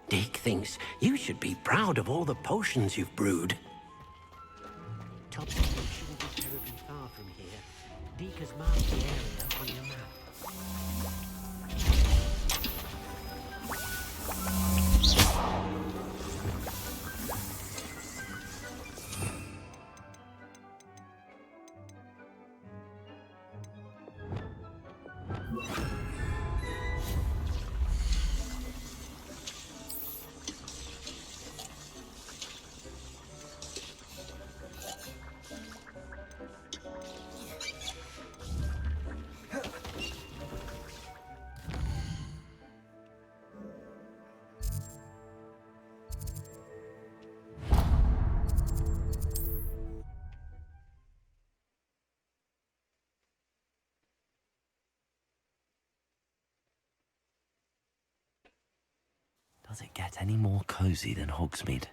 Deke thinks you should be proud of all the potions you've brewed. Top secret shouldn't be terribly far from here. Deke has marked the area on your map. Does it get any more cozy than Hogsmeade?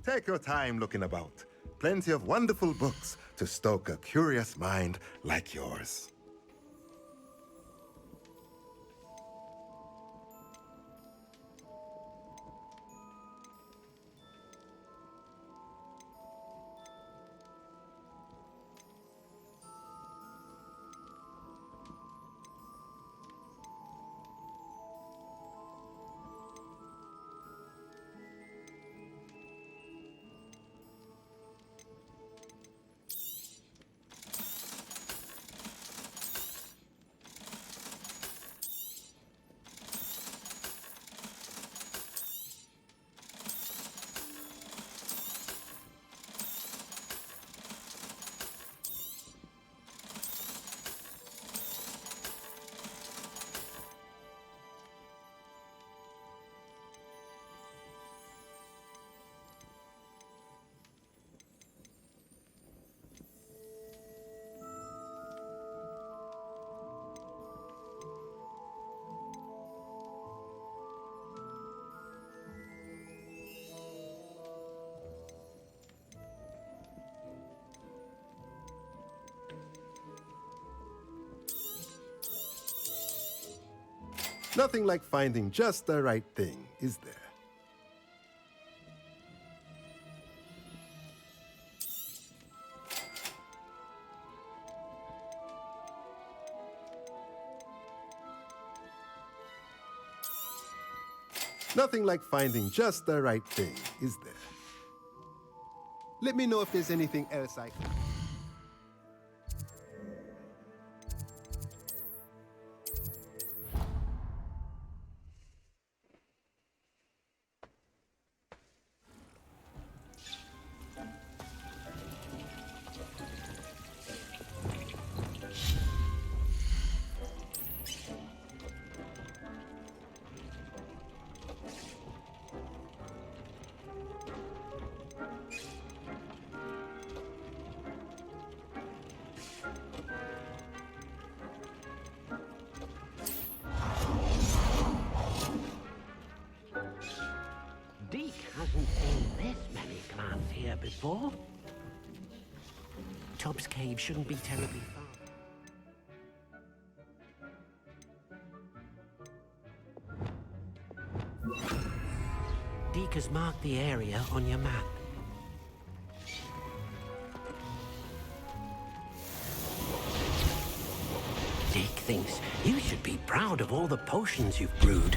Take your time looking about. Plenty of wonderful books to stoke a curious mind like yours. Nothing like finding just the right thing, is there? Nothing like finding just the right thing, is there? Let me know if there's anything else I can... Hasn't seen this many plants here before. Tobbs Cave shouldn't be terribly far. Deke has marked the area on your map. Deke thinks you should be proud of all the potions you've brewed.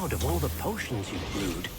out of all the potions you've brewed.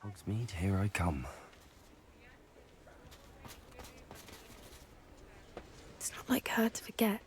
Hogsmeade, here I come. It's not like her to forget.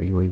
喂。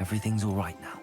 Everything's all right now.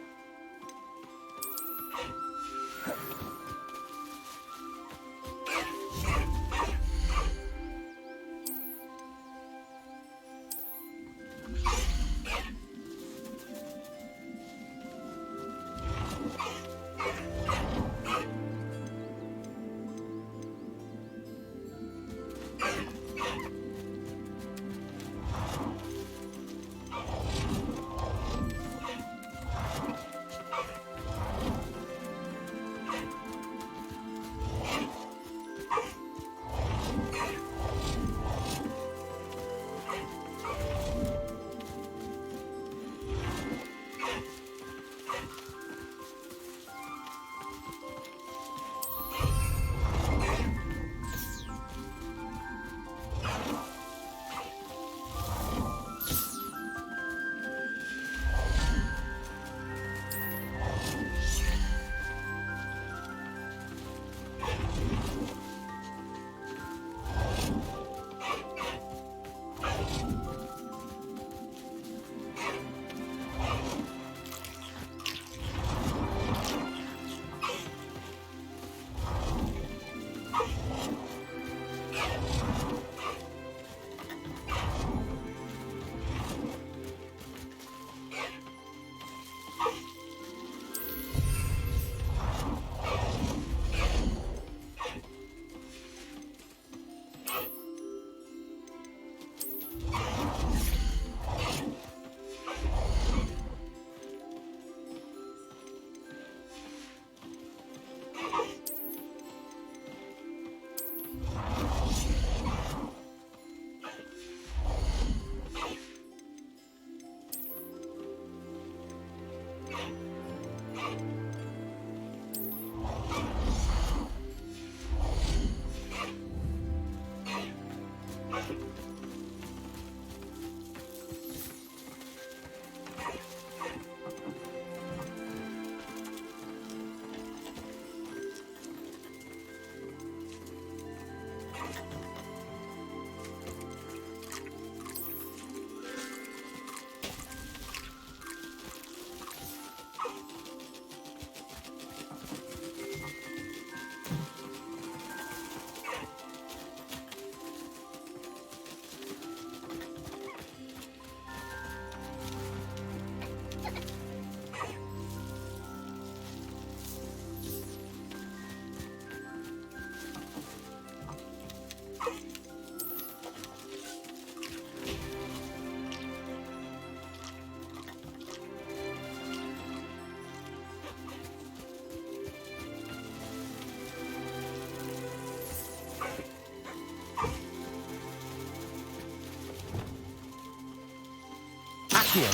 Accio.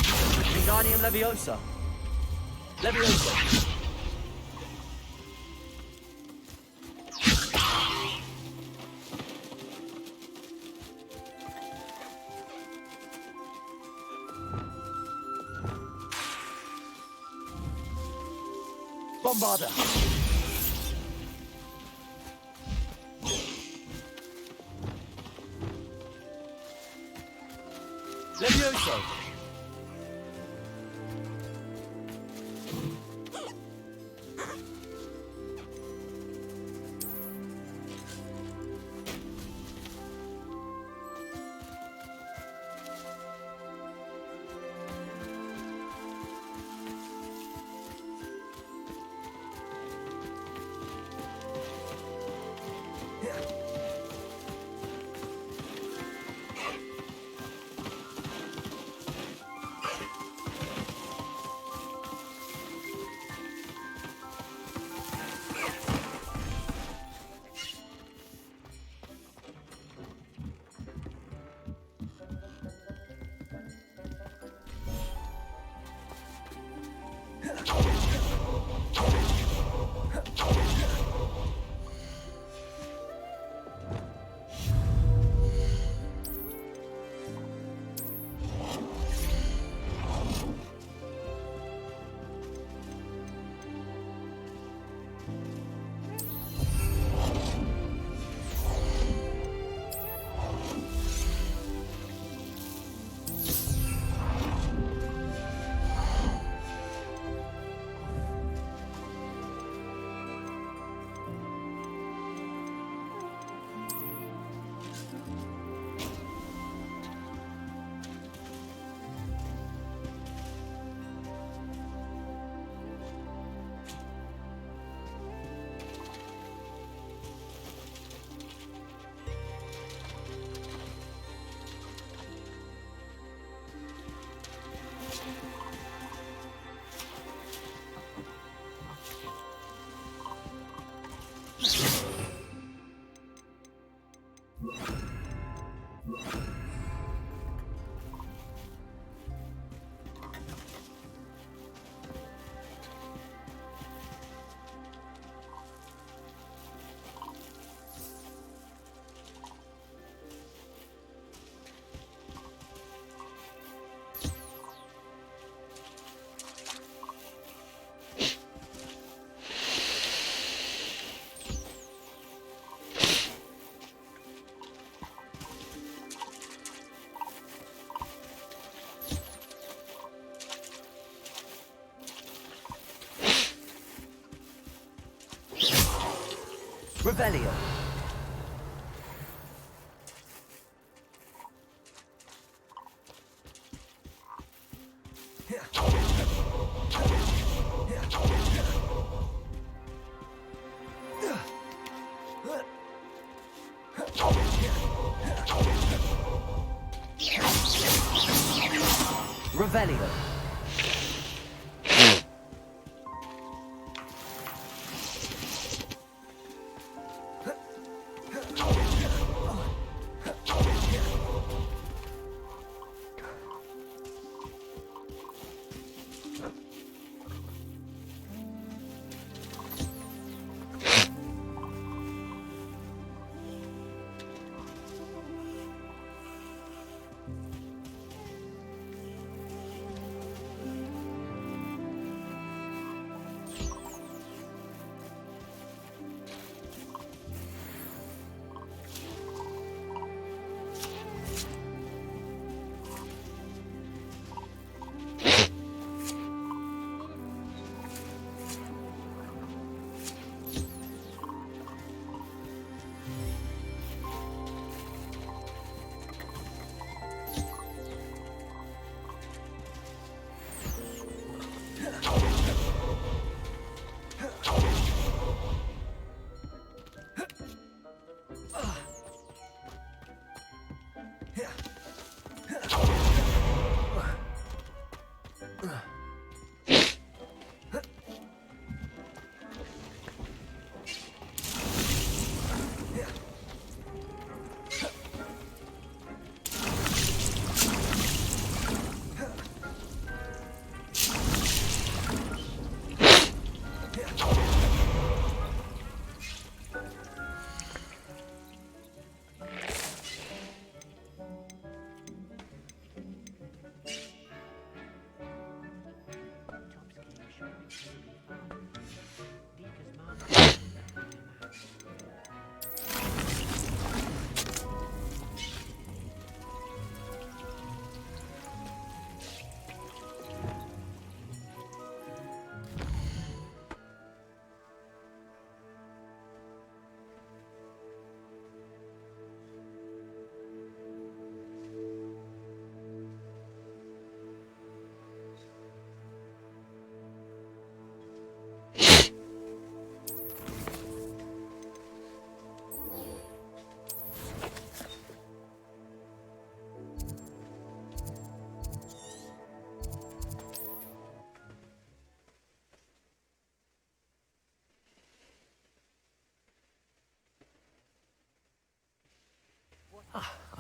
Wingardium Leviosa. Leviosa. Bombarda. Levioso. Revelio. Revelio.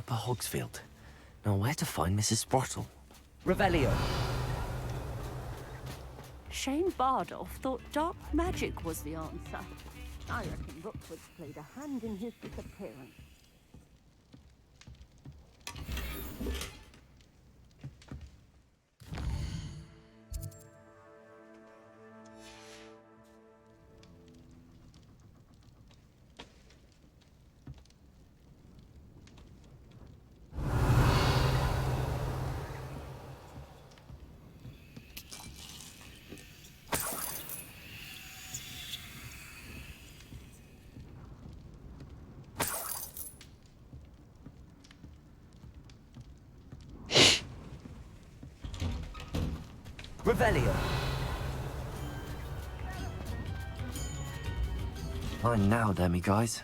Upper Hogsfield. Now where to find Mrs. Sprottle? Revelio. Shane Bardolph thought dark magic was the answer. I reckon Rookwood's played a hand in his disappearance. Revelio. Fine now, Demi guys.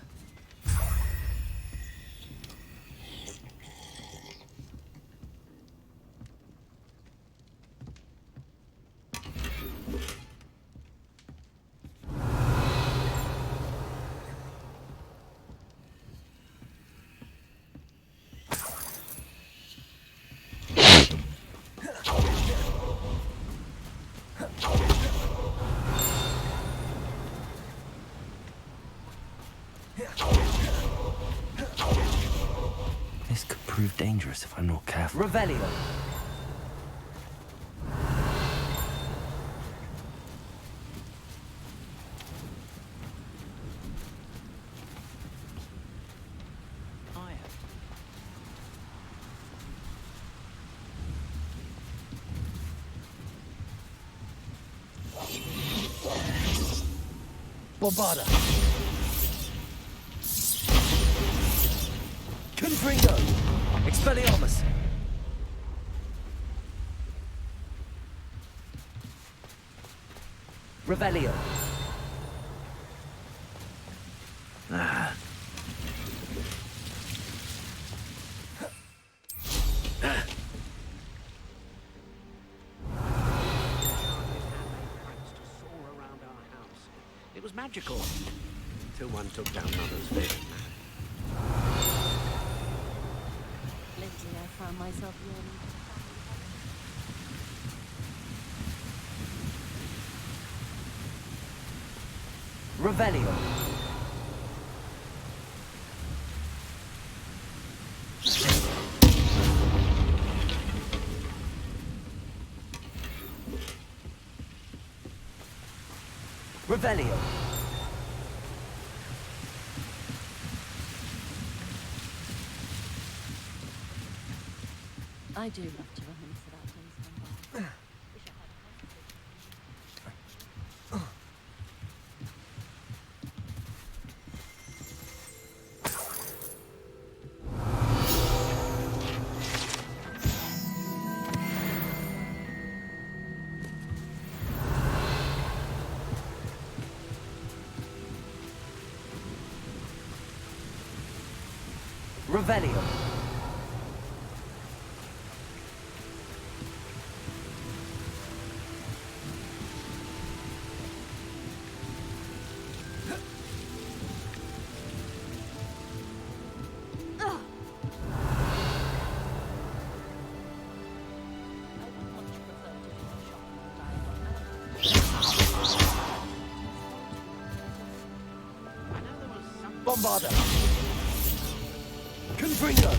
This could prove dangerous if I'm not careful. Revelio. Bombarda. Confringo. Expelliarmus. Revelio. It was magical, till one took down Mother's vision. Lately I found myself yearning. Revelio. Revelio. I do love to reminisce about days gone by. Revelio. Bombarda. Confringo.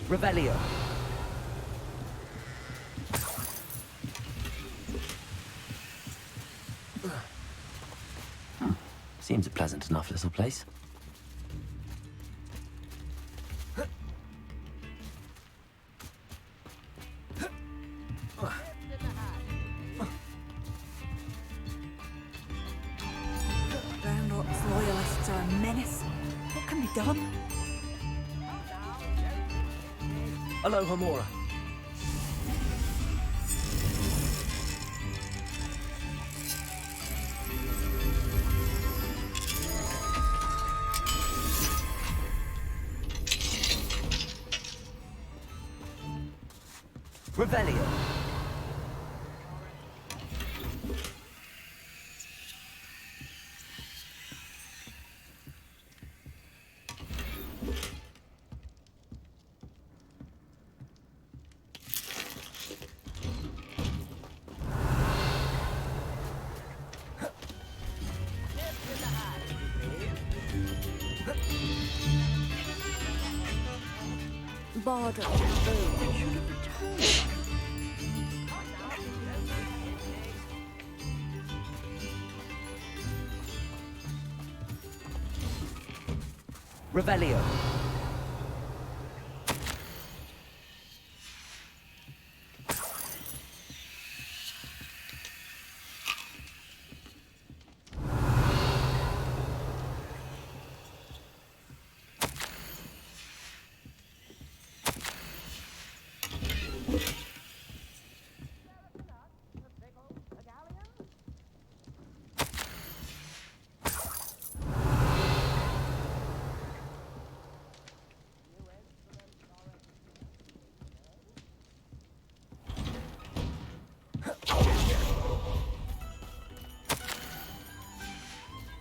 Revelio. Seems a pleasant enough little place. Ranrock's loyalists are a menace. What can be done? Aloha Mora. Revelio. Bardo. Revelio.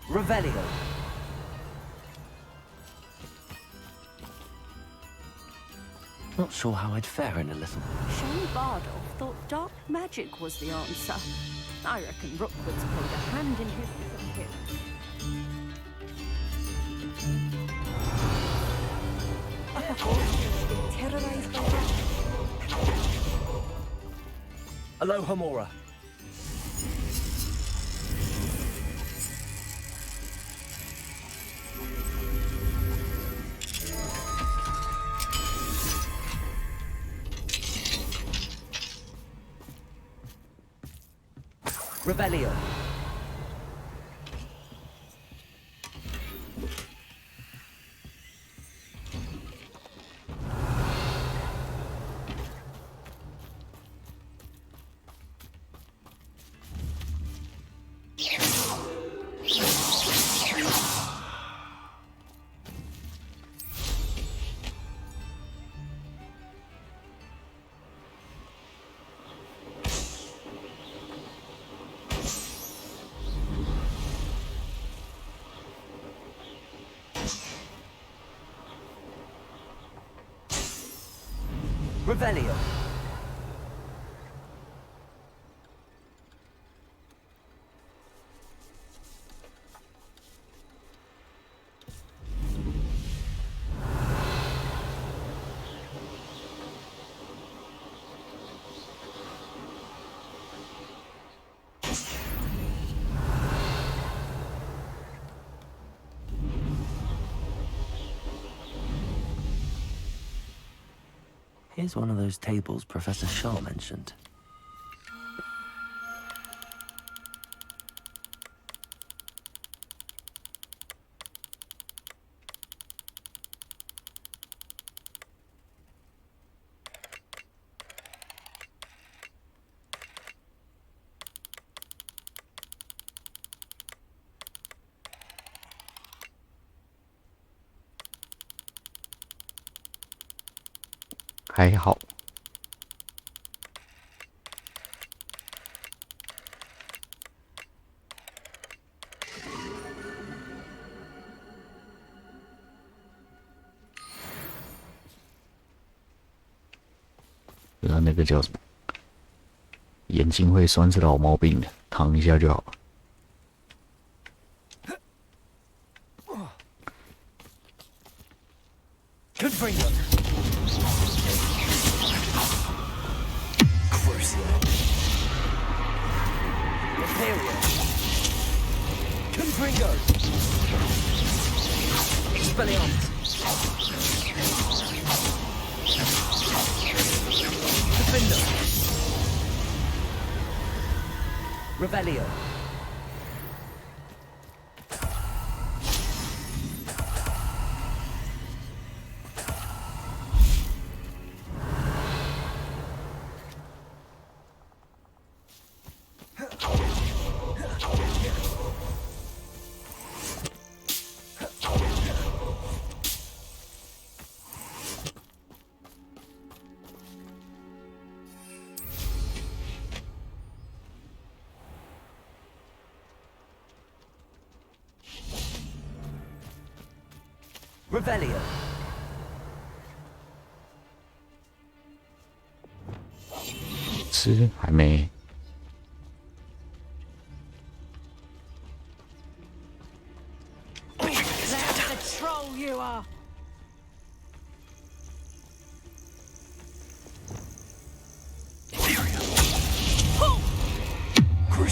Revelio. Not sure how I'd fare in a little. Shane Bardolph thought dark magic was the answer. I reckon Rookwood's played a hand in his disappearance. Terrorized by that. Aloha Mora. Revelio. Revelio. Here's one of those tables Professor Shaw mentioned.还好。那个叫什么？眼睛会酸是老毛病的，躺一下就好了。Confringo. Crucio. Imperio. Confringo. Expelliarmus. Defender. Revelio. Revelio. 吃还没。That's the troll you are.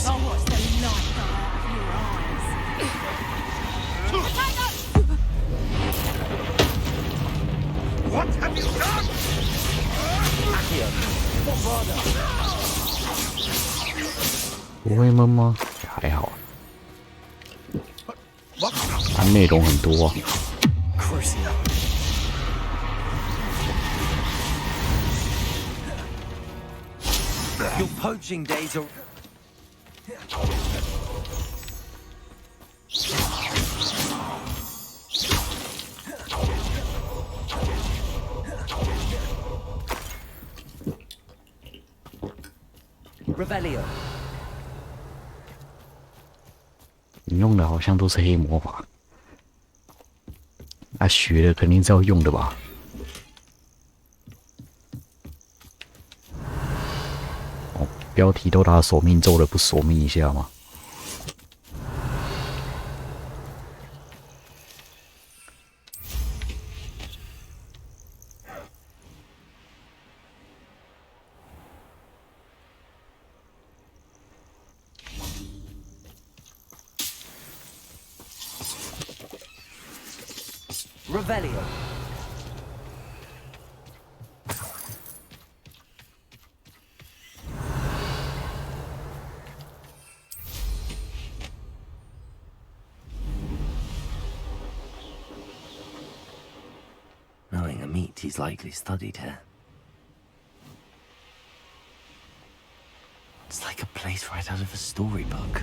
Oh, what's the light go out of your eyes? What have you done? Accio. Bombarda. 不会闷吗？还好，它内容很多啊。Crucio. Your poaching days are... Revelio. 你用的好像都是黑魔法，那学的肯定是要用的吧？哦，标题都打索命咒了，不索命一下吗？ Revelio. Knowing a meat, he's likely studied here. It's like a place right out of a storybook.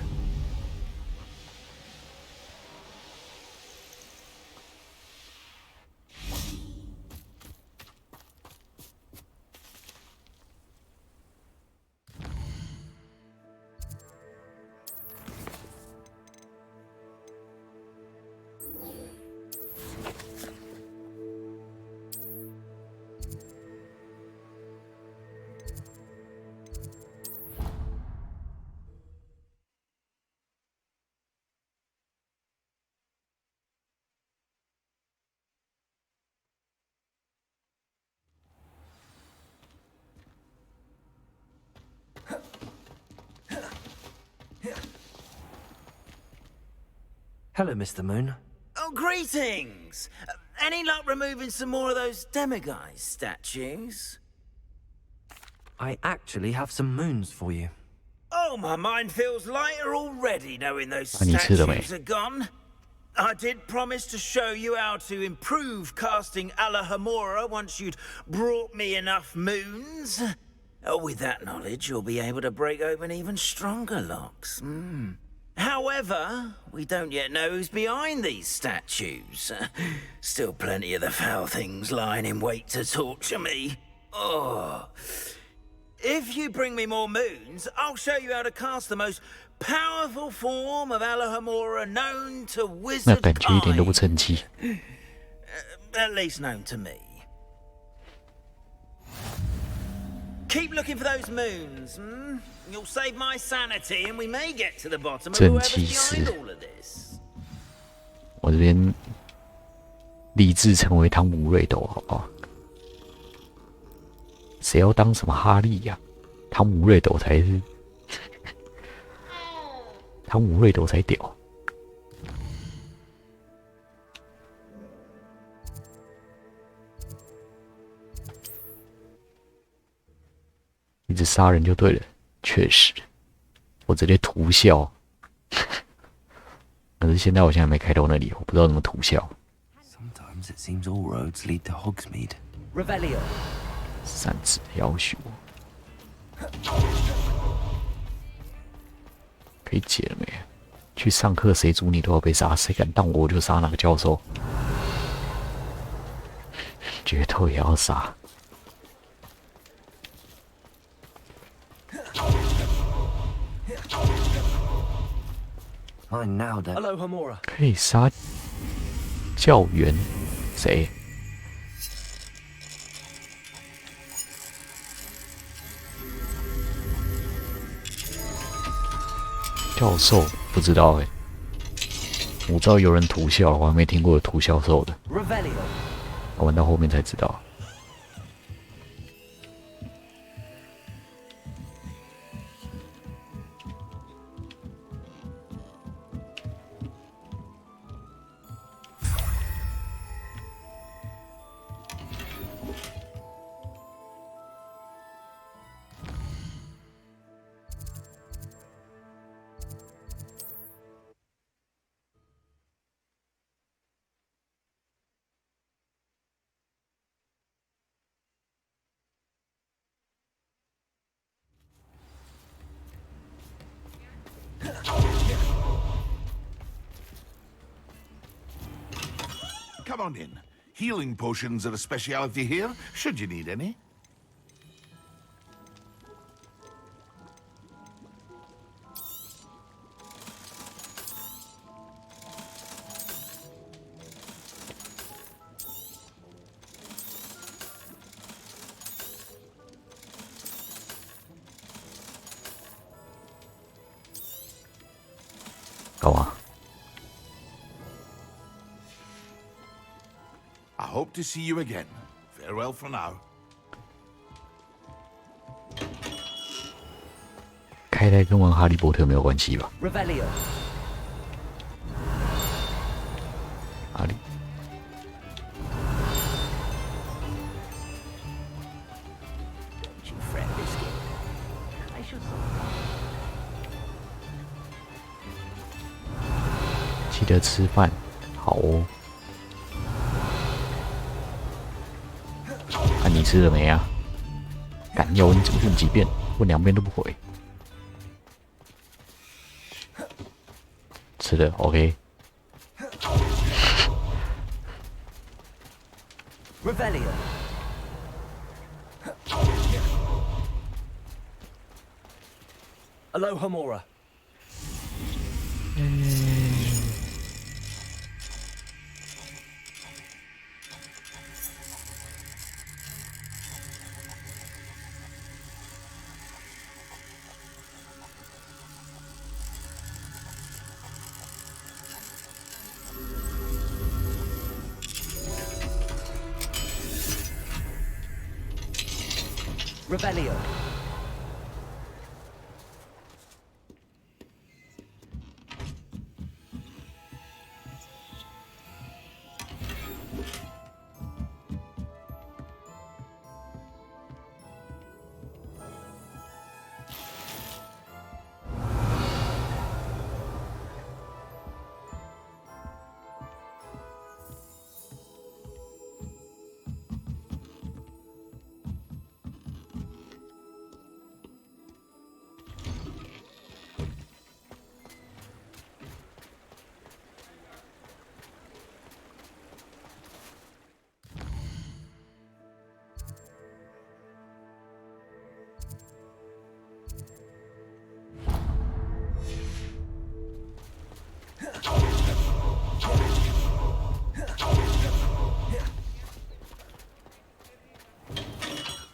Hello, Mr. Moon. Oh, greetings! Any luck removing some more of those demiguise statues? I actually have some moons for you. Oh, my mind feels lighter already knowing those 你吃了没？ statues are gone. I did promise to show you how to improve casting Alahamora once you'd brought me enough moons. Oh, with that knowledge, you'll be able to break open even stronger locks. However, we don't yet know who's behind these statues. Still plenty of the foul things lying in wait to torture me. Oh. If you bring me more moons, I'll show you how to cast the most powerful form of Alahamora known to 那 wizard 感觉一点都不 kind. 争气。 At least known to me. Keep looking for those moons, You'll save my sanity, and we may get to the bottom of 正 whoever's 气师 behind all of this. 我这边立志成为汤姆瑞斗，好不好？谁要当什么哈利呀、汤姆瑞斗才是，汤姆瑞斗才屌。一直杀人就对了，确实，我直接图笑。可是现在我现在没开到那里，我不知道怎么图笑。 Sometimes it seems all roads lead to Hogsmeade. Revelio. 擅自要求，可以解了没？去上课谁阻你都要被杀，谁敢当我就杀哪个教授，决斗也要杀。 Mine now, then. Alohomora. 可以杀教员，谁？教授不知道哎、我知道有人屠校，我还没听过有屠教授的。我玩到后面才知道。Come on in. Healing potions are a speciality here, should you need any. I hope to see you again. Farewell for now. 开台跟玩哈利波特没有关系吧？ Revelio. 哈利。记得吃饭，好哦。啊，你吃了没啊？敢要你怎么问几遍？问2遍都不回。吃了 ，OK。 Revelio. Alohomora. Revelio.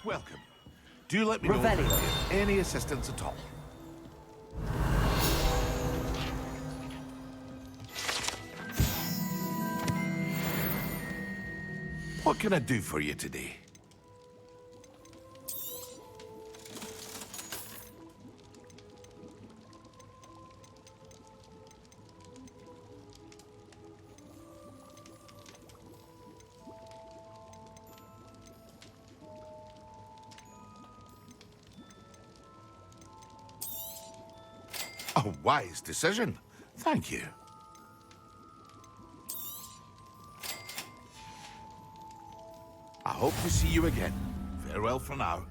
Welcome. Do let me know if you need any assistance at all. What can I do for you today? A wise decision. Thank you. I hope to see you again. Farewell for now.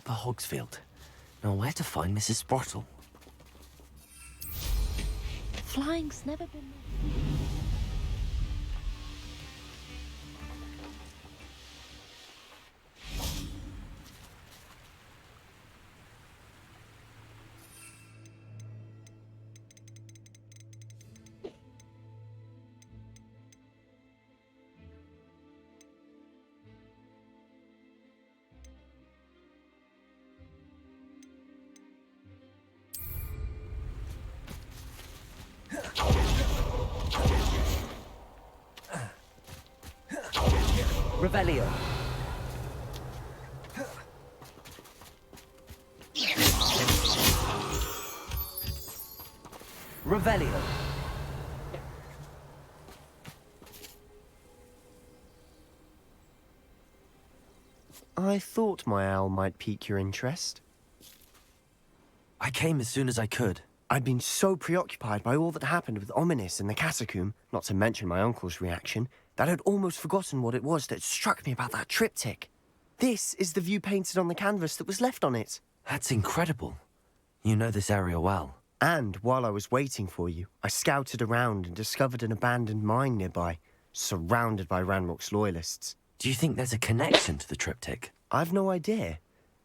Upper Hogsfield. Now where to find Mrs. Sprottle? Flying's never been... Revelio. Revelio. I thought my owl might pique your interest. I came as soon as I could. I'd been so preoccupied by all that happened with Ominis and the catacomb, not to mention my uncle's reaction, that I'd almost forgotten what it was that struck me about that triptych. This is the view painted on the canvas that was left on it. That's incredible. You know this area well. And while I was waiting for you, I scouted around and discovered an abandoned mine nearby, surrounded by Ranrock's loyalists. Do you think there's a connection to the triptych? I've no idea,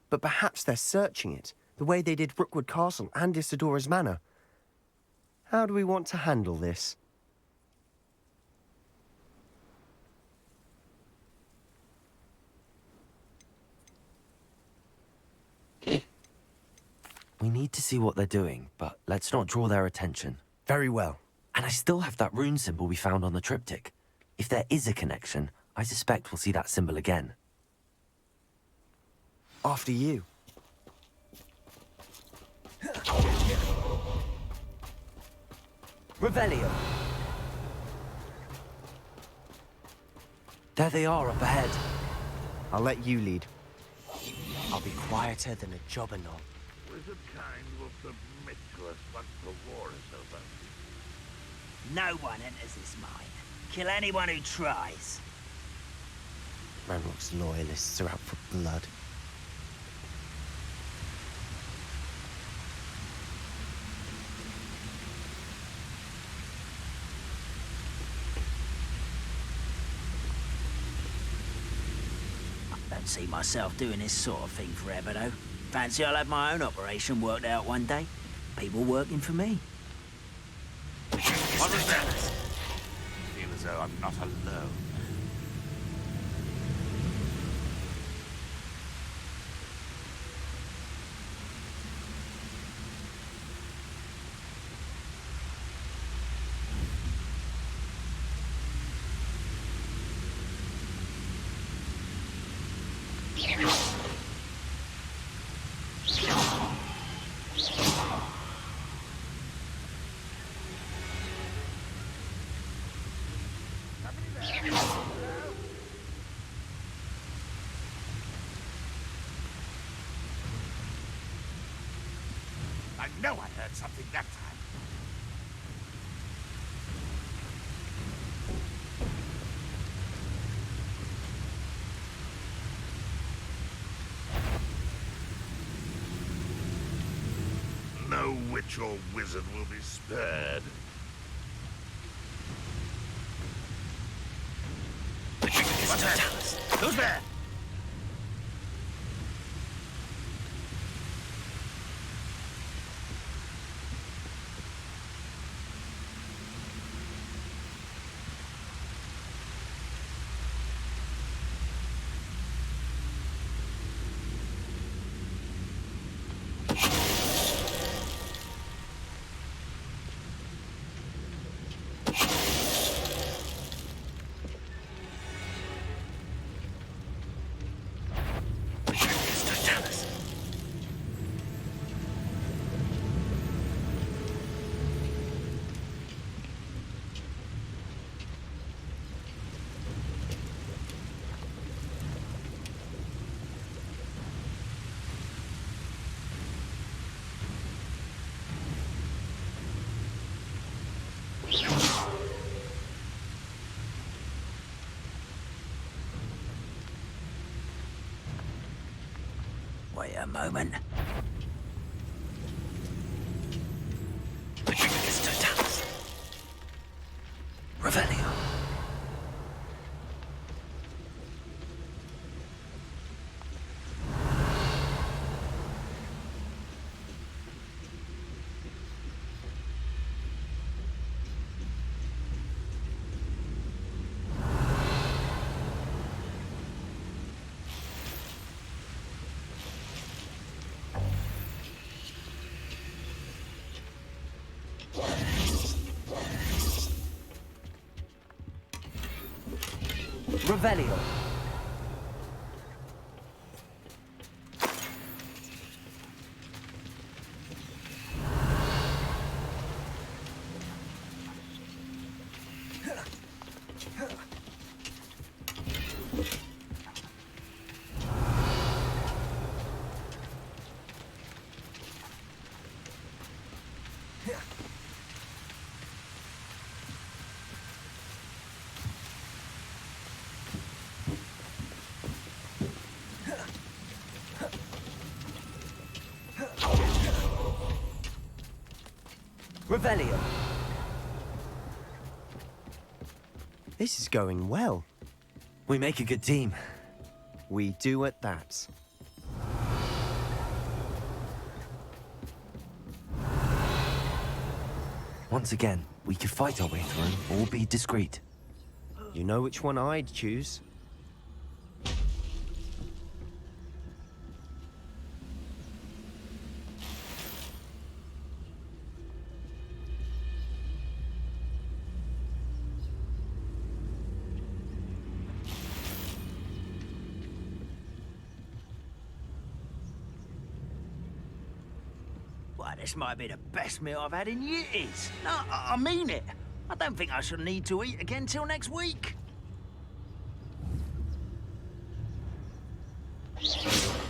but perhaps they're searching it, the way they did Rookwood Castle and Isidora's Manor. How do we want to handle this? We need to see what they're doing, but let's not draw their attention. Very well. And I still have that rune symbol we found on the triptych. If there is a connection, I suspect we'll see that symbol again. After you. Revelio. There they are up ahead. I'll let you lead. I'll be quieter than a jobberknoll. Wizard kind will submit to us once the war is over. No one enters this mine. Kill anyone who tries. Ranrock's loyalists are out for blood. I don't see myself doing this sort of thing forever, though. Fancy I'll have my own operation worked out one day. People working for me. What was that? I feel as though I'm not alone. I know I heard something that time. No witch or wizard will be spared. What's that? Who's there? Wait a moment. Patricius Totalis. Revelio. Revelio. Revelio. This is going well. We make a good team. We do at that. Once again, we could fight our way through or be discreet. You know which one I'd choose? Why, this might be the best meal I've had in years. No, I mean it. I don't think I shall need to eat again till next week.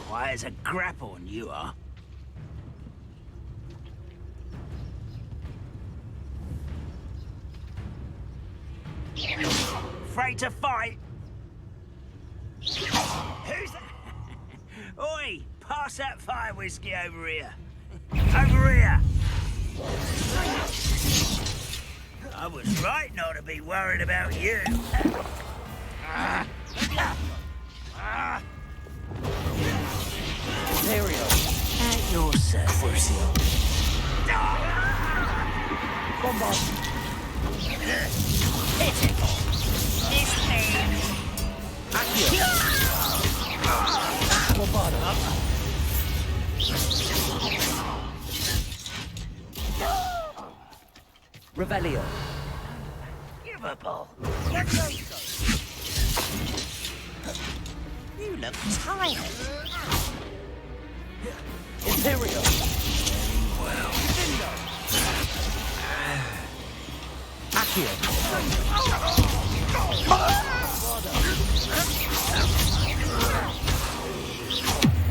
Quiet as a grapple, and you are. Afraid to fight? Who's that? Oi, pass that fire whiskey over here. Over here! I was right not to be worried about you. Ontario. At your service. Bombard. Pitiful. This man. Bombard. Revelio. Unforgivable. You look tired. Imperial. Well. Accio.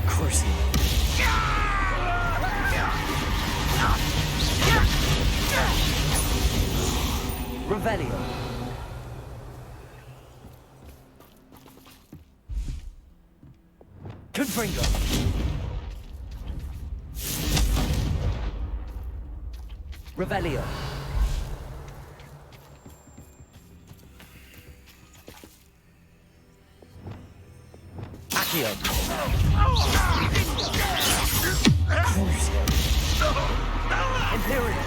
Crucial. Revelio. Confringo. Revelio. Accio. Imperial.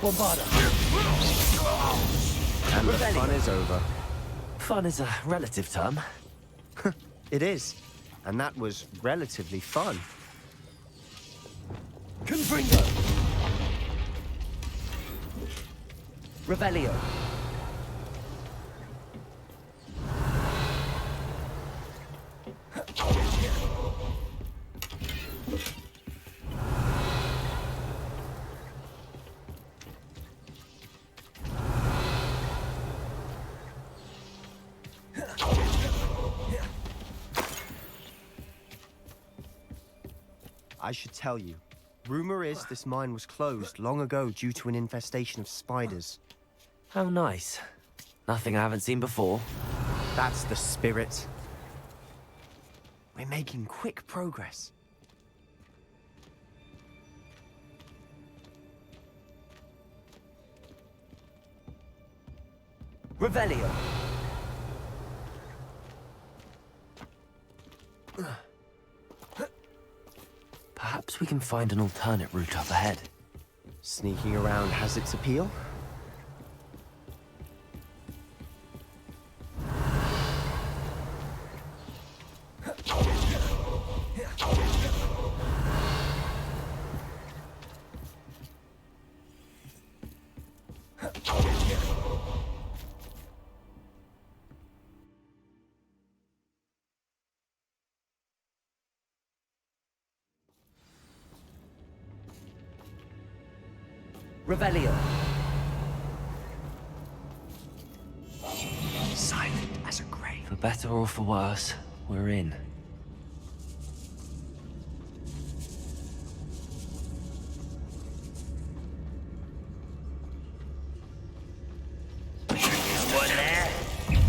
Bombarda. And the fun is over. Fun is a relative term. It is. And that was relatively fun. Confringo. Revelio. I should tell you, Rumor is this mine was closed long ago due to an infestation of spiders. How nice. Nothing I haven't seen before. That's the spirit. We're making quick progress. Revelio. Perhaps we can find an alternate route up ahead. Sneaking around has its appeal. Revelio. Silent as a grave. For better or for worse, we're in. Someone there?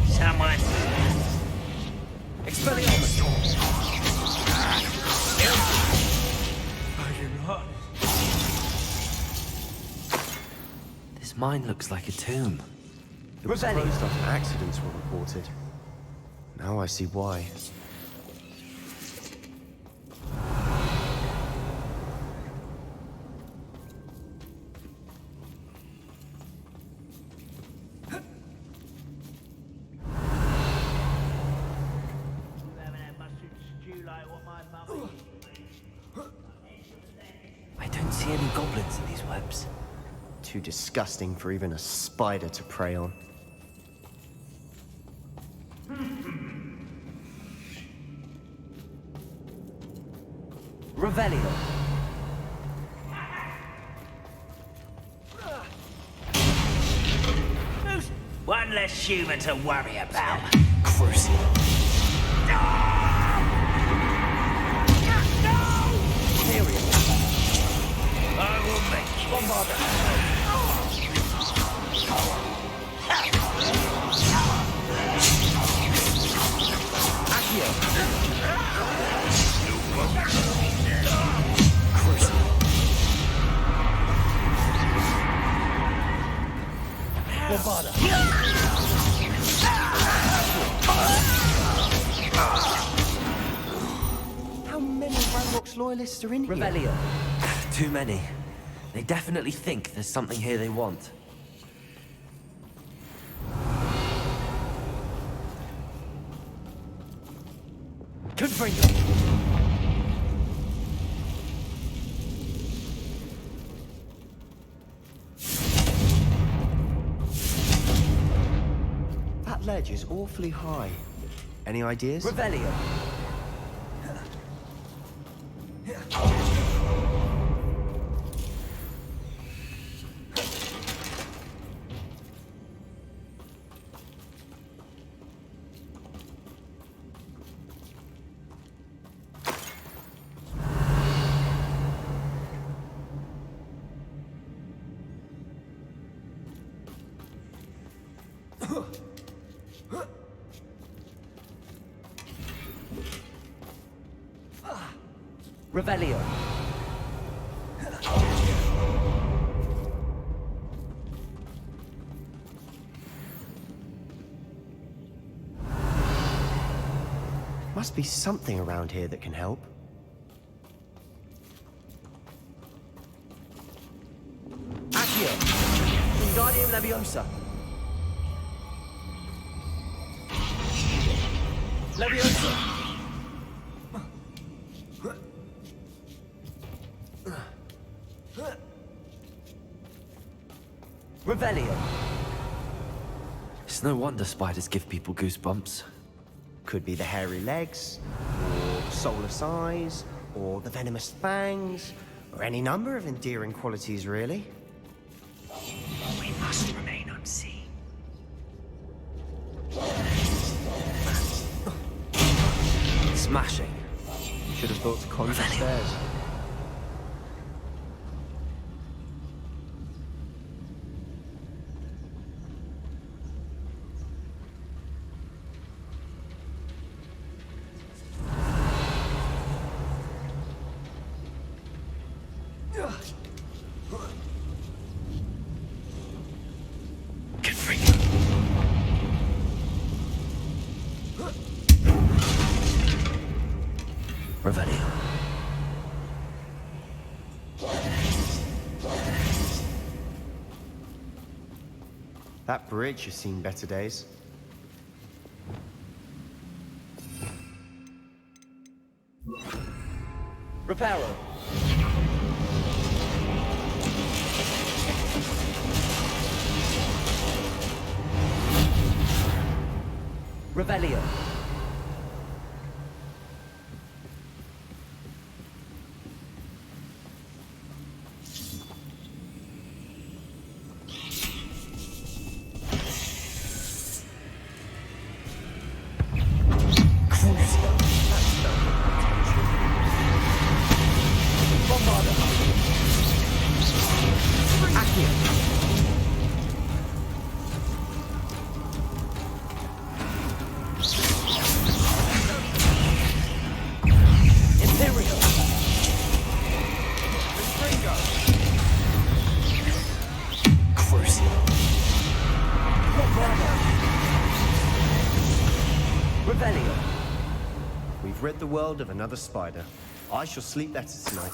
Someone. Expelliarmus. Are you not? This mine looks like a tomb. It was closed after accidents were reported. Now I see why. I don't see any goblins in these webs. Too disgusting for even a spider to prey on. Revelio. One less human to worry about. Crucial. I will make you. How many Ranrock's loyalists are in here? Revelio. Too many. They definitely think there's something here they want. Confringo. That ledge is awfully high. Any ideas? Revelio. Revelio. Must be something around here that can help. Accio. Wingardium Leviosa. Leviosa. Revelio. It's no wonder spiders give people goosebumps. Could be the hairy legs, or the soulless eyes, or the venomous fangs, or any number of endearing qualities, really. We must remain unseen. Smashing. Should have thought to conjure stairs. Revelio. That bridge has seen better days. Reparo. Revelio. We've rid the world of another spider. I shall sleep better tonight.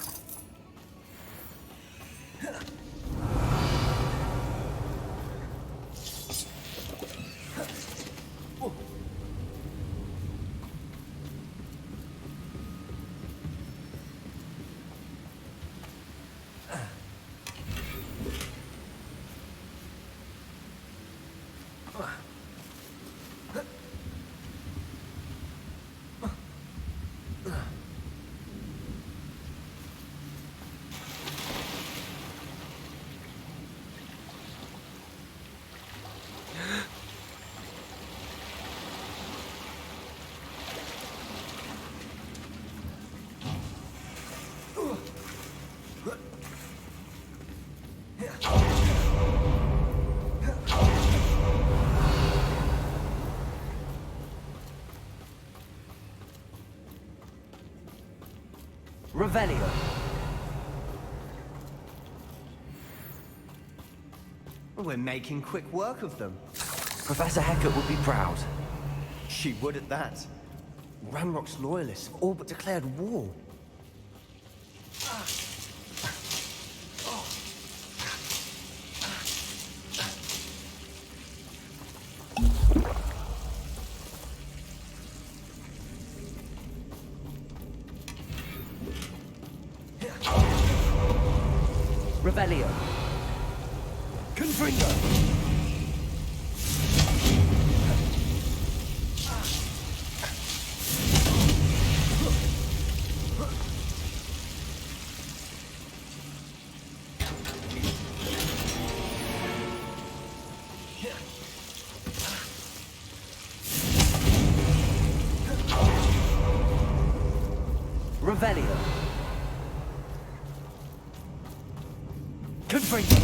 Revelio. We're making quick work of them. Professor Hecat would be proud. She would at that. Ranrock's loyalists have all but declared war. Revelio. Confringo. Revelio. Confringo.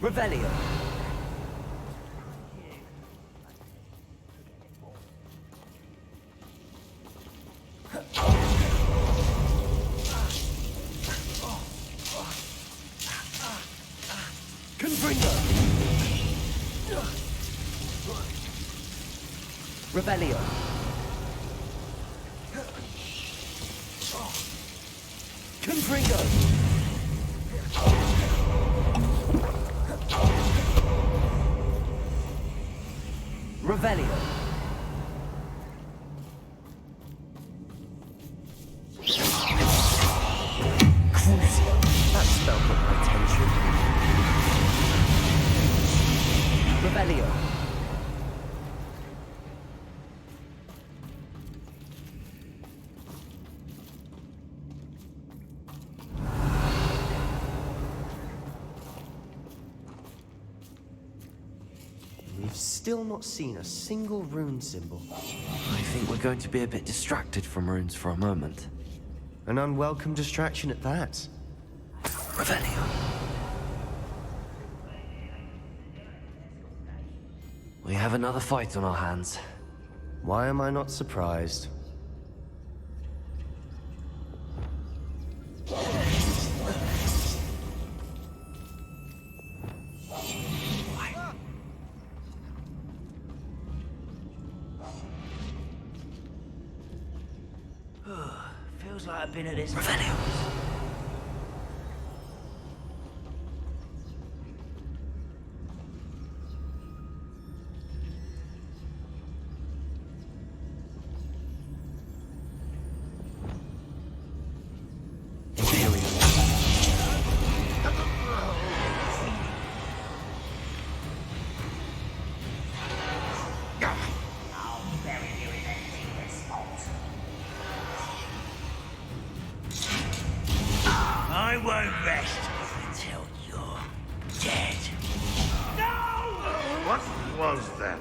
Revelio. Confringo. Revelio. Confringo. Revelio. That spell got my attention. Revelio. We've still not seen a single rune symbol. I think we're going to be a bit distracted from runes for a moment. An unwelcome distraction at that. Revelio. We have another fight on our hands. Why am I not surprised? Feels like I've been at this. I won't rest until you're dead. No! What was that?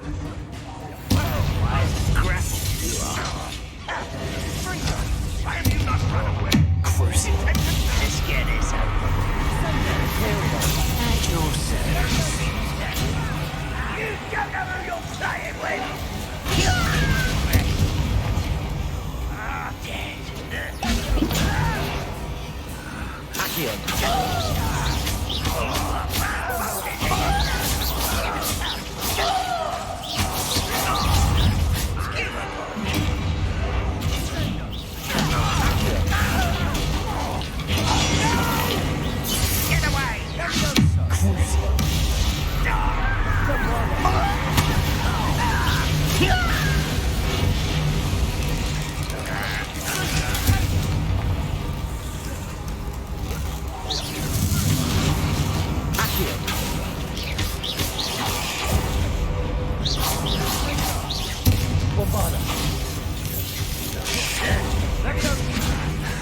Grappled you are. Why have you not run away? Cruise. Let's get this over. At your service. You don't know who you're playing with. Dead. Get away!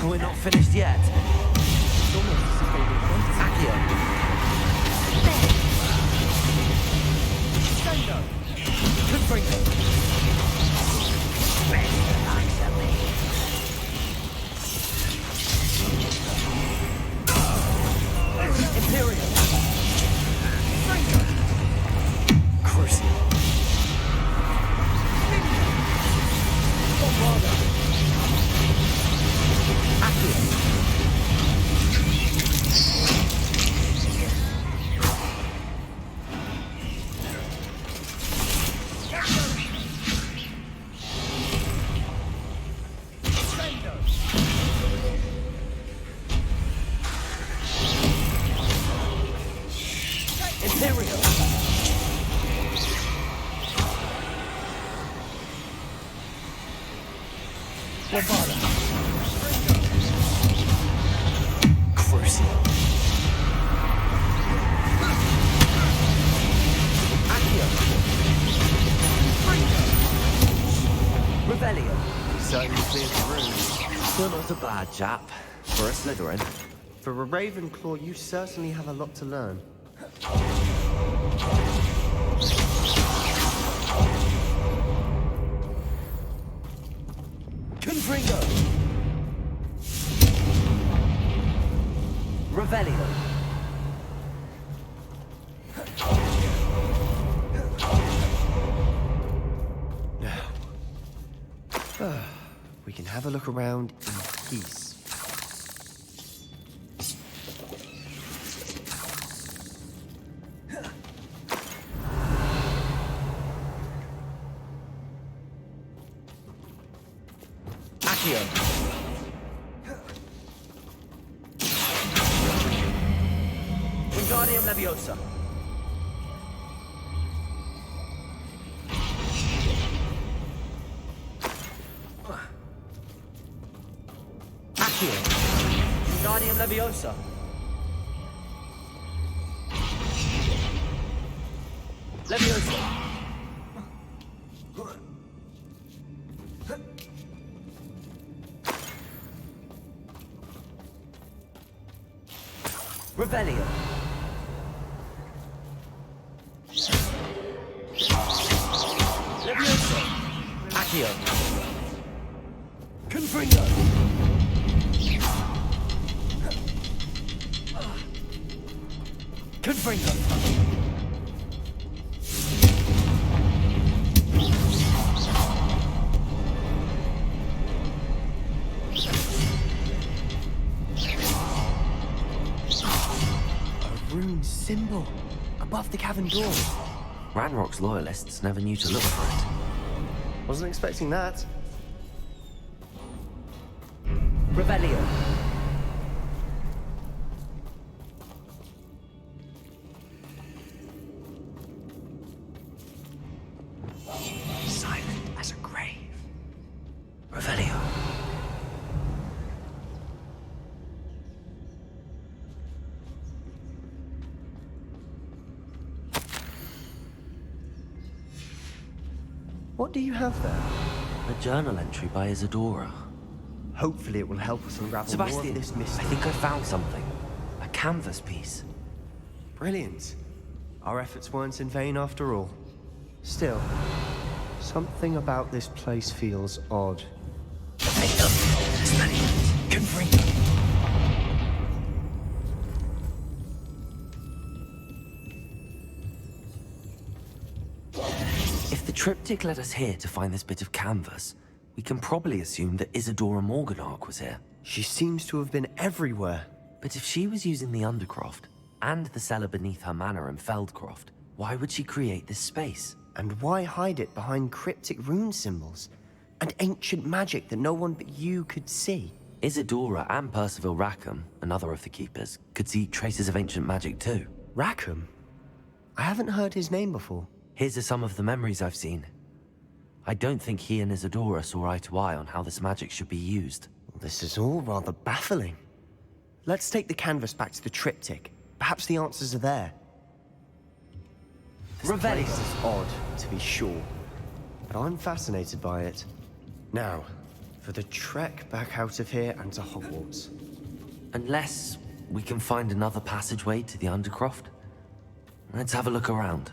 We're not finished yet. It's almost as if they were wanting Accio. Confringo. Imperial. Crucial. Bombarda. Imperial. Bombarda. Crucial. Accio. Revelio. Certainly cleared the room. Still not a bad chap for a Slytherin. For a Ravenclaw, you certainly have a lot to learn. Confringo. Revelio. Now, we can have a look around in peace. Accio. Wingardium Leviosa. Accio. Wingardium Leviosa. Leviosa. Revelio. Leviosa. Accio. Confringo. Confringo. Rune symbol above the cavern door. Ranrock's loyalists never knew to look for it. Wasn't expecting that. Revelio. Silent as a grave. Revelio. What do you have there? A journal entry by Isadora. Hopefully it will help us unravel more Sebastian, of this mystery. I think I found something. A canvas piece. Brilliant. Our efforts weren't in vain after all. Still, something about this place feels odd. If the triptych led us here to find this bit of canvas, we can probably assume that Isadora Morganark was here. She seems to have been everywhere. But if she was using the Undercroft, and the cellar beneath her manor in Feldcroft, why would she create this space? And why hide it behind cryptic rune symbols? And ancient magic that no one but you could see? Isadora and Percival Rackham, another of the Keepers, could see traces of ancient magic too. Rackham? I haven't heard his name before. Here's some of the memories I've seen. I don't think he and Isadora saw eye to eye on how this magic should be used. This is all rather baffling. Let's take the canvas back to the triptych. Perhaps the answers are there. This place is odd, to be sure, but I'm fascinated by it. Now, for the trek back out of here and to Hogwarts. Unless we can find another passageway to the Undercroft. Let's have a look around.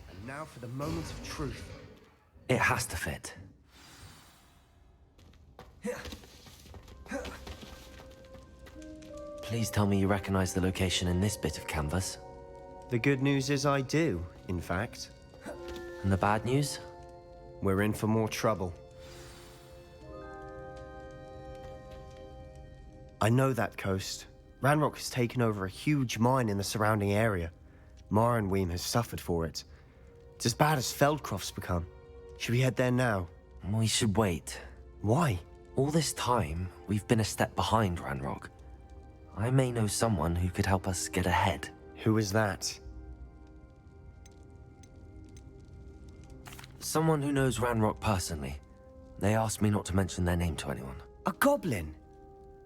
And now for the moment of truth. It has to fit. Please tell me you recognize the location in this bit of canvas. The good news is I do, in fact. And the bad news? We're in for more trouble. I know that coast. Ranrock has taken over a huge mine in the surrounding area. Marrenweem has suffered for it. It's as bad as Feldcroft's become. Should we head there now? We should wait. Why? All this time, we've been a step behind Ranrock. I may know someone who could help us get ahead. Who is that? Someone who knows Ranrock personally. They asked me not to mention their name to anyone. A goblin?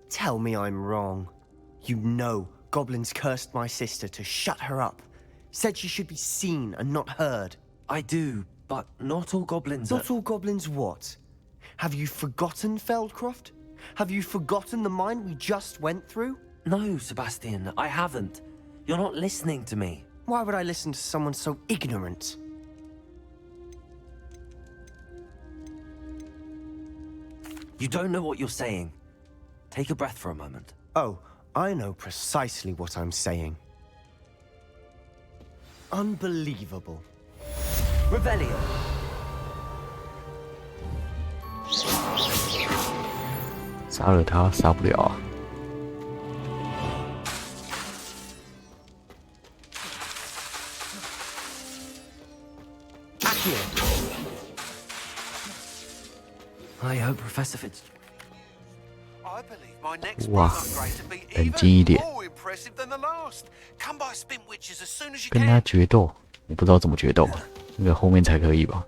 Tell me I'm wrong. You know goblins cursed my sister to shut her up. Said she should be seen and not heard. I do, but not all goblins Not all goblins what? Have you forgotten Feldcroft? Have you forgotten the mine we just went through? No, Sebastian, I haven't. You're not listening to me. Why would I listen to someone so ignorant? You don't know what you're saying. Take a breath for a moment. Oh, I know precisely what I'm saying. Unbelievable. Revelio.杀了他，杀不了啊。I hope Professor Fitz... I believe my next beam 哇， upgrade to be 冷 even 静一点， more impressive than the last. Come by Spin Witches as soon as you 跟他 can. 决斗，我不知道怎么决斗，那个后面才可以吧。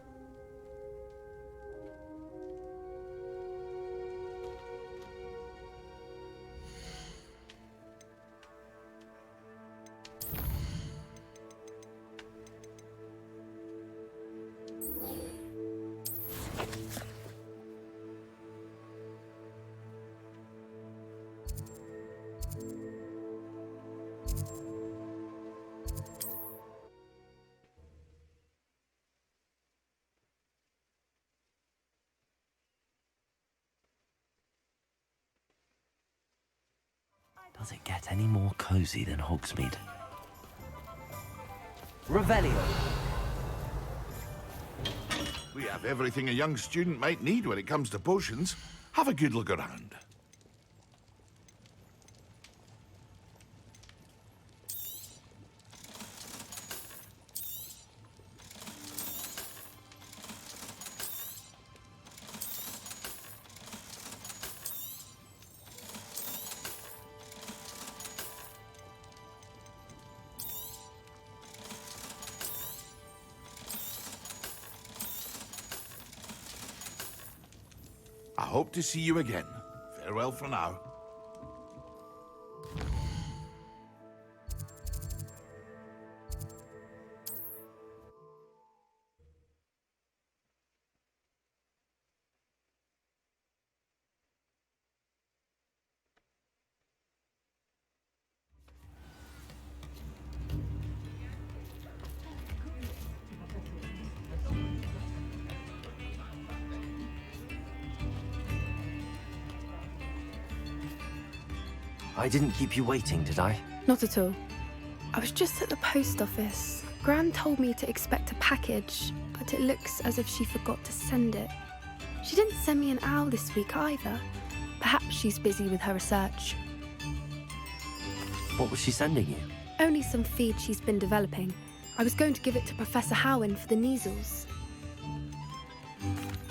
Does it get any more cozy than Hogsmeade? Revelio. We have everything a young student might need when it comes to potions. Have a good look around. hope to see you again. Farewell for now. I didn't keep you waiting, did I? Not at all. I was just at the post office. Gran told me to expect a package, but it looks as if she forgot to send it. She didn't send me an owl this week either. Perhaps she's busy with her research. What was she sending you? Only some feed she's been developing. I was going to give it to Professor Howen for the measles.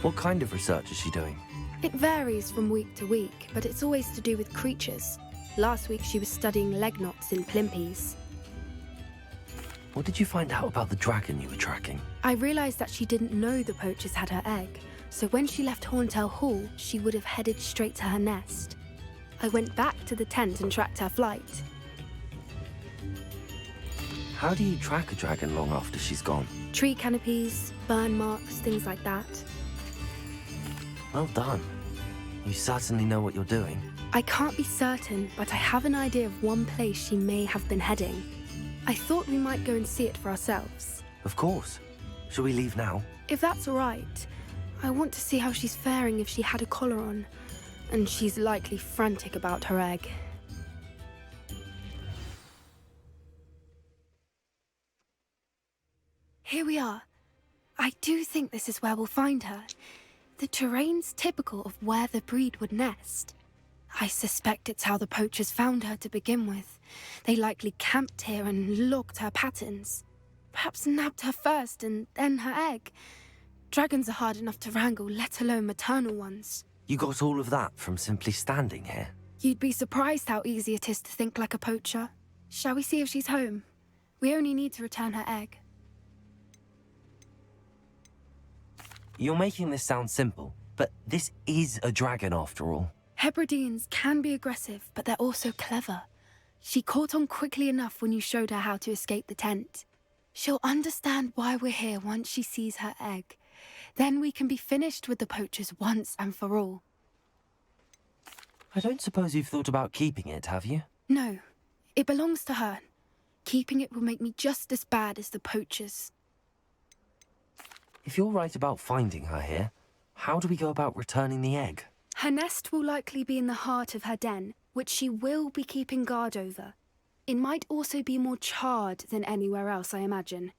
What kind of research is she doing? It varies from week to week, but it's always to do with creatures. Last week she was studying leg knots in plimpies. What did you find out about the dragon you were tracking? I realized that she didn't know the poachers had her egg, so when she left Horntail Hall, she would have headed straight to her nest. I went back to the tent and tracked her flight. How do you track a dragon long after she's gone? Tree canopies, burn marks, things like that. Well done. You certainly know what you're doing. I can't be certain, but I have an idea of one place she may have been heading. I thought we might go and see it for ourselves. Of course. Shall we leave now? If that's all right. I want to see how she's faring if she had a collar on. And she's likely frantic about her egg. Here we are. I do think this is where we'll find her. The terrain's typical of where the breed would nest. I suspect it's how the poachers found her to begin with. They likely camped here and logged her patterns. Perhaps nabbed her first and then her egg. Dragons are hard enough to wrangle, let alone maternal ones. You got all of that from simply standing here? You'd be surprised how easy it is to think like a poacher. Shall we see if she's home? We only need to return her egg. You're making this sound simple, but this is a dragon after all. Hebrideans can be aggressive, but they're also clever. She caught on quickly enough when you showed her how to escape the tent. She'll understand why we're here once she sees her egg. Then we can be finished with the poachers once and for all. I don't suppose you've thought about keeping it, have you? No, it belongs to her. Keeping it will make me just as bad as the poachers. If you're right about finding her here, how do we go about returning the egg? Her nest will likely be in the heart of her den, which she will be keeping guard over. It might also be more charred than anywhere else, I imagine.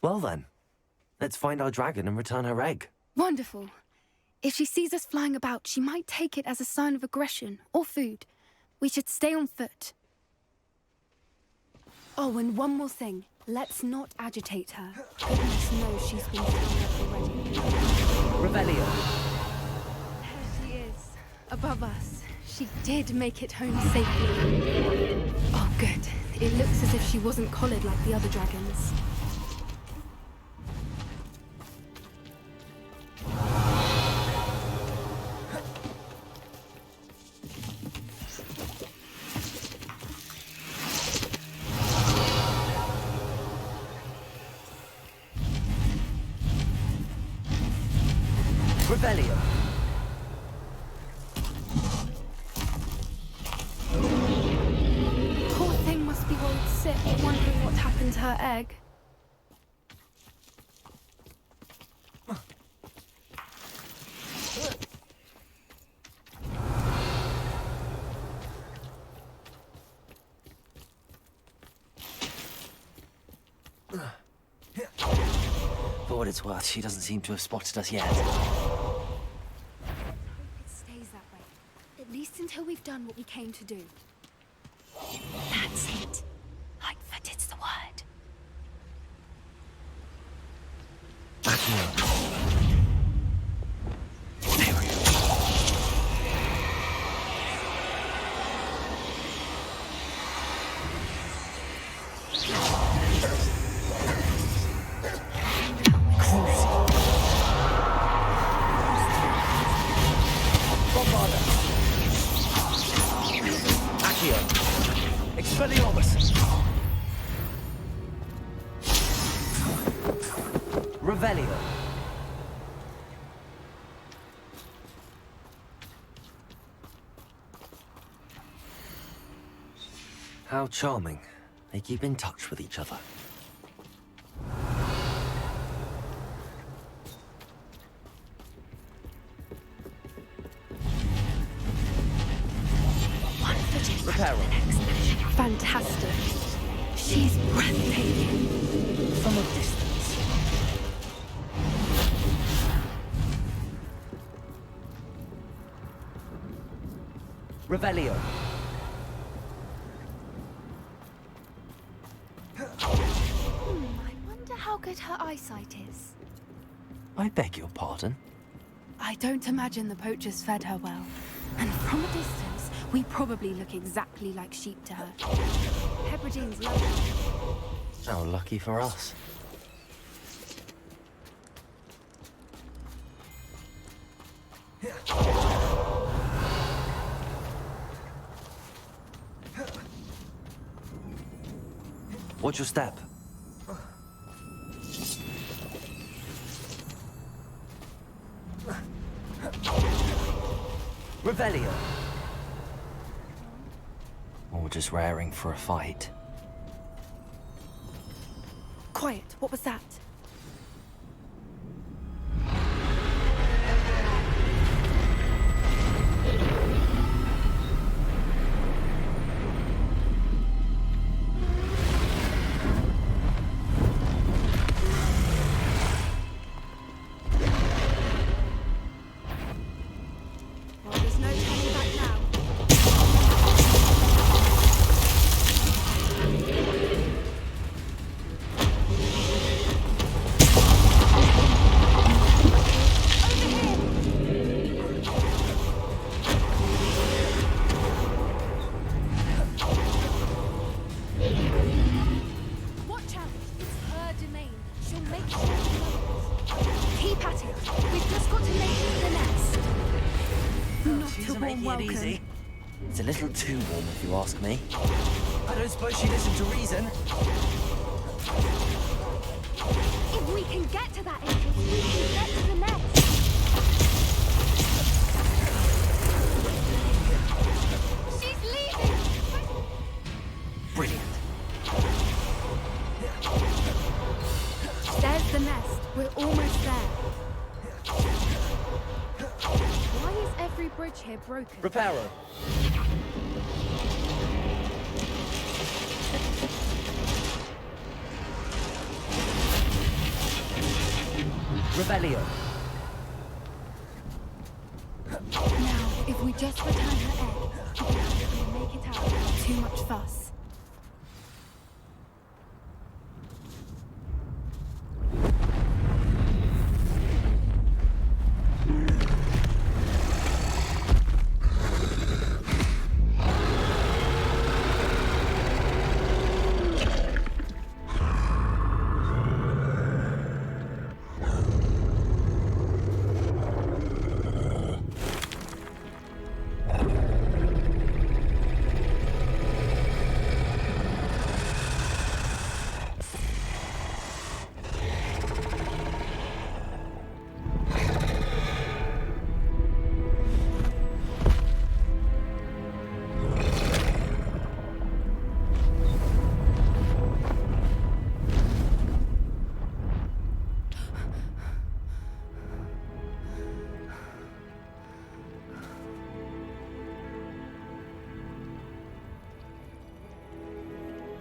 Well then, let's find our dragon and return her egg. Wonderful. If she sees us flying about, she might take it as a sign of aggression or food. We should stay on foot. Oh, and one more thing. Let's not agitate her. Goodness knows she's been found up already. Revelio. There she is, above us. She did make it home safely. Oh, good. It looks as if she wasn't collared like the other dragons. Revelio. Poor thing must be worried sick, wondering what happened to her egg. For what it's worth, she doesn't seem to have spotted us yet. It stays that way. At least until we've done what we came to do. That's it. Lightfoot, it's the word. Expelliarmus! Revelio. How charming. They keep in touch with each other. One footage repair. Fantastic. She's breathtaking. From a distance. Revelio. I wonder how good her eyesight is. I beg your pardon? I don't imagine the poachers fed her well. And from a distance, we probably look exactly like sheep to her. Hebrideans love her. How lucky for us. Watch your step. Revelio. Or just raring for a fight. Quiet, what was that? Well, there's no turning back now. Watch out! It's her domain. She'll make sure you know it. Keep at it. We've just got to make it to the nest. Not She's a warm making it welcome. easy. It's a little too warm, if you ask me. I don't suppose she listened to reason. If we can get to that entrance, we can get to the nest. She's leaving! Brilliant. There's the nest. We're almost there. Why is every bridge here broken? Reparo. Revelio. Now, if we just return her egg, we can hopefully make it out without too much fuss.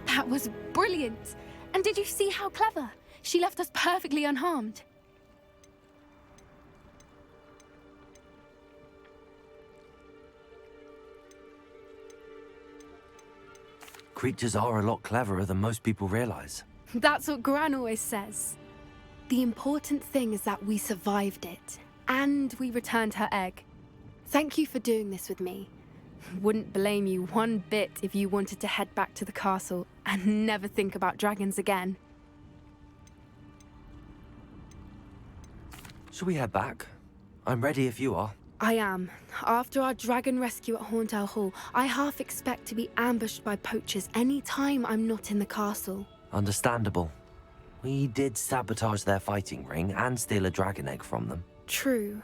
That was brilliant! And did you see how clever? She left us perfectly unharmed. Creatures are a lot cleverer than most people realize. That's what Gran always says. The important thing is that we survived it, and we returned her egg. Thank you for doing this with me. Wouldn't blame you one bit if you wanted to head back to the castle and never think about dragons again. Shall we head back? I'm ready if you are. I am. After our dragon rescue at Hauntel Hall, I half expect to be ambushed by poachers any time I'm not in the castle. Understandable. We did sabotage their fighting ring and steal a dragon egg from them. True.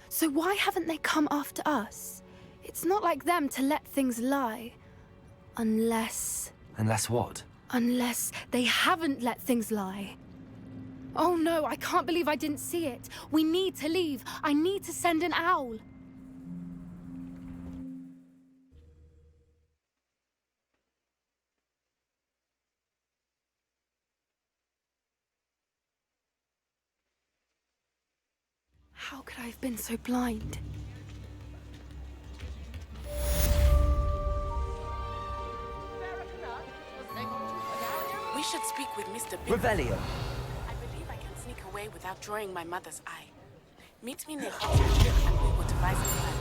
So why haven't they come after us? It's not like them to let things lie. Unless what? Unless they haven't let things lie. Oh no, I can't believe I didn't see it. We need to leave. I need to send an owl. How could I have been so blind? We should speak with Mr. Revelio. I believe I can sneak away without drawing my mother's eye. Meet me near Hogsmeade and we will devise a plan.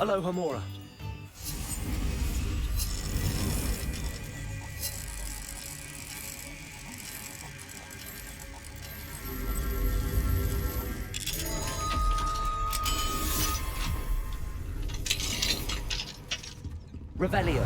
Aloha Mora. Revelio.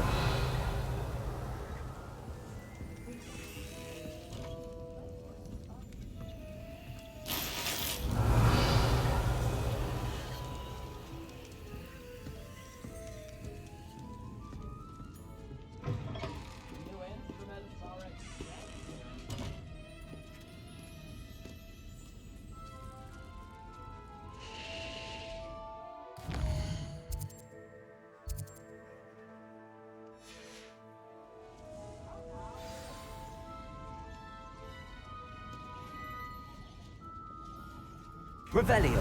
Revelio.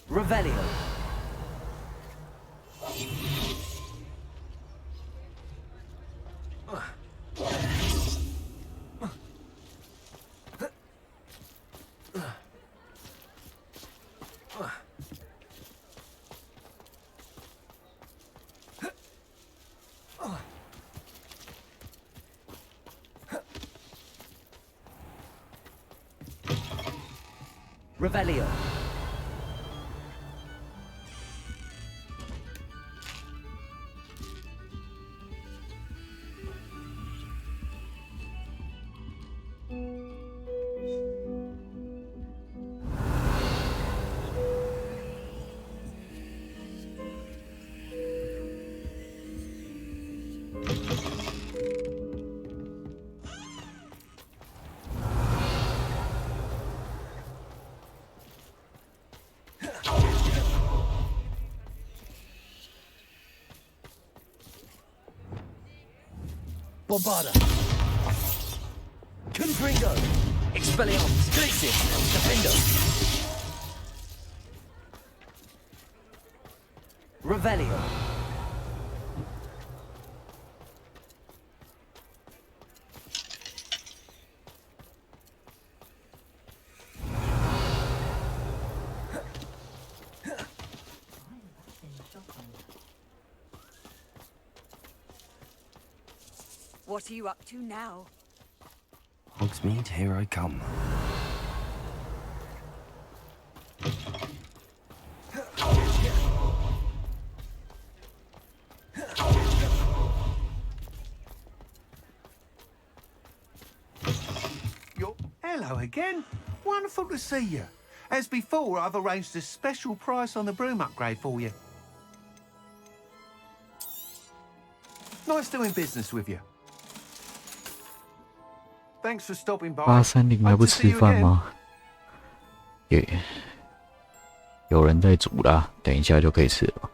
Revelio. Revelio. Bombarda. Confringo. Expelliarmus. Glacius. Defendo. Revelio. What are you up to now? Hogsmeade, here I come. Hello again. Wonderful to see you. As before, I've arranged a special price on the broom upgrade for you. Nice doing business with you. Thanks for stopping by. 83你们不吃饭吗？有人在煮啦，等一下就可以吃了。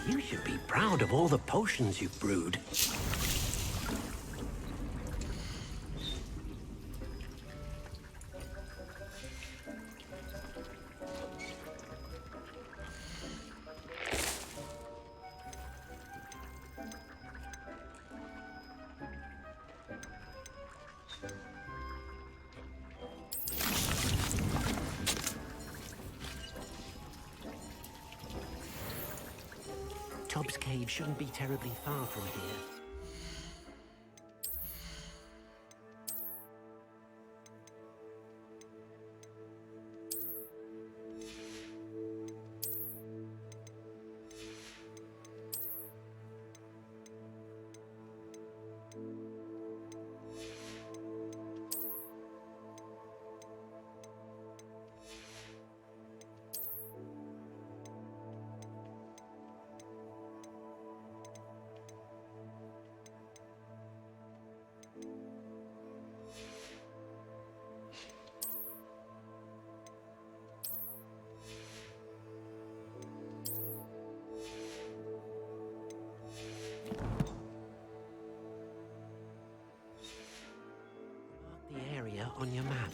You should be proud of all the potions you've brewed. Tobbs Cave shouldn't be terribly far from here. The area on your map.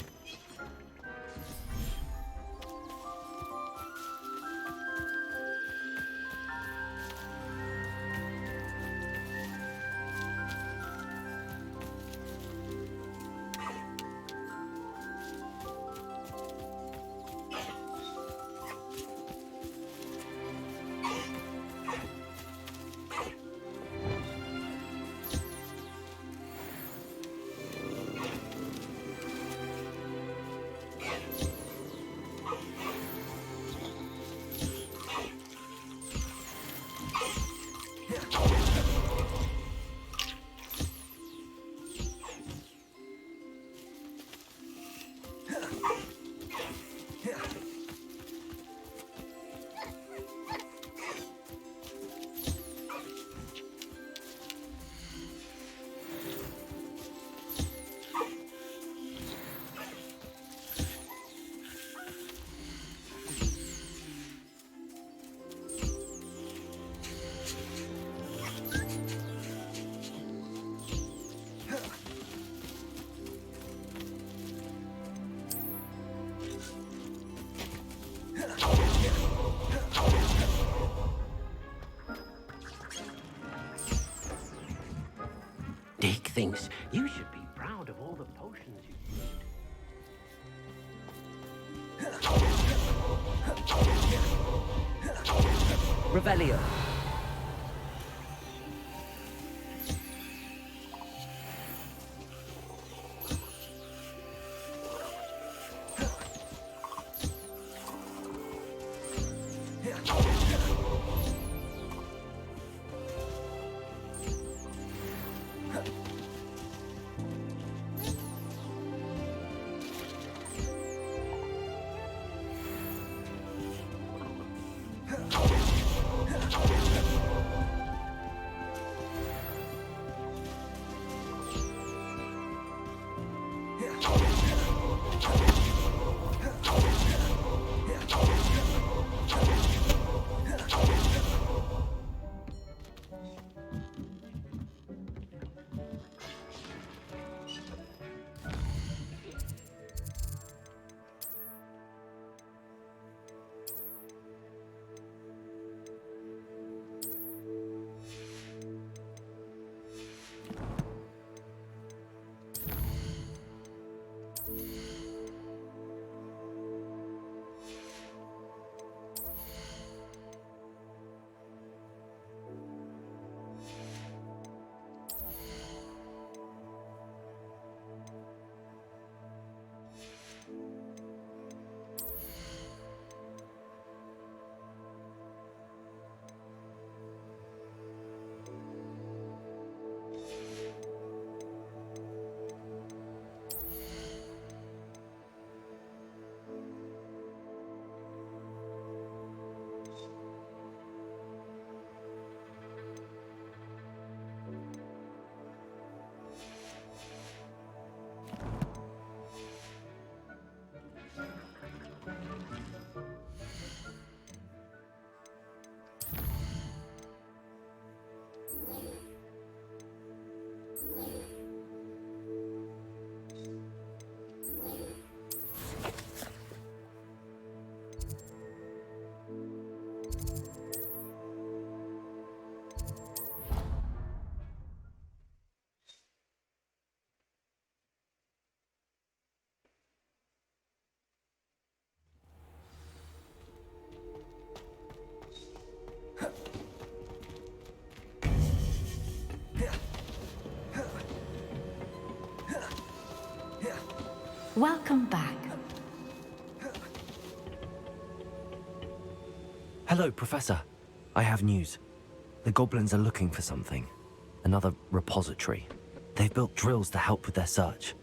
proud of all the potions you've made. Revelio. Welcome back. Hello, Professor. I have news. The goblins are looking for something. Another repository. They've built drills to help with their search.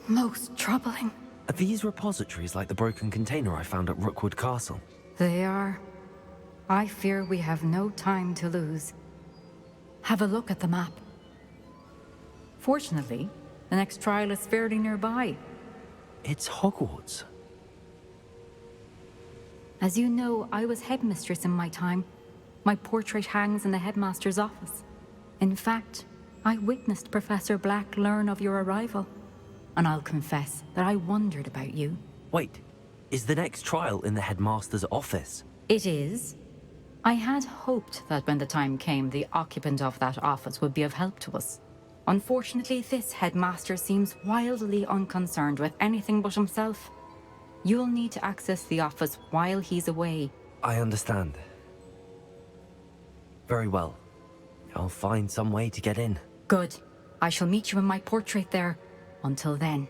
Most troubling. Are these repositories like the broken container I found at Rookwood Castle? They are. I fear we have no time to lose. Have a look at the map. Fortunately, the next trial is fairly nearby. It's Hogwarts. As you know, I was headmistress in my time. My portrait hangs in the headmaster's office. In fact, I witnessed Professor Black learn of your arrival. And I'll confess that I wondered about you. Wait, is the next trial in the headmaster's office? It is. I had hoped that when the time came, the occupant of that office would be of help to us. Unfortunately, this headmaster seems wildly unconcerned with anything but himself. You'll need to access the office while he's away. I understand. Very well. I'll find some way to get in. Good. I shall meet you in my portrait there. Until then.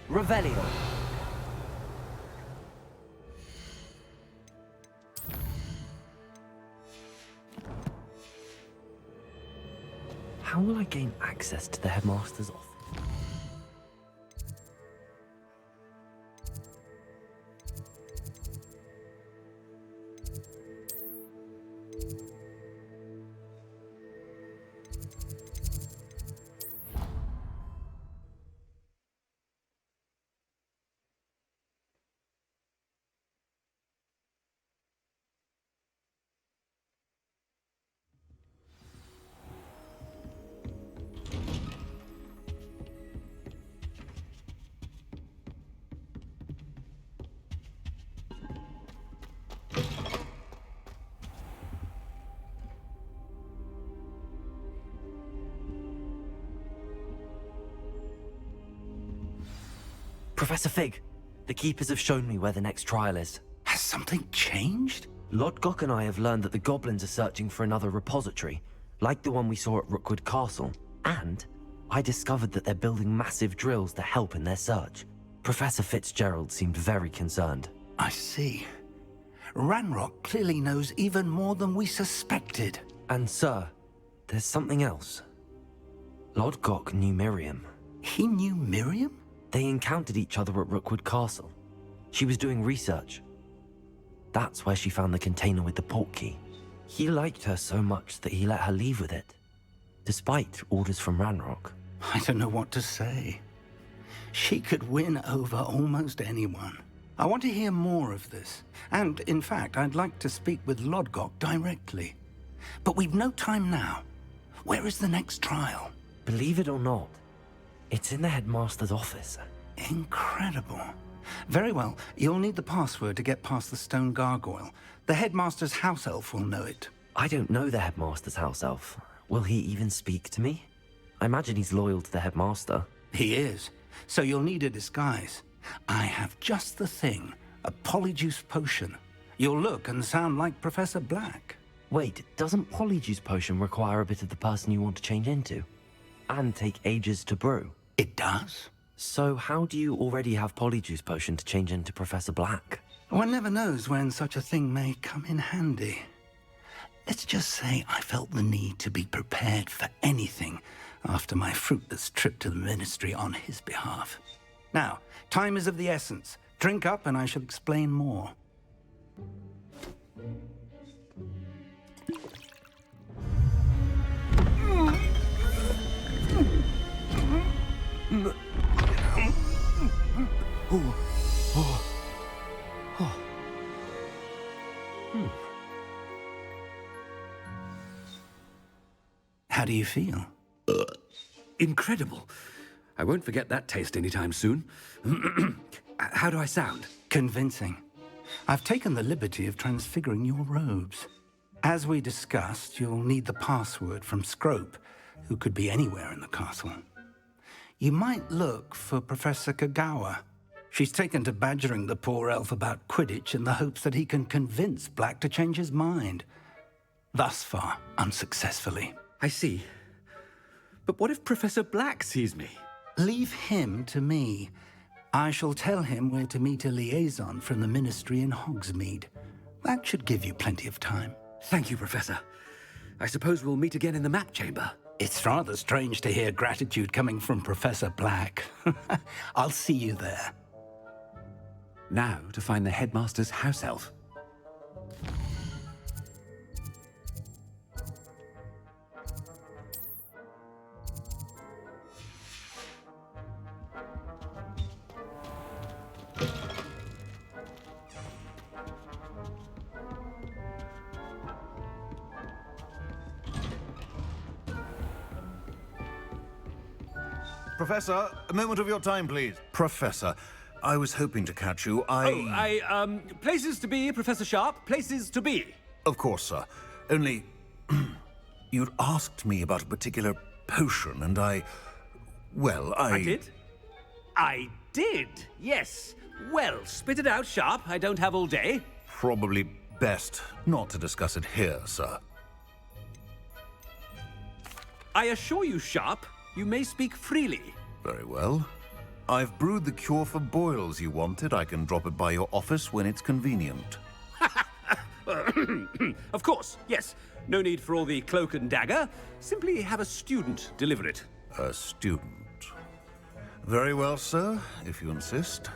Revelio. How will I gain access to the headmaster's office? Professor Fig, the Keepers have shown me where the next trial is. Has something changed? Lodgok and I have learned that the goblins are searching for another repository, like the one we saw at Rookwood Castle. And I discovered that they're building massive drills to help in their search. Professor Fitzgerald seemed very concerned. I see. Ranrock clearly knows even more than we suspected. And sir, there's something else. Lodgok knew Miriam. He knew Miriam? They encountered each other at Rookwood Castle. She was doing research. That's where she found the container with the portkey. He liked her so much that he let her leave with it, despite orders from Ranrock. I don't know what to say. She could win over almost anyone. I want to hear more of this. And, in fact, I'd like to speak with Lodgok directly. But we've no time now. Where is the next trial? Believe it or not, it's in the headmaster's office. Incredible. Very well. You'll need the password to get past the stone gargoyle. The headmaster's house elf will know it. I don't know the headmaster's house elf. Will he even speak to me? I imagine he's loyal to the headmaster. He is. So you'll need a disguise. I have just the thing. A polyjuice potion. You'll look and sound like Professor Black. Wait, doesn't polyjuice potion require a bit of the person you want to change into? And take ages to brew? It does. So how do you already have polyjuice potion to change into Professor Black? One never knows when such a thing may come in handy. Let's just say I felt the need to be prepared for anything after my fruitless trip to the Ministry on his behalf. Now, time is of the essence. Drink up and I shall explain more. How do you feel? Incredible. I won't forget that taste anytime soon. How do I sound? Convincing. I've taken the liberty of transfiguring your robes. As we discussed, you'll need the password from Scrope, who could be anywhere in the castle. You might look for Professor Kagawa. She's taken to badgering the poor elf about Quidditch in the hopes that he can convince Black to change his mind. Thus far, unsuccessfully. I see. But what if Professor Black sees me? Leave him to me. I shall tell him where to meet a liaison from the Ministry in Hogsmeade. That should give you plenty of time. Thank you, Professor. I suppose we'll meet again in the map chamber. It's rather strange to hear gratitude coming from Professor Black. I'll see you there. Now to find the headmaster's house elf. Professor, a moment of your time, please. Professor, I was hoping to catch you. Places to be, Professor Sharp. Places to be. Of course, sir. Only, you'd asked me about a particular potion, and I did? I did, yes. Well, spit it out, Sharp. I don't have all day. Probably best not to discuss it here, sir. I assure you, Sharp, you may speak freely. Very well. I've brewed the cure for boils you wanted. I can drop it by your office when it's convenient. Of course, yes. No need for all the cloak and dagger. Simply have a student deliver it. A student. Very well, sir, if you insist.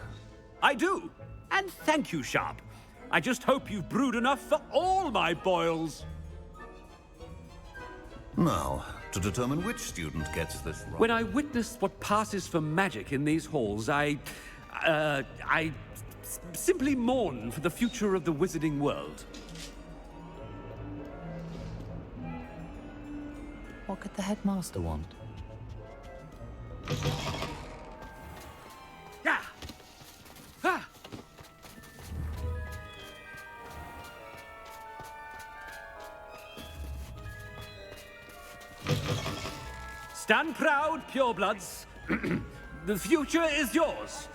I do. And thank you, Sharp. I just hope you've brewed enough for all my boils. Now, to determine which student gets this right. When I witness what passes for magic in these halls, I simply mourn for the future of the wizarding world. What could the headmaster want? Yeah. Ah. Stand proud, purebloods. The future is yours.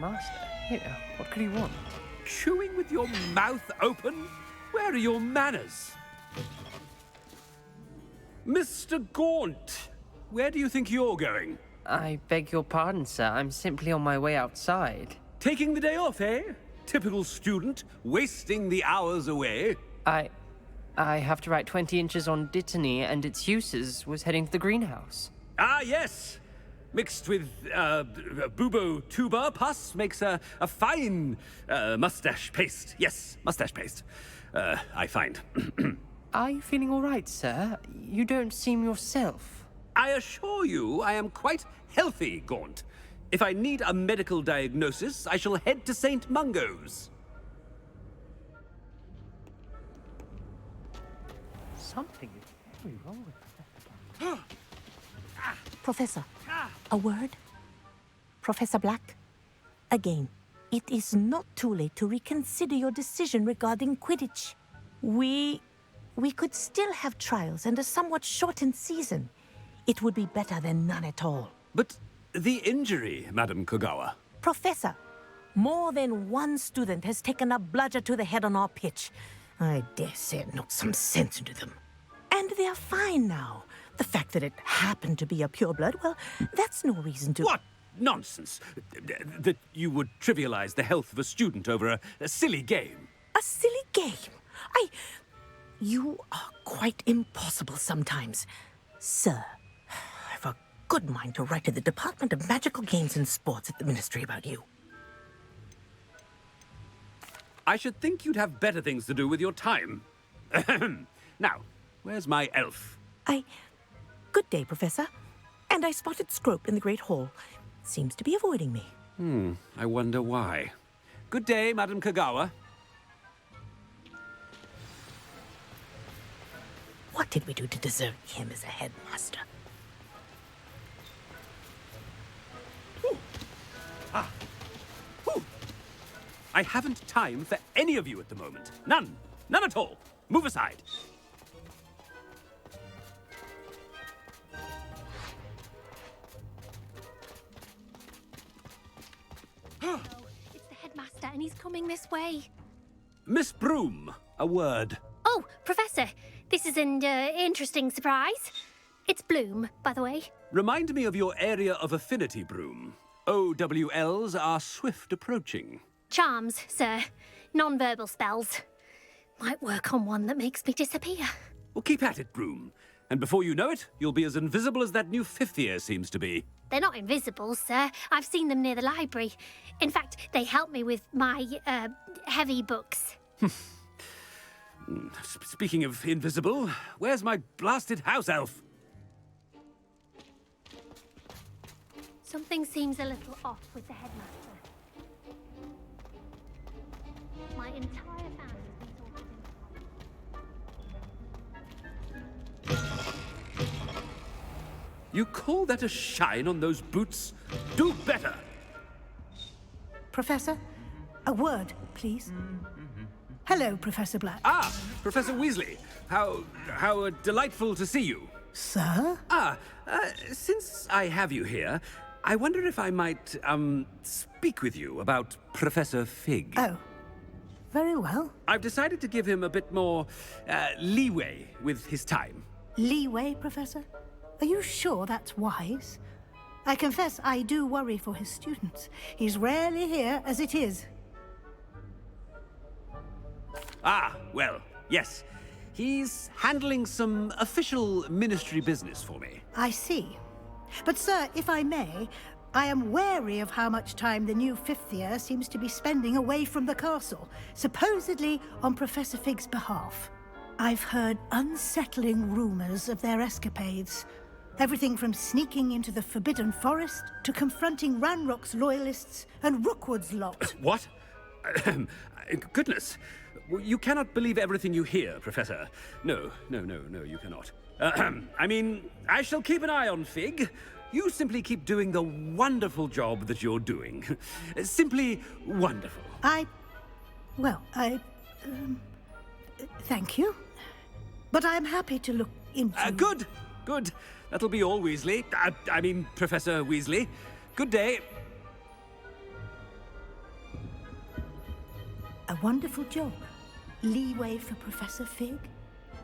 Master. Here, what could he want? Chewing with your mouth open? Where are your manners? Mr. Gaunt, where do you think you're going? I beg your pardon, sir. I'm simply on my way outside. Taking the day off, eh? Typical student, wasting the hours away. I have to write 20 inches on Dittany and its uses. Was heading to the greenhouse. Ah, yes. Mixed with bubo tuber pus makes a fine mustache paste. Yes, mustache paste. I find. Are you feeling all right, sir? You don't seem yourself. I assure you I am quite healthy, Gaunt. If I need a medical diagnosis, I shall head to St. Mungo's. Something is very wrong with Professor, a word? Professor Black? Again, it is not too late to reconsider your decision regarding Quidditch. We could still have trials and a somewhat shortened season. It would be better than none at all. But the injury, Madam Kogawa. Professor, more than one student has taken a bludger to the head on our pitch. I dare say it knocked some sense into them. And they're fine now. The fact that it happened to be a pureblood, well, that's no reason to... What nonsense! That you would trivialize the health of a student over a silly game. A silly game? You are quite impossible sometimes. Sir, I've a good mind to write to the Department of Magical Games and Sports at the Ministry about you. I should think you'd have better things to do with your time. Now, where's my elf? Good day, Professor. And I spotted Scrope in the Great Hall. Seems to be avoiding me. I wonder why. Good day, Madam Kogawa. What did we do to deserve him as a headmaster? I haven't time for any of you at the moment. None. None at all. Move aside. It's the headmaster, and he's coming this way. Miss Broom, a word. Oh, Professor, this is an interesting surprise. It's Bloom, by the way. Remind me of your area of affinity, Broom. OWLs are swift approaching. Charms, sir. Non-verbal spells. Might work on one that makes me disappear. Well, keep at it, Broom. And before you know it, you'll be as invisible as that new fifth year seems to be. They're not invisible, sir. I've seen them near the library. In fact, they help me with my, heavy books. Speaking of invisible, where's my blasted house elf? Something seems a little off with the headmaster. My entire family has been sorted in. You call that a shine on those boots? Do better! Professor, a word, please. Hello, Professor Black. Ah, Professor Weasley. How delightful to see you. Sir? Since I have you here, I wonder if I might, speak with you about Professor Fig. Oh, very well. I've decided to give him a bit more, leeway with his time. Leeway, Professor? Are you sure that's wise? I confess I do worry for his students. He's rarely here as it is. Ah, well, yes. He's handling some official ministry business for me. I see. But, sir, if I may, I am wary of how much time the new fifth year seems to be spending away from the castle, supposedly on Professor Fig's behalf. I've heard unsettling rumors of their escapades. Everything from sneaking into the Forbidden Forest to confronting Ranrock's loyalists and Rookwood's lot. What? Goodness. You cannot believe everything you hear, Professor. No, you cannot. I mean, I shall keep an eye on Fig. You simply keep doing the wonderful job that you're doing. Simply wonderful. Thank you. But I'm happy to look into... Good. That'll be all, Weasley. I mean, Professor Weasley. Good day. A wonderful job. Leeway for Professor Fig?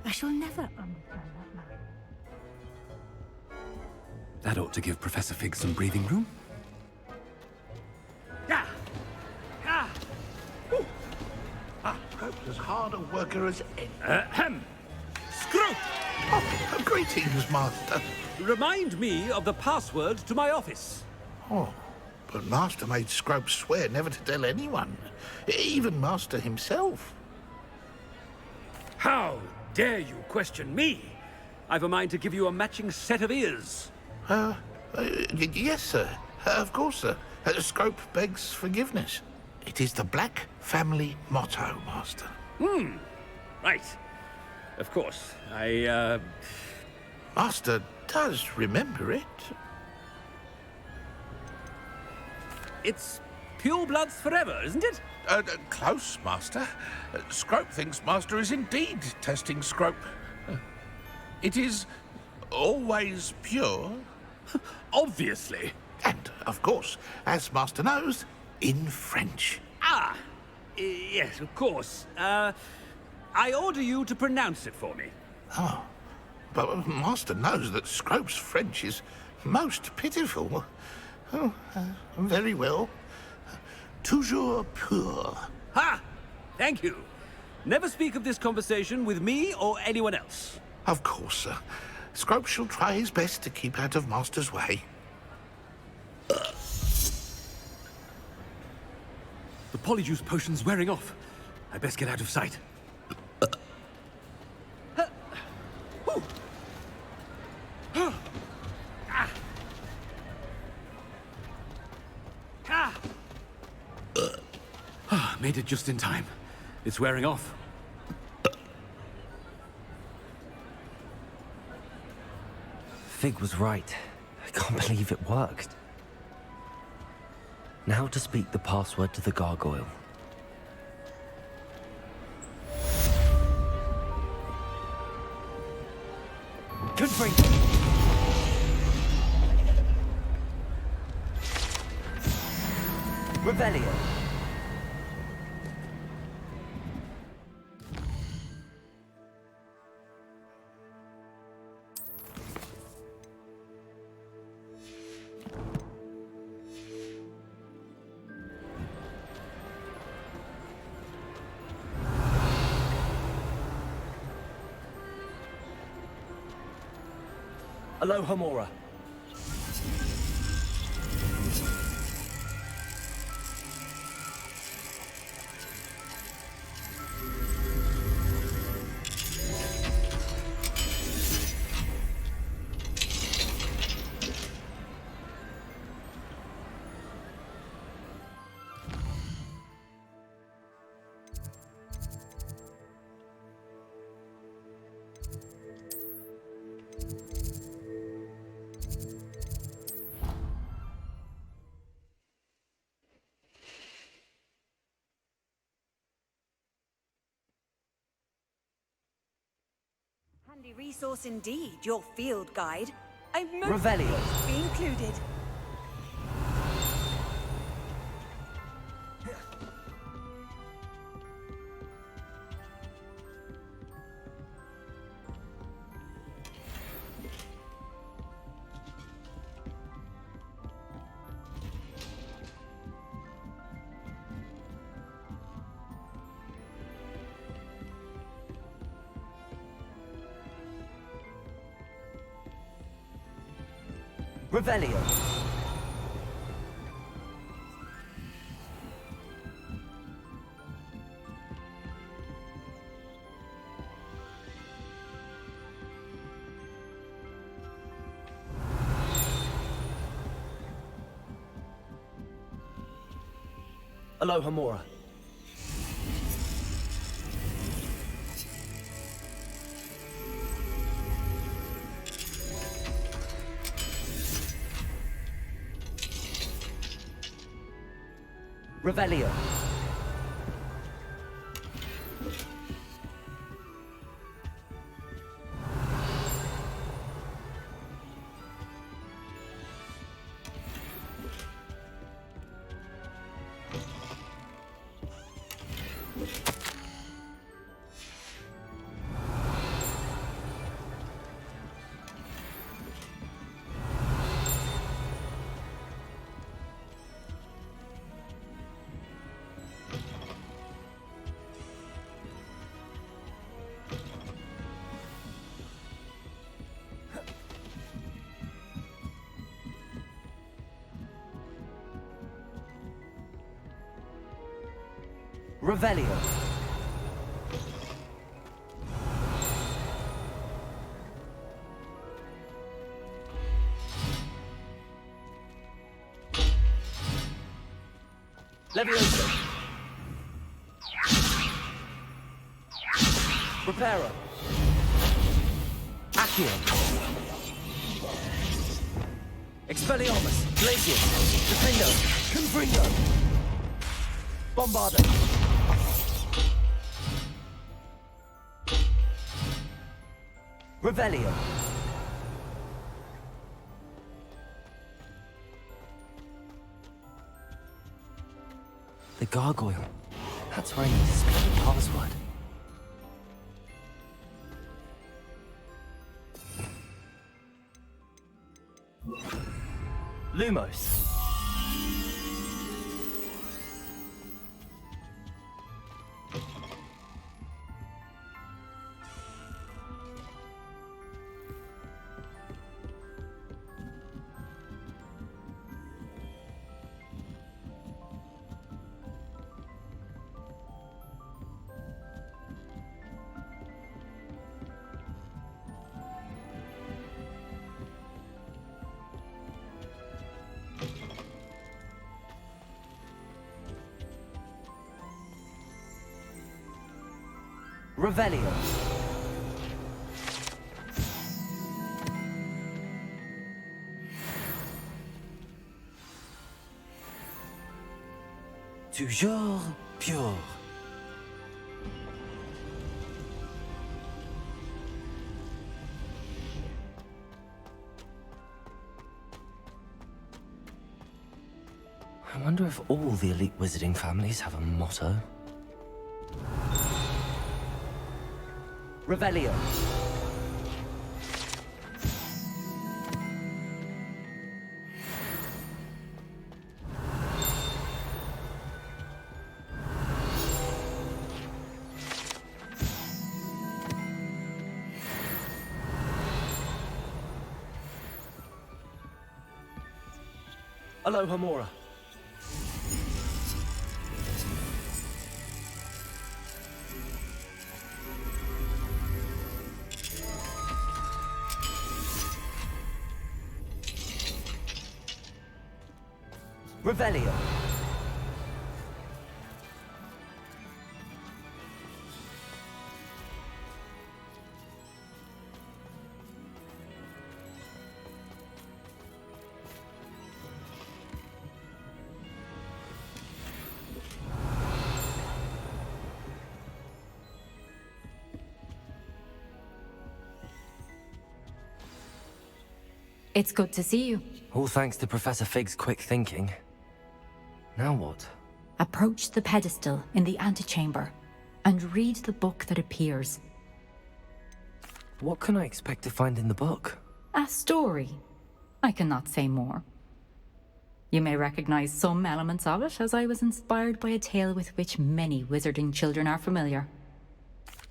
I shall never understand that man. That ought to give Professor Fig some breathing room. Scrope's as hard a worker as any. Scrope! Oh, greetings, Master. Remind me of the password to my office. Oh, but Master made Scrope swear never to tell anyone, even Master himself. How dare you question me? I've a mind to give you a matching set of ears. Yes, sir. Of course, sir. Scrope begs forgiveness. It is the Black family motto, Master. Right. Of course. Master does remember it. It's pure bloods forever, isn't it? Close, Master. Scrope thinks Master is indeed testing Scrope. It is always pure. Obviously. And, of course, as Master knows, in French. Yes, of course. I order you to pronounce it for me. Oh, but Master knows that Scrope's French is most pitiful. Oh, very well. Toujours pur. Ha! Thank you. Never speak of this conversation with me or anyone else. Of course, sir. Scrope shall try his best to keep out of Master's way. The polyjuice potion's wearing off. I best get out of sight. Made it just in time. It's wearing off. Fig was right. I can't believe it worked. Now to speak the password to the gargoyle. Good for Revelio. Aloha Mora. Handy resource indeed, your field guide. I most Revelio. be included. Revelio. Aloha Mora. Revelio. Revelio. Levioso. Reparo. Accio. Expelliarmus. Glacius. Defendo. Confringo. Bombardo. Revelio. The gargoyle. That's where I need to speak the password. Lumos. Revelio. Toujours pure. I wonder if all the elite wizarding families have a motto. Revelio. Alohomora. Revelio. It's good to see you. All thanks to Professor Fig's quick thinking. Now what? Approach the pedestal in the antechamber and read the book that appears. What can I expect to find in the book? A story. I cannot say more. You may recognize some elements of it, as I was inspired by a tale with which many wizarding children are familiar.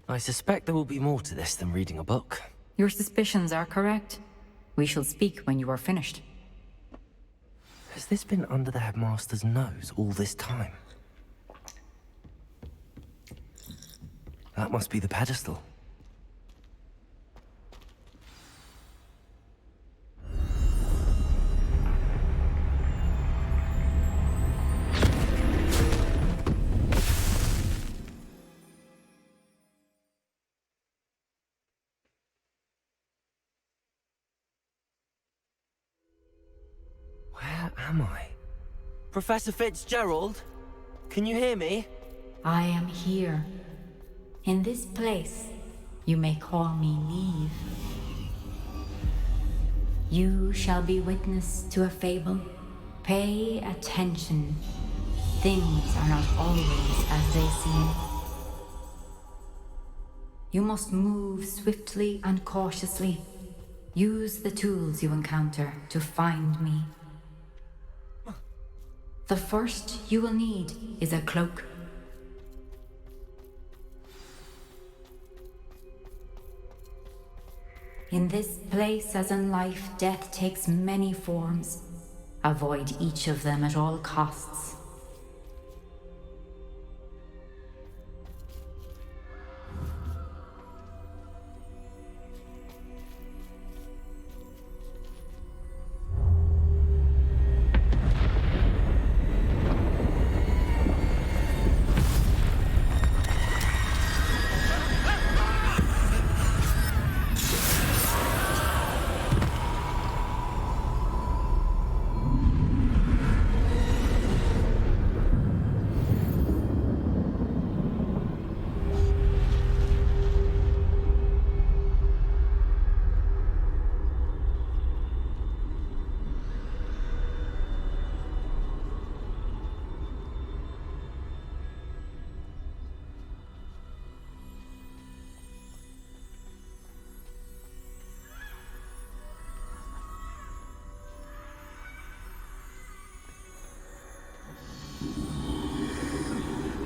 I suspect there will be more to this than reading a book. Your suspicions are correct. We shall speak when you are finished. Has this been under the headmaster's nose all this time? That must be the pedestal. Where am I? Professor Fitzgerald? Can you hear me? I am here. In this place, you may call me Neve. You shall be witness to a fable. Pay attention. Things are not always as they seem. You must move swiftly and cautiously. Use the tools you encounter to find me. The first you will need is a cloak. In this place, as in life, death takes many forms. Avoid each of them at all costs.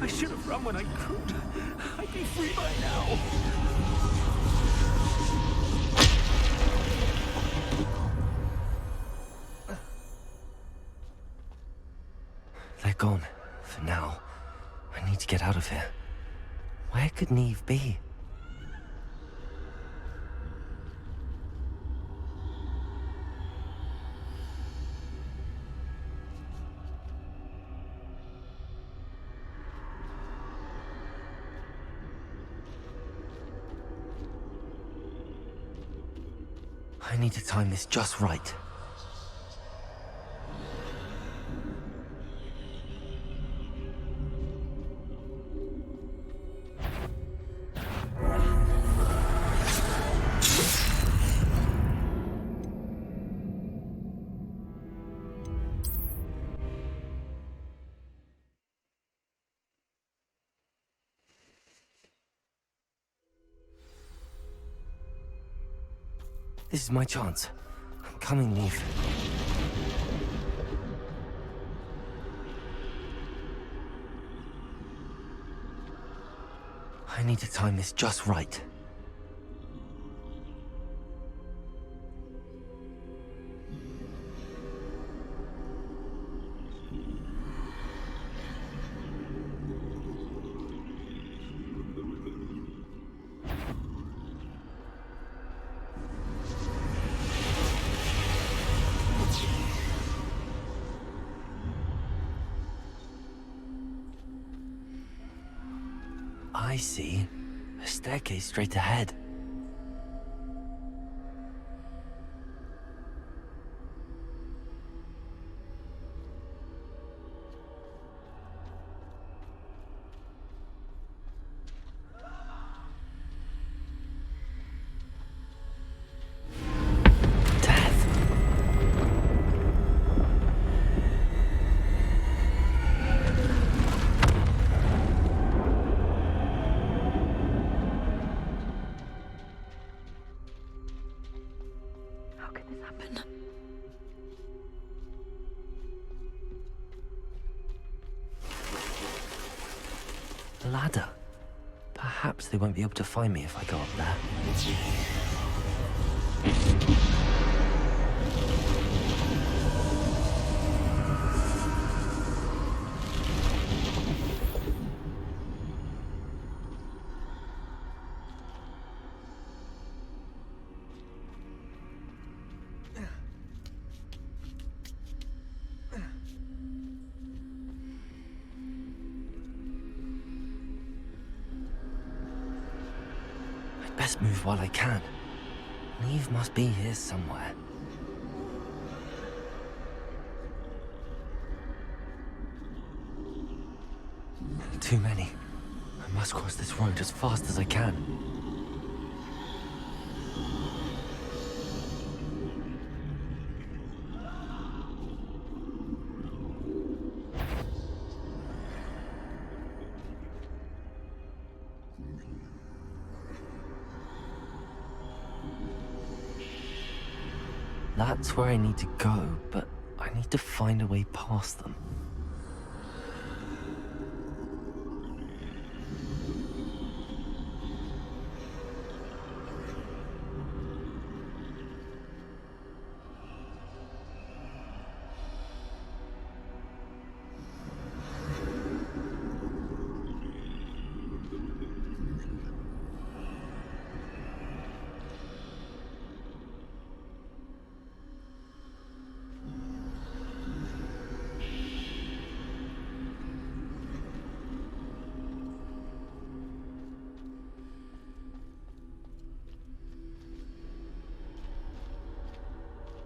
I should have run when I could. I'd be free by now. They're gone. For now. I need to get out of here. Where could Neve be? I need to time this just right. This is my chance. I'm coming, Neve. I need to time this just right. I see. A staircase straight ahead. A ladder. Perhaps they won't be able to find me if I go up there. Best move while I can. Neve must be here somewhere. Too many. I must cross this road as fast as I can. That's where I need to go, but I need to find a way past them.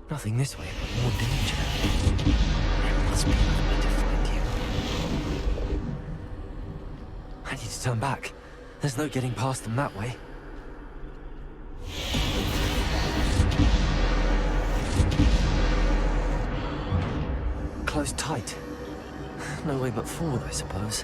Nothing this way, but more danger. There must be another way to find you. I need to turn back. There's no getting past them that way. Closed tight. No way but forward, I suppose.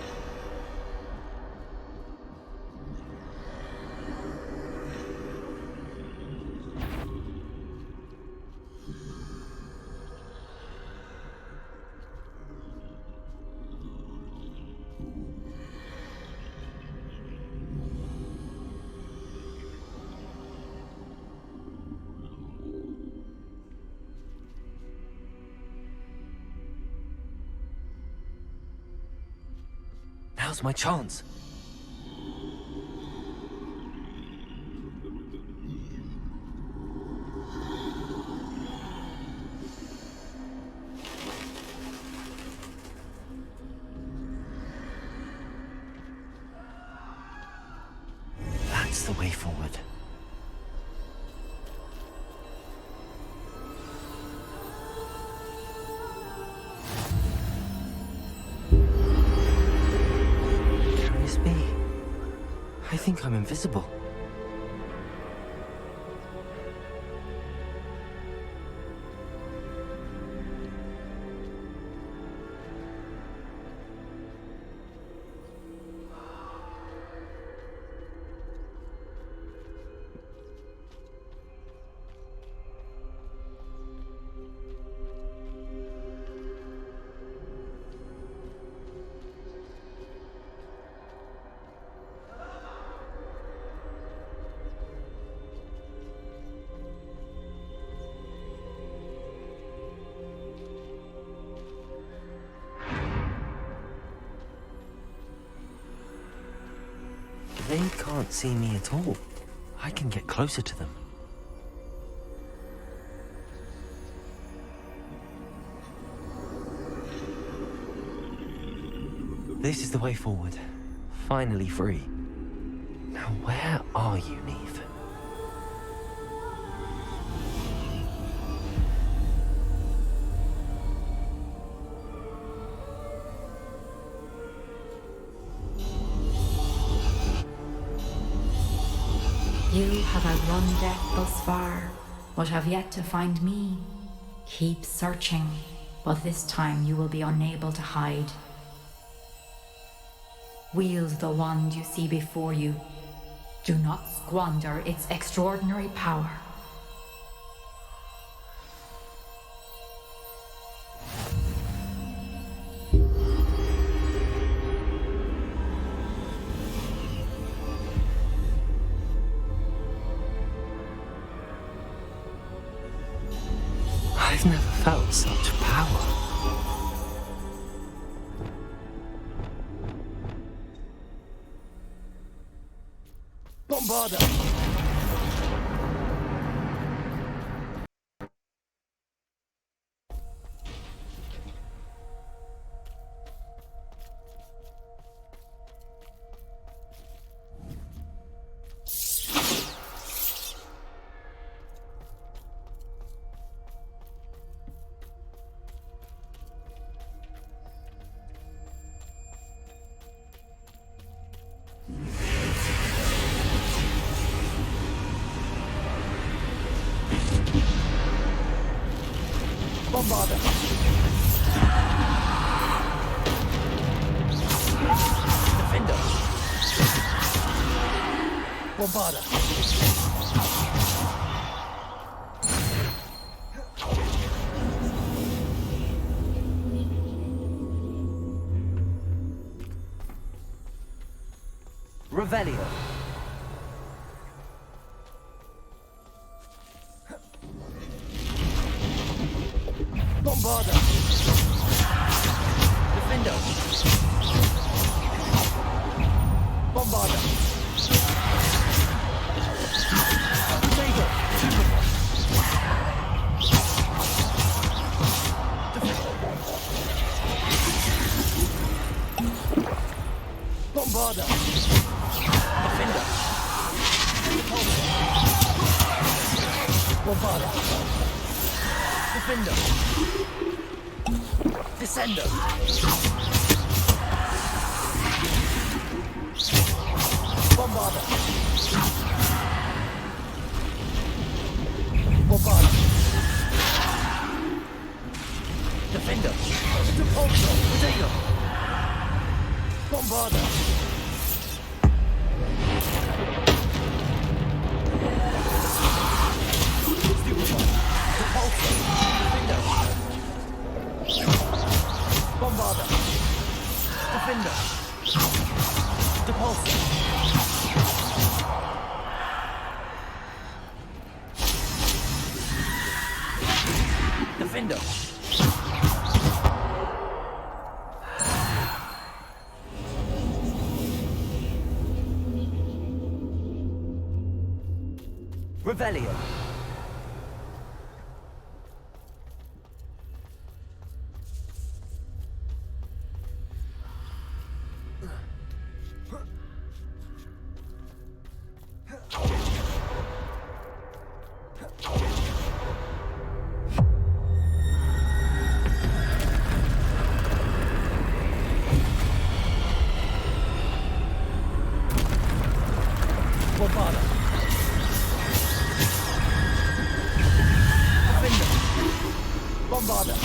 Now's my chance. That's the way forward. I think I'm invisible. They can't see me at all. I can get closer to them. This is the way forward. Finally free. Now where are you, Neve? You have outrun death thus far, but have yet to find me. Keep searching, but this time you will be unable to hide. Wield the wand you see before you. Do not squander its extraordinary power. I've never felt such power. Bombarda! Bombarda! Defender! Bombarda! Revelio. Bombarda. Defendo. Bombarda. Potato. Bombarda. Defender. Bombarda. Defender. Descender. Bombarda. Bombarda. Defender. Repulsor. Potato. Bombarda. Bombarda. Defender. Depulsor. Defender. Revelio. Bombarda. Defender. Bombarda.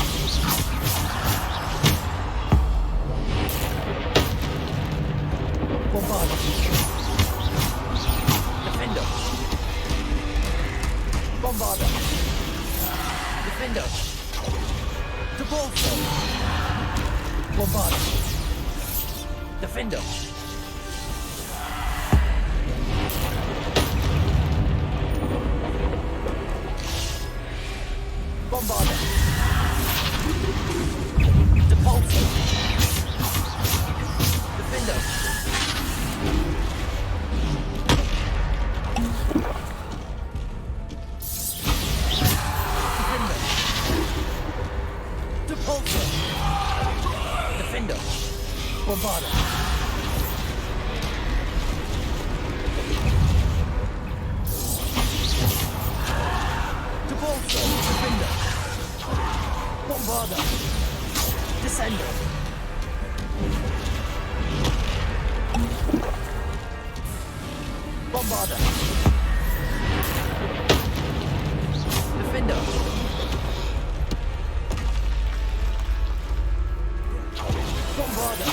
Bombarda. Defender. Bombarda. Defender. Depulsor. Bombarda. Defender. Bombarda. Depulsor. Defender. Defender. Depulsor. Defender. Bombarda. Depulsor. Defender. Bombarda. Descender. Bombarda. Defender. Bombarda.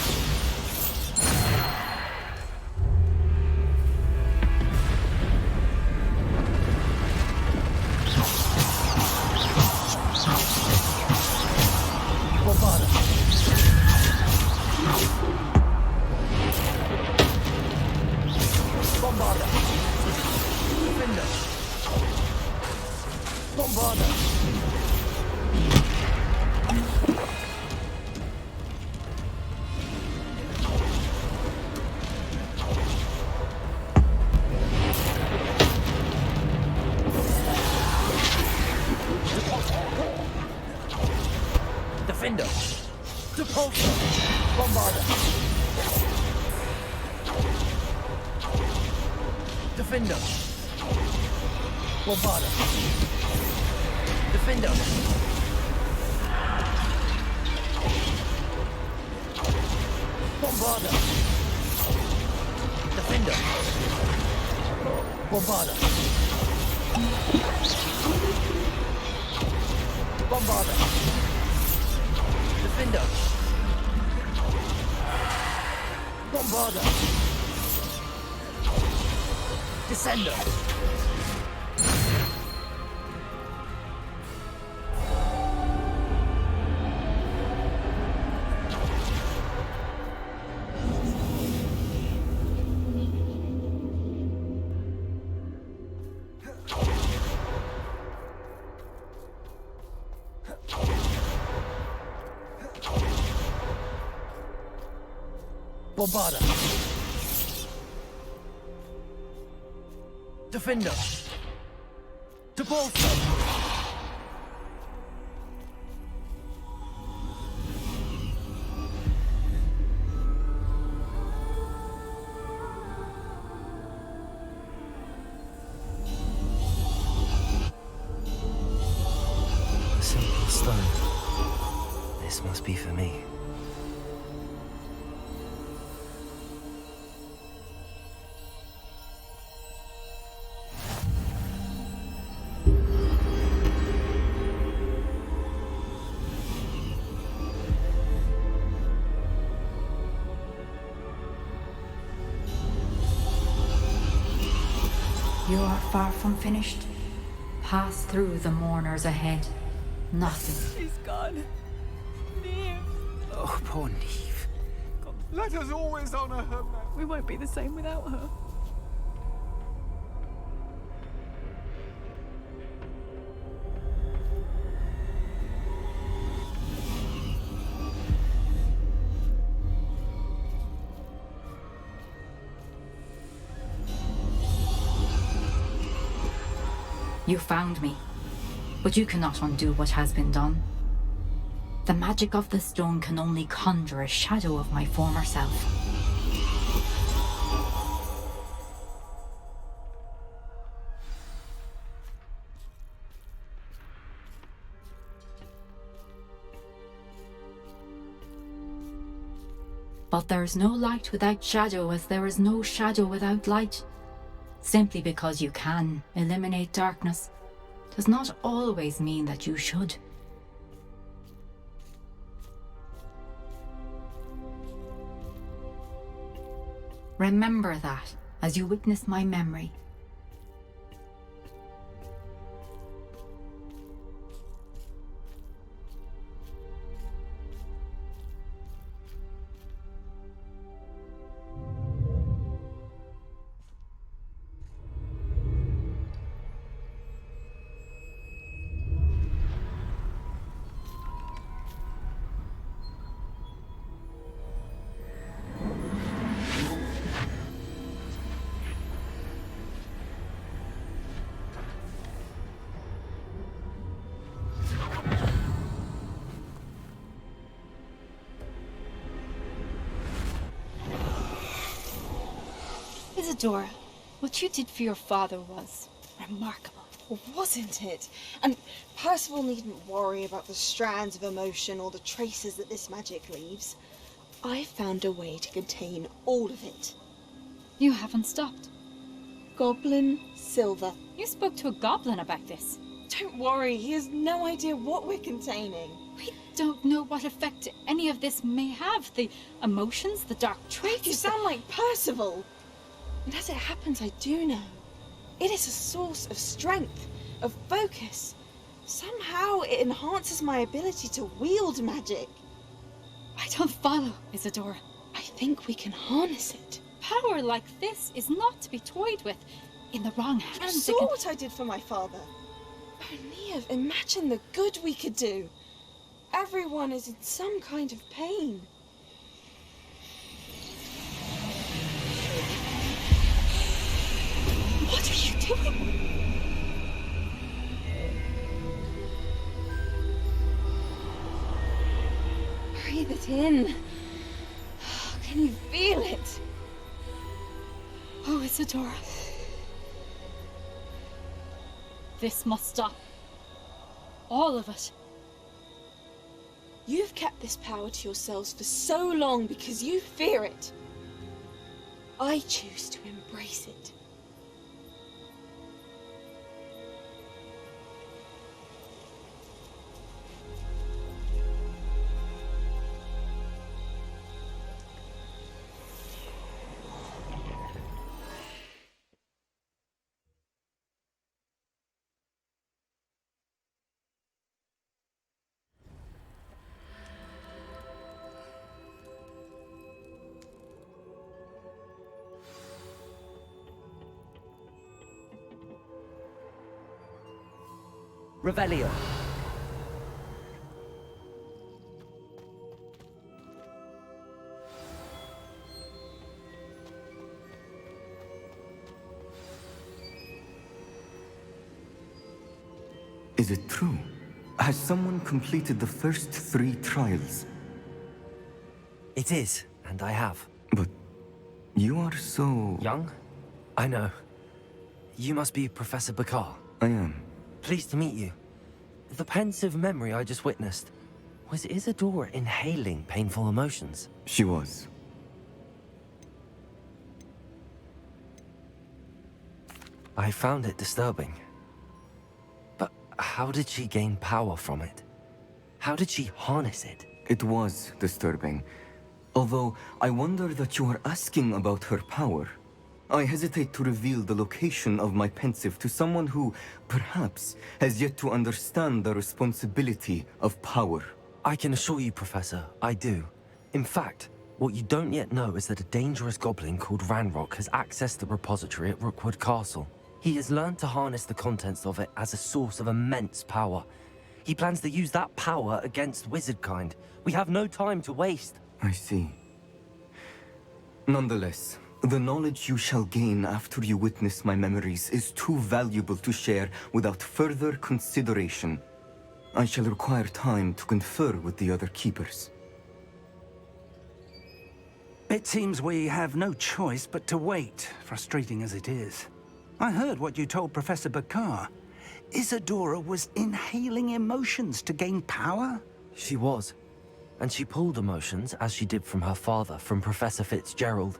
Bombarda. Bombarda. Defender. Bombarda. Defender. Depulsor. Bombarda. Defender. Bombarda. Defender. Bombarda. Defender. Bombarda. Bombarda. Defender. Bombarda. Descender. Bombada. Defender. Depulsor. A simple stone. This must be for me. You are far from finished. Pass through the mourners ahead. Nothing. She's gone. Neve. Oh, poor Neve. Let us always honor her. We won't be the same without her. You found me, but you cannot undo what has been done. The magic of the stone can only conjure a shadow of my former self. But there is no light without shadow, as there is no shadow without light. Simply because you can eliminate darkness does not always mean that you should. Remember that as you witness my memory. Isadora, what you did for your father was remarkable. Wasn't it? And Percival needn't worry about the strands of emotion or the traces that this magic leaves. I found a way to contain all of it. You haven't stopped. Goblin Silver. You spoke to a goblin about this. Don't worry, he has no idea what we're containing. We don't know what effect any of this may have. The emotions, the dark traits. You sound like Percival. And as it happens, I do know. It is a source of strength, of focus. Somehow it enhances my ability to wield magic. I don't follow, Isadora. I think we can harness it. Power like this is not to be toyed with. In the wrong hands, You saw what I did for my father. Oh, Neve, imagine the good we could do. Everyone is in some kind of pain. What are you doing? Breathe it in. Can you feel it? Oh, Isadora. This must stop. All of it. You've kept this power to yourselves for so long because you fear it. I choose to embrace it. Revelio. Is it true? Has someone completed the first 3 trials? It is, and I have. But you are so... young? I know. You must be Professor Bakar. I am. Pleased to meet you. The pensive memory I just witnessed, was Isadora inhaling painful emotions? She was. I found it disturbing. But how did she gain power from it? How did she harness it? It was disturbing. Although, I wonder that you are asking about her power. I hesitate to reveal the location of my pensive to someone who, perhaps, has yet to understand the responsibility of power. I can assure you, Professor, I do. In fact, what you don't yet know is that a dangerous goblin called Ranrock has accessed the repository at Rookwood Castle. He has learned to harness the contents of it as a source of immense power. He plans to use that power against wizardkind. We have no time to waste. I see. Nonetheless, the knowledge you shall gain after you witness my memories is too valuable to share without further consideration. I shall require time to confer with the other keepers. It seems we have no choice but to wait, frustrating as it is. I heard what you told Professor Bakar. Isadora was inhaling emotions to gain power? She was. And she pulled emotions, as she did from her father, from Professor Fitzgerald,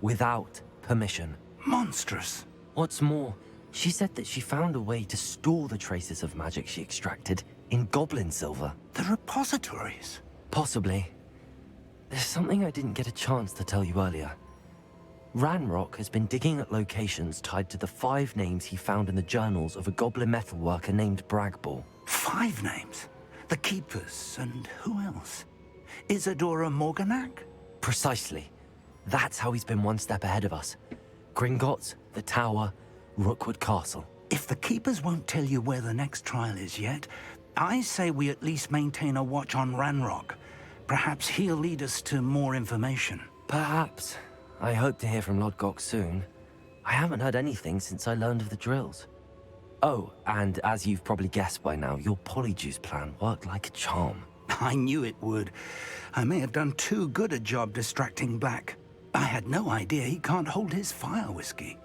without permission. Monstrous. What's more, she said that she found a way to store the traces of magic she extracted in goblin silver. The repositories? Possibly. There's something I didn't get a chance to tell you earlier. Ranrock has been digging at locations tied to the 5 names he found in the journals of a goblin metalworker named Bragball. 5 names? The Keepers, and who else? Isadora Morganac? Precisely. That's how he's been one step ahead of us. Gringotts, the Tower, Rookwood Castle. If the Keepers won't tell you where the next trial is yet, I say we at least maintain a watch on Ranrock. Perhaps he'll lead us to more information. Perhaps. I hope to hear from Lodgok soon. I haven't heard anything since I learned of the drills. Oh, and as you've probably guessed by now, your Polyjuice plan worked like a charm. I knew it would. I may have done too good a job distracting Black. I had no idea he can't hold his fire whiskey.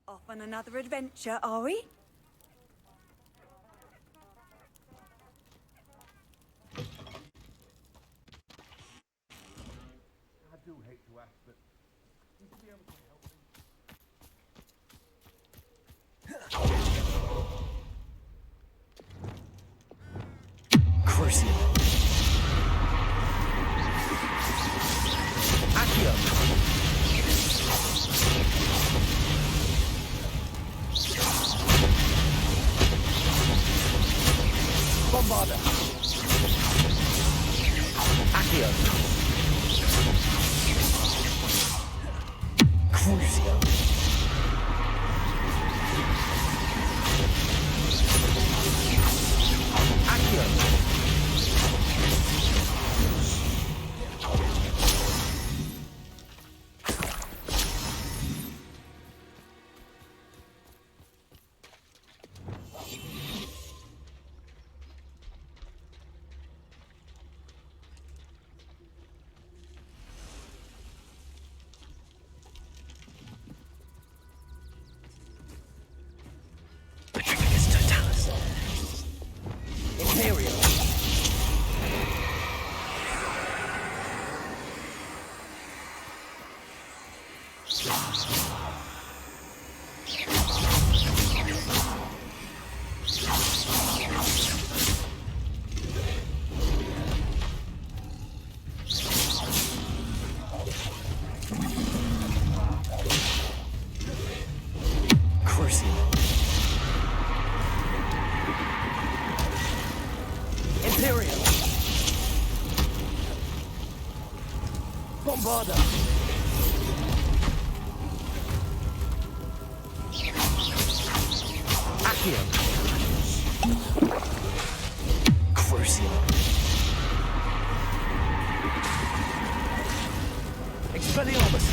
Off on another adventure, are we? I do hate to ask, but would you be able to help me? Crucial. Accio. Bombarda. Accio. Bombarda! Accio! Crucio! Expelliarmus!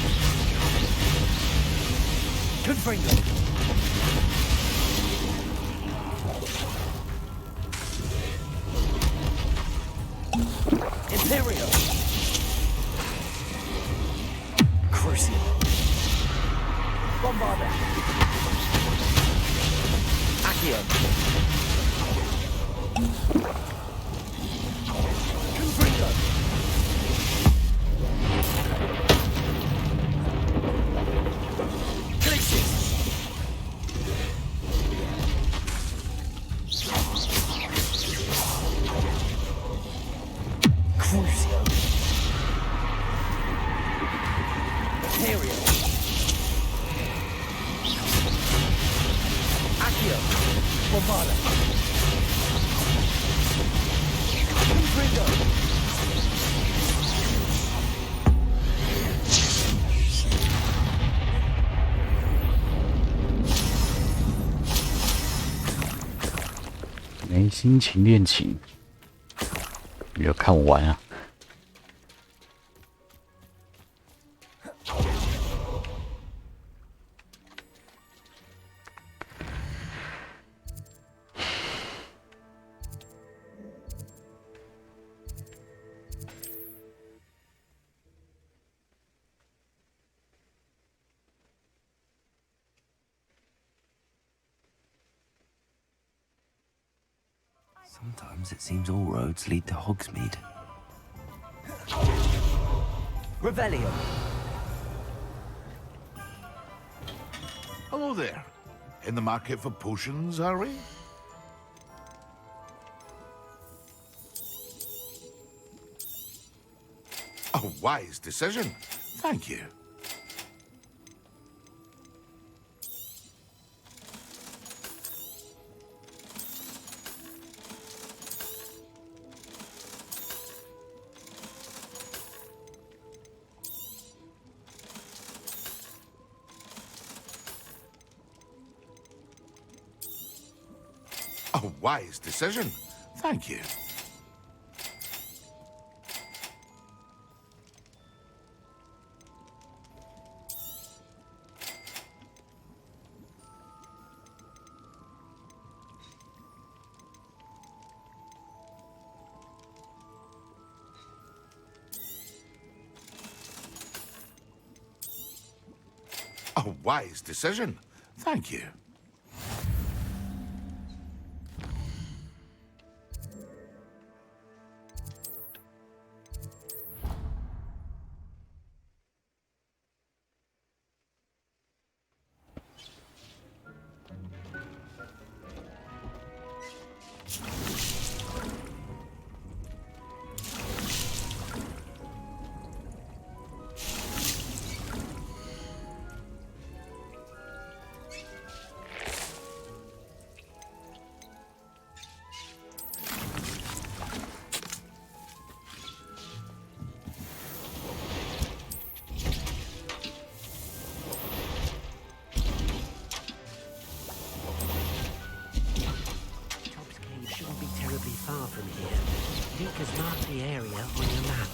Confringo! Imperio! Crucio! Bombarda! Accio! Confringo! Crucio! Imperio! Accio! Bombarda! Confringo!没心情练琴，你就看我玩啊！ Sometimes it seems all roads lead to Hogsmeade. Revelio! Hello there. In the market for potions, are we? A wise decision. Thank you. A wise decision. Thank you. A wise decision. Thank you. Far from here. Vika's marked the area on your map.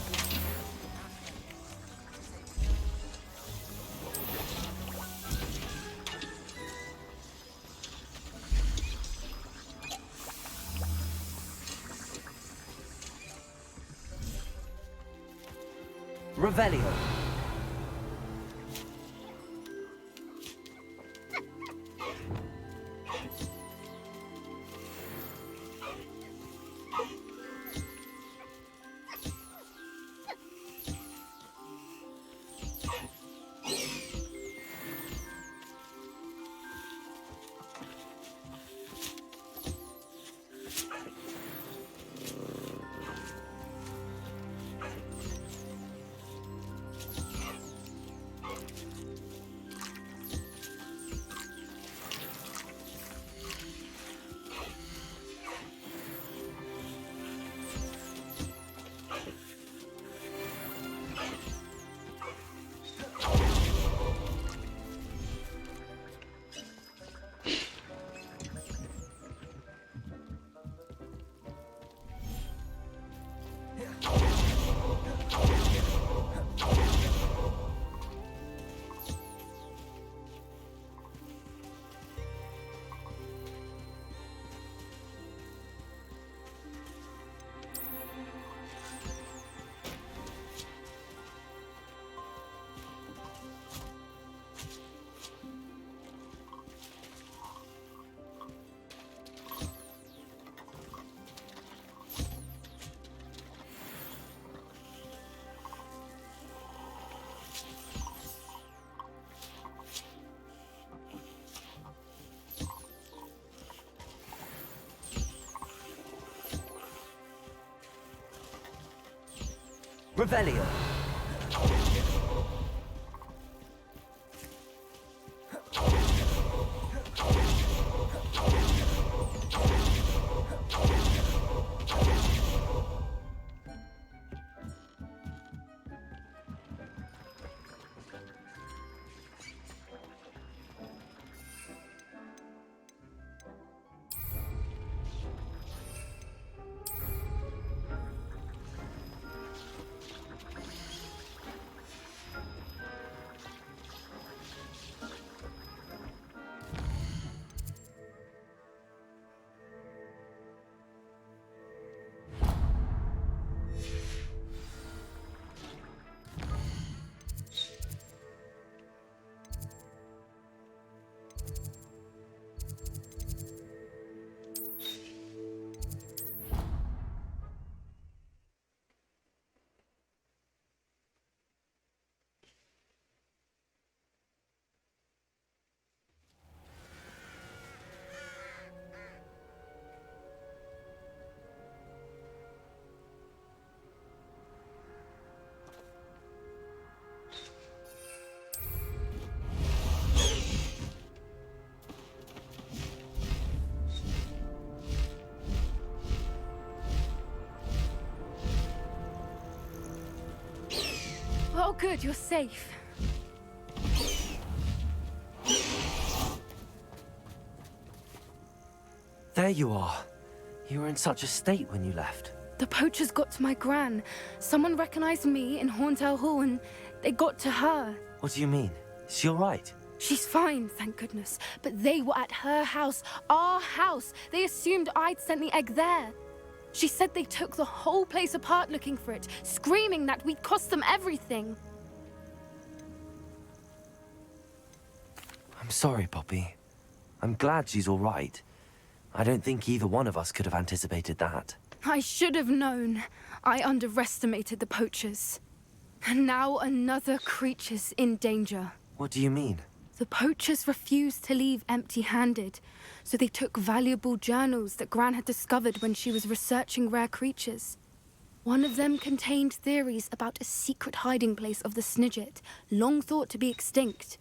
Revelio. Revelio. Oh, good, you're safe. There you are. You were in such a state when you left. The poachers got to my gran. Someone recognized me in Horntail Hall and they got to her. What do you mean? Is she all right? She's fine, thank goodness. But they were at her house, our house. They assumed I'd sent the egg there. She said they took the whole place apart looking for it, screaming that we'd cost them everything. I'm sorry, Poppy. I'm glad she's all right. I don't think either one of us could have anticipated that. I should have known. I underestimated the poachers. And now another creature's in danger. What do you mean? The poachers refused to leave empty-handed, so they took valuable journals that Gran had discovered when she was researching rare creatures. One of them contained theories about a secret hiding place of the Snidget, long thought to be extinct.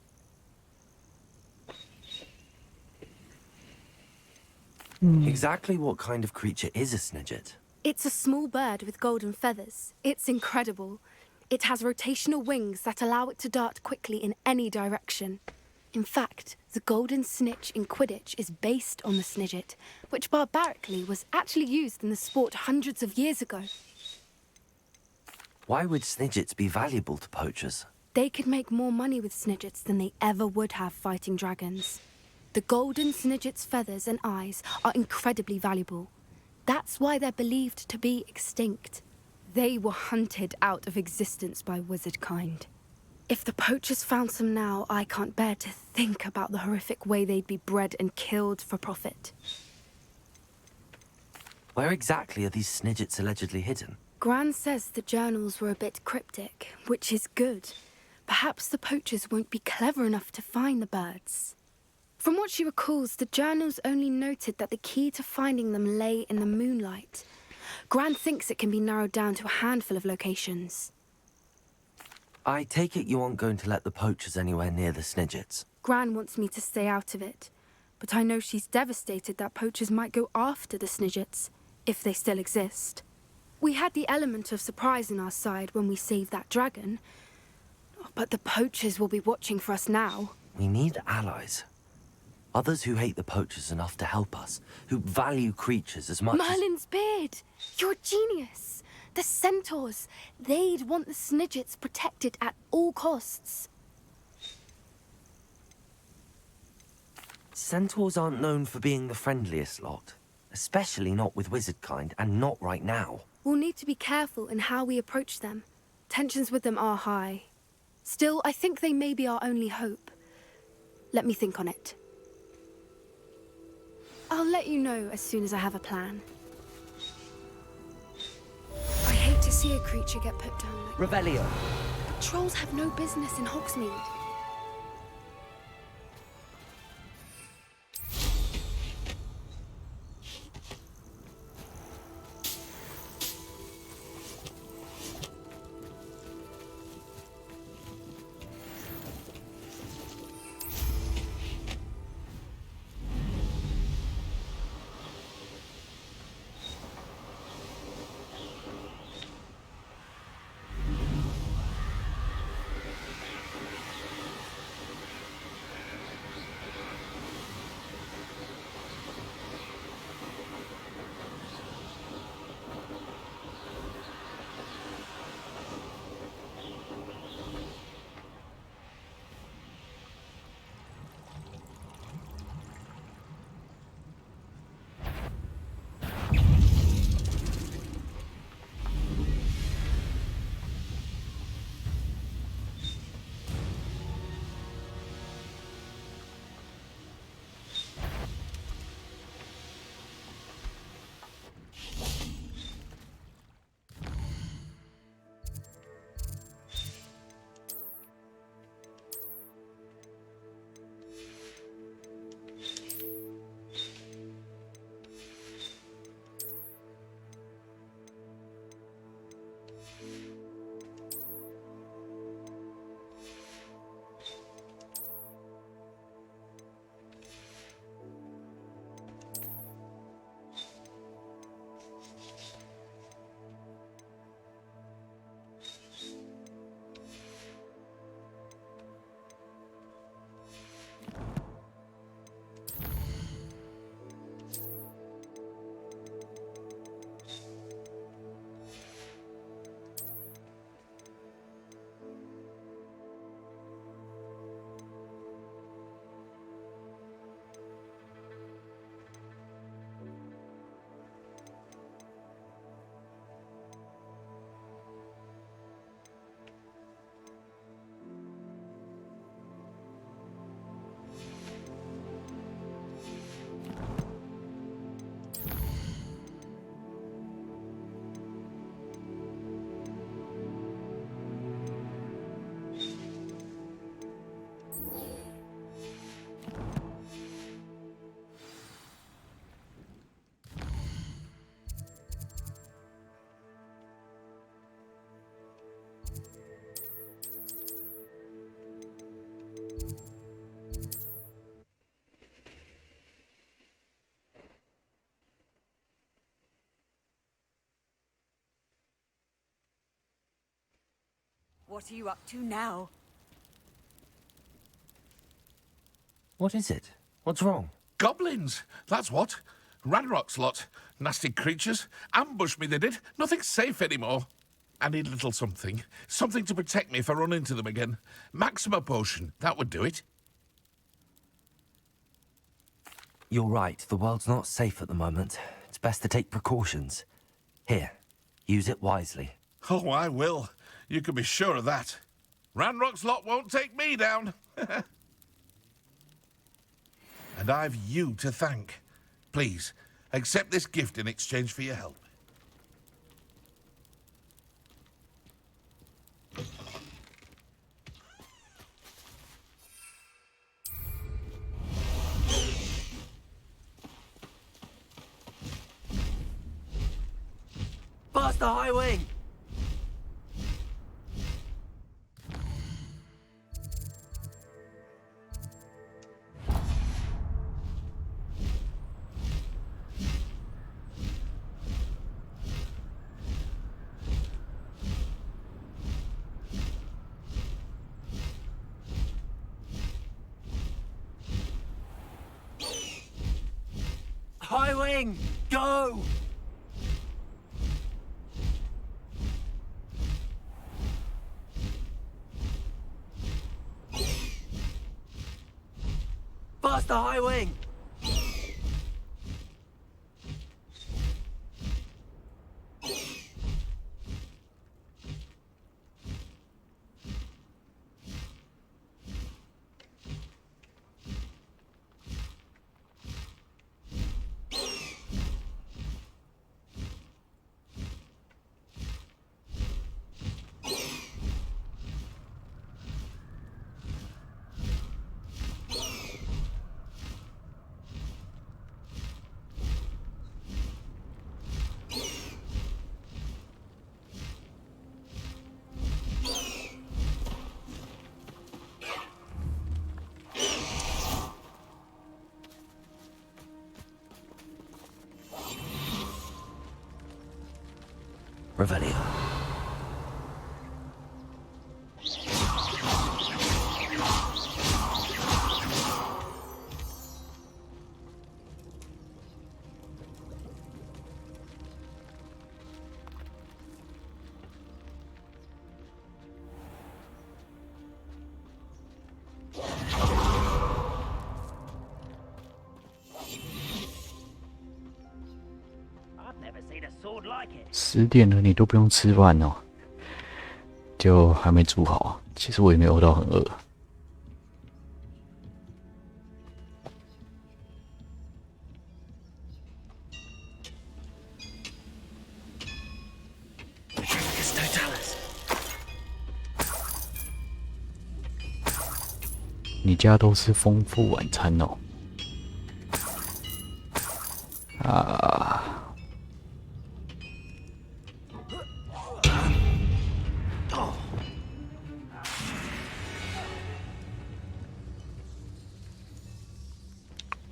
Exactly what kind of creature is a Snidget? It's a small bird with golden feathers. It's incredible. It has rotational wings that allow it to dart quickly in any direction. In fact, the golden snitch in Quidditch is based on the Snidget, which barbarically was actually used in the sport hundreds of years ago. Why would Snidgets be valuable to poachers? They could make more money with Snidgets than they ever would have fighting dragons. The golden Snidget's feathers and eyes are incredibly valuable. That's why they're believed to be extinct. They were hunted out of existence by wizard kind. If the poachers found some now, I can't bear to think about the horrific way they'd be bred and killed for profit. Where exactly are these Snidgets allegedly hidden? Gran says the journals were a bit cryptic, which is good. Perhaps the poachers won't be clever enough to find the birds. From what she recalls, the journals only noted that the key to finding them lay in the moonlight. Gran thinks it can be narrowed down to a handful of locations. I take it you aren't going to let the poachers anywhere near the Snidgets? Gran wants me to stay out of it, but I know she's devastated that poachers might go after the Snidgets, if they still exist. We had the element of surprise on our side when we saved that dragon, but the poachers will be watching for us now. We need allies. Others who hate the poachers enough to help us, who value creatures as much Merlin's beard! You're a genius! The centaurs! They'd want the Snidgets protected at all costs. Centaurs aren't known for being the friendliest lot. Especially not with wizard kind, and not right now. We'll need to be careful in how we approach them. Tensions with them are high. Still, I think they may be our only hope. Let me think on it. I'll let you know as soon as I have a plan. I hate to see a creature get put down like that. Revelio. But trolls have no business in Hogsmeade. What are you up to now? What is it? What's wrong? Goblins, that's what. Ranrock's lot. Nasty creatures. Ambushed me, they did. Nothing's safe anymore. I need a little something. Something to protect me if I run into them again. Maxima potion, that would do it. You're right, the world's not safe at the moment. It's best to take precautions. Here, use it wisely. Oh, I will. You can be sure of that. Ranrock's lot won't take me down. And I've you to thank. Please, accept this gift in exchange for your help. Past the high wing! High wing, go! Past the high wing! Revelio. 10点了，你都不用吃饭哦，就还没煮好。其实我也没有到很饿。你家都是丰富晚餐哦。啊。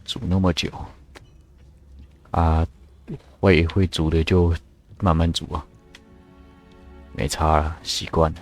煮那么久啊，我也会煮的，就慢慢煮啊，没差了，习惯了。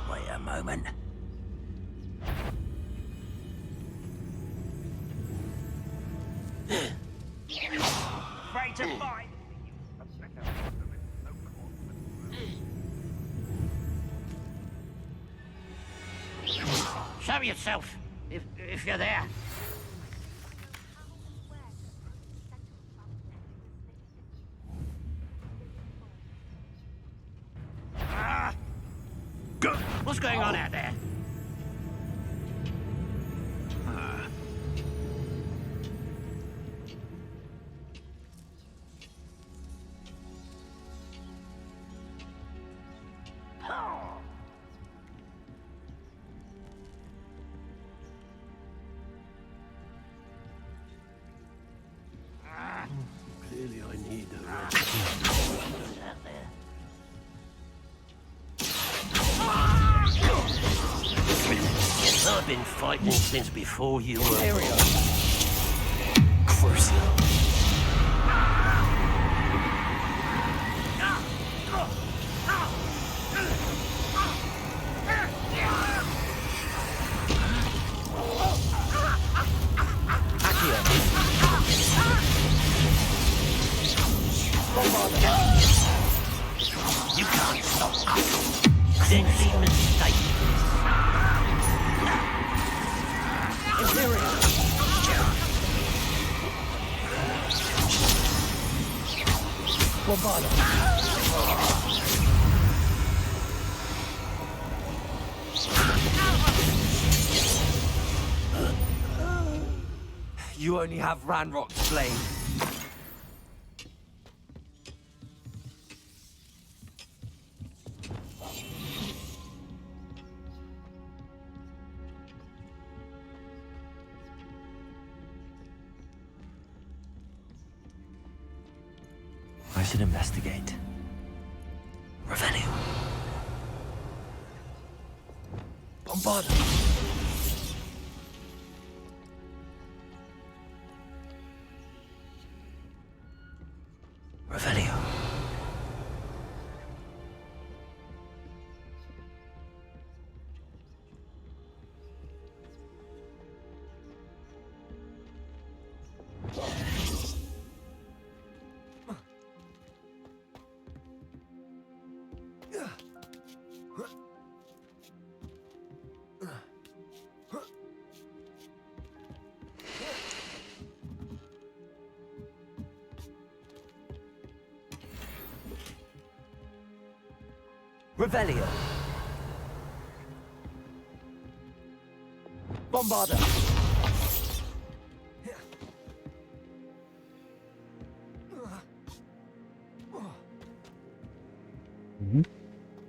Wait a moment. Afraid to fight? Show yourself, if you're there. What's going on out there? Clearly I need a I've been fighting since before you were. There we are. Crucial. You can't stop us. Sensing mistake. Imperial. Bombarda. You only have Ranrock's flame. I should investigate. Revelio. Bombarda. Revelio. Revelio. Bombarda.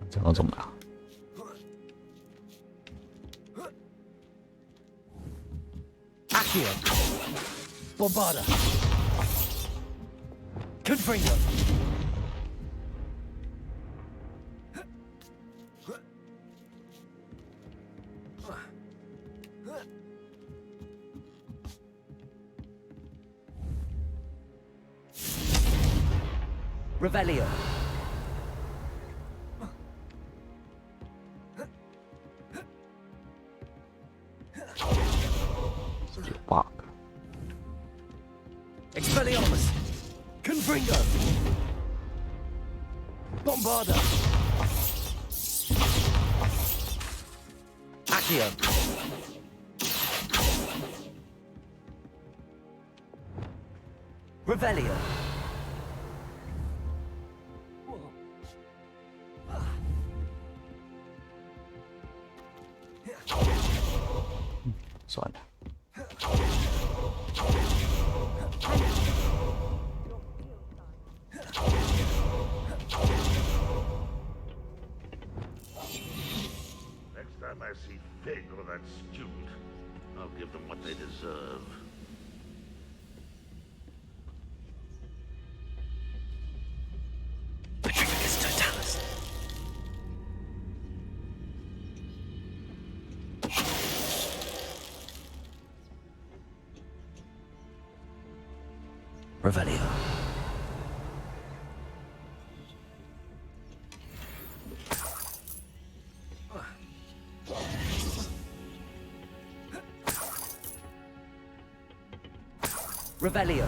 这要怎么打？ Accio. Bombarda. Confringo. Revelio. Expelliarmus. Confringo. Bombarda. Accio. Revelio.算了。 Next time I see Fig or that student, I'll give them what they deserve. Patricus Totalis. Revelio. Revelio.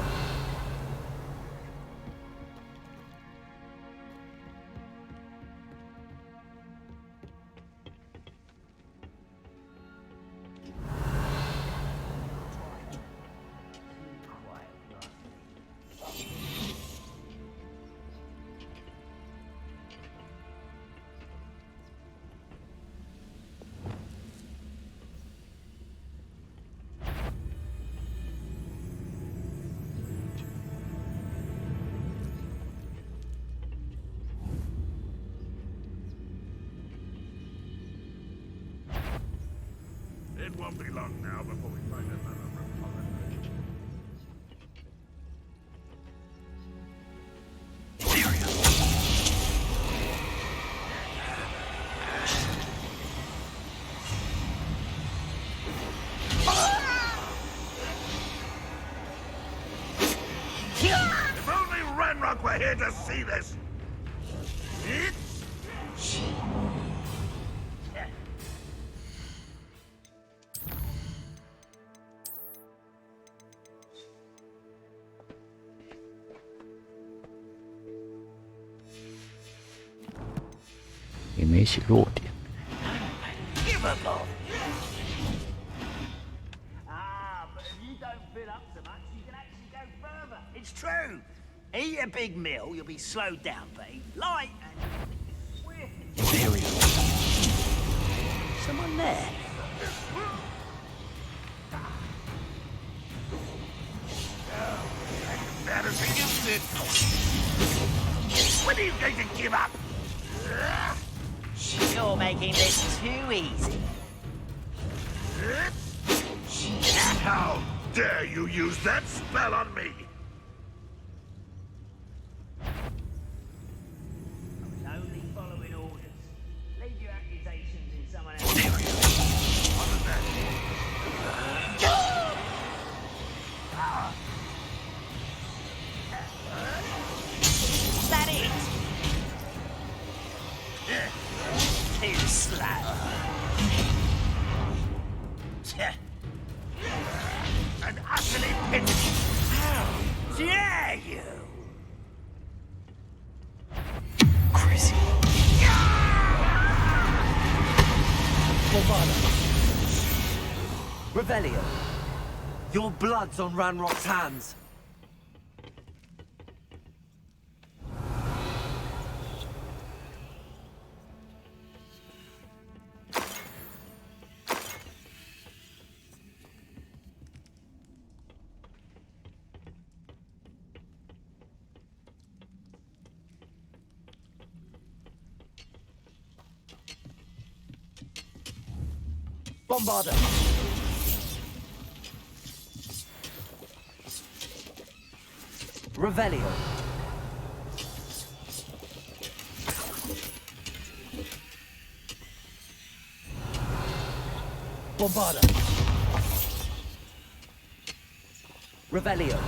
It won't be long now before we find another repository. If only Ranrock were here to see this!也没写弱点。 But if you don't fill up so much, you can actually go further. It's true. Eat a big meal, you'll be slowed down, but eat light and swift. Someone there? Bad as he used it. When are you going to give up? You're making this too easy. How dare you use that spell on me? I was only following orders. Leave your accusations in someone else. Is that it? Too slow. And utterly pitiful. How dare you? Chrissy. Revelio. Your blood's on Ranrock's hands. Bombarder. Revelio. Bombarder. Revelio.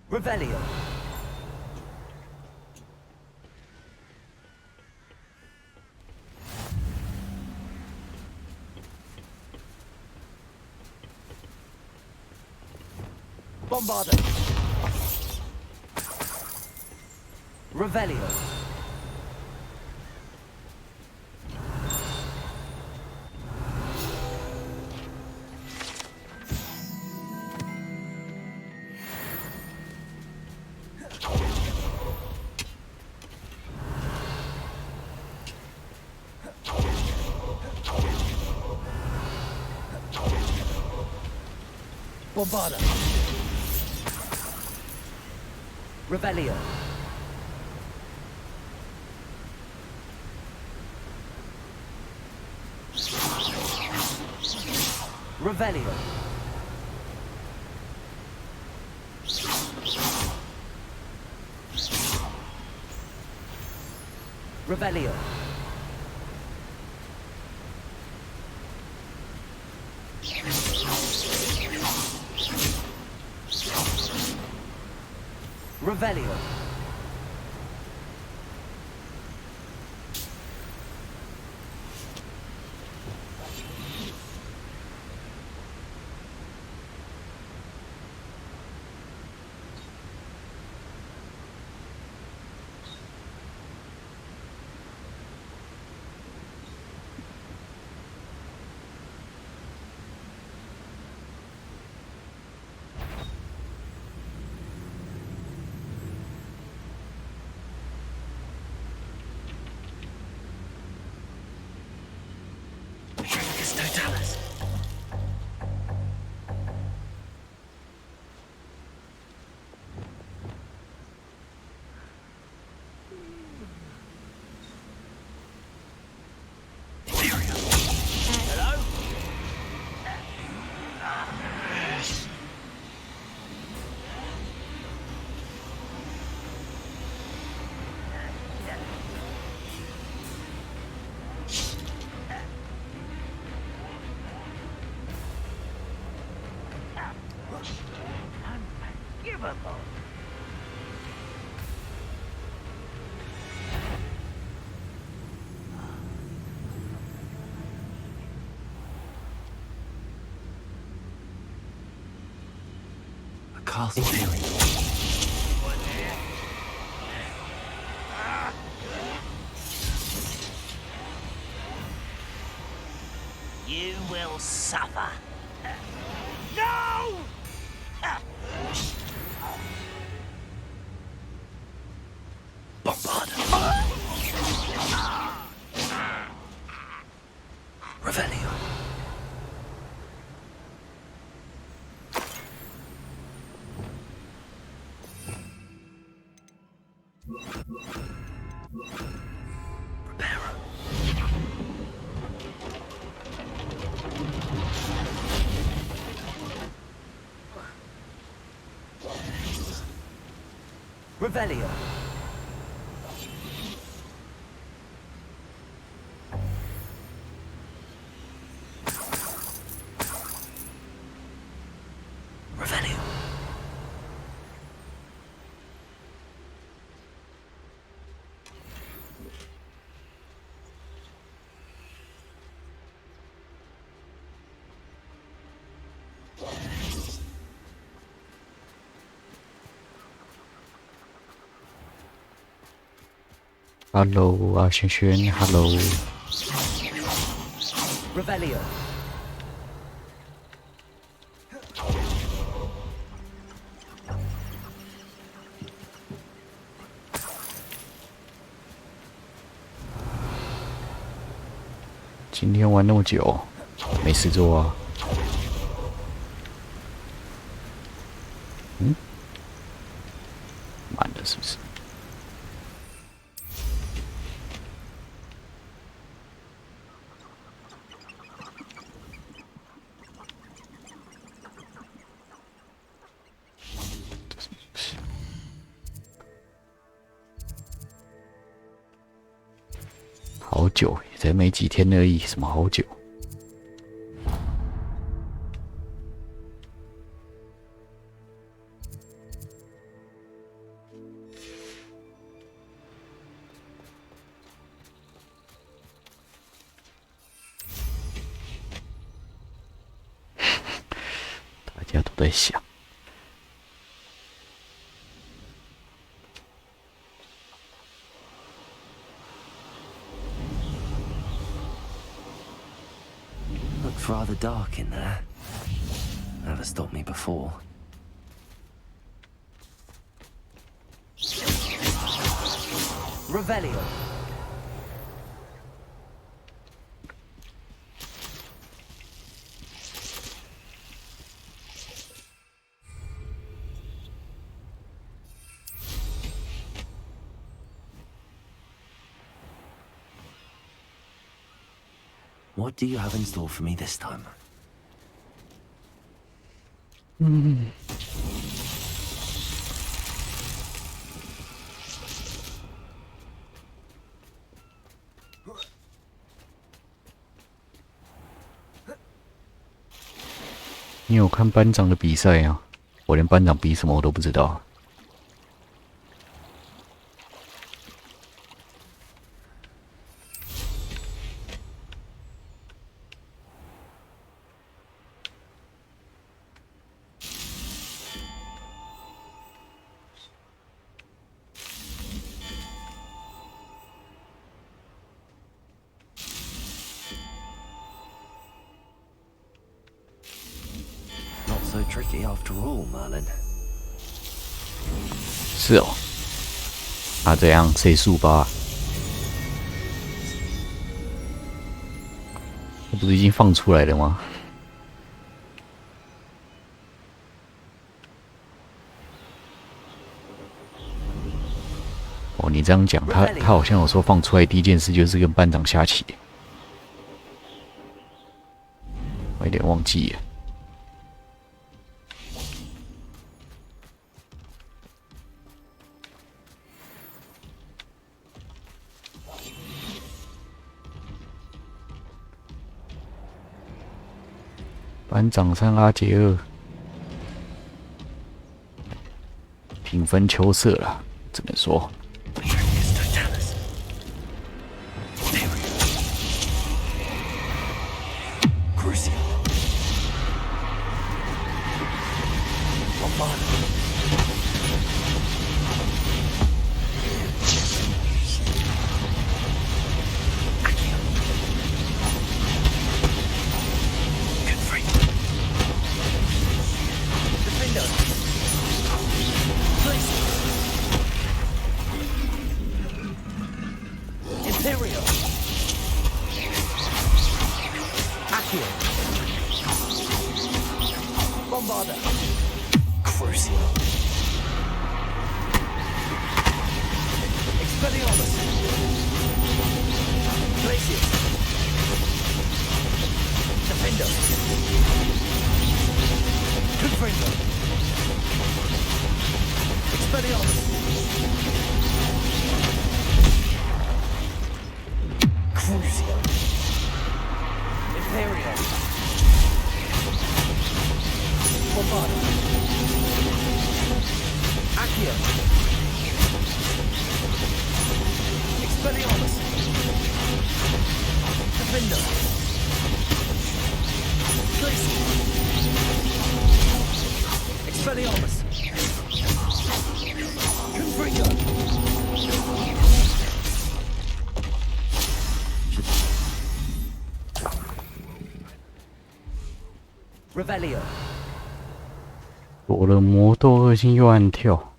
Revelio. Bombarder. Revelio. Bombarder. Revelio. Revelio. Revelio. Revelio. Totalis. Hello? Unforgivable. A castle theory. You will suffer. No! Bombard. Revelio. Revelio. Revelio. Hello 啊，轩轩 ，Hello。 Revelio. 今天玩那么久，没事做啊。嗯，满了是不是？好久，也才没几天而已，什么好久？大家都在想。 Looks rather dark in there. Never stopped me before. Revelio. What do you have in store for me this time? 你有看班长的比赛啊？我连班长比什么我都不知道。Not so tricky after all, Merlin. 是哦，那这样谁输吧？这不是已经放出来了吗？哦，你这样讲，他好像有说放出来第一件事就是跟班长下棋，我有点忘记了。班长上阿杰尔，平分秋色了，只能说。Revelio。躲了魔斗恶星又按跳，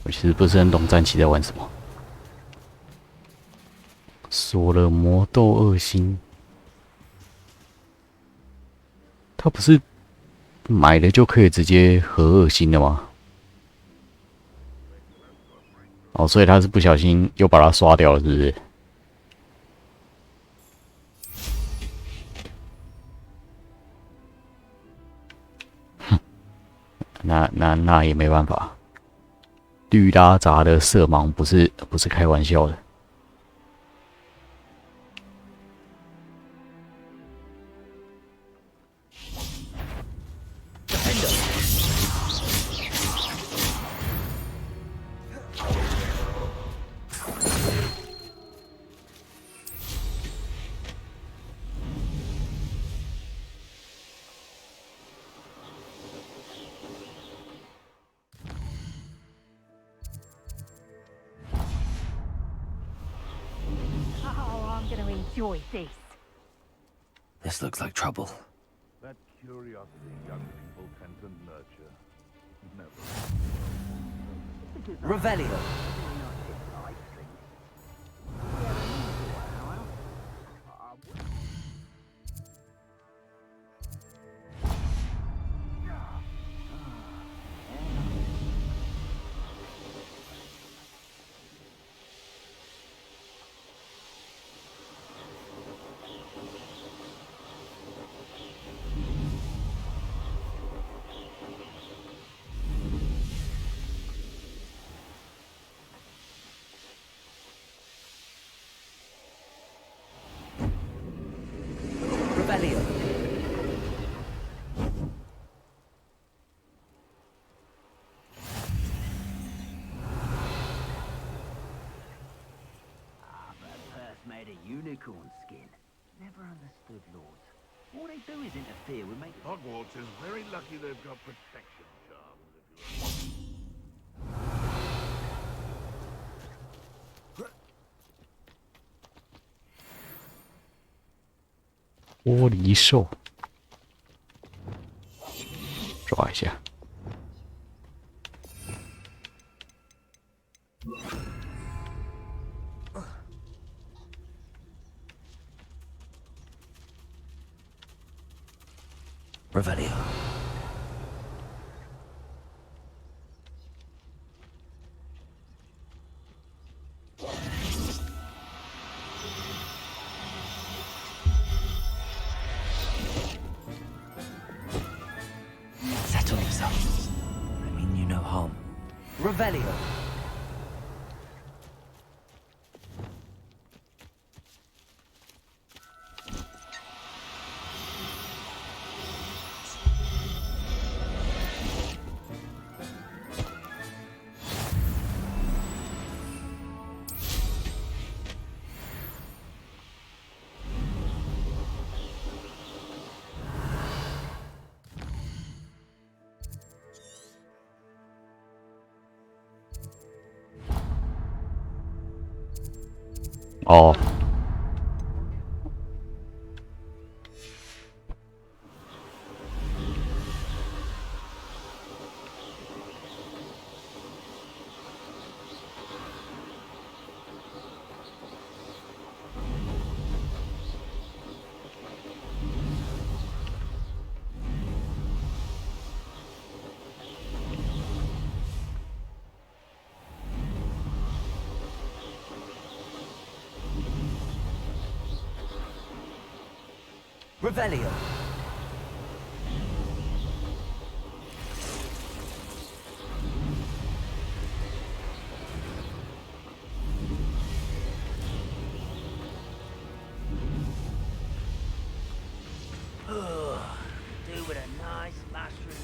我其实不是很懂战棋在玩什么。锁了魔斗恶星，他不是买了就可以直接合恶星的吗？哦，所以他是不小心又把它刷掉了，是不是？那也没办法，绿拉杂的色盲不是开玩笑的。This looks like trouble. That curiosity young people tend to nurture. Never. Revelio. unicorn skin. Never understood lords. All they do is interfere with making... Hogwarts is very lucky they've got protection charms, if you...玻璃兽，抓一下。Revelio. Settle yourself. I mean you no harm. Revelio. Oh. Revelio. Do with a nice mushroom.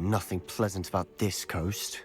Nothing pleasant about this coast.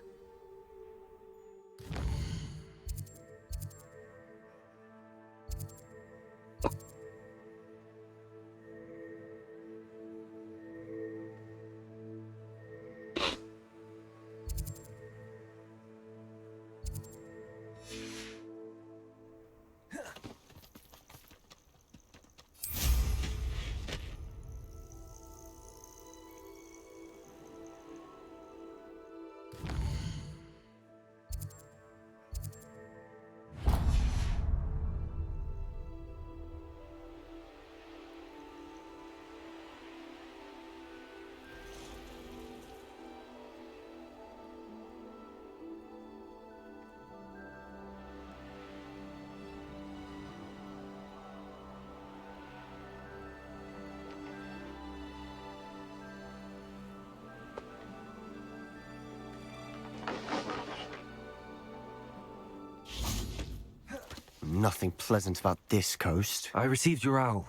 Nothing pleasant about this coast. I received your owl.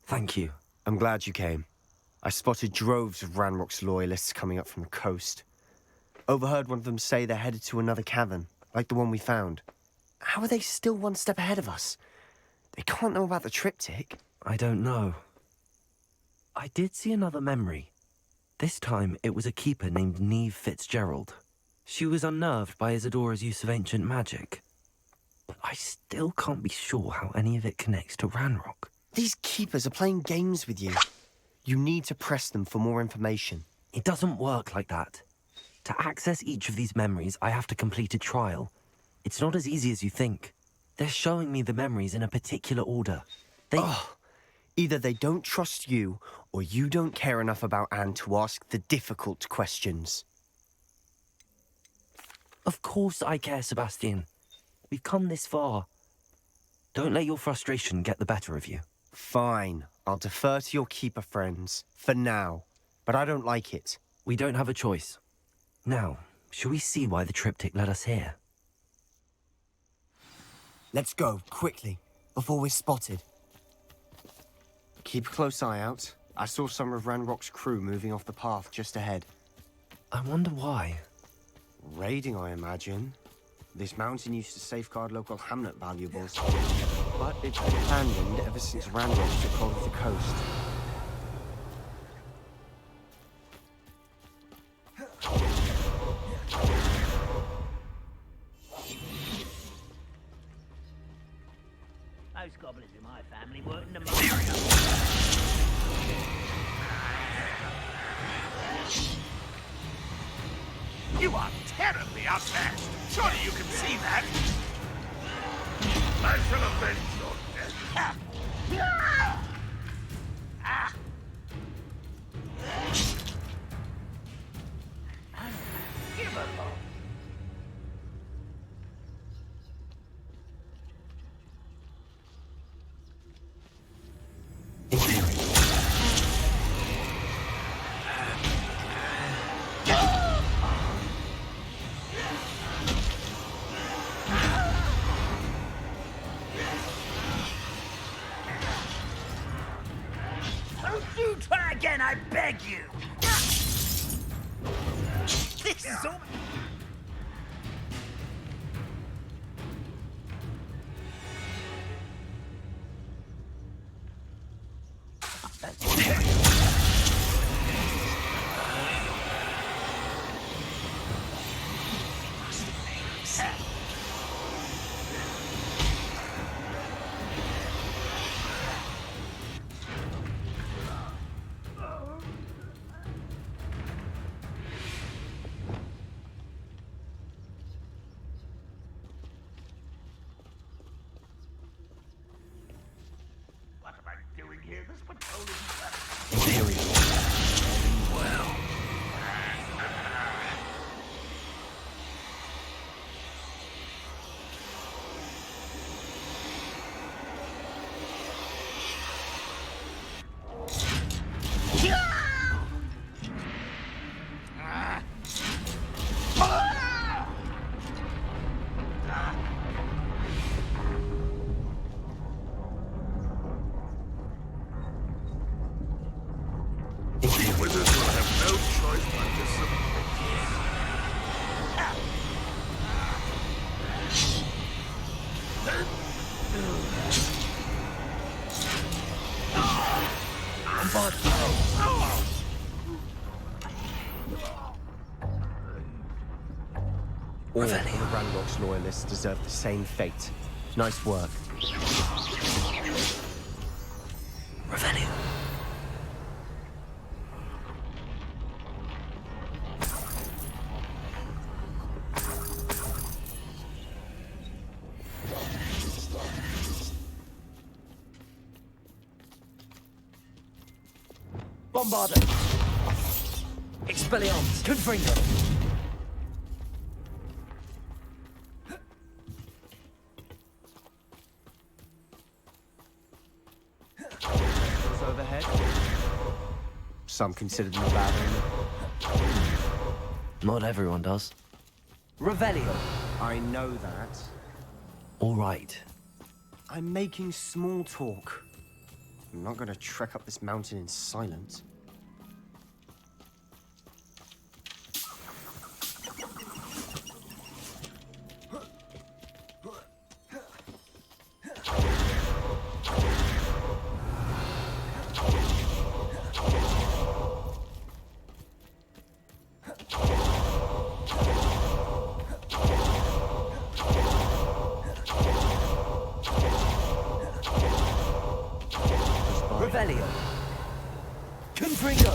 Thank you. I'm glad you came. I spotted droves of Ranrock's loyalists coming up from the coast. Overheard one of them say they're headed to another cavern, like the one we found. How are they still one step ahead of us? They can't know about the triptych. I don't know. I did see another memory. This time, it was a keeper named Neve Fitzgerald. She was unnerved by Isadora's use of ancient magic. But I still can't be sure how any of it connects to Ranrock. These keepers are playing games with you. You need to press them for more information. It doesn't work like that. To access each of these memories, I have to complete a trial. It's not as easy as you think. They're showing me the memories in a particular order. Either they don't trust you, or you don't care enough about Anne to ask the difficult questions. Of course I care, Sebastian. We've come this far. Don't let your frustration get the better of you. Fine. I'll defer to your keeper friends, for now. But I don't like it. We don't have a choice. Now, shall we see why the triptych led us here? Let's go, quickly, before we're spotted. Keep a close eye out. I saw some of Ranrock's crew moving off the path just ahead. I wonder why. Raiding, I imagine. This mountain used to safeguard local hamlet valuables, but it's been abandoned ever since Ranrock took hold of the coast. Most goblins in my family weren't in the market. You are terribly outmatched. Surely you can see that. I shall avenge your death. Give a look. Try again, I beg you! This is all... What am I doing here? This patrol is... Imperial. Well... Wizards will have no choice but to submit. All the Ranrock's loyalists deserve the same fate. Nice work. Revelio. Bombarda. Expelliarmus. Confringo. Those overhead. Some consider them a bad omen. Not everyone does. Revelio. I know that. All right. I'm making small talk. I'm not gonna trek up this mountain in silence. Revelio. Confringo.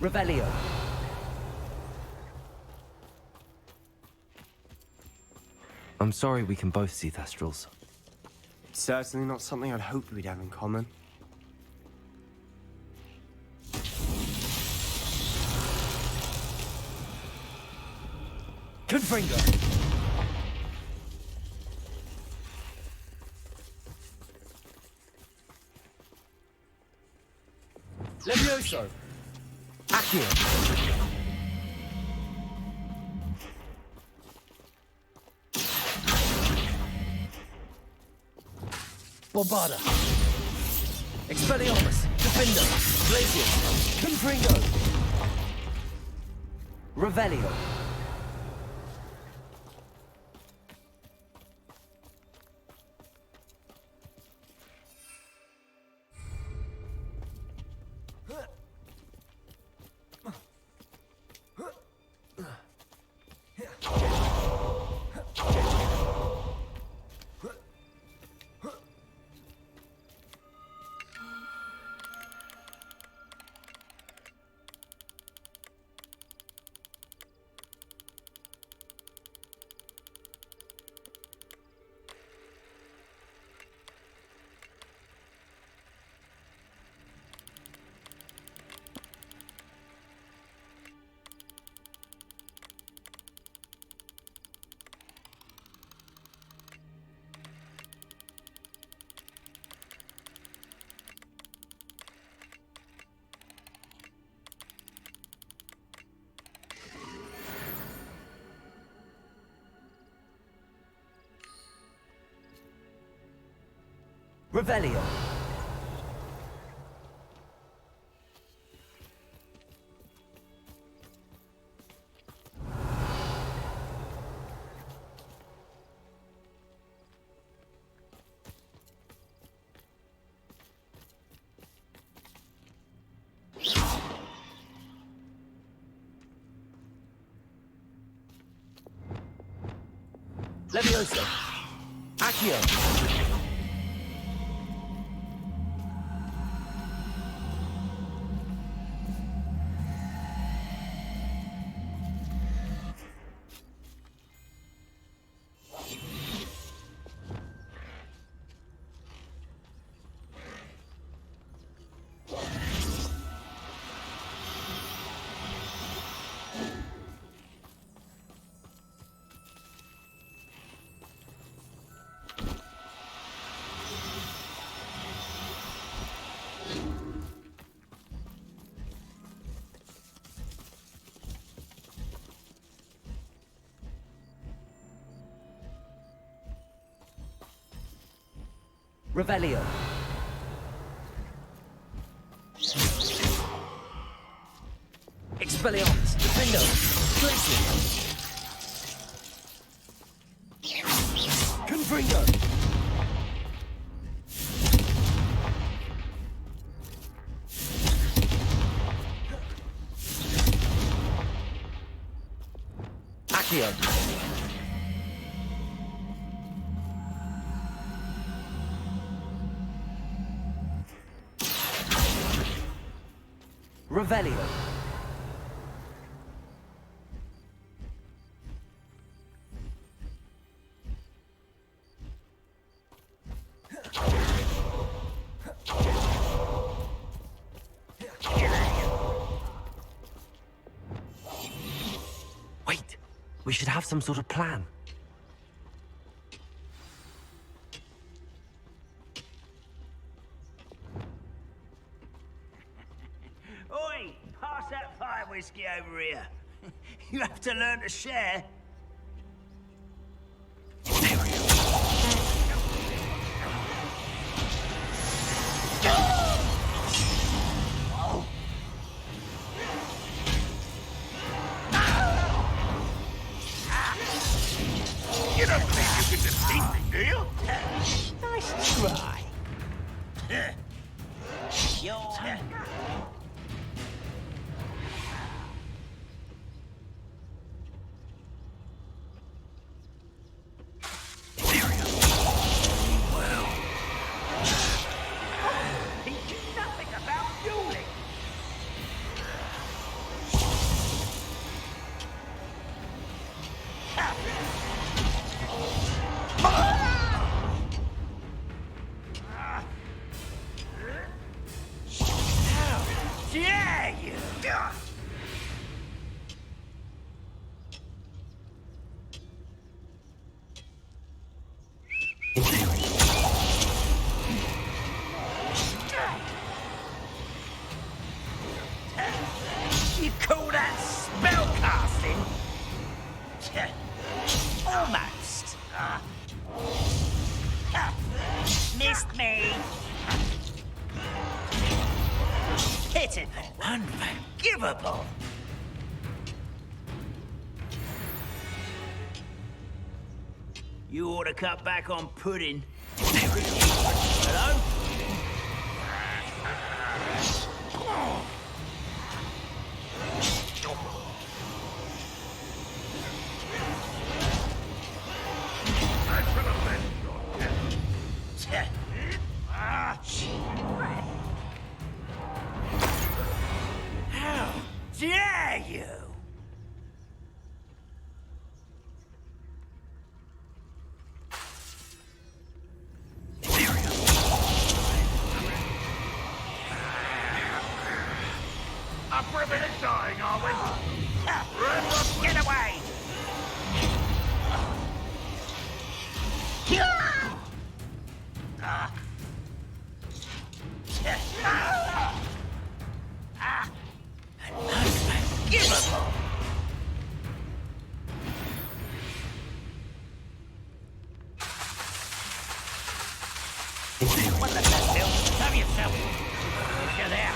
Revelio. I'm sorry we can both see Thestrals. Certainly not something I'd hoped we'd have in common. Confringo. Levioso. Accio. Bombarda. Expelliarmus. Defender. Glacius. Confringo. Revelio. Revelio. Levioso. Accio. Revelio. Expelliarmus. Defendo. Glacius. Confringo! Accio! Revelio! Wait, we should have some sort of plan. Oi! Pass that fire whiskey over here. You have to learn to share. You don't think you can defeat me, do you? Nice try. You're... He knew nothing about dueling. How dare you! You call that spellcasting? Almost. Missed me. Pitiful. Unforgivable. You ought to cut back on pudding. Hello? How dare you! Up for a bit of dying, are we? Get away! Unforgivable! What the hell? Show yourself! You're there!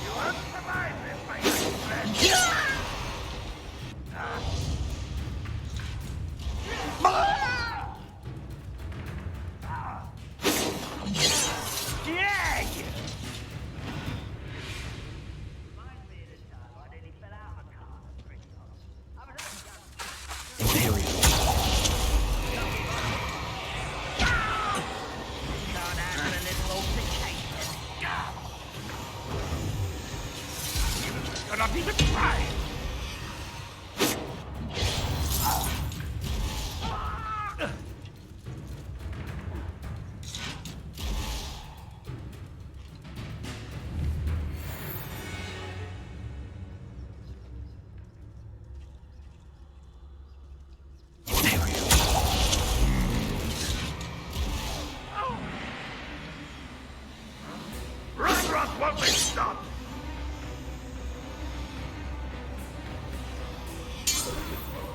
You won't survive this, my young friend. Dare you! Can't handle a little altercation. You're not even trying. Ranrock won't be stopped.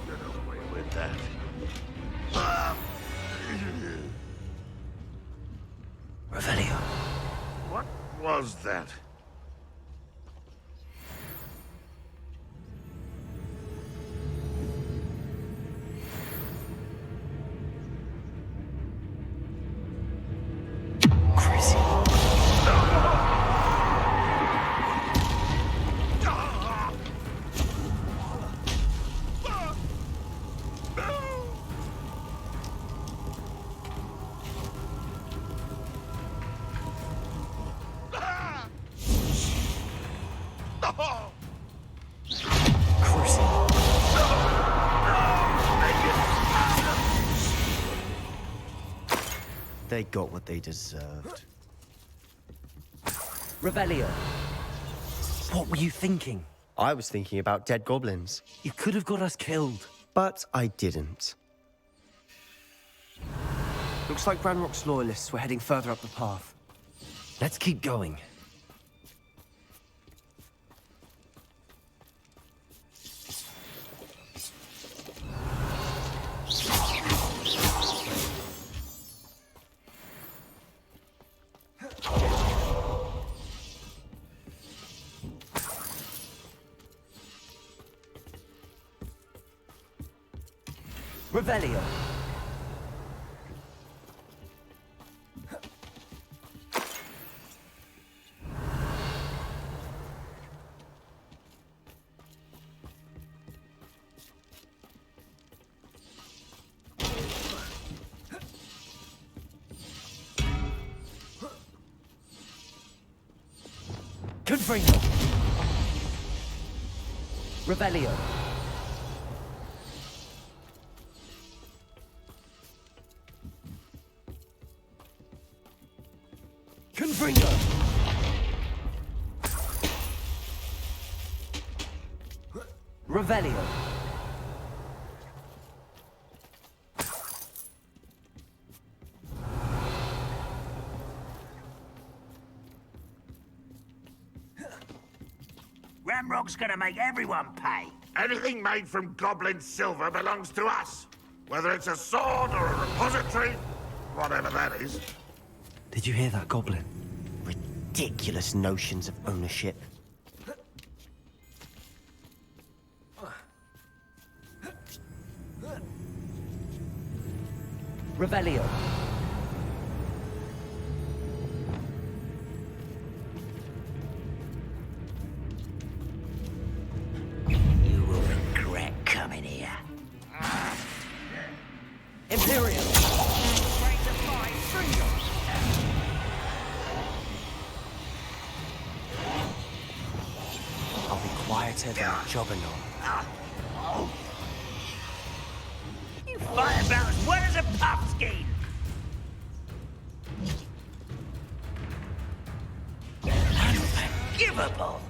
Get away with that. Revelio. What was that? They got what they deserved. Revelio. What were you thinking? I was thinking about dead goblins. You could have got us killed. But I didn't. Looks like Ranrock's loyalists were heading further up the path. Let's keep going. Revelio. Confringo. Revelio. Confringo. Revelio. Ranrock's gonna make everyone pay. Anything made from goblin silver belongs to us. Whether it's a sword or a repository, whatever that is. Did you hear that, Goblin? Ridiculous notions of ownership. Revelio. You will regret coming here. Imperium. I'll be quieter than a juggernaut. You fight about as well as a pumpkin. Unforgivable.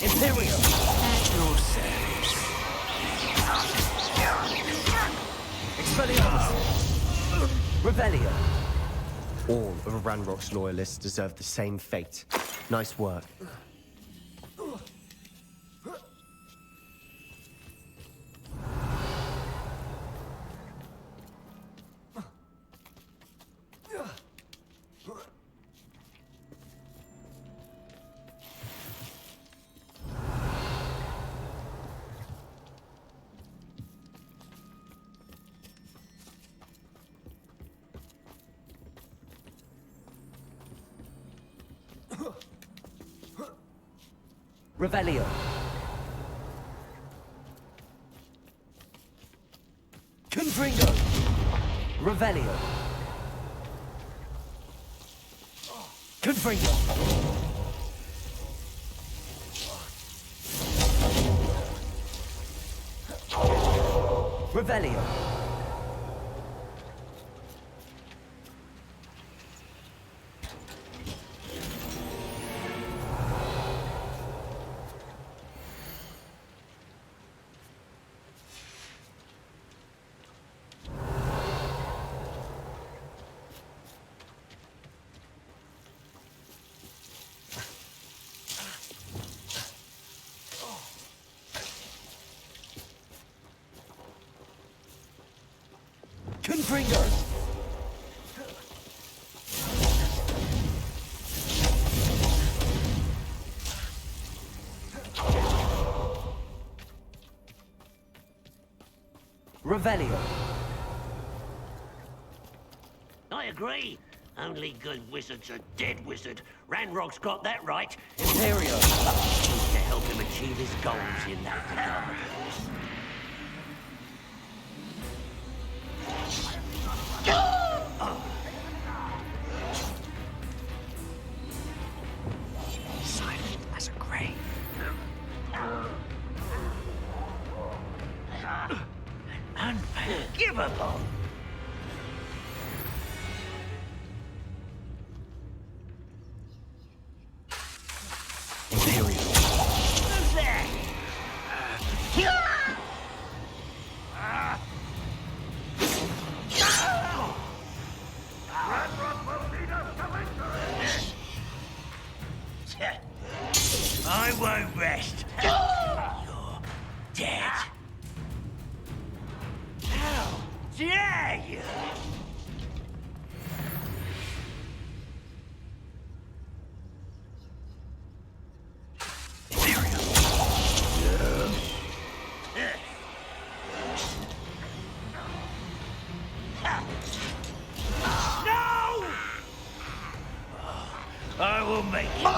Imperium. Your service. Expelliarmus. Revelio. All of Ranrock's loyalists deserve the same fate. Nice work. Revelio. Confringo. Revelio. Confringo. Revelio. Confringo. Revelio. I agree. Only good wizard's a dead wizard. Ranrock's got that right. Imperio. Needs to help him achieve his goals in that regard. Silent as a grave. Unforgivable! Imperial. Who's there? Ranrock will lead us to victory! I won't rest. You're dead. How dare you? No! I will make you.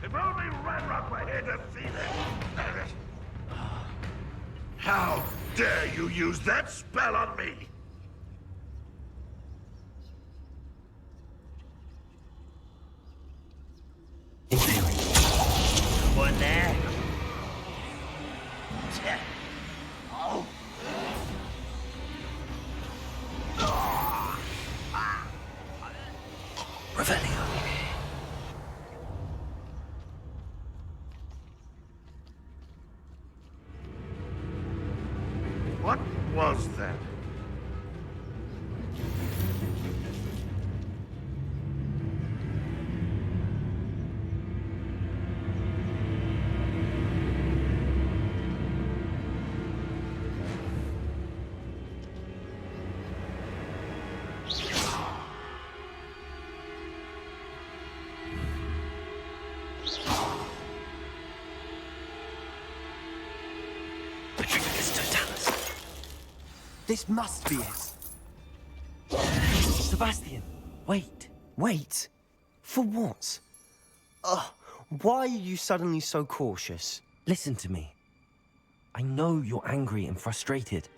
If only Ranrock were here to see this! How dare you use that spell on me? One there. Oh. Revelio. What was that? This must be it. Sebastian, wait. Wait? For what? Why are you suddenly so cautious? Listen to me. I know you're angry and frustrated,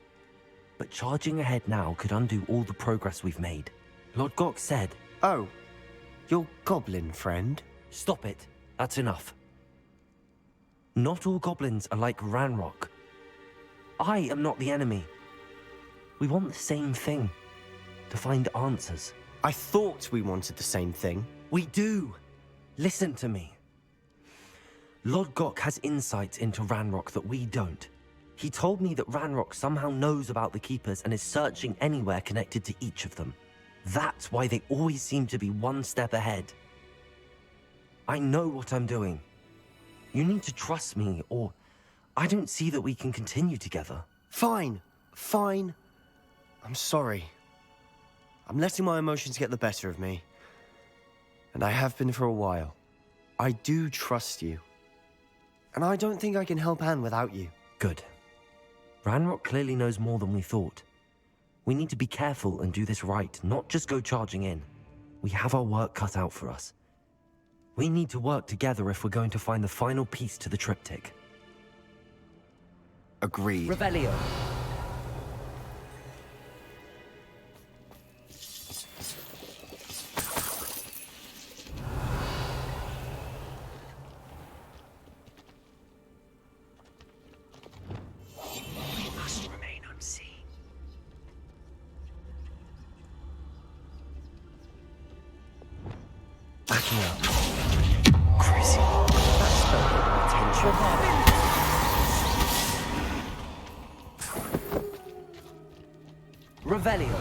but charging ahead now could undo all the progress we've made. Lord Gok said... Oh, your goblin friend? Stop it. That's enough. Not all goblins are like Ranrock. I am not the enemy. We want the same thing. To find answers. I thought we wanted the same thing. We do. Listen to me. Lord Gok has insights into Ranrock that we don't. He told me that Ranrock somehow knows about the Keepers and is searching anywhere connected to each of them. That's why they always seem to be one step ahead. I know what I'm doing. You need to trust me, or I don't see that we can continue together. Fine. Fine. I'm sorry. I'm letting my emotions get the better of me. And I have been for a while. I do trust you. And I don't think I can help Anne without you. Good. Ranrock clearly knows more than we thought. We need to be careful and do this right, not just go charging in. We have our work cut out for us. We need to work together if we're going to find the final piece to the triptych. Agreed. Revelio. Crazy. That spell got my attention. Revelio.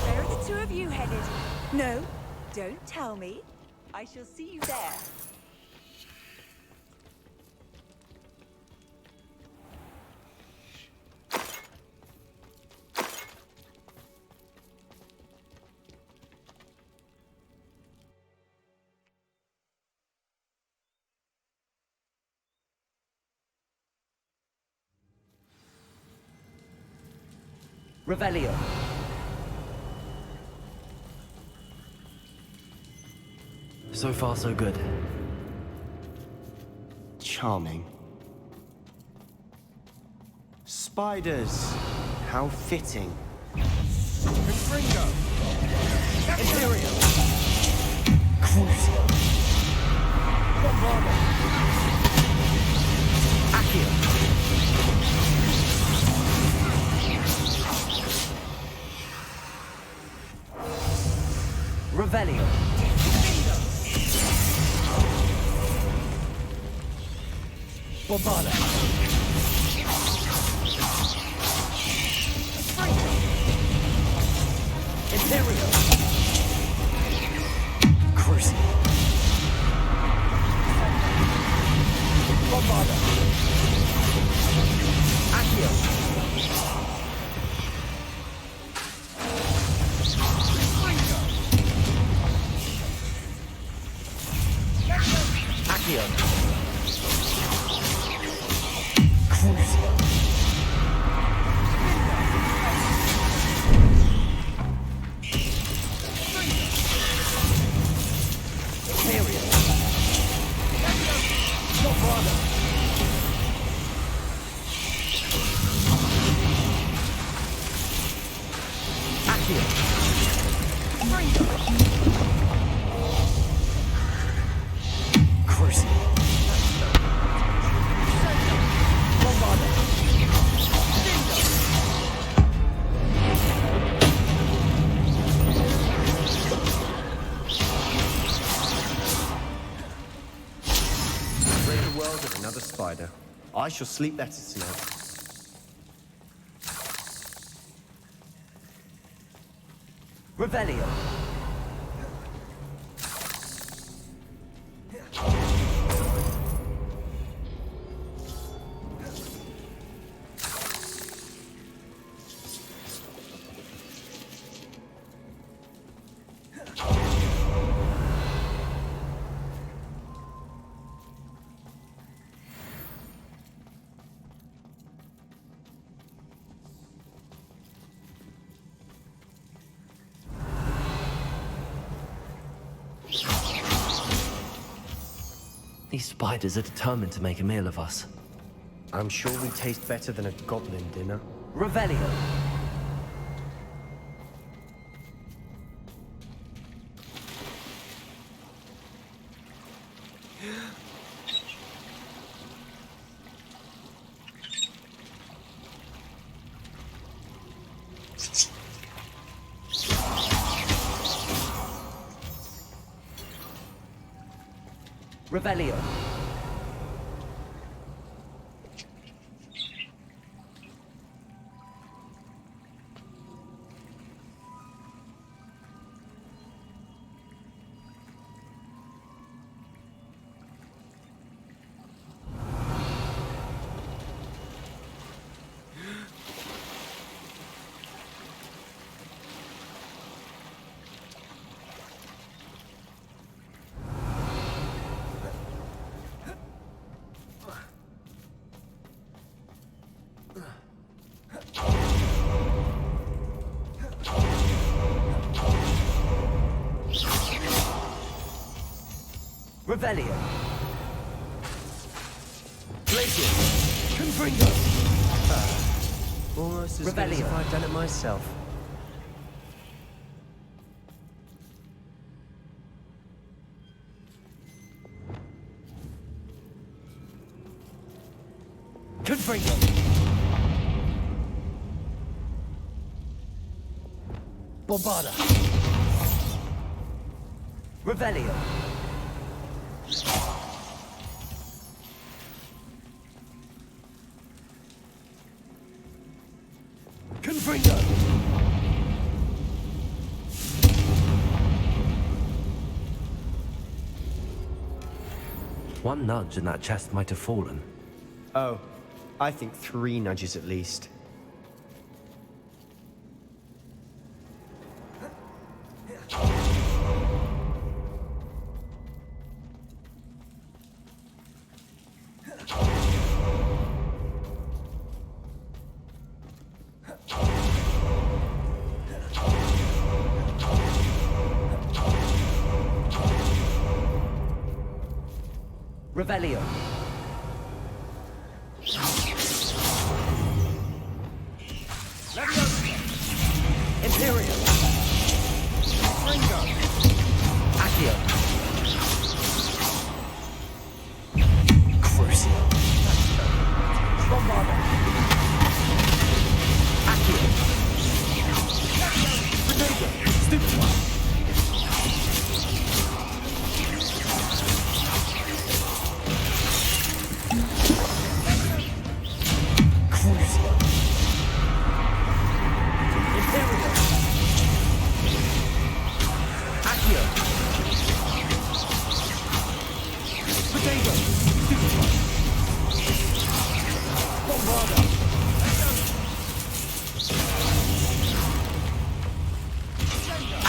Where are the two of you headed? No, don't tell me. I shall see you there. Revelio. So far, so good. Charming. Spiders. How fitting. Confringo. Imperial. Crucio. Bombarda. Accio. Revelio. Bombarda. Imperial. Crucio. Bombarda. Accio. Accio. Crucio. Imperial. Bombarda. Accio. Crucio. Bombarda. Rid the world of another spider. I shall sleep better tonight. Revelio. These spiders are determined to make a meal of us. I'm sure we taste better than a goblin dinner. Revelio. Revelio. Revelio. Glacier. Confringo. Almost as good as if I'd done it myself. Confringo. Bombarda. Revelio. Confringo. One nudge and that chest might have fallen. Oh, I think 3 nudges at least. Revelio. Imperial. Ringo. Accio. Crucio. Bombarda. Accio. Potato. Stupefy. Crucio. Imperial. Accio. Potato. Stupefy. Bombarda.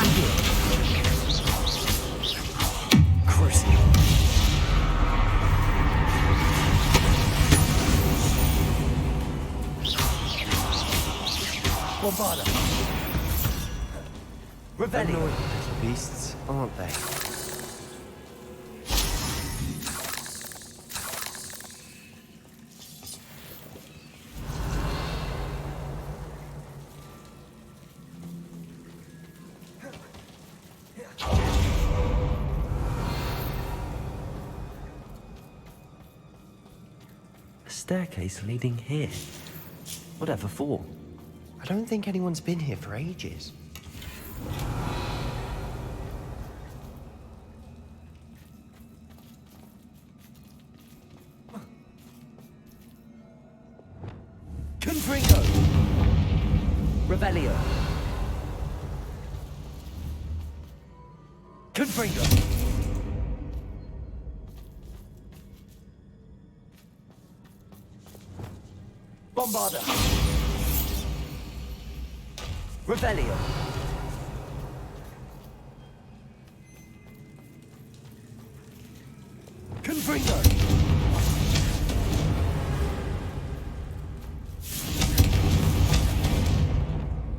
Accio. Crucio. Bombarda. Revelio. Annoying little beasts, aren't they? A staircase leading here. Whatever for? I don't think anyone's been here for ages. Confringo. Revelio. Confringo. Bombarda. Revelio. Confringo.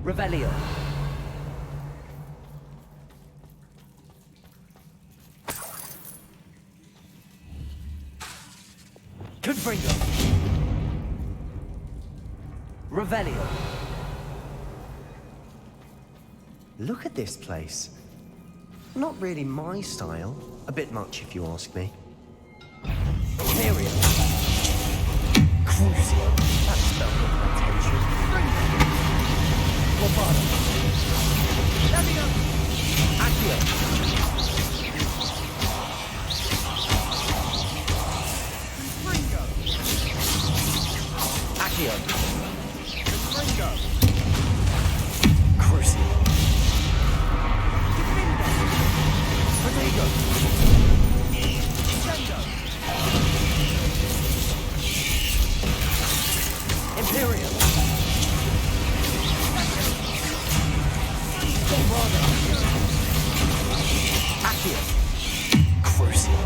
Revelio. Confringo. Revelio. Look at this place. Not really my style. A bit much, if you ask me. Imperial. Crucio. That spelled got my attention. Bombarda. Levio. Accio. Confringo. Accio. Confringo. Crucio. Potato. Sendo. Imperial. Bombarda. Accio. Crucio.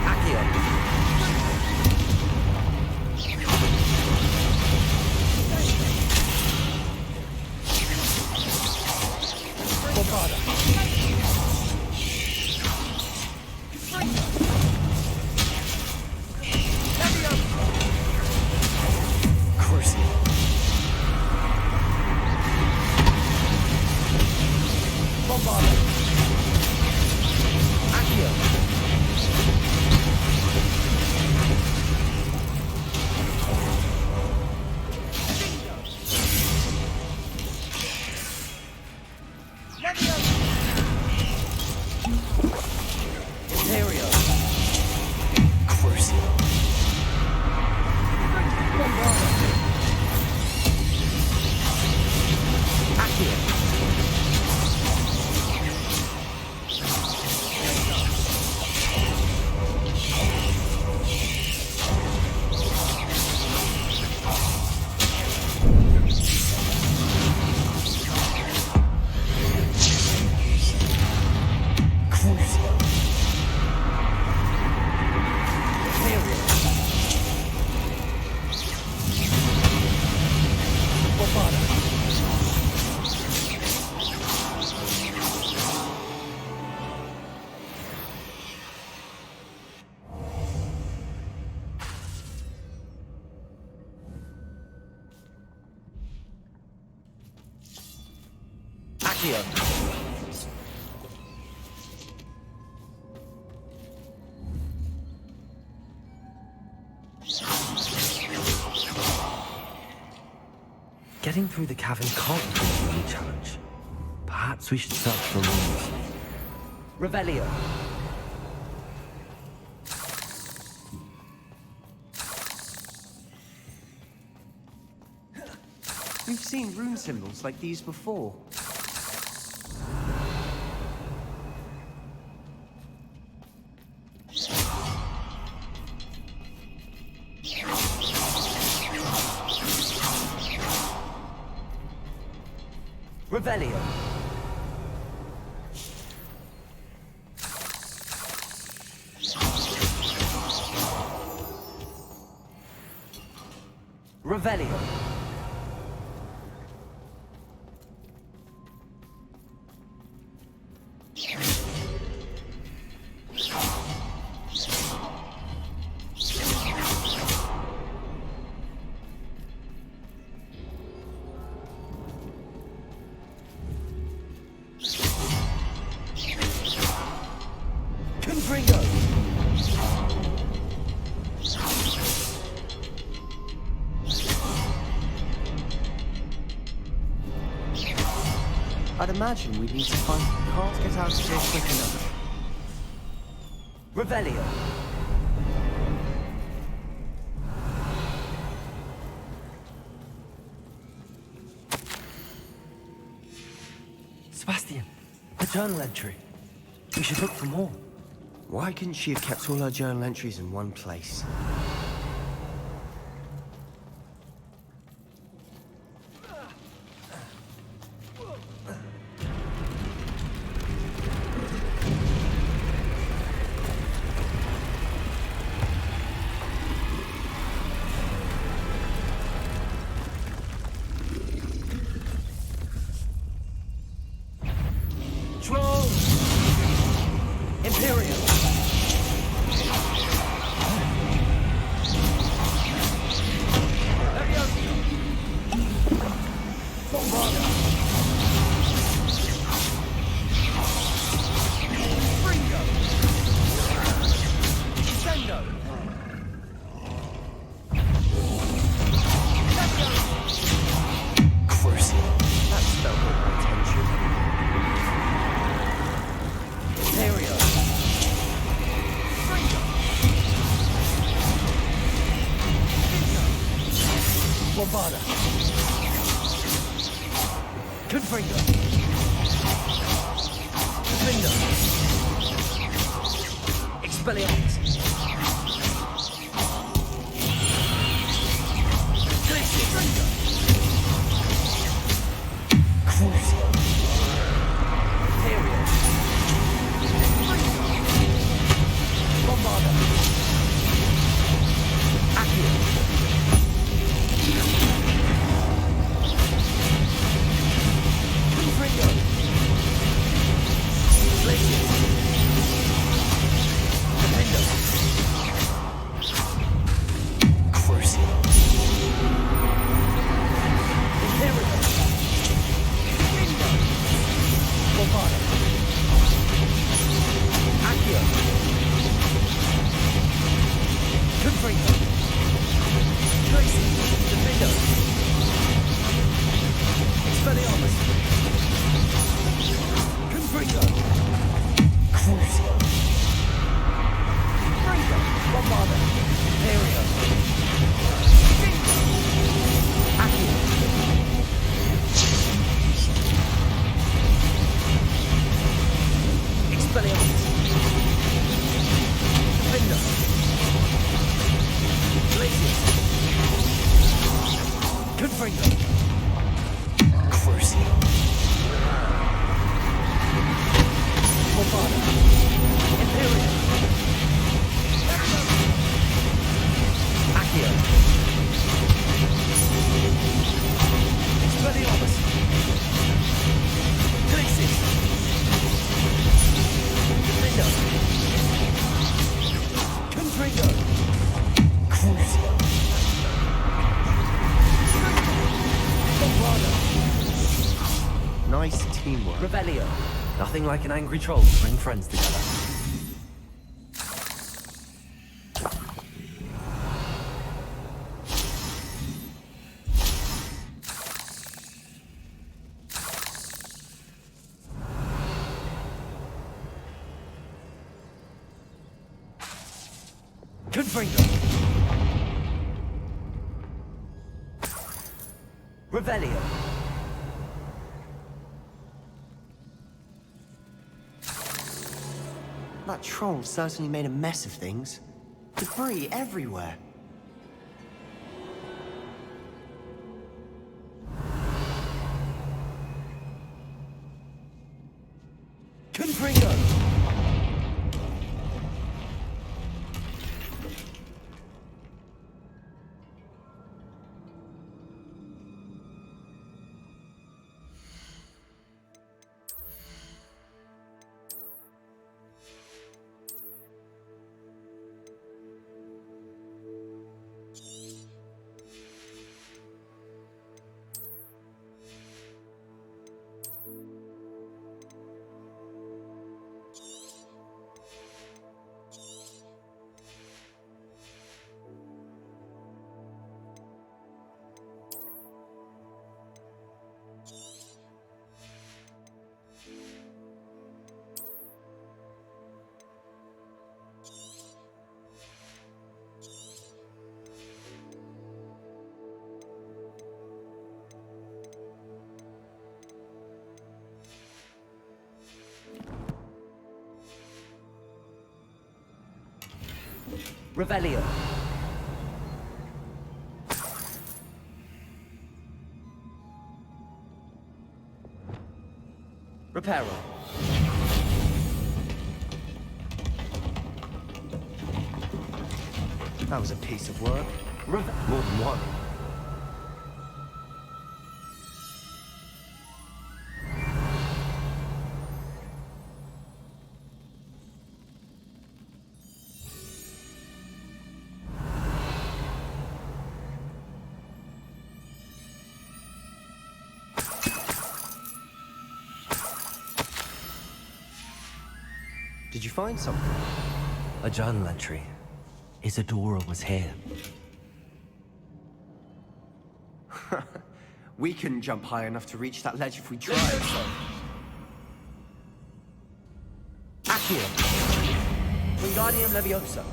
Accio. Bombarda. Crucio. Bombarda. Accio. Imperial. Crucio. Bombarda. Accio. Crucio. Imperial. Bombarda. Accio. Getting through the cavern can't be the only challenge. Perhaps we should search for rooms. Revelio. We've seen rune symbols like these before. Revelio. Revelio. I'd imagine we need to find... Can't get out of here quick enough. Revelio. Sebastian, a journal entry. We should look for more. Why couldn't she have kept all her journal entries in one place? Nice teamwork. Revelio. Nothing like an angry troll to bring friends together. Confringo. Revelio. That troll certainly made a mess of things. Debris everywhere. Confringo. Revelio. Reparo. That was a piece of work. More than one. Did you find something? A journal entry. Isadora was here. We couldn't jump high enough to reach that ledge if we tried. Accio. Wingardium Leviosa.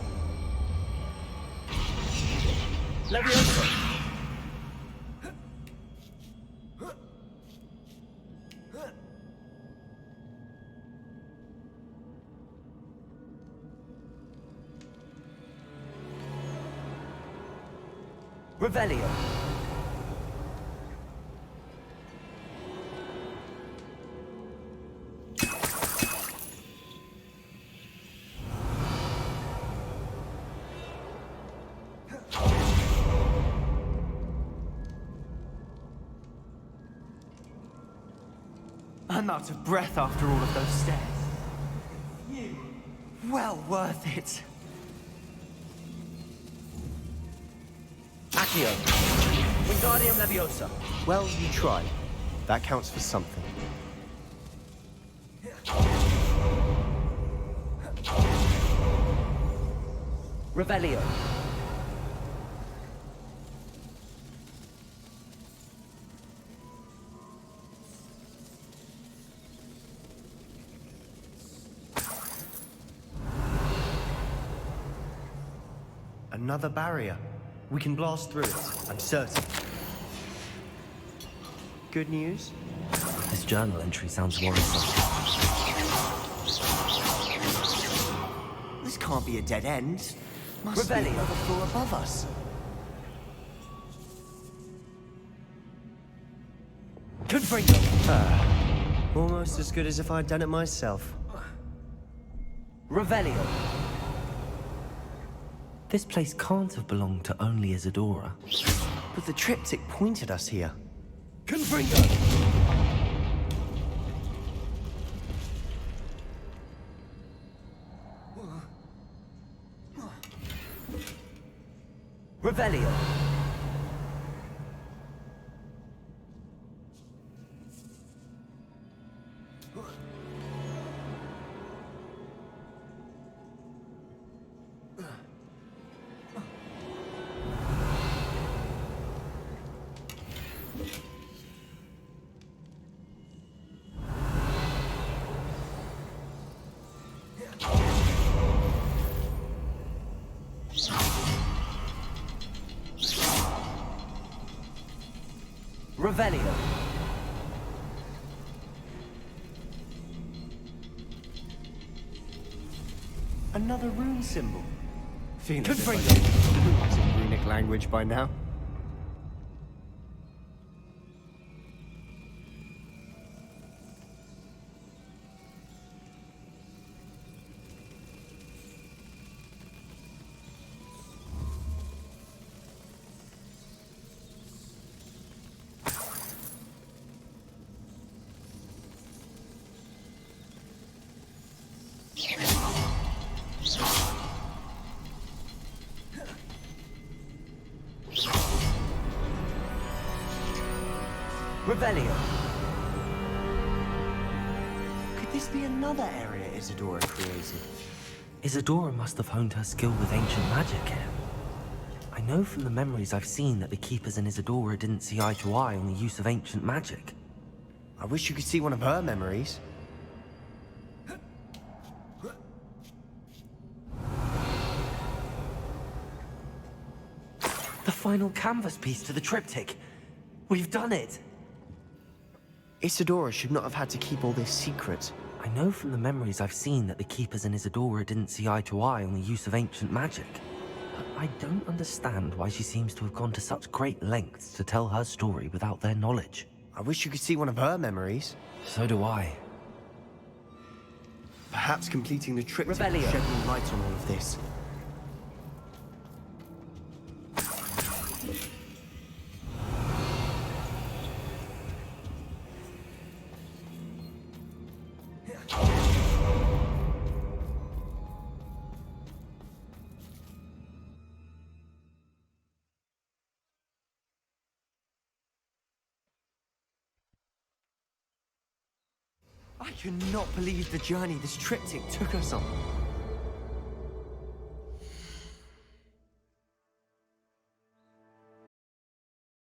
Leviosa. Revelio. I'm out of breath after all of those stairs. You, well worth it. Accio. Wingardium Leviosa. Well, you tried. That counts for something. Revelio. Another barrier. We can blast through it, I'm certain. Good news? This journal entry sounds worrisome. This can't be a dead end. Must be Revelio. another floor above us. Confringo. Almost as good as if I'd done it myself. Revelio. This place can't have belonged to only Isadora. But the triptych pointed us here. Confringo. Revelio. Revelio. Another rune symbol. Feeling Confringo. it's in runic language by now. Revelio. Could this be another area Isadora created? Isadora must have honed her skill with ancient magic here. I know from the memories I've seen that the Keepers and Isadora didn't see eye to eye on the use of ancient magic. I wish you could see one of her memories. The final canvas piece to the triptych. We've done it! Isadora should not have had to keep all this secret. I know from the memories I've seen that the Keepers and Isadora didn't see eye to eye on the use of ancient magic. But I don't understand why she seems to have gone to such great lengths to tell her story without their knowledge. I wish you could see one of her memories. So do I. Perhaps completing the triptych will Revelio. shed more light on all of this. I cannot believe the journey this triptych took us on.